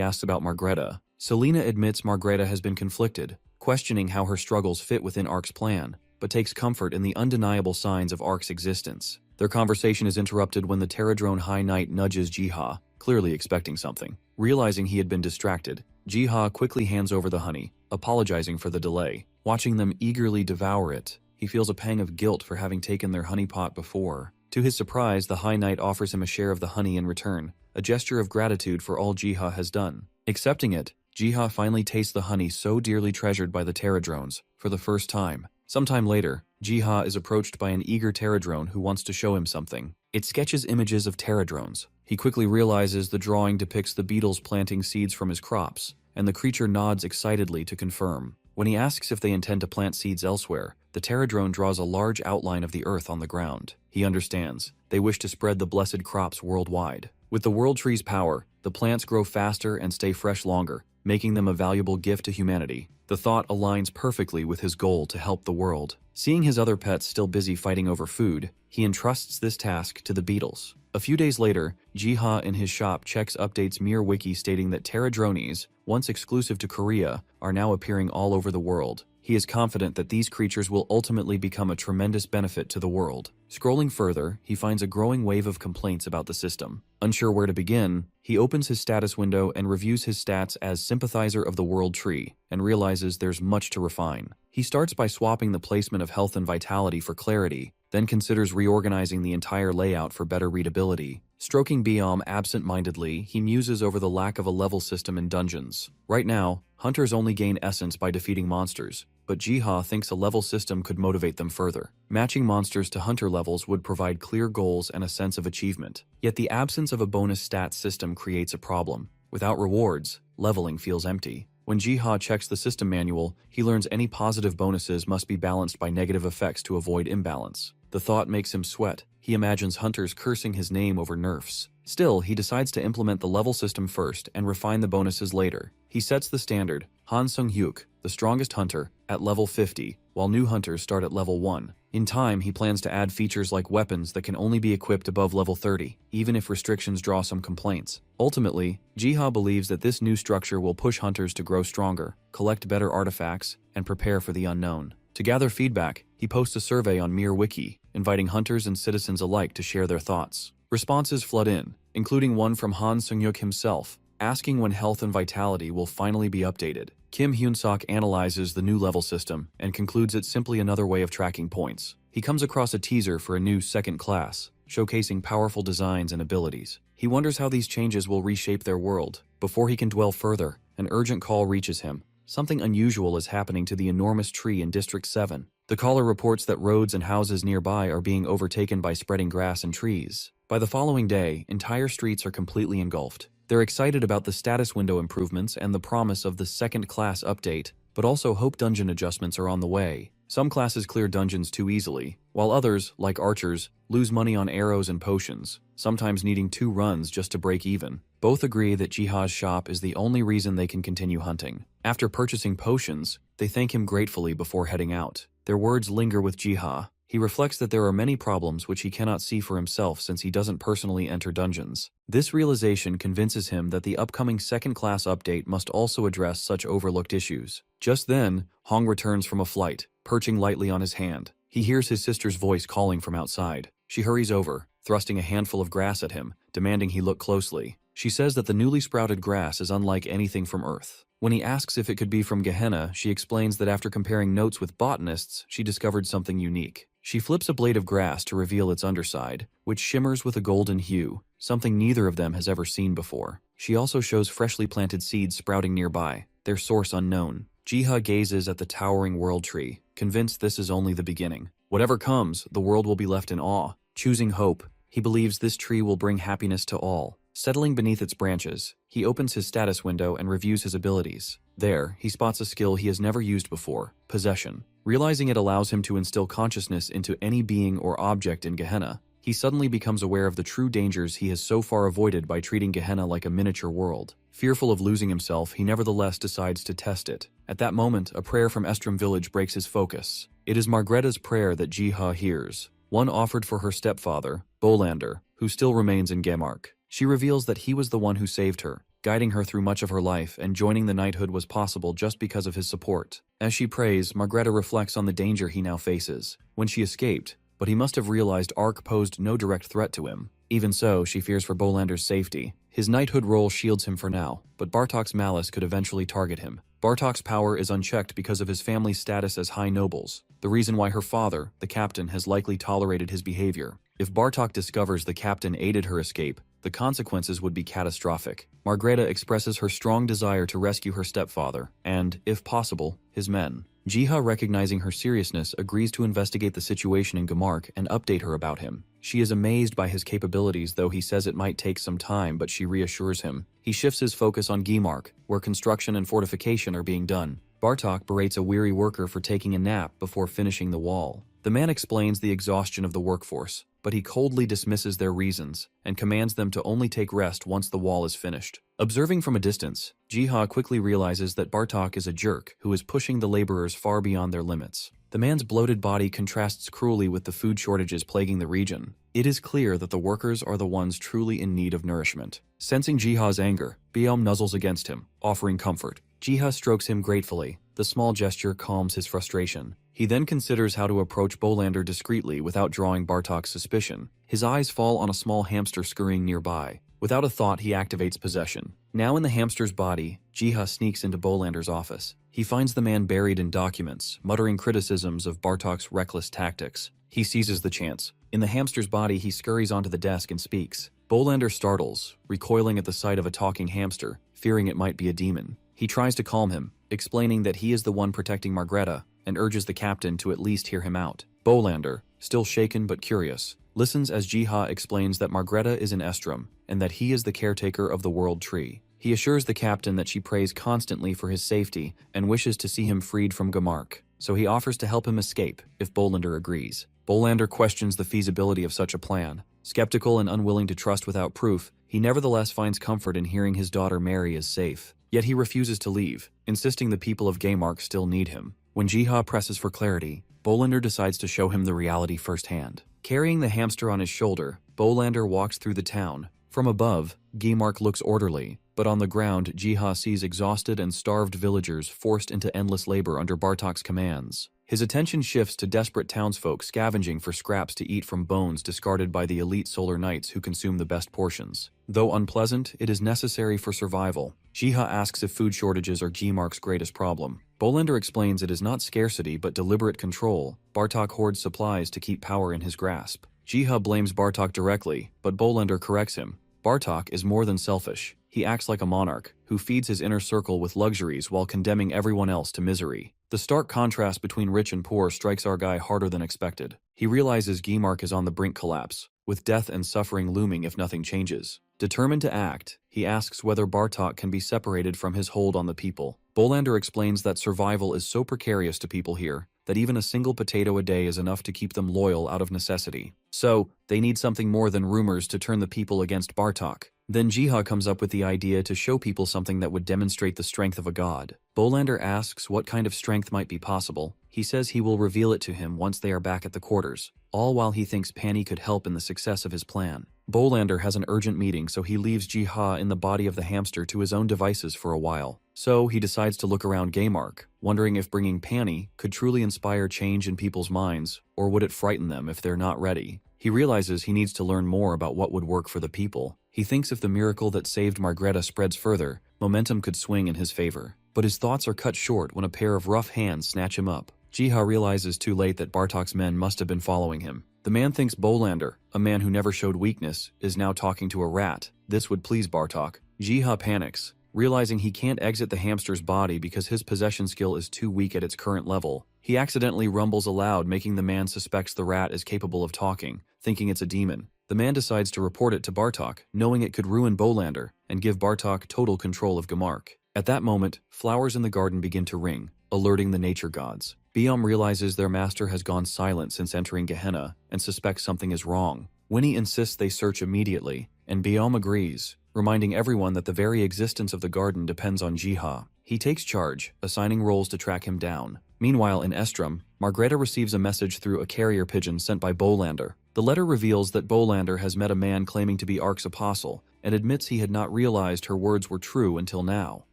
asks about Margreta. Selena admits Margreta has been conflicted, questioning how her struggles fit within Arc's plan, but takes comfort in the undeniable signs of Arc's existence. Their conversation is interrupted when the Pterodrone High Knight nudges Ji-ha, clearly expecting something. Realizing he had been distracted, Ji-ha quickly hands over the honey, apologizing for the delay. Watching them eagerly devour it, he feels a pang of guilt for having taken their honey pot before. To his surprise, the High Knight offers him a share of the honey in return, a gesture of gratitude for all Ji-ha has done. Accepting it, Ji-ha finally tastes the honey so dearly treasured by the Pterodrones, for the first time. Sometime later, Ji-ha is approached by an eager Pterodrone who wants to show him something. It sketches images of Pterodrones. He quickly realizes the drawing depicts the beetles planting seeds from his crops, and the creature nods excitedly to confirm. When he asks if they intend to plant seeds elsewhere, the Pterodrone draws a large outline of the earth on the ground. He understands. They wish to spread the blessed crops worldwide. With the World Tree's power, the plants grow faster and stay fresh longer, making them a valuable gift to humanity. The thought aligns perfectly with his goal to help the world. Seeing his other pets still busy fighting over food, he entrusts this task to the beetles. A few days later, Ji-ha in his shop checks updates Mir Wiki stating that Pterodrones, once exclusive to Korea, are now appearing all over the world. He is confident that these creatures will ultimately become a tremendous benefit to the world. Scrolling further, he finds a growing wave of complaints about the system. Unsure where to begin, he opens his status window and reviews his stats as sympathizer of the World Tree, and realizes there's much to refine. He starts by swapping the placement of health and vitality for clarity, then considers reorganizing the entire layout for better readability. Stroking Biom absent-mindedly, he muses over the lack of a level system in dungeons. Right now, hunters only gain essence by defeating monsters, but Ji-ha thinks a level system could motivate them further. Matching monsters to hunter levels would provide clear goals and a sense of achievement. Yet the absence of a bonus stats system creates a problem. Without rewards, leveling feels empty. When Ji-ha checks the system manual, he learns any positive bonuses must be balanced by negative effects to avoid imbalance. The thought makes him sweat. He imagines hunters cursing his name over nerfs. Still, he decides to implement the level system first and refine the bonuses later. He sets the standard, Han Sung-hyuk, the strongest hunter, at level 50, while new hunters start at level 1. In time, he plans to add features like weapons that can only be equipped above level 30, even if restrictions draw some complaints. Ultimately, Jiha believes that this new structure will push hunters to grow stronger, collect better artifacts, and prepare for the unknown. To gather feedback, he posts a survey on Mir Wiki, inviting hunters and citizens alike to share their thoughts. Responses flood in, including one from Han Sung-hyuk himself, asking when health and vitality will finally be updated. Kim Hyun-sok analyzes the new level system and concludes it's simply another way of tracking points. He comes across a teaser for a new second class, showcasing powerful designs and abilities. He wonders how these changes will reshape their world. Before he can dwell further, an urgent call reaches him. Something unusual is happening to the enormous tree in District 7. The caller reports that roads and houses nearby are being overtaken by spreading grass and trees. By the following day, entire streets are completely engulfed. They're excited about the status window improvements and the promise of the second class update, but also hope dungeon adjustments are on the way. Some classes clear dungeons too easily, while others, like archers, lose money on arrows and potions, sometimes needing 2 runs just to break even. Both agree that Jiha's shop is the only reason they can continue hunting. After purchasing potions, they thank him gratefully before heading out. Their words linger with Jiha. He reflects that there are many problems which he cannot see for himself since he doesn't personally enter dungeons. This realization convinces him that the upcoming second-class update must also address such overlooked issues. Just then, Hong returns from a flight, perching lightly on his hand. He hears his sister's voice calling from outside. She hurries over, thrusting a handful of grass at him, demanding he look closely. She says that the newly sprouted grass is unlike anything from Earth. When he asks if it could be from Gehenna, she explains that after comparing notes with botanists, she discovered something unique. She flips a blade of grass to reveal its underside, which shimmers with a golden hue, something neither of them has ever seen before. She also shows freshly planted seeds sprouting nearby, their source unknown. Jiha gazes at the towering world tree, convinced this is only the beginning. Whatever comes, the world will be left in awe. Choosing hope, he believes this tree will bring happiness to all. Settling beneath its branches, he opens his status window and reviews his abilities. There, he spots a skill he has never used before, possession. Realizing it allows him to instill consciousness into any being or object in Gehenna, he suddenly becomes aware of the true dangers he has so far avoided by treating Gehenna like a miniature world. Fearful of losing himself, he nevertheless decides to test it. At that moment, a prayer from Estrom village breaks his focus. It is Margretta's prayer that Jiha hears, one offered for her stepfather, Bolander, who still remains in Gemark. She reveals that he was the one who saved her, guiding her through much of her life, and joining the knighthood was possible just because of his support. As she prays, Margretta reflects on the danger he now faces. When she escaped, but he must have realized Ark posed no direct threat to him. Even so, she fears for Bolander's safety. His knighthood role shields him for now, but Bartok's malice could eventually target him. Bartok's power is unchecked because of his family's status as high nobles, the reason why her father, the captain, has likely tolerated his behavior. If Bartok discovers the captain aided her escape, the consequences would be catastrophic. Margretta expresses her strong desire to rescue her stepfather and, if possible, his men. Jiha, recognizing her seriousness, agrees to investigate the situation in Gemark and update her about him. She is amazed by his capabilities, though he says it might take some time, but she reassures him. He shifts his focus on Gemark, where construction and fortification are being done. Bartok berates a weary worker for taking a nap before finishing the wall. The man explains the exhaustion of the workforce, but he coldly dismisses their reasons and commands them to only take rest once the wall is finished. Observing from a distance, Jiha quickly realizes that Bartok is a jerk who is pushing the laborers far beyond their limits. The man's bloated body contrasts cruelly with the food shortages plaguing the region. It is clear that the workers are the ones truly in need of nourishment. Sensing Jiha's anger, Biom nuzzles against him, offering comfort. Jiha strokes him gratefully. The small gesture calms his frustration. He then considers how to approach Bolander discreetly without drawing Bartok's suspicion. His eyes fall on a small hamster scurrying nearby. Without a thought, he activates possession. Now in the hamster's body, Jiha sneaks into Bolander's office. He finds the man buried in documents, muttering criticisms of Bartok's reckless tactics. He seizes the chance. In the hamster's body, he scurries onto the desk and speaks. Bolander startles, recoiling at the sight of a talking hamster, fearing it might be a demon. He tries to calm him, explaining that he is the one protecting Margretta, and urges the captain to at least hear him out. Bolander, still shaken but curious, listens as Jiha explains that Margretta is in Estrom, and that he is the caretaker of the World Tree. He assures the captain that she prays constantly for his safety and wishes to see him freed from Gemark, so he offers to help him escape if Bolander agrees. Bolander questions the feasibility of such a plan, Skeptical and unwilling to trust without proof, he nevertheless finds comfort in hearing his daughter Mary is safe. Yet he refuses to leave, insisting the people of Gaymark still need him. When Jiha presses for clarity, Bolander decides to show him the reality firsthand. Carrying the hamster on his shoulder, Bolander walks through the town. From above, Gaymark looks orderly, but on the ground, Jiha sees exhausted and starved villagers forced into endless labor under Bartok's commands. His attention shifts to desperate townsfolk scavenging for scraps to eat from bones discarded by the elite Solar Knights who consume the best portions. Though unpleasant, it is necessary for survival. Jiha asks if food shortages are Gaymark's greatest problem. Bolander explains it is not scarcity but deliberate control. Bartok hoards supplies to keep power in his grasp. Jiha blames Bartok directly, but Bolander corrects him. Bartok is more than selfish. He acts like a monarch, who feeds his inner circle with luxuries while condemning everyone else to misery. The stark contrast between rich and poor strikes our guy harder than expected. He realizes Gaymark is on the brink collapse, with death and suffering looming if nothing changes. Determined to act, he asks whether Bartok can be separated from his hold on the people. Bolander explains that survival is so precarious to people here that even a single potato a day is enough to keep them loyal out of necessity. So, they need something more than rumors to turn the people against Bartok. Then Jiha comes up with the idea to show people something that would demonstrate the strength of a god. Bolander asks what kind of strength might be possible. He says he will reveal it to him once they are back at the quarters, all while he thinks Pani could help in the success of his plan. Bolander has an urgent meeting, so he leaves Jiha in the body of the hamster to his own devices for a while. So he decides to look around Gaymark, wondering if bringing Pani could truly inspire change in people's minds, or would it frighten them if they're not ready. He realizes he needs to learn more about what would work for the people. He thinks if the miracle that saved Margreta spreads further, momentum could swing in his favor. But his thoughts are cut short when a pair of rough hands snatch him up. Jiha realizes too late that Bartok's men must have been following him. The man thinks Bolander, a man who never showed weakness, is now talking to a rat. This would please Bartok. Jiha panics, realizing he can't exit the hamster's body because his possession skill is too weak at its current level. He accidentally rumbles aloud, making the man suspects the rat is capable of talking, thinking it's a demon. The man decides to report it to Bartok, knowing it could ruin Bolander and give Bartok total control of Gaymark. At that moment, flowers in the garden begin to ring, alerting the nature gods. Biom realizes their master has gone silent since entering Gehenna and suspects something is wrong. Winnie insists they search immediately, and Biom agrees, reminding everyone that the very existence of the garden depends on Jiha. He takes charge, assigning roles to track him down. Meanwhile, in Estrom, Margreta receives a message through a carrier pigeon sent by Bolander. The letter reveals that Bolander has met a man claiming to be Ark's apostle, and admits he had not realized her words were true until now.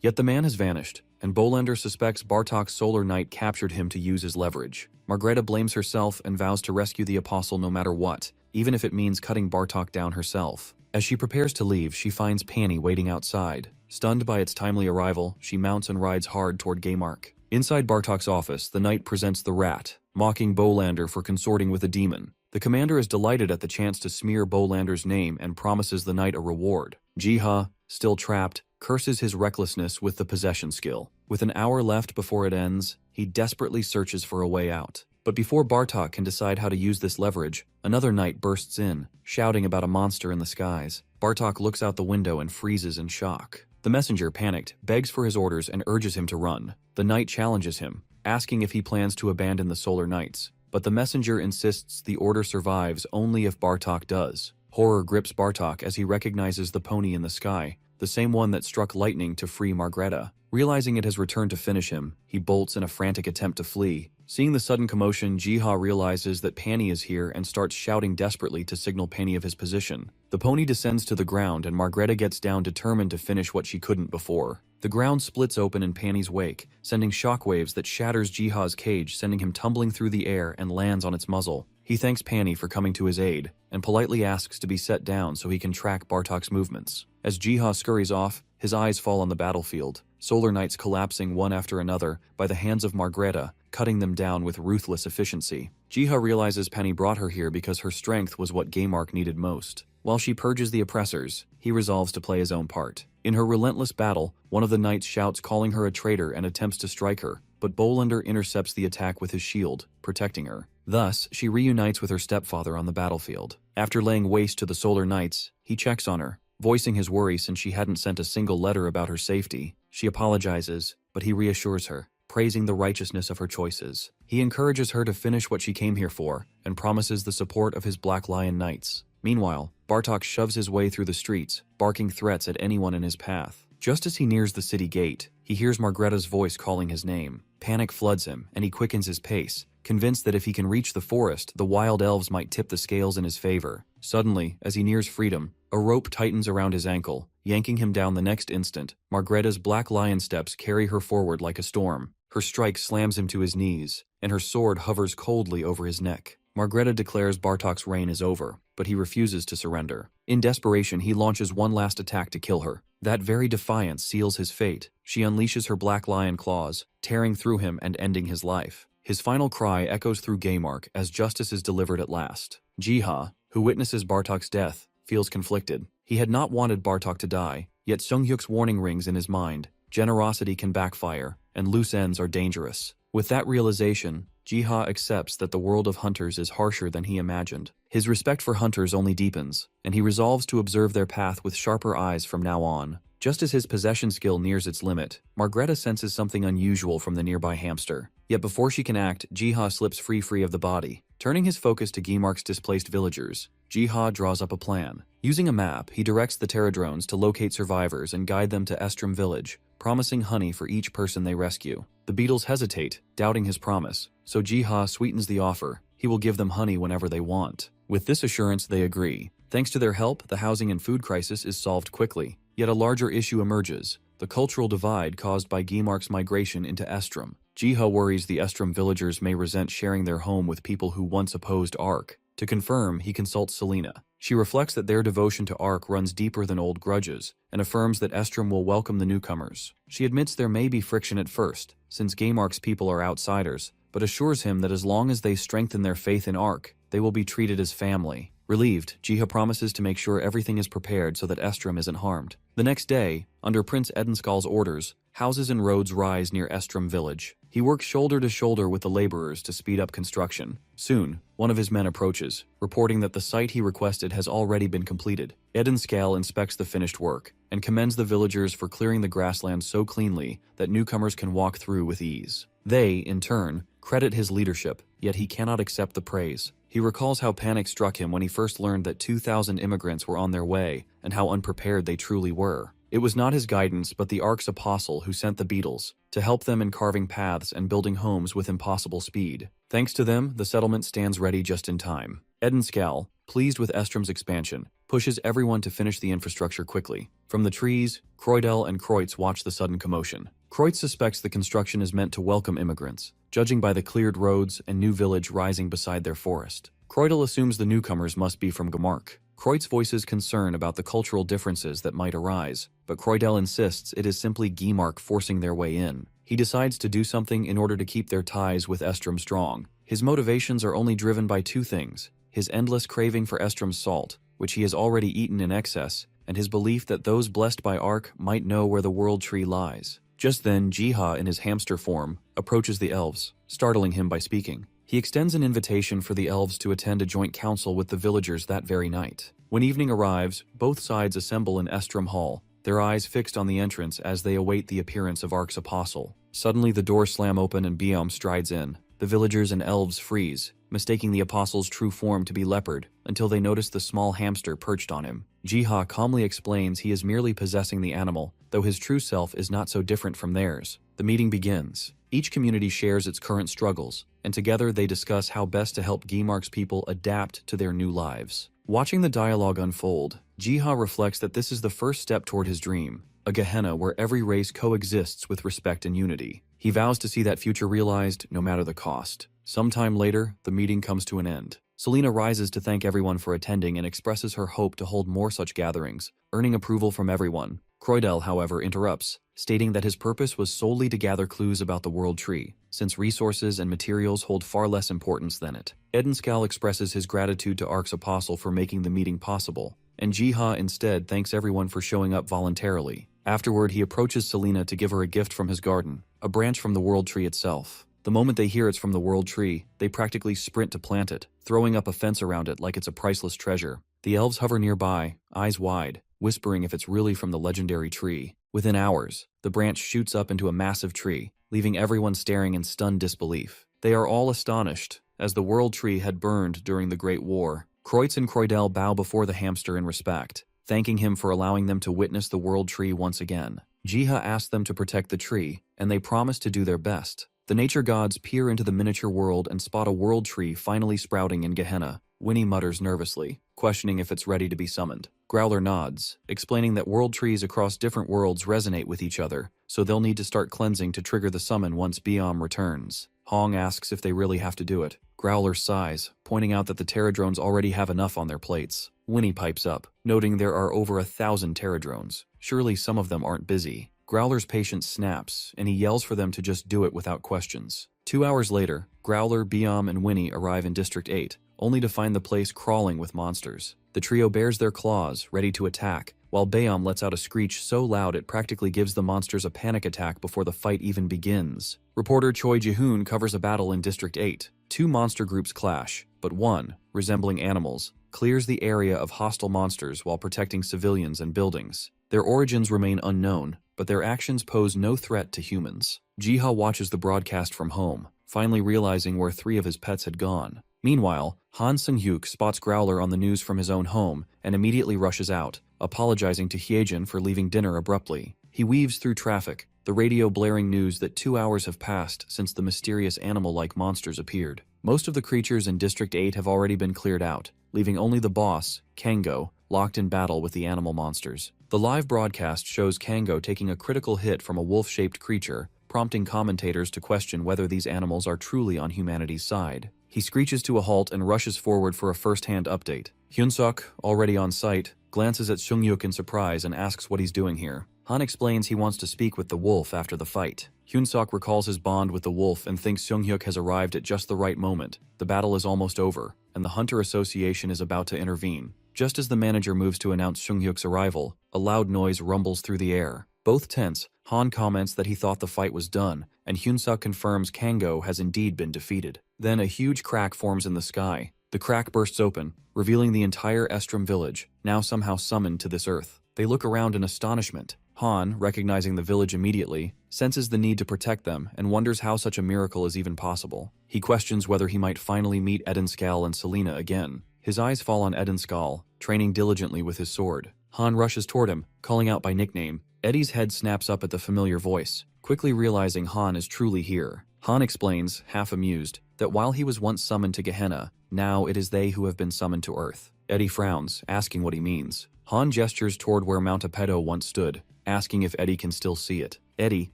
Yet the man has vanished, and Bolander suspects Bartok's Solar Knight captured him to use as leverage. Margreta blames herself and vows to rescue the apostle no matter what, even if it means cutting Bartok down herself. As she prepares to leave, she finds Pani waiting outside. Stunned by its timely arrival, she mounts and rides hard toward Gaymark. Inside Bartok's office, the knight presents the rat, mocking Bolander for consorting with a demon. The commander is delighted at the chance to smear Bolander's name and promises the knight a reward. Jiha, still trapped, curses his recklessness with the possession skill. With an hour left before it ends, he desperately searches for a way out. But before Bartok can decide how to use this leverage, another knight bursts in, shouting about a monster in the skies. Bartok looks out the window and freezes in shock. The messenger, panicked, begs for his orders and urges him to run. The knight challenges him, asking if he plans to abandon the Solar Knights. But the messenger insists the order survives only if Bartok does. Horror grips Bartok as he recognizes the pony in the sky, the same one that struck lightning to free Margreta. Realizing it has returned to finish him, he bolts in a frantic attempt to flee. Seeing the sudden commotion, Jiha realizes that Pani is here and starts shouting desperately to signal Pani of his position. The pony descends to the ground and Margreta gets down, determined to finish what she couldn't before. The ground splits open in Pani's wake, sending shockwaves that shatters Jiha's cage, sending him tumbling through the air and lands on its muzzle. He thanks Pani for coming to his aid, and politely asks to be set down so he can track Bartok's movements. As Jiha scurries off, his eyes fall on the battlefield, Solar Knights collapsing one after another by the hands of Margreta, cutting them down with ruthless efficiency. Jiha realizes Pani brought her here because her strength was what Gaymark needed most. While she purges the oppressors, he resolves to play his own part. In her relentless battle, one of the knights shouts, calling her a traitor, and attempts to strike her, but Bolander intercepts the attack with his shield, protecting her. Thus, she reunites with her stepfather on the battlefield. After laying waste to the Solar Knights, he checks on her, voicing his worry since she hadn't sent a single letter about her safety. She apologizes, but he reassures her, praising the righteousness of her choices. He encourages her to finish what she came here for, and promises the support of his Black Lion Knights. Meanwhile, Bartok shoves his way through the streets, barking threats at anyone in his path. Just as he nears the city gate, he hears Margreta's voice calling his name. Panic floods him, and he quickens his pace, convinced that if he can reach the forest, the wild elves might tip the scales in his favor. Suddenly, as he nears freedom, a rope tightens around his ankle, yanking him down the next instant. Margreta's black lion steps carry her forward like a storm. Her strike slams him to his knees, and her sword hovers coldly over his neck. Margreta declares Bartok's reign is over, but he refuses to surrender. In desperation, he launches one last attack to kill her. That very defiance seals his fate. She unleashes her black lion claws, tearing through him and ending his life. His final cry echoes through Gaymark as justice is delivered at last. Jiha, who witnesses Bartok's death, feels conflicted. He had not wanted Bartok to die, yet Sunghyuk's warning rings in his mind. Generosity can backfire, and loose ends are dangerous. With that realization, Jiha accepts that the world of hunters is harsher than he imagined. His respect for hunters only deepens, and he resolves to observe their path with sharper eyes from now on. Just as his possession skill nears its limit, Margreta senses something unusual from the nearby hamster. Yet before she can act, Jiha slips free of the body. Turning his focus to Gaymark's displaced villagers, Jiha draws up a plan. Using a map, he directs the Terradrones to locate survivors and guide them to Estrom village, promising honey for each person they rescue. The beetles hesitate, doubting his promise, so Jiha sweetens the offer. He will give them honey whenever they want. With this assurance, they agree. Thanks to their help, the housing and food crisis is solved quickly. Yet a larger issue emerges, the cultural divide caused by Gaymark's migration into Estrom. Jiha worries the Estrom villagers may resent sharing their home with people who once opposed Ark. To confirm, he consults Selena. She reflects that their devotion to Ark runs deeper than old grudges, and affirms that Estrom will welcome the newcomers. She admits there may be friction at first, since Gaymark's people are outsiders, but assures him that as long as they strengthen their faith in Ark, they will be treated as family. Relieved, Jiha promises to make sure everything is prepared so that Estrom isn't harmed. The next day, under Prince Edenskal's orders, houses and roads rise near Estrom village. He works shoulder to shoulder with the laborers to speed up construction. Soon, one of his men approaches, reporting that the site he requested has already been completed. Edenskal inspects the finished work, and commends the villagers for clearing the grassland so cleanly that newcomers can walk through with ease. They, in turn, credit his leadership, yet he cannot accept the praise. He recalls how panic struck him when he first learned that 2,000 immigrants were on their way, and how unprepared they truly were. It was not his guidance, but the Ark's apostle who sent the beetles, to help them in carving paths and building homes with impossible speed. Thanks to them, the settlement stands ready just in time. Edenskal, pleased with Estrom's expansion, pushes everyone to finish the infrastructure quickly. From the trees, Kreudel and Kreutz watch the sudden commotion. Kreutz suspects the construction is meant to welcome immigrants, judging by the cleared roads and new village rising beside their forest. Kreudel assumes the newcomers must be from Gaymark. Kreutz voices concern about the cultural differences that might arise, but Kreudel insists it is simply Gaymark forcing their way in. He decides to do something in order to keep their ties with Estrom strong. His motivations are only driven by two things: his endless craving for Estrom's salt, which he has already eaten in excess, and his belief that those blessed by Ark might know where the world tree lies. Just then, Jiha, in his hamster form, approaches the elves, startling him by speaking. He extends an invitation for the elves to attend a joint council with the villagers that very night. When evening arrives, both sides assemble in Estrom Hall, their eyes fixed on the entrance as they await the appearance of Ark's apostle. Suddenly the doors slam open and Biom strides in. The villagers and elves freeze, mistaking the apostle's true form to be leopard, until they notice the small hamster perched on him. Jiha calmly explains he is merely possessing the animal, though his true self is not so different from theirs. The meeting begins. Each community shares its current struggles, and together they discuss how best to help Gaymark's people adapt to their new lives. Watching the dialogue unfold, Jiha reflects that this is the first step toward his dream, a Gehenna where every race coexists with respect and unity. He vows to see that future realized, no matter the cost. Sometime later, the meeting comes to an end. Selena rises to thank everyone for attending and expresses her hope to hold more such gatherings, earning approval from everyone. Kreudel, however, interrupts, stating that his purpose was solely to gather clues about the world tree, since resources and materials hold far less importance than it. Edenskal expresses his gratitude to Ark's apostle for making the meeting possible, and Jiha instead thanks everyone for showing up voluntarily. Afterward, he approaches Selena to give her a gift from his garden, a branch from the world tree itself. The moment they hear it's from the world tree, they practically sprint to plant it, throwing up a fence around it like it's a priceless treasure. The elves hover nearby, eyes wide, whispering if it's really from the legendary tree. Within hours, the branch shoots up into a massive tree, leaving everyone staring in stunned disbelief. They are all astonished, as the world tree had burned during the Great War. Kreutz and Kreudel bow before the hamster in respect, thanking him for allowing them to witness the world tree once again. Jiha asks them to protect the tree, and they promise to do their best. The nature gods peer into the miniature world and spot a world tree finally sprouting in Gehenna. Winnie mutters nervously, questioning if it's ready to be summoned. Growler nods, explaining that world trees across different worlds resonate with each other, so they'll need to start cleansing to trigger the summon once Biom returns. Hong asks if they really have to do it. Growler sighs, pointing out that the Terradrones already have enough on their plates. Winnie pipes up, noting there are over 1,000 Terradrones. Surely some of them aren't busy. Growler's patience snaps, and he yells for them to just do it without questions. 2 hours later, Growler, Biom, and Winnie arrive in District 8, only to find the place crawling with monsters. The trio bares their claws, ready to attack, while Biom lets out a screech so loud it practically gives the monsters a panic attack before the fight even begins. Reporter Choi Ji-hoon covers a battle in District 8. 2 monster groups clash, but one, resembling animals, clears the area of hostile monsters while protecting civilians and buildings. Their origins remain unknown, but their actions pose no threat to humans. Jiha watches the broadcast from home, finally realizing where 3 of his pets had gone. Meanwhile, Han Seung-hyuk spots Growler on the news from his own home and immediately rushes out, apologizing to Hyejin for leaving dinner abruptly. He weaves through traffic, the radio blaring news that 2 hours have passed since the mysterious animal-like monsters appeared. Most of the creatures in District 8 have already been cleared out, leaving only the boss, Kango, locked in battle with the animal monsters. The live broadcast shows Kango taking a critical hit from a wolf-shaped creature, prompting commentators to question whether these animals are truly on humanity's side. He screeches to a halt and rushes forward for a first-hand update. Hyunsuk, already on site, glances at Seung-hyuk in surprise and asks what he's doing here. Han explains he wants to speak with the wolf after the fight. Hyunsuk recalls his bond with the wolf and thinks Seung-hyuk has arrived at just the right moment. The battle is almost over, and the Hunter Association is about to intervene. Just as the manager moves to announce Seung-hyuk's arrival, a loud noise rumbles through the air. Both tense, Han comments that he thought the fight was done, and Hyunsuk confirms Kango has indeed been defeated. Then a huge crack forms in the sky. The crack bursts open, revealing the entire Estrom village, now somehow summoned to this earth. They look around in astonishment. Han, recognizing the village immediately, senses the need to protect them and wonders how such a miracle is even possible. He questions whether he might finally meet Edenskal and Selena again. His eyes fall on Edenskal, training diligently with his sword. Han rushes toward him, calling out by nickname. Eddie's head snaps up at the familiar voice, quickly realizing Han is truly here. Han explains, half amused, that while he was once summoned to Gehenna, now it is they who have been summoned to Earth. Eddie frowns, asking what he means. Han gestures toward where Mount Apedo once stood, asking if Eddie can still see it. Eddie,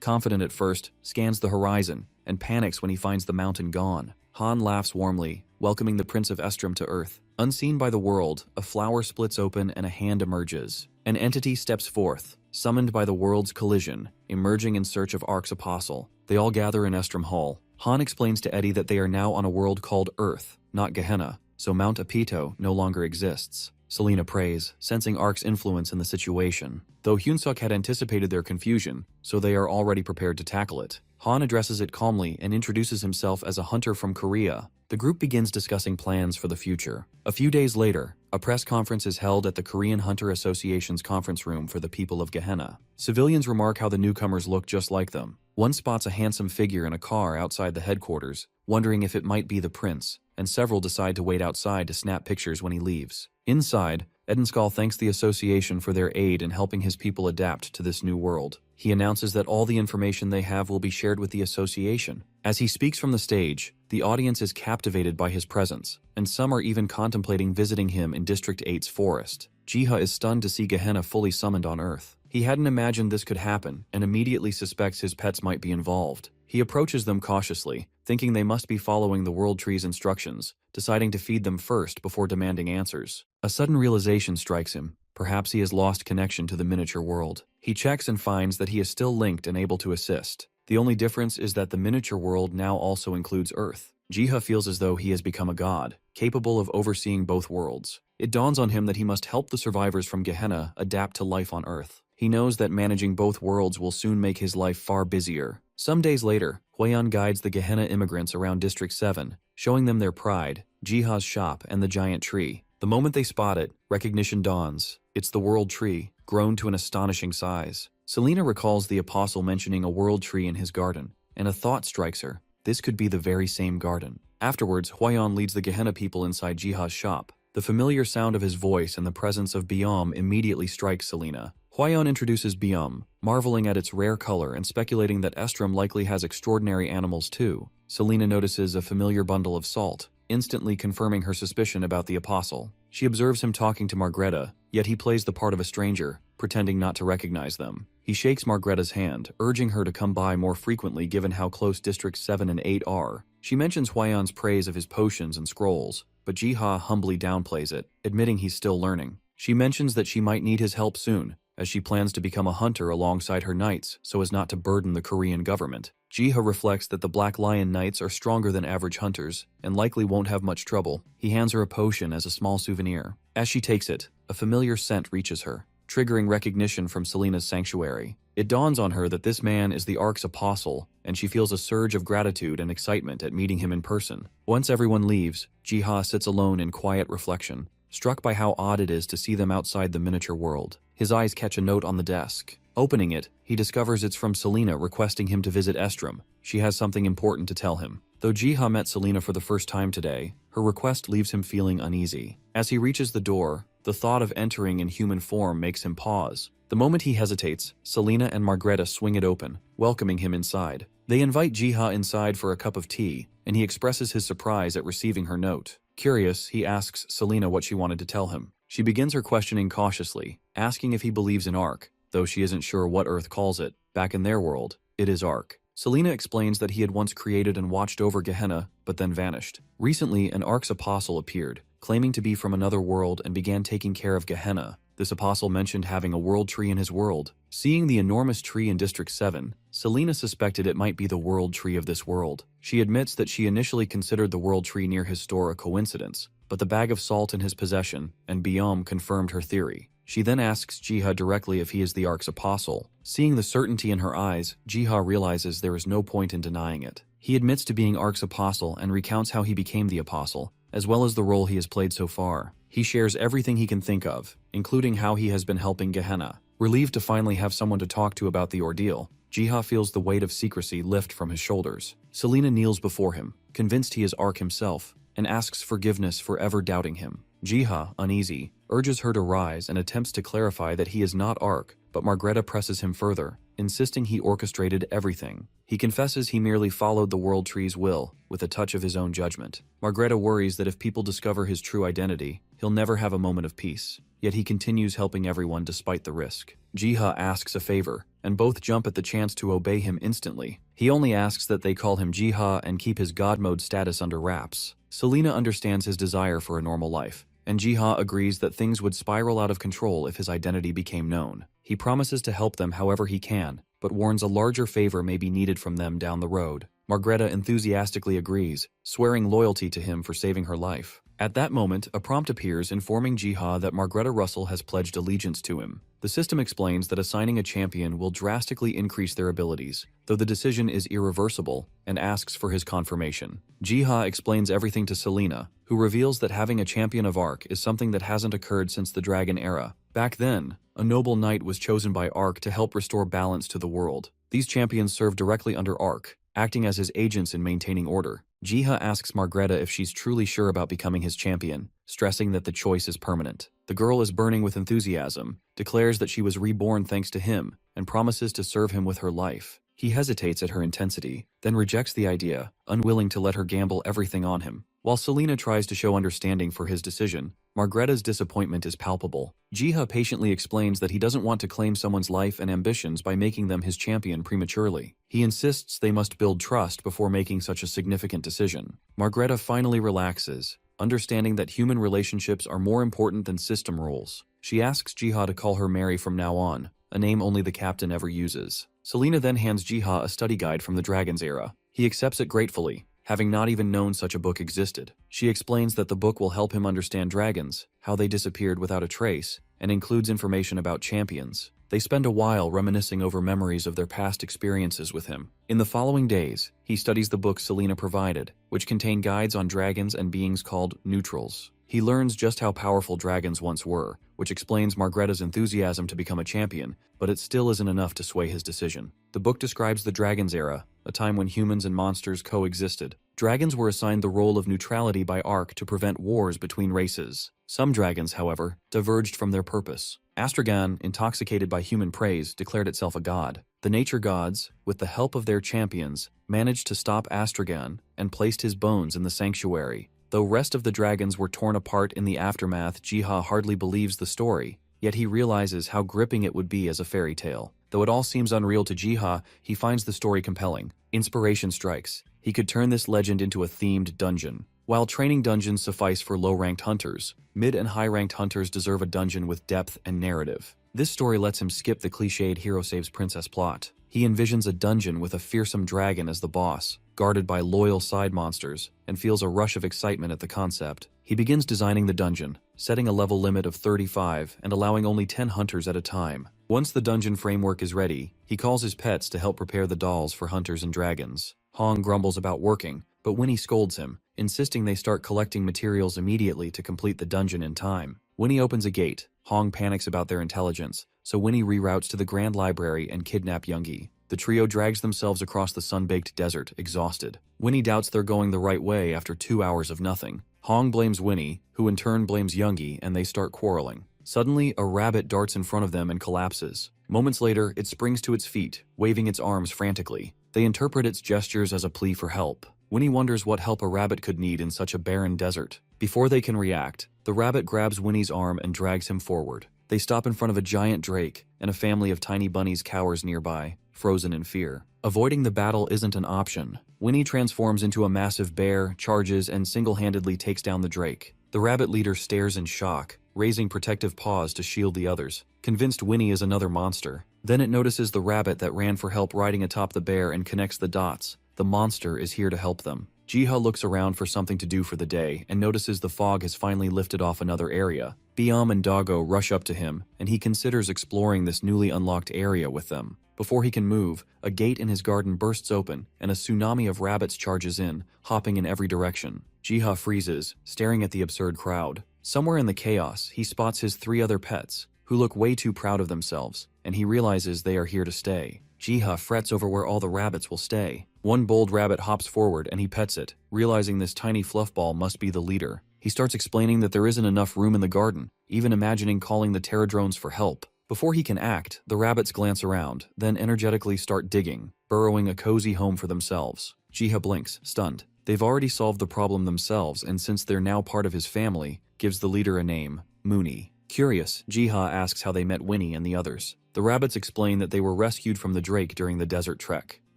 confident at first, scans the horizon and panics when he finds the mountain gone. Han laughs warmly, welcoming the Prince of Estrom to Earth. Unseen by the world, a flower splits open and a hand emerges. An entity steps forth, summoned by the world's collision, emerging in search of Ark's apostle. They all gather in Estrom Hall. Han explains to Eddie that they are now on a world called Earth, not Gehenna, so Mount Apito no longer exists. Selena prays, sensing Ark's influence in the situation. Though Hyunsuk had anticipated their confusion, so they are already prepared to tackle it. Han addresses it calmly and introduces himself as a hunter from Korea. The group begins discussing plans for the future. A few days later, a press conference is held at the Korean Hunter Association's conference room for the people of Gehenna. Civilians remark how the newcomers look just like them. One spots a handsome figure in a car outside the headquarters, wondering if it might be the prince, and several decide to wait outside to snap pictures when he leaves. Inside, Edenskal thanks the association for their aid in helping his people adapt to this new world. He announces that all the information they have will be shared with the association. As he speaks from the stage, the audience is captivated by his presence, and some are even contemplating visiting him in District 8's forest. Jiha is stunned to see Gehenna fully summoned on Earth. He hadn't imagined this could happen, and immediately suspects his pets might be involved. He approaches them cautiously, thinking they must be following the World Tree's instructions, deciding to feed them first before demanding answers. A sudden realization strikes him. Perhaps he has lost connection to the miniature world. He checks and finds that he is still linked and able to assist. The only difference is that the miniature world now also includes Earth. Jiha feels as though he has become a god, capable of overseeing both worlds. It dawns on him that he must help the survivors from Gehenna adapt to life on Earth. He knows that managing both worlds will soon make his life far busier. Some days later, Hwaeon guides the Gehenna immigrants around District 7, showing them their pride, Jiha's shop, and the giant tree. The moment they spot it, recognition dawns. It's the World Tree, grown to an astonishing size. Selena recalls the apostle mentioning a world tree in his garden, and a thought strikes her. This could be the very same garden. Afterwards, Hwaeon leads the Gehenna people inside Jiha's shop. The familiar sound of his voice and the presence of Biom immediately strikes Selena. Hwayeon introduces Biom, marveling at its rare color and speculating that Estrom likely has extraordinary animals too. Selena notices a familiar bundle of salt, instantly confirming her suspicion about the apostle. She observes him talking to Margreta, yet he plays the part of a stranger, pretending not to recognize them. He shakes Margreta's hand, urging her to come by more frequently given how close Districts 7 and 8 are. She mentions Hwayeon's praise of his potions and scrolls, but Jiha humbly downplays it, admitting he's still learning. She mentions that she might need his help soon, as she plans to become a hunter alongside her knights so as not to burden the Korean government. Jiha reflects that the Black Lion Knights are stronger than average hunters, and likely won't have much trouble. He hands her a potion as a small souvenir. As she takes it, a familiar scent reaches her, triggering recognition from Selena's sanctuary. It dawns on her that this man is the Ark's apostle, and she feels a surge of gratitude and excitement at meeting him in person. Once everyone leaves, Jiha sits alone in quiet reflection, struck by how odd it is to see them outside the miniature world. His eyes catch a note on the desk. Opening it, he discovers it's from Selena requesting him to visit Estrom. She has something important to tell him. Though Jiha met Selena for the first time today, her request leaves him feeling uneasy. As he reaches the door, the thought of entering in human form makes him pause. The moment he hesitates, Selena and Margreta swing it open, welcoming him inside. They invite Jiha inside for a cup of tea, and he expresses his surprise at receiving her note. Curious, he asks Selena what she wanted to tell him. She begins her questioning cautiously, asking if he believes in Ark, though she isn't sure what Earth calls it. Back in their world, it is Ark. Selena explains that he had once created and watched over Gehenna, but then vanished. Recently, an Ark's apostle appeared, claiming to be from another world and began taking care of Gehenna. This apostle mentioned having a world tree in his world. Seeing the enormous tree in District 7, Selena suspected it might be the world tree of this world. She admits that she initially considered the world tree near his store a coincidence, but the bag of salt in his possession and Biom confirmed her theory. She then asks Jiha directly if he is the Ark's apostle. Seeing the certainty in her eyes, Jiha realizes there is no point in denying it. He admits to being Ark's apostle and recounts how he became the apostle, as well as the role he has played so far. He shares everything he can think of, including how he has been helping Gehenna. Relieved to finally have someone to talk to about the ordeal, Jiha feels the weight of secrecy lift from his shoulders. Selena kneels before him, convinced he is Ark himself, and asks forgiveness for ever doubting him. Jiha, uneasy, urges her to rise and attempts to clarify that he is not Ark, but Margreta presses him further, insisting he orchestrated everything. He confesses he merely followed the World Tree's will, with a touch of his own judgment. Margreta worries that if people discover his true identity, he'll never have a moment of peace. Yet he continues helping everyone despite the risk. Jiha asks a favor, and both jump at the chance to obey him instantly. He only asks that they call him Jiha and keep his god mode status under wraps. Selena understands his desire for a normal life, and Jiha agrees that things would spiral out of control if his identity became known. He promises to help them however he can, but warns a larger favor may be needed from them down the road. Margreta enthusiastically agrees, swearing loyalty to him for saving her life. At that moment, a prompt appears informing Jiha that Margreta Russell has pledged allegiance to him. The system explains that assigning a champion will drastically increase their abilities, though the decision is irreversible, and asks for his confirmation. Jiha explains everything to Selena, who reveals that having a champion of Ark is something that hasn't occurred since the Dragon Era. Back then, a noble knight was chosen by Ark to help restore balance to the world. These champions serve directly under Ark, acting as his agents in maintaining order. Jiha asks Margreta if she's truly sure about becoming his champion, stressing that the choice is permanent. The girl is burning with enthusiasm, declares that she was reborn thanks to him, and promises to serve him with her life. He hesitates at her intensity, then rejects the idea, unwilling to let her gamble everything on him. While Selena tries to show understanding for his decision, Margreta's disappointment is palpable. Jiha patiently explains that he doesn't want to claim someone's life and ambitions by making them his champion prematurely. He insists they must build trust before making such a significant decision. Margreta finally relaxes, understanding that human relationships are more important than system rules. She asks Jiha to call her Mary from now on, a name only the captain ever uses. Selena then hands Jiha a study guide from the Dragon's Era. He accepts it gratefully, having not even known such a book existed. She explains that the book will help him understand dragons, how they disappeared without a trace, and includes information about champions. They spend a while reminiscing over memories of their past experiences with him. In the following days, he studies the book Selena provided, which contain guides on dragons and beings called neutrals. He learns just how powerful dragons once were, which explains Margreta's enthusiasm to become a champion, but it still isn't enough to sway his decision. The book describes the Dragon's Era, a time when humans and monsters coexisted. Dragons were assigned the role of neutrality by Ark to prevent wars between races. Some dragons, however, diverged from their purpose. Astragan, intoxicated by human praise, declared itself a god. The nature gods, with the help of their champions, managed to stop Astragan and placed his bones in the sanctuary. Though rest of the dragons were torn apart in the aftermath, Jiha hardly believes the story, yet he realizes how gripping it would be as a fairy tale. Though it all seems unreal to Jiha, he finds the story compelling. Inspiration strikes. He could turn this legend into a themed dungeon. While training dungeons suffice for low-ranked hunters, mid- and high-ranked hunters deserve a dungeon with depth and narrative. This story lets him skip the cliched hero saves princess plot. He envisions a dungeon with a fearsome dragon as the boss, guarded by loyal side monsters, and feels a rush of excitement at the concept. He begins designing the dungeon, setting a level limit of 35 and allowing only 10 hunters at a time. Once the dungeon framework is ready, he calls his pets to help prepare the dolls for hunters and dragons. Hong grumbles about working, but Winnie scolds him, insisting they start collecting materials immediately to complete the dungeon in time. Winnie opens a gate. Hong panics about their intelligence, so Winnie reroutes to the Grand Library and kidnap Youngie. The trio drags themselves across the sun-baked desert, exhausted. Winnie doubts they're going the right way after 2 hours of nothing. Hong blames Winnie, who in turn blames Youngie, and they start quarreling. Suddenly, a rabbit darts in front of them and collapses. Moments later, it springs to its feet, waving its arms frantically. They interpret its gestures as a plea for help. Winnie wonders what help a rabbit could need in such a barren desert. Before they can react, the rabbit grabs Winnie's arm and drags him forward. They stop in front of a giant drake, and a family of tiny bunnies cowers nearby, frozen in fear. Avoiding the battle isn't an option. Winnie transforms into a massive bear, charges, and single-handedly takes down the drake. The rabbit leader stares in shock, raising protective paws to shield the others, convinced Winnie is another monster. Then it notices the rabbit that ran for help riding atop the bear and connects the dots. The monster is here to help them. Jiha looks around for something to do for the day and notices the fog has finally lifted off another area. Biam and Doggo rush up to him, and he considers exploring this newly unlocked area with them. Before he can move, a gate in his garden bursts open, and a tsunami of rabbits charges in, hopping in every direction. Jiha freezes, staring at the absurd crowd. Somewhere in the chaos, he spots his 3 other pets, who look way too proud of themselves, and he realizes they are here to stay. Jiha frets over where all the rabbits will stay. One bold rabbit hops forward and he pets it, realizing this tiny fluffball must be the leader. He starts explaining that there isn't enough room in the garden, even imagining calling the Terradrones for help. Before he can act, the rabbits glance around, then energetically start digging, burrowing a cozy home for themselves. Jiha blinks, stunned. They've already solved the problem themselves, and since they're now part of his family, gives the leader a name, Mooney. Curious, Jiha asks how they met Winnie and the others. The rabbits explain that they were rescued from the drake during the desert trek.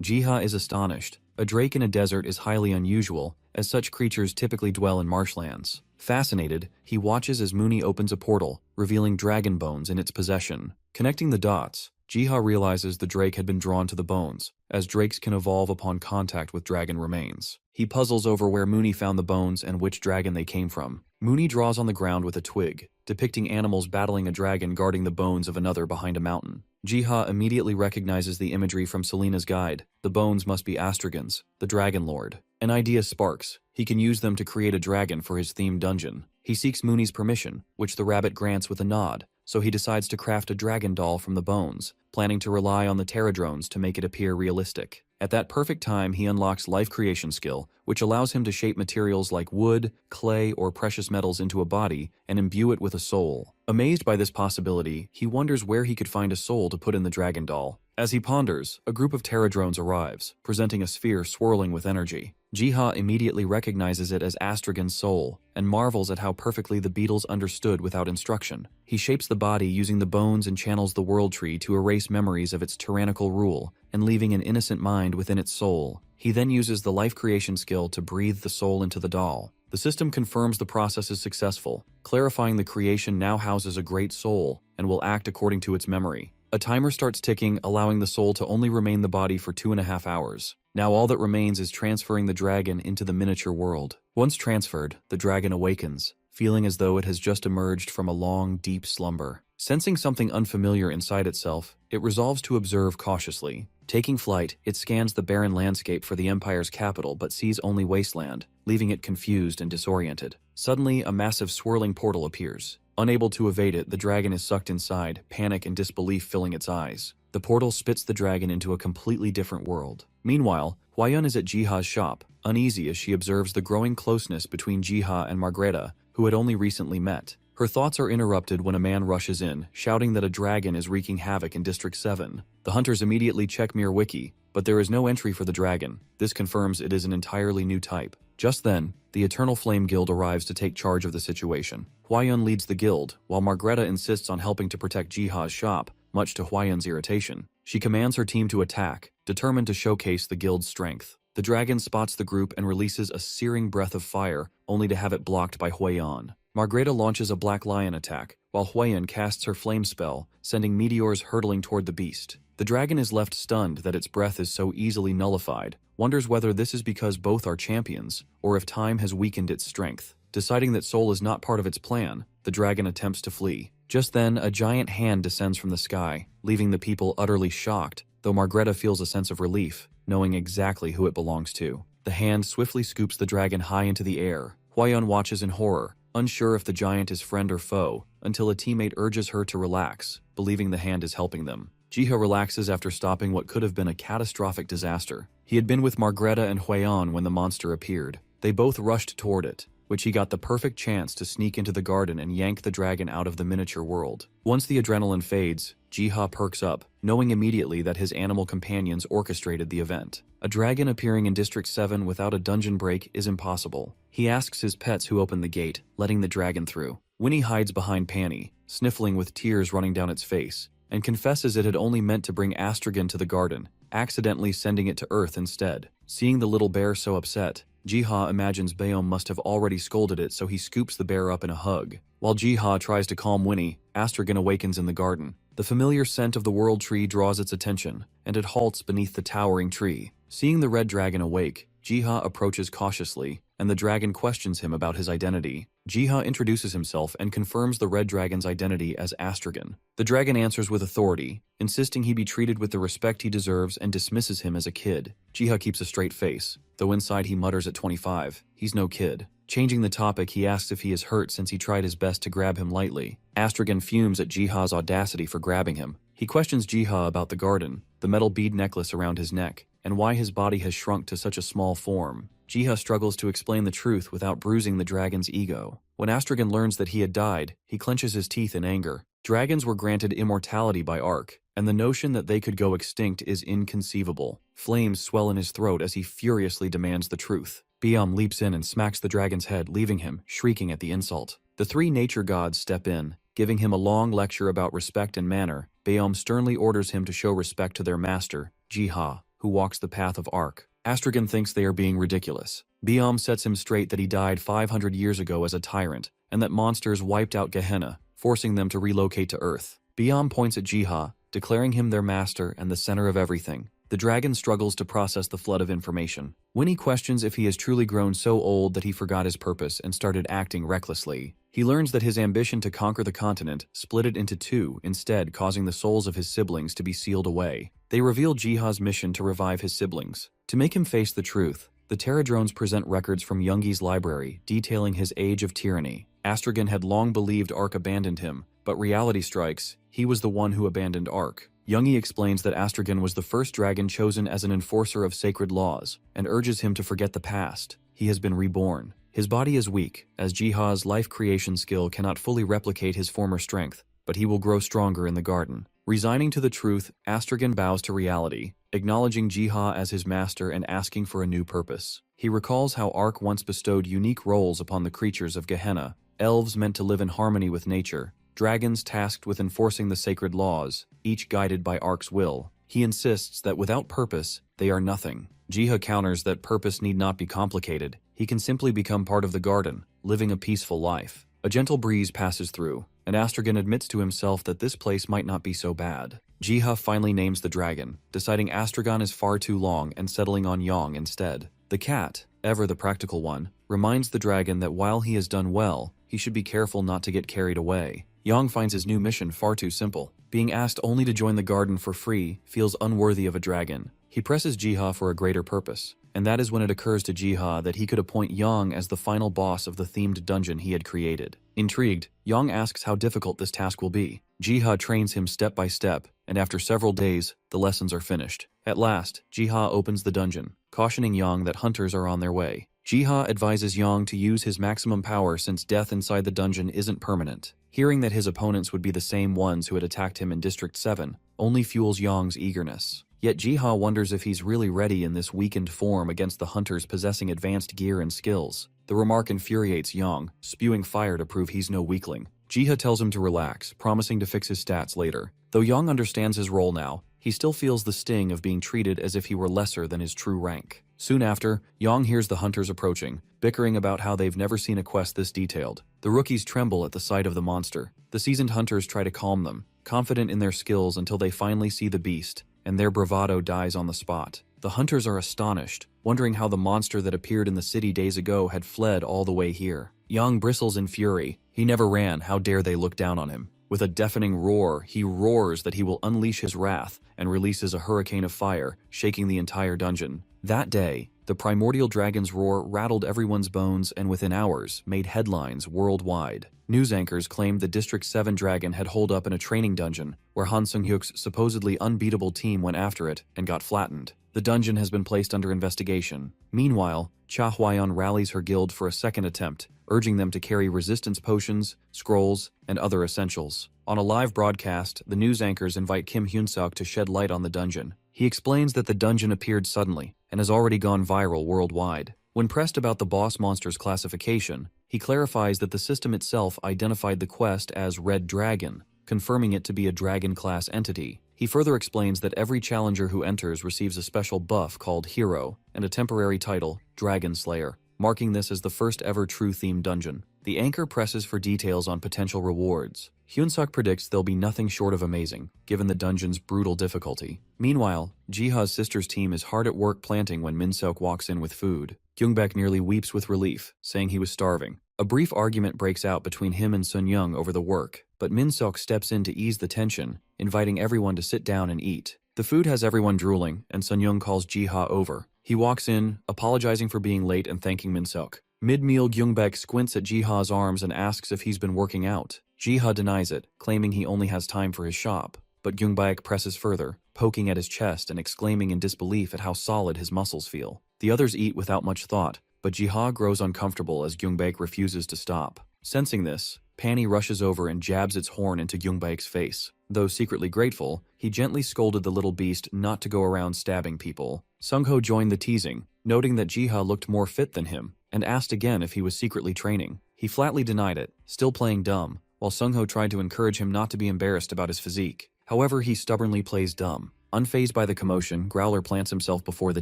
Jiha is astonished. A drake in a desert is highly unusual, as such creatures typically dwell in marshlands. Fascinated, he watches as Mooney opens a portal, revealing dragon bones in its possession. Connecting the dots, Jiha realizes the drake had been drawn to the bones, as drakes can evolve upon contact with dragon remains. He puzzles over where Mooney found the bones and which dragon they came from. Mooney draws on the ground with a twig, depicting animals battling a dragon guarding the bones of another behind a mountain. Jiha immediately recognizes the imagery from Selena's guide. The bones must be Astragan's, the Dragon Lord. An idea sparks. He can use them to create a dragon for his themed dungeon. He seeks Mooney's permission, which the rabbit grants with a nod, so he decides to craft a dragon doll from the bones, planning to rely on the Terradrones to make it appear realistic. At that perfect time, he unlocks life creation skill, which allows him to shape materials like wood, clay, or precious metals into a body and imbue it with a soul. Amazed by this possibility, he wonders where he could find a soul to put in the dragon doll. As he ponders, a group of Terradrones arrives, presenting a sphere swirling with energy. Jiha immediately recognizes it as Astragan's soul, and marvels at how perfectly the beetles understood without instruction. He shapes the body using the bones and channels the world tree to erase memories of its tyrannical rule, and leaving an innocent mind within its soul. He then uses the life creation skill to breathe the soul into the doll. The system confirms the process is successful, clarifying the creation now houses a great soul and will act according to its memory. A timer starts ticking, allowing the soul to only remain the body for 2.5 hours. Now all that remains is transferring the dragon into the miniature world. Once transferred, the dragon awakens, feeling as though it has just emerged from a long, deep slumber. Sensing something unfamiliar inside itself, it resolves to observe cautiously. Taking flight, it scans the barren landscape for the Empire's capital but sees only wasteland, leaving it confused and disoriented. Suddenly, a massive swirling portal appears. Unable to evade it, the dragon is sucked inside, panic and disbelief filling its eyes. The portal spits the dragon into a completely different world. Meanwhile, Hwaeun is at Jiha's shop, uneasy as she observes the growing closeness between Jiha and Margreta, who had only recently met. Her thoughts are interrupted when a man rushes in, shouting that a dragon is wreaking havoc in District 7. The hunters immediately check Mir Wiki, but there is no entry for the dragon. This confirms it is an entirely new type. Just then, the Eternal Flame Guild arrives to take charge of the situation. Hwaeun leads the guild, while Margreta insists on helping to protect Jiha's shop, much to Hwaeun's irritation. She commands her team to attack, determined to showcase the guild's strength. The dragon spots the group and releases a searing breath of fire, only to have it blocked by Hwaeun. Margreta launches a Black Lion attack, while Hwaeun casts her flame spell, sending meteors hurtling toward the beast. The dragon is left stunned that its breath is so easily nullified, wonders whether this is because both are champions, or if time has weakened its strength. Deciding that Soul is not part of its plan, the dragon attempts to flee. Just then, a giant hand descends from the sky, leaving the people utterly shocked, though Margreta feels a sense of relief, knowing exactly who it belongs to. The hand swiftly scoops the dragon high into the air. Hwaeun watches in horror, unsure if the giant is friend or foe, until a teammate urges her to relax, believing the hand is helping them. Jiha relaxes after stopping what could have been a catastrophic disaster. He had been with Margreta and Hwaeun when the monster appeared. They both rushed toward it, which he got the perfect chance to sneak into the garden and yank the dragon out of the miniature world. Once the adrenaline fades, Jiha perks up, knowing immediately that his animal companions orchestrated the event. A dragon appearing in District 7 without a dungeon break is impossible. He asks his pets who opened the gate, letting the dragon through. Winnie hides behind Panny, sniffling with tears running down its face, and confesses it had only meant to bring Astragon to the garden, accidentally sending it to Earth instead. Seeing the little bear so upset, Jiha imagines Baeom must have already scolded it, so he scoops the bear up in a hug. While Jiha tries to calm Winnie, Astragon awakens in the garden. The familiar scent of the world tree draws its attention, and it halts beneath the towering tree. Seeing the red dragon awake, Jiha approaches cautiously, and the dragon questions him about his identity. Jiha introduces himself and confirms the red dragon's identity as Astragon. The dragon answers with authority, insisting he be treated with the respect he deserves and dismisses him as a kid. Jiha keeps a straight face, though inside he mutters at 25, he's no kid. Changing the topic, he asks if he is hurt since he tried his best to grab him lightly. Astragon fumes at Jiha's audacity for grabbing him. He questions Jiha about the garden, the metal bead necklace around his neck, and why his body has shrunk to such a small form. Jiha struggles to explain the truth without bruising the dragon's ego. When Astragon learns that he had died, he clenches his teeth in anger. Dragons were granted immortality by Ark, and the notion that they could go extinct is inconceivable. Flames swell in his throat as he furiously demands the truth. Baeom leaps in and smacks the dragon's head, leaving him shrieking at the insult. The three nature gods step in, giving him a long lecture about respect and manner. Baeom sternly orders him to show respect to their master, Jiha, who walks the path of Ark. Astragon thinks they are being ridiculous. Baeom sets him straight that he died 500 years ago as a tyrant, and that monsters wiped out Gehenna, forcing them to relocate to Earth. Baeom points at Jiha, declaring him their master and the center of everything. The dragon struggles to process the flood of information. Winnie questions if he has truly grown so old that he forgot his purpose and started acting recklessly. He learns that his ambition to conquer the continent split it into two, instead causing the souls of his siblings to be sealed away. They reveal Jiha's mission to revive his siblings. To make him face the truth, the Terradrones present records from Youngi's library detailing his age of tyranny. Astragon had long believed Ark abandoned him, but reality strikes, he was the one who abandoned Ark. Youngi explains that Astragon was the first dragon chosen as an enforcer of sacred laws, and urges him to forget the past. He has been reborn. His body is weak, as Jiha's life creation skill cannot fully replicate his former strength, but he will grow stronger in the garden. Resigning to the truth, Astragon bows to reality, acknowledging Jiha as his master and asking for a new purpose. He recalls how Ark once bestowed unique roles upon the creatures of Gehenna, elves meant to live in harmony with nature, dragons tasked with enforcing the sacred laws, each guided by Ark's will. He insists that without purpose, they are nothing. Jiha counters that purpose need not be complicated. He can simply become part of the garden, living a peaceful life. A gentle breeze passes through, and Astragon admits to himself that this place might not be so bad. Jiha finally names the dragon, deciding Astragon is far too long and settling on Yang instead. The cat, ever the practical one, reminds the dragon that while he has done well, he should be careful not to get carried away. Yang finds his new mission far too simple. Being asked only to join the garden for free feels unworthy of a dragon. He presses Jiha for a greater purpose, and that is when it occurs to Jiha that he could appoint Yang as the final boss of the themed dungeon he had created. Intrigued, Yang asks how difficult this task will be. Jiha trains him step by step, and after several days, the lessons are finished. At last, Jiha opens the dungeon, cautioning Yang that hunters are on their way. Jiha advises Yang to use his maximum power since death inside the dungeon isn't permanent. Hearing that his opponents would be the same ones who had attacked him in District 7 only fuels Yang's eagerness. Yet Jiha wonders if he's really ready in this weakened form against the hunters possessing advanced gear and skills. The remark infuriates Yang, spewing fire to prove he's no weakling. Jiha tells him to relax, promising to fix his stats later. Though Yang understands his role now, he still feels the sting of being treated as if he were lesser than his true rank. Soon after, Yang hears the hunters approaching, bickering about how they've never seen a quest this detailed. The rookies tremble at the sight of the monster. The seasoned hunters try to calm them, confident in their skills until they finally see the beast, and their bravado dies on the spot. The hunters are astonished, wondering how the monster that appeared in the city days ago had fled all the way here. Yang bristles in fury. He never ran, how dare they look down on him. With a deafening roar, he roars that he will unleash his wrath and releases a hurricane of fire, shaking the entire dungeon. That day, the primordial dragon's roar rattled everyone's bones and within hours made headlines worldwide. News anchors claimed the District 7 dragon had holed up in a training dungeon where Han Sung-hyuk's supposedly unbeatable team went after it and got flattened. The dungeon has been placed under investigation. Meanwhile, Cha Hwayeon rallies her guild for a second attempt, urging them to carry resistance potions, scrolls, and other essentials. On a live broadcast, the news anchors invite Kim Hyun-suk to shed light on the dungeon. He explains that the dungeon appeared suddenly and has already gone viral worldwide. When pressed about the boss monster's classification, he clarifies that the system itself identified the quest as Red Dragon, confirming it to be a dragon-class entity. He further explains that every challenger who enters receives a special buff called Hero and a temporary title, Dragon Slayer, marking this as the first ever true-themed dungeon. The anchor presses for details on potential rewards. Hyun-suk predicts they'll be nothing short of amazing, given the dungeon's brutal difficulty. Meanwhile, Jiha's sister's team is hard at work planting when Min-seok walks in with food. Kyungbaek nearly weeps with relief, saying he was starving. A brief argument breaks out between him and Sun-young over the work, but Min-seok steps in to ease the tension, inviting everyone to sit down and eat. The food has everyone drooling, and Sun-young calls Jiha over. He walks in, apologizing for being late and thanking Min-seok. Mid-meal, Kyungbaek squints at Jiha's arms and asks if he's been working out. Jiha denies it, claiming he only has time for his shop. But Kyungbaek presses further, poking at his chest and exclaiming in disbelief at how solid his muscles feel. The others eat without much thought, but Jiha grows uncomfortable as Kyungbaek refuses to stop. Sensing this, Panny rushes over and jabs its horn into Kyungbaek's face. Though secretly grateful, he gently scolded the little beast not to go around stabbing people. Sungho joined the teasing, noting that Jiha looked more fit than him, and asked again if he was secretly training. He flatly denied it, still playing dumb, while Sungho tried to encourage him not to be embarrassed about his physique. However, he stubbornly plays dumb. Unfazed by the commotion, Growler plants himself before the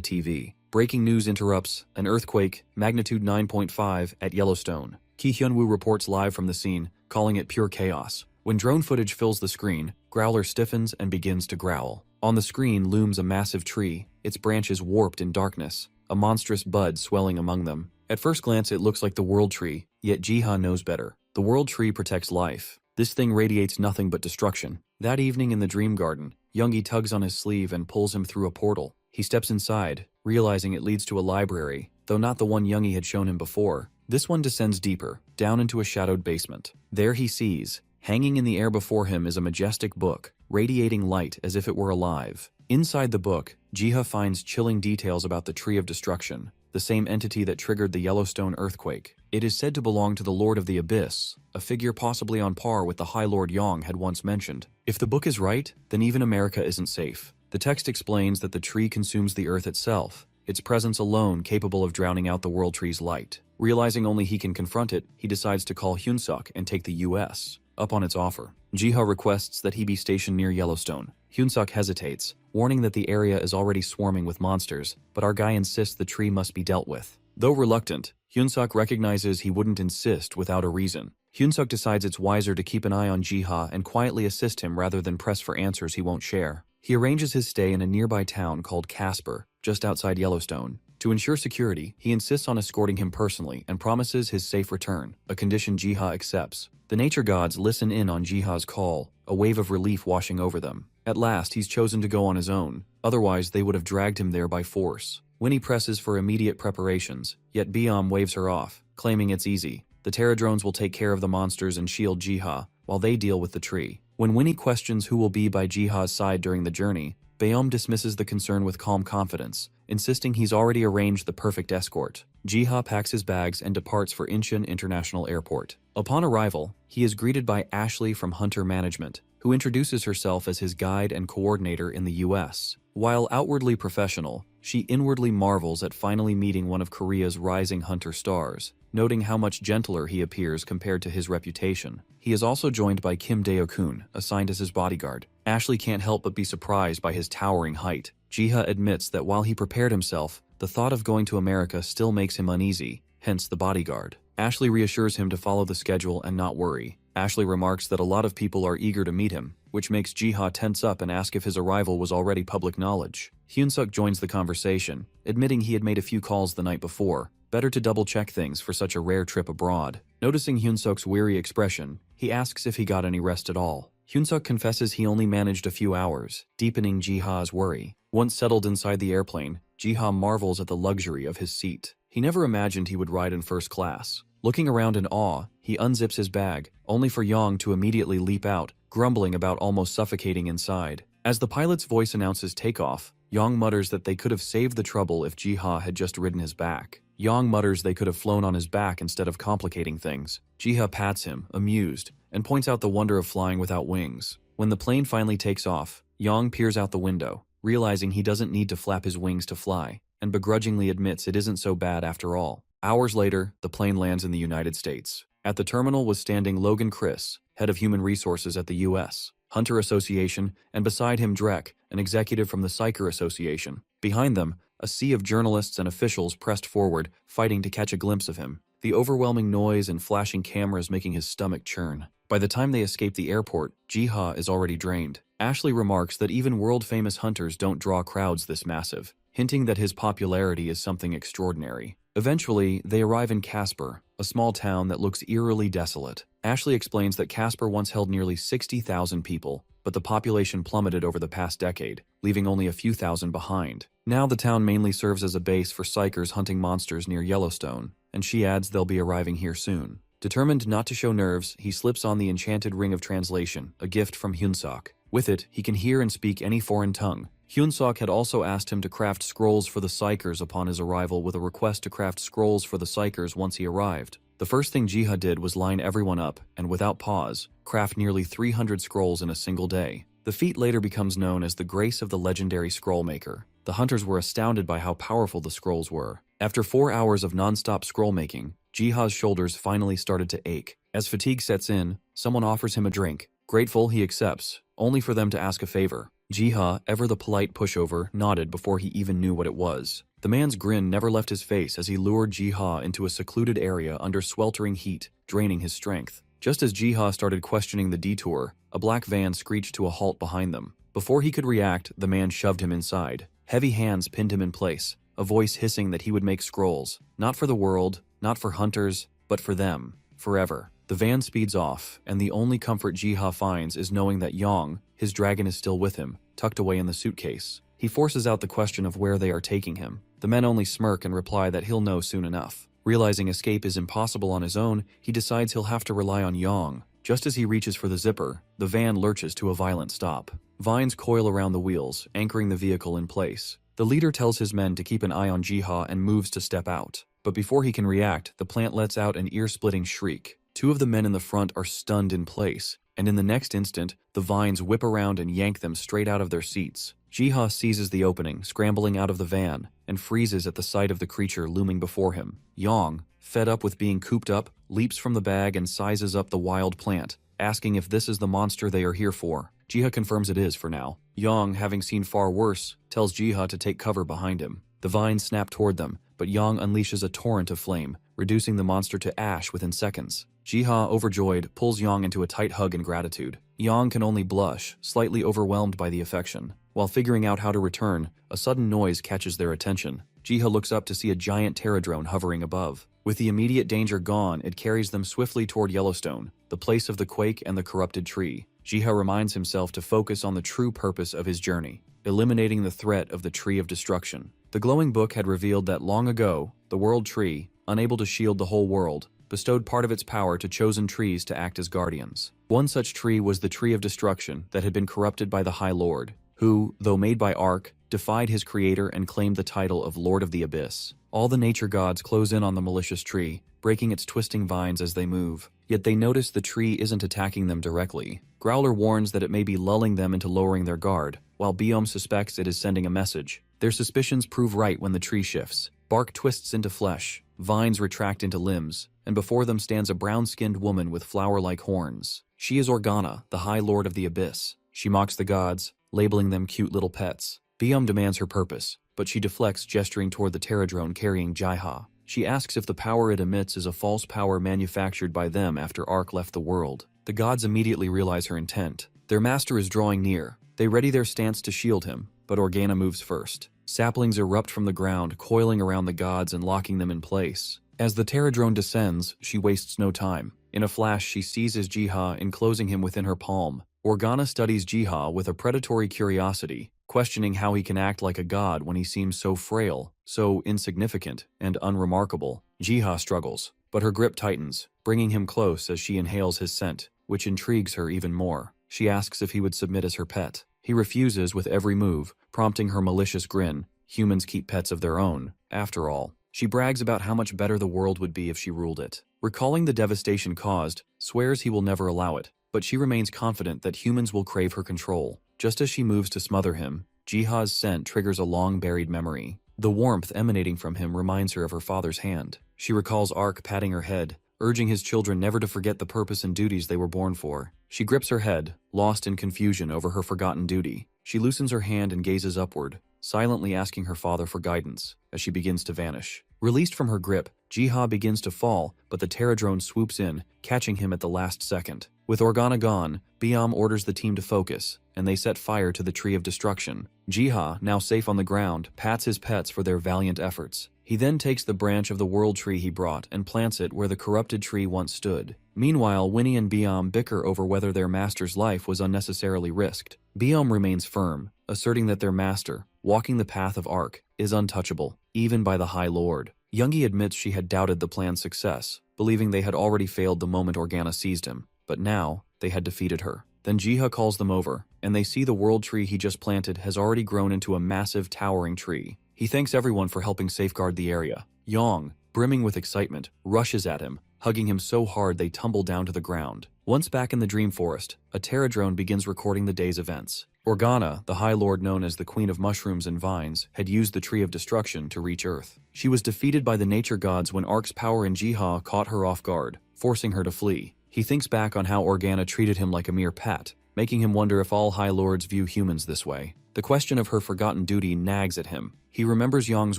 TV. Breaking news interrupts: an earthquake, magnitude 9.5, at Yellowstone. Ki Hyun-woo reports live from the scene, calling it pure chaos. When drone footage fills the screen, Growler stiffens and begins to growl. On the screen looms a massive tree, its branches warped in darkness, a monstrous bud swelling among them. At first glance it looks like the World Tree, yet Jiha knows better. The World Tree protects life. This thing radiates nothing but destruction. That evening in the Dream Garden, Youngie tugs on his sleeve and pulls him through a portal. He steps inside, realizing it leads to a library, though not the one Youngie had shown him before. This one descends deeper, down into a shadowed basement. There he sees, hanging in the air before him, is a majestic book, radiating light as if it were alive. Inside the book, Jiha finds chilling details about the Tree of Destruction, the same entity that triggered the Yellowstone earthquake. It is said to belong to the Lord of the Abyss, a figure possibly on par with the High Lord Yang had once mentioned. If the book is right, then even America isn't safe. The text explains that the tree consumes the earth itself, its presence alone capable of drowning out the World Tree's light. Realizing only he can confront it, he decides to call Hyun-suk and take the U.S. up on its offer. Jiha requests that he be stationed near Yellowstone. Hyun-suk hesitates, warning that the area is already swarming with monsters, but our guy insists the tree must be dealt with. Though reluctant, Hyun-suk recognizes he wouldn't insist without a reason. Hyun-suk decides it's wiser to keep an eye on Jiha and quietly assist him rather than press for answers he won't share. He arranges his stay in a nearby town called Casper, just outside Yellowstone. To ensure security, he insists on escorting him personally and promises his safe return, a condition Jiha accepts. The nature gods listen in on Jiha's call, a wave of relief washing over them. At last, he's chosen to go on his own, otherwise they would have dragged him there by force. Winnie presses for immediate preparations, yet Biam waves her off, claiming it's easy. The Terradrones will take care of the monsters and shield Jiha, while they deal with the tree. When Winnie questions who will be by Jiha's side during the journey, Bayom dismisses the concern with calm confidence, insisting he's already arranged the perfect escort. Jiha packs his bags and departs for Incheon International Airport. Upon arrival, he is greeted by Ashley from Hunter Management, who introduces herself as his guide and coordinator in the US. While outwardly professional, she inwardly marvels at finally meeting one of Korea's rising hunter stars, noting how much gentler he appears compared to his reputation. He is also joined by Kim Deo-kun, assigned as his bodyguard. Ashley can't help but be surprised by his towering height. Jiha admits that while he prepared himself, the thought of going to America still makes him uneasy, hence the bodyguard. Ashley reassures him to follow the schedule and not worry. Ashley remarks that a lot of people are eager to meet him, which makes Jiha tense up and ask if his arrival was already public knowledge. Hyunsuk joins the conversation, admitting he had made a few calls the night before. Better to double-check things for such a rare trip abroad. Noticing Hyunsuk's weary expression, he asks if he got any rest at all. Hyunsuk confesses he only managed a few hours, deepening Jiha's worry. Once settled inside the airplane, Jiha marvels at the luxury of his seat. He never imagined he would ride in first class. Looking around in awe, he unzips his bag, only for Yang to immediately leap out, grumbling about almost suffocating inside. As the pilot's voice announces takeoff, Yang mutters that they could have saved the trouble if Jiha had just ridden his back. Yang mutters they could have flown on his back instead of complicating things. Jiha pats him, amused, and points out the wonder of flying without wings. When the plane finally takes off, Yang peers out the window, realizing he doesn't need to flap his wings to fly, and begrudgingly admits it isn't so bad after all. Hours later, the plane lands in the United States. At the terminal was standing Logan Chris, head of human resources at the U.S. Hunter Association, and beside him Drek, an executive from the Psyker Association. Behind them, a sea of journalists and officials pressed forward, fighting to catch a glimpse of him, the overwhelming noise and flashing cameras making his stomach churn. By the time they escape the airport, Jiha is already drained. Ashley remarks that even world-famous hunters don't draw crowds this massive, hinting that his popularity is something extraordinary. Eventually, they arrive in Casper, a small town that looks eerily desolate. Ashley explains that Casper once held nearly 60,000 people, but the population plummeted over the past decade, leaving only a few thousand behind. Now the town mainly serves as a base for psychers hunting monsters near Yellowstone, and she adds they'll be arriving here soon. Determined not to show nerves, he slips on the enchanted ring of translation, a gift from Hyunsuk. With it, he can hear and speak any foreign tongue. Hyunsuk had also asked him to craft scrolls for the psychers upon his arrival with a request to craft scrolls for the psychers once he arrived. The first thing Jiha did was line everyone up and, without pause, craft nearly 300 scrolls in a single day. The feat later becomes known as the grace of the legendary scroll maker. The hunters were astounded by how powerful the scrolls were. After 4 hours of non-stop scroll making, Jiha's shoulders finally started to ache. As fatigue sets in, someone offers him a drink. Grateful, he accepts, only for them to ask a favor. Jiha, ever the polite pushover, nodded before he even knew what it was. The man's grin never left his face as he lured Jiha into a secluded area under sweltering heat, draining his strength. Just as Jiha started questioning the detour, a black van screeched to a halt behind them. Before he could react, the man shoved him inside. Heavy hands pinned him in place, a voice hissing that he would make scrolls. Not for the world, not for hunters, but for them. Forever. The van speeds off, and the only comfort Jiha finds is knowing that Yang, his dragon, is still with him, tucked away in the suitcase. He forces out the question of where they are taking him. The men only smirk and reply that he'll know soon enough. Realizing escape is impossible on his own, he decides he'll have to rely on Yang. Just as he reaches for the zipper, the van lurches to a violent stop. Vines coil around the wheels, anchoring the vehicle in place. The leader tells his men to keep an eye on Jiha and moves to step out. But before he can react, the plant lets out an ear-splitting shriek. 2 of the men in the front are stunned in place, and in the next instant, the vines whip around and yank them straight out of their seats. Jiha seizes the opening, scrambling out of the van, and freezes at the sight of the creature looming before him. Yang, fed up with being cooped up, leaps from the bag and sizes up the wild plant, asking if this is the monster they are here for. Jiha confirms it is for now. Yang, having seen far worse, tells Jiha to take cover behind him. The vines snap toward them, but Yang unleashes a torrent of flame, reducing the monster to ash within seconds. Jiha, overjoyed, pulls Yang into a tight hug in gratitude. Yang can only blush, slightly overwhelmed by the affection. While figuring out how to return, a sudden noise catches their attention. Jiha looks up to see a giant Terradrone hovering above. With the immediate danger gone, it carries them swiftly toward Yellowstone, the place of the quake and the corrupted tree. Jiha reminds himself to focus on the true purpose of his journey, eliminating the threat of the Tree of Destruction. The glowing book had revealed that long ago, the World Tree, unable to shield the whole world, bestowed part of its power to chosen trees to act as guardians. One such tree was the Tree of Destruction that had been corrupted by the High Lord, who, though made by Ark, defied his creator and claimed the title of Lord of the Abyss. All the nature gods close in on the malicious tree, breaking its twisting vines as they move. Yet they notice the tree isn't attacking them directly. Growler warns that it may be lulling them into lowering their guard, while Biome suspects it is sending a message. Their suspicions prove right when the tree shifts. Bark twists into flesh, vines retract into limbs, and before them stands a brown-skinned woman with flower-like horns. She is Organa, the High Lord of the Abyss. She mocks the gods, labeling them cute little pets. Biome demands her purpose, but she deflects, gesturing toward the Terradrone carrying Jiha. She asks if the power it emits is a false power manufactured by them after Ark left the world. The gods immediately realize her intent. Their master is drawing near. They ready their stance to shield him, but Organa moves first. Saplings erupt from the ground, coiling around the gods and locking them in place. As the Terradrone descends, she wastes no time. In a flash, she seizes Jiha, enclosing him within her palm. Organa studies Jiha with a predatory curiosity, questioning how he can act like a god when he seems so frail, so insignificant, and unremarkable. Jiha struggles, but her grip tightens, bringing him close as she inhales his scent, which intrigues her even more. She asks if he would submit as her pet. He refuses with every move, prompting her malicious grin. Humans keep pets of their own, after all. She brags about how much better the world would be if she ruled it. Recalling the devastation caused, swears he will never allow it, but she remains confident that humans will crave her control. Just as she moves to smother him, Jiha's scent triggers a long-buried memory. The warmth emanating from him reminds her of her father's hand. She recalls Ark patting her head, urging his children never to forget the purpose and duties they were born for. She grips her head, lost in confusion over her forgotten duty. She loosens her hand and gazes upward, silently asking her father for guidance, as she begins to vanish. Released from her grip, Jiha begins to fall, but the Terradrone swoops in, catching him at the last second. With Organa gone, Biome orders the team to focus, and they set fire to the Tree of Destruction. Jiha, now safe on the ground, pats his pets for their valiant efforts. He then takes the branch of the world tree he brought and plants it where the corrupted tree once stood. Meanwhile, Winnie and Biome bicker over whether their master's life was unnecessarily risked. Biome remains firm, asserting that their master, walking the path of Ark, is untouchable, even by the High Lord. Youngie admits she had doubted the plan's success, believing they had already failed the moment Organa seized him, but now they had defeated her. Then Jiha calls them over, and they see the world tree he just planted has already grown into a massive, towering tree. He thanks everyone for helping safeguard the area. Yang, brimming with excitement, rushes at him, hugging him so hard they tumble down to the ground. Once back in the Dream Forest, a Terradrone begins recording the day's events. Organa, the High Lord known as the Queen of Mushrooms and Vines, had used the Tree of Destruction to reach Earth. She was defeated by the nature gods when Ark's power in Jiha caught her off guard, forcing her to flee. He thinks back on how Organa treated him like a mere pet, making him wonder if all High Lords view humans this way. The question of her forgotten duty nags at him. He remembers Yang's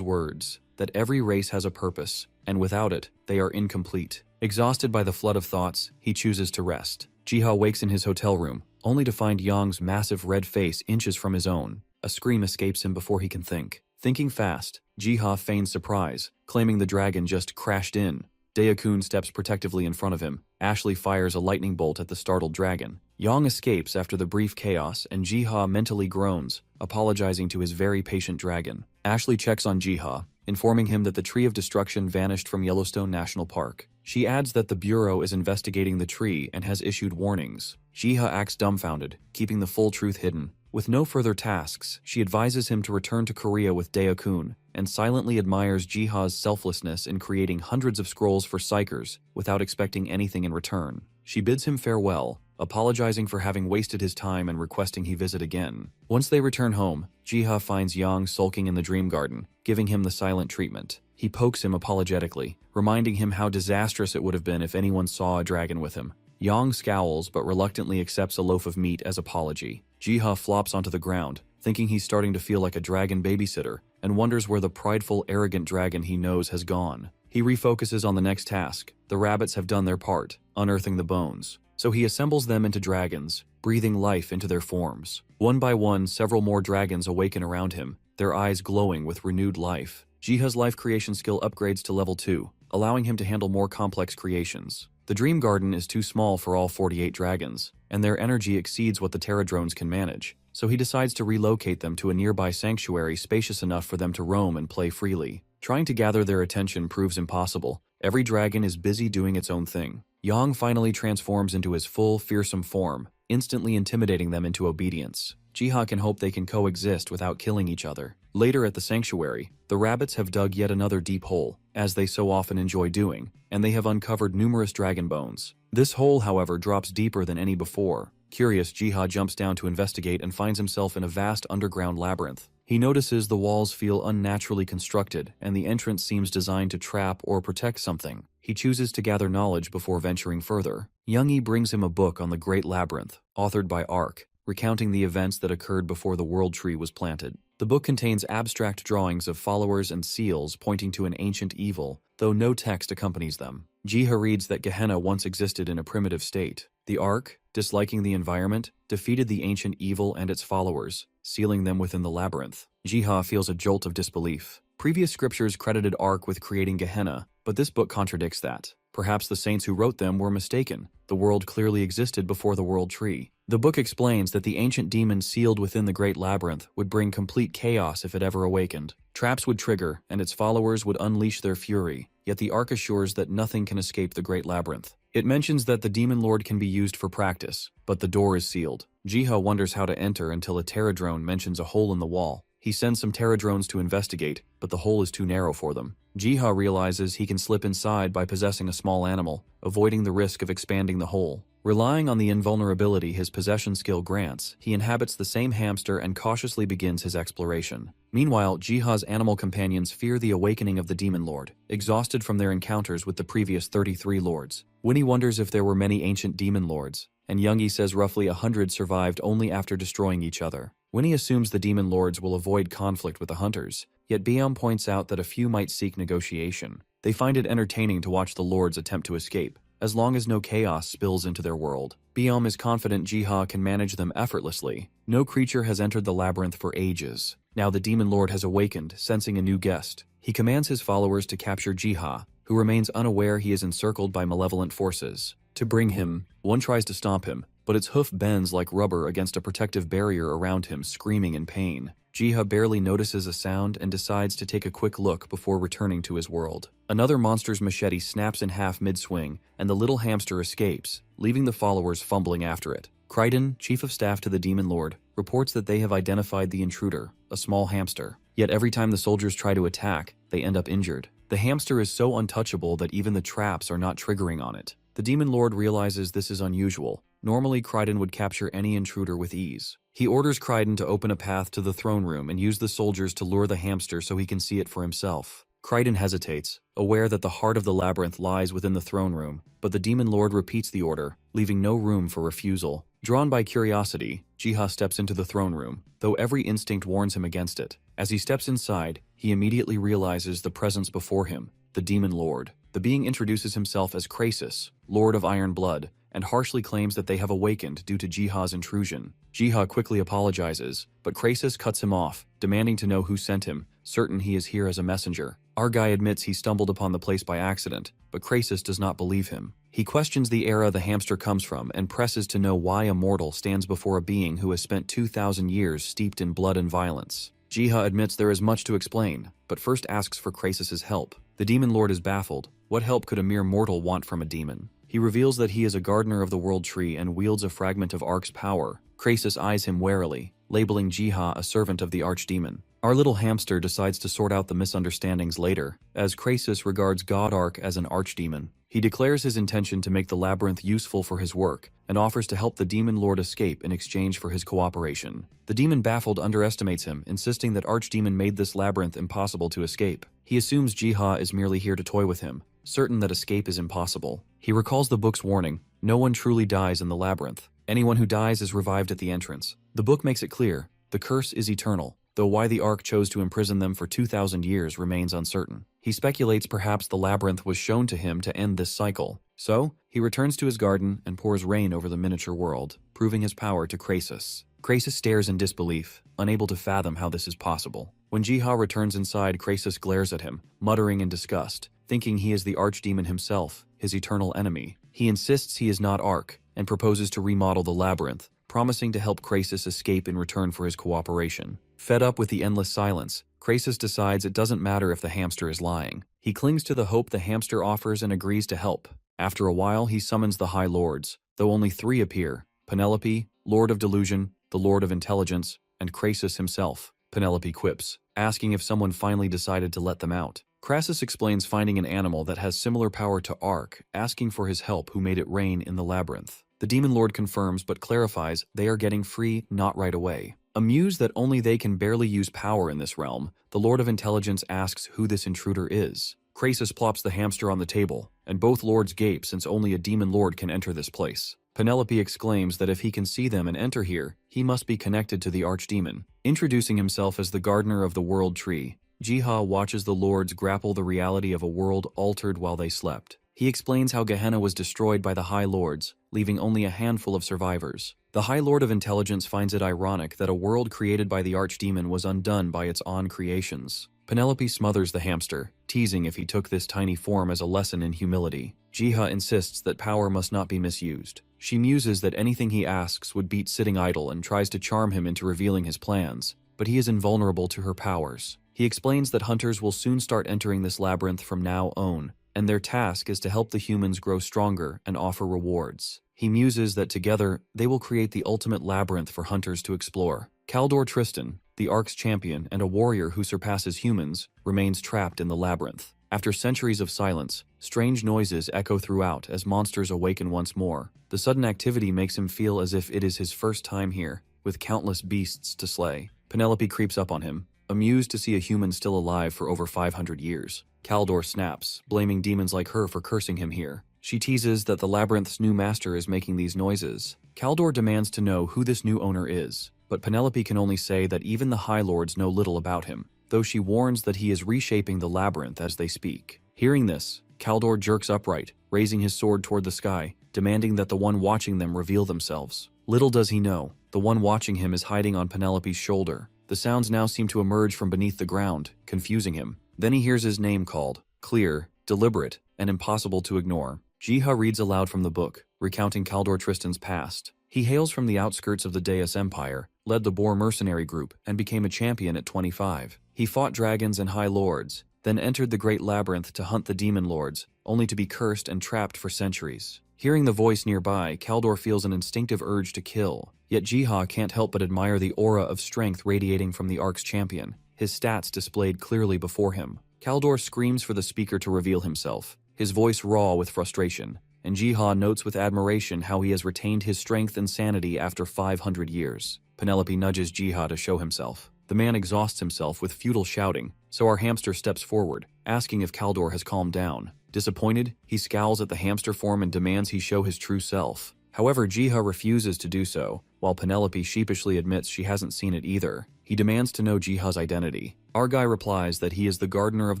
words, that every race has a purpose, and without it, they are incomplete. Exhausted by the flood of thoughts, he chooses to rest. Jiha wakes in his hotel room, only to find Yang's massive red face inches from his own. A scream escapes him before he can think. Thinking fast, Jiha feigns surprise, claiming the dragon just crashed in. Dae-kun steps protectively in front of him. Ashley fires a lightning bolt at the startled dragon. Yang escapes after the brief chaos, and Jiha mentally groans, apologizing to his very patient dragon. Ashley checks on Jiha, informing him that the Tree of Destruction vanished from Yellowstone National Park. She adds that the Bureau is investigating the tree and has issued warnings. Jiha acts dumbfounded, keeping the full truth hidden. With no further tasks, she advises him to return to Korea with Dae-kun, and silently admires Jiha's selflessness in creating hundreds of scrolls for psychers without expecting anything in return. She bids him farewell, apologizing for having wasted his time and requesting he visit again. Once they return home, Jiha finds Yang sulking in the dream garden, giving him the silent treatment. He pokes him apologetically, reminding him how disastrous it would have been if anyone saw a dragon with him. Yang scowls but reluctantly accepts a loaf of meat as apology. Jiha flops onto the ground, thinking he's starting to feel like a dragon babysitter, and wonders where the prideful, arrogant dragon he knows has gone. He refocuses on the next task. The rabbits have done their part, unearthing the bones. So he assembles them into dragons, breathing life into their forms. One by one, several more dragons awaken around him, their eyes glowing with renewed life. Jiha's life creation skill upgrades to level 2, allowing him to handle more complex creations. The Dream Garden is too small for all 48 dragons, and their energy exceeds what the Terradrones can manage, so he decides to relocate them to a nearby sanctuary spacious enough for them to roam and play freely. Trying to gather their attention proves impossible. Every dragon is busy doing its own thing. Yang finally transforms into his full, fearsome form, instantly intimidating them into obedience. Jiha can hope they can coexist without killing each other. Later at the sanctuary, the rabbits have dug yet another deep hole, as they so often enjoy doing, and they have uncovered numerous dragon bones. This hole, however, drops deeper than any before. Curious, Jiha jumps down to investigate and finds himself in a vast underground labyrinth. He notices the walls feel unnaturally constructed, and the entrance seems designed to trap or protect something. He chooses to gather knowledge before venturing further. Youngie brings him a book on the Great Labyrinth, authored by Ark, recounting the events that occurred before the World Tree was planted. The book contains abstract drawings of followers and seals pointing to an ancient evil, though no text accompanies them. Jiha reads that Gehenna once existed in a primitive state. The Ark, disliking the environment, defeated the ancient evil and its followers, sealing them within the labyrinth. Jiha feels a jolt of disbelief. Previous scriptures credited Ark with creating Gehenna, but this book contradicts that. Perhaps the saints who wrote them were mistaken. The world clearly existed before the World Tree. The book explains that the ancient demon sealed within the Great Labyrinth would bring complete chaos if it ever awakened. Traps would trigger, and its followers would unleash their fury, yet the Ark assures that nothing can escape the Great Labyrinth. It mentions that the Demon Lord can be used for practice, but the door is sealed. Jiha wonders how to enter until a Terradrone mentions a hole in the wall. He sends some Terradrones to investigate, but the hole is too narrow for them. Jiha realizes he can slip inside by possessing a small animal, avoiding the risk of expanding the hole. Relying on the invulnerability his possession skill grants, he inhabits the same hamster and cautiously begins his exploration. Meanwhile, Jiha's animal companions fear the awakening of the Demon Lord, exhausted from their encounters with the previous 33 lords. Winnie wonders if there were many ancient demon lords, and Youngie says roughly 100 survived only after destroying each other. Winnie assumes the demon lords will avoid conflict with the hunters, yet Biam points out that a few might seek negotiation. They find it entertaining to watch the lords attempt to escape, as long as no chaos spills into their world. Biam is confident Jiha can manage them effortlessly. No creature has entered the labyrinth for ages. Now the demon lord has awakened, sensing a new guest. He commands his followers to capture Jiha, who remains unaware he is encircled by malevolent forces. To bring him, one tries to stomp him, but its hoof bends like rubber against a protective barrier around him, screaming in pain. Jiha barely notices a sound and decides to take a quick look before returning to his world. Another monster's machete snaps in half mid-swing, and the little hamster escapes, leaving the followers fumbling after it. Crichton, chief of staff to the Demon Lord, reports that they have identified the intruder, a small hamster. Yet every time the soldiers try to attack, they end up injured. The hamster is so untouchable that even the traps are not triggering on it. The Demon Lord realizes this is unusual. Normally, Crichton would capture any intruder with ease. He orders Crichton to open a path to the throne room and use the soldiers to lure the hamster so he can see it for himself. Crichton hesitates, aware that the heart of the labyrinth lies within the throne room, but the Demon Lord repeats the order, leaving no room for refusal. Drawn by curiosity, Jiha steps into the throne room, though every instinct warns him against it. As he steps inside, he immediately realizes the presence before him, the Demon Lord. The being introduces himself as Krasis, Lord of Iron Blood, and harshly claims that they have awakened due to Jiha's intrusion. Jiha quickly apologizes, but Krasis cuts him off, demanding to know who sent him, certain he is here as a messenger. Our guy admits he stumbled upon the place by accident, but Krasis does not believe him. He questions the era the hamster comes from and presses to know why a mortal stands before a being who has spent 2,000 years steeped in blood and violence. Jiha admits there is much to explain, but first asks for Krasis' help. The Demon Lord is baffled. What help could a mere mortal want from a demon? He reveals that he is a gardener of the World Tree and wields a fragment of Ark's power. Krasis eyes him warily, labeling Jiha a servant of the archdemon. Our little hamster decides to sort out the misunderstandings later, as Krasis regards God Ark as an archdemon. He declares his intention to make the labyrinth useful for his work, and offers to help the Demon Lord escape in exchange for his cooperation. The demon baffled underestimates him, insisting that Archdemon made this labyrinth impossible to escape. He assumes Jiha is merely here to toy with him, certain that escape is impossible. He recalls the book's warning, no one truly dies in the labyrinth. Anyone who dies is revived at the entrance. The book makes it clear, the curse is eternal, though why the Ark chose to imprison them for 2,000 years remains uncertain. He speculates perhaps the labyrinth was shown to him to end this cycle. So, he returns to his garden and pours rain over the miniature world, proving his power to Krasis. Krasis stares in disbelief, unable to fathom how this is possible. When Jiha returns inside, Krasus glares at him, muttering in disgust, thinking he is the archdemon himself, his eternal enemy. He insists he is not Arc, and proposes to remodel the labyrinth, promising to help Krasus escape in return for his cooperation. Fed up with the endless silence, Krasus decides it doesn't matter if the hamster is lying. He clings to the hope the hamster offers and agrees to help. After a while, he summons the High Lords, though only 3 appear: Penelope, Lord of Delusion, the Lord of Intelligence, and Krasus himself. Penelope quips, asking if someone finally decided to let them out. Krasus explains finding an animal that has similar power to Arc, asking for his help who made it rain in the labyrinth. The Demon Lord confirms but clarifies they are getting free not right away. Amused that only they can barely use power in this realm, the Lord of Intelligence asks who this intruder is. Krasus plops the hamster on the table, and both lords gape since only a Demon Lord can enter this place. Penelope exclaims that if he can see them and enter here, he must be connected to the archdemon. Introducing himself as the gardener of the world tree, Jiha watches the lords grapple the reality of a world altered while they slept. He explains how Gehenna was destroyed by the High Lords, leaving only a handful of survivors. The High Lord of Intelligence finds it ironic that a world created by the archdemon was undone by its own creations. Penelope smothers the hamster, teasing if he took this tiny form as a lesson in humility. Jiha insists that power must not be misused. She muses that anything he asks would beat sitting idle and tries to charm him into revealing his plans, but he is invulnerable to her powers. He explains that hunters will soon start entering this labyrinth from now on, and their task is to help the humans grow stronger and offer rewards. He muses that together, they will create the ultimate labyrinth for hunters to explore. Kaldor Tristan, the Ark's champion and a warrior who surpasses humans, remains trapped in the labyrinth. After centuries of silence, strange noises echo throughout as monsters awaken once more. The sudden activity makes him feel as if it is his first time here, with countless beasts to slay. Penelope creeps up on him, amused to see a human still alive for over 500 years. Kaldor snaps, blaming demons like her for cursing him here. She teases that the labyrinth's new master is making these noises. Kaldor demands to know who this new owner is, but Penelope can only say that even the High Lords know little about him, though she warns that he is reshaping the labyrinth as they speak. Hearing this, Kaldor jerks upright, raising his sword toward the sky, demanding that the one watching them reveal themselves. Little does he know, the one watching him is hiding on Penelope's shoulder. The sounds now seem to emerge from beneath the ground, confusing him. Then he hears his name called, clear, deliberate, and impossible to ignore. Jiha reads aloud from the book, recounting Kaldor Tristan's past. He hails from the outskirts of the Deus Empire, led the Boar mercenary group, and became a champion at 25. He fought dragons and high lords, then entered the Great Labyrinth to hunt the demon lords, only to be cursed and trapped for centuries. Hearing the voice nearby, Kaldor feels an instinctive urge to kill, yet Jiha can't help but admire the aura of strength radiating from the Ark's champion, his stats displayed clearly before him. Kaldor screams for the speaker to reveal himself, his voice raw with frustration, and Jiha notes with admiration how he has retained his strength and sanity after 500 years. Penelope nudges Jiha to show himself. The man exhausts himself with futile shouting, so our hamster steps forward, asking if Kaldor has calmed down. Disappointed, he scowls at the hamster form and demands he show his true self. However, Jiha refuses to do so, while Penelope sheepishly admits she hasn't seen it either. He demands to know Jiha's identity. Argai replies that he is the gardener of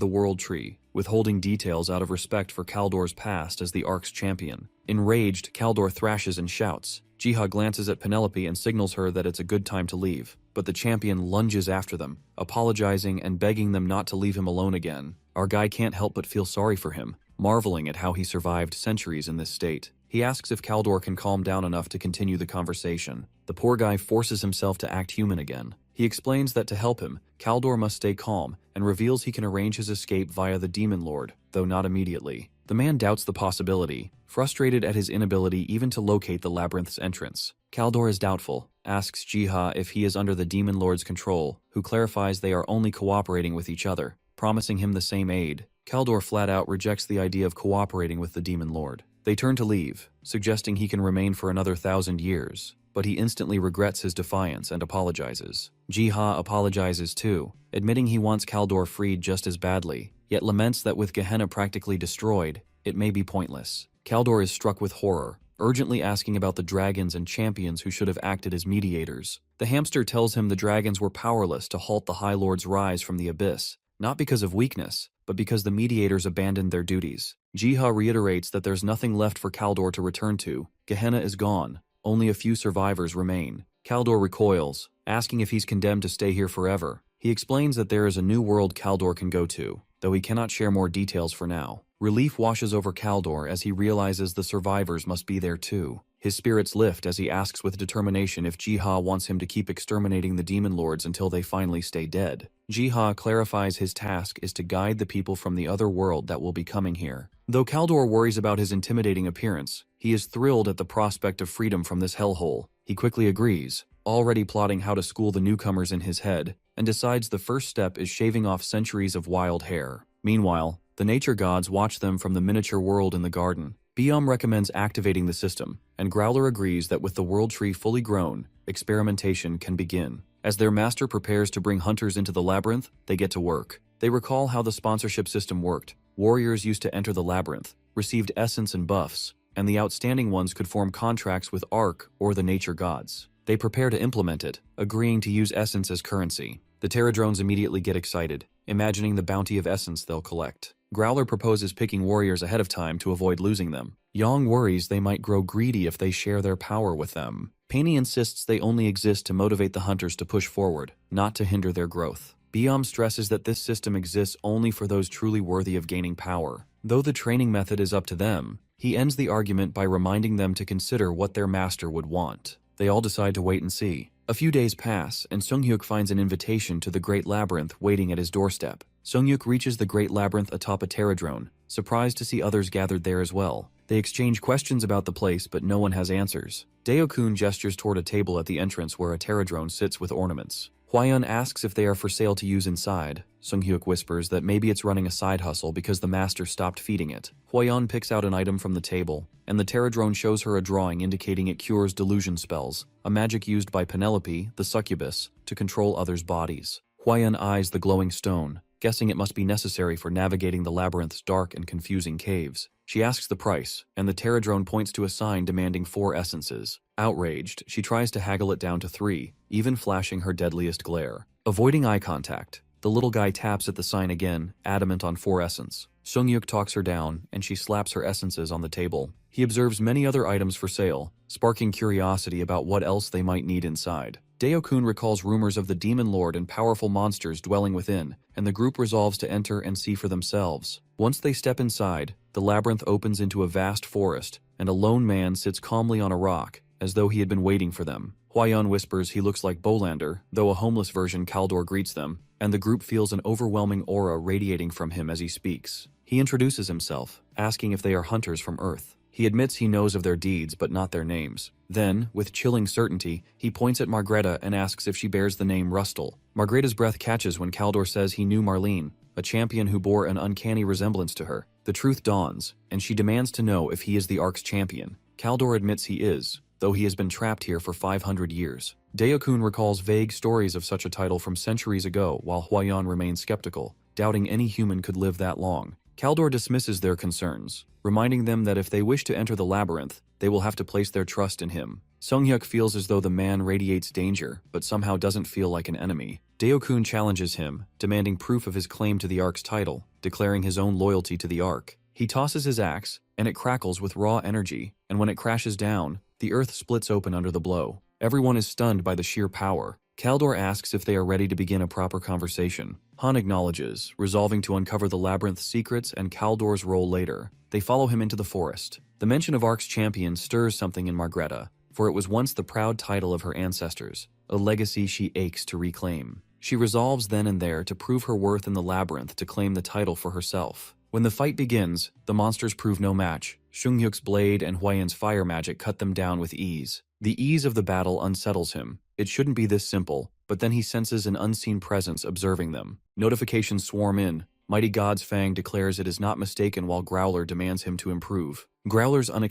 the world tree, withholding details out of respect for Kaldor's past as the Ark's champion. Enraged, Kaldor thrashes and shouts. Jiha glances at Penelope and signals her that it's a good time to leave, but the champion lunges after them, apologizing and begging them not to leave him alone again. Argai can't help but feel sorry for him, marveling at how he survived centuries in this state. He asks if Kaldor can calm down enough to continue the conversation. The poor guy forces himself to act human again. He explains that to help him, Kaldor must stay calm, and reveals he can arrange his escape via the Demon Lord, though not immediately. The man doubts the possibility, frustrated at his inability even to locate the labyrinth's entrance. Kaldor is doubtful, asks Jiha if he is under the Demon Lord's control, who clarifies they are only cooperating with each other, promising him the same aid. Kaldor flat out rejects the idea of cooperating with the Demon Lord. They turn to leave, suggesting he can remain for another 1,000 years, but he instantly regrets his defiance and apologizes. Jiha apologizes too, admitting he wants Kaldor freed just as badly, yet laments that with Gehenna practically destroyed, it may be pointless. Kaldor is struck with horror, urgently asking about the dragons and champions who should have acted as mediators. The hamster tells him the dragons were powerless to halt the High Lord's rise from the abyss, not because of weakness, but because the mediators abandoned their duties. Jiha reiterates that there's nothing left for Kaldor to return to. Gehenna is gone. Only a few survivors remain. Kaldor recoils, asking if he's condemned to stay here forever. He explains that there is a new world Kaldor can go to, though he cannot share more details for now. Relief washes over Kaldor as he realizes the survivors must be there too. His spirits lift as he asks with determination if Jiha wants him to keep exterminating the demon lords until they finally stay dead. Jiha clarifies his task is to guide the people from the other world that will be coming here. Though Kaldor worries about his intimidating appearance, he is thrilled at the prospect of freedom from this hellhole. He quickly agrees, already plotting how to school the newcomers in his head, and decides the first step is shaving off centuries of wild hair. Meanwhile, the nature gods watch them from the miniature world in the garden. Biom recommends activating the system, and Growler agrees that with the world tree fully grown, experimentation can begin. As their master prepares to bring hunters into the labyrinth, they get to work. They recall how the sponsorship system worked. Warriors used to enter the labyrinth, received essence and buffs, and the outstanding ones could form contracts with Ark or the nature gods. They prepare to implement it, agreeing to use essence as currency. The Terradrones immediately get excited, imagining the bounty of essence they'll collect. Growler proposes picking warriors ahead of time to avoid losing them. Yang worries they might grow greedy if they share their power with them. Painey insists they only exist to motivate the hunters to push forward, not to hinder their growth. Biom stresses that this system exists only for those truly worthy of gaining power. Though the training method is up to them, he ends the argument by reminding them to consider what their master would want. They all decide to wait and see. A few days pass, and Sunghyuk finds an invitation to the Great Labyrinth waiting at his doorstep. Sunghyuk reaches the Great Labyrinth atop a Terradrone, surprised to see others gathered there as well. They exchange questions about the place, but no one has answers. Daokun gestures toward a table at the entrance where a Terradrone sits with ornaments. Hwayeon asks if they are for sale to use inside. Sunghyuk whispers that maybe it's running a side hustle because the master stopped feeding it. Hwayeon picks out an item from the table, and the Terradrone shows her a drawing indicating it cures delusion spells, a magic used by Penelope, the succubus, to control others' bodies. Hwayeon eyes the glowing stone, guessing it must be necessary for navigating the labyrinth's dark and confusing caves. She asks the price, and the Terradrone points to a sign demanding 4 essences. Outraged, she tries to haggle it down to 3, even flashing her deadliest glare. Avoiding eye contact, the little guy taps at the sign again, adamant on 4 essence. Sunghyuk talks her down, and she slaps her essences on the table. He observes many other items for sale, sparking curiosity about what else they might need inside. Daokun recalls rumors of the demon lord and powerful monsters dwelling within, and the group resolves to enter and see for themselves. Once they step inside, the labyrinth opens into a vast forest, and a lone man sits calmly on a rock, as though he had been waiting for them. Hwayeon whispers he looks like Bolander, though a homeless version Kaldor greets them, and the group feels an overwhelming aura radiating from him as he speaks. He introduces himself, asking if they are hunters from Earth. He admits he knows of their deeds but not their names. Then, with chilling certainty, he points at Margreta and asks if she bears the name Rustle. Margreta's breath catches when Kaldor says he knew Marlene, a champion who bore an uncanny resemblance to her. The truth dawns, and she demands to know if he is the Ark's champion. Kaldor admits he is, though he has been trapped here for 500 years. Daokun recalls vague stories of such a title from centuries ago, while Hwayeon remains skeptical, doubting any human could live that long. Kaldor dismisses their concerns, reminding them that if they wish to enter the labyrinth, they will have to place their trust in him. Sunghyuk feels as though the man radiates danger, but somehow doesn't feel like an enemy. Daokun challenges him, demanding proof of his claim to the Ark's title, declaring his own loyalty to the Ark. He tosses his axe, and it crackles with raw energy, and when it crashes down, the earth splits open under the blow. Everyone is stunned by the sheer power. Kaldor asks if they are ready to begin a proper conversation. Han acknowledges, resolving to uncover the labyrinth's secrets and Kaldor's role later. They follow him into the forest. The mention of Ark's champion stirs something in Margreta, for it was once the proud title of her ancestors, a legacy she aches to reclaim. She resolves then and there to prove her worth in the labyrinth to claim the title for herself. When the fight begins, the monsters prove no match. Sunghyuk's blade and Hwayeon's fire magic cut them down with ease. The ease of the battle unsettles him. It shouldn't be this simple, but then he senses an unseen presence observing them. Notifications swarm in. Mighty God's Fang declares it is not mistaken while Growler demands him to improve. Growler's unexpected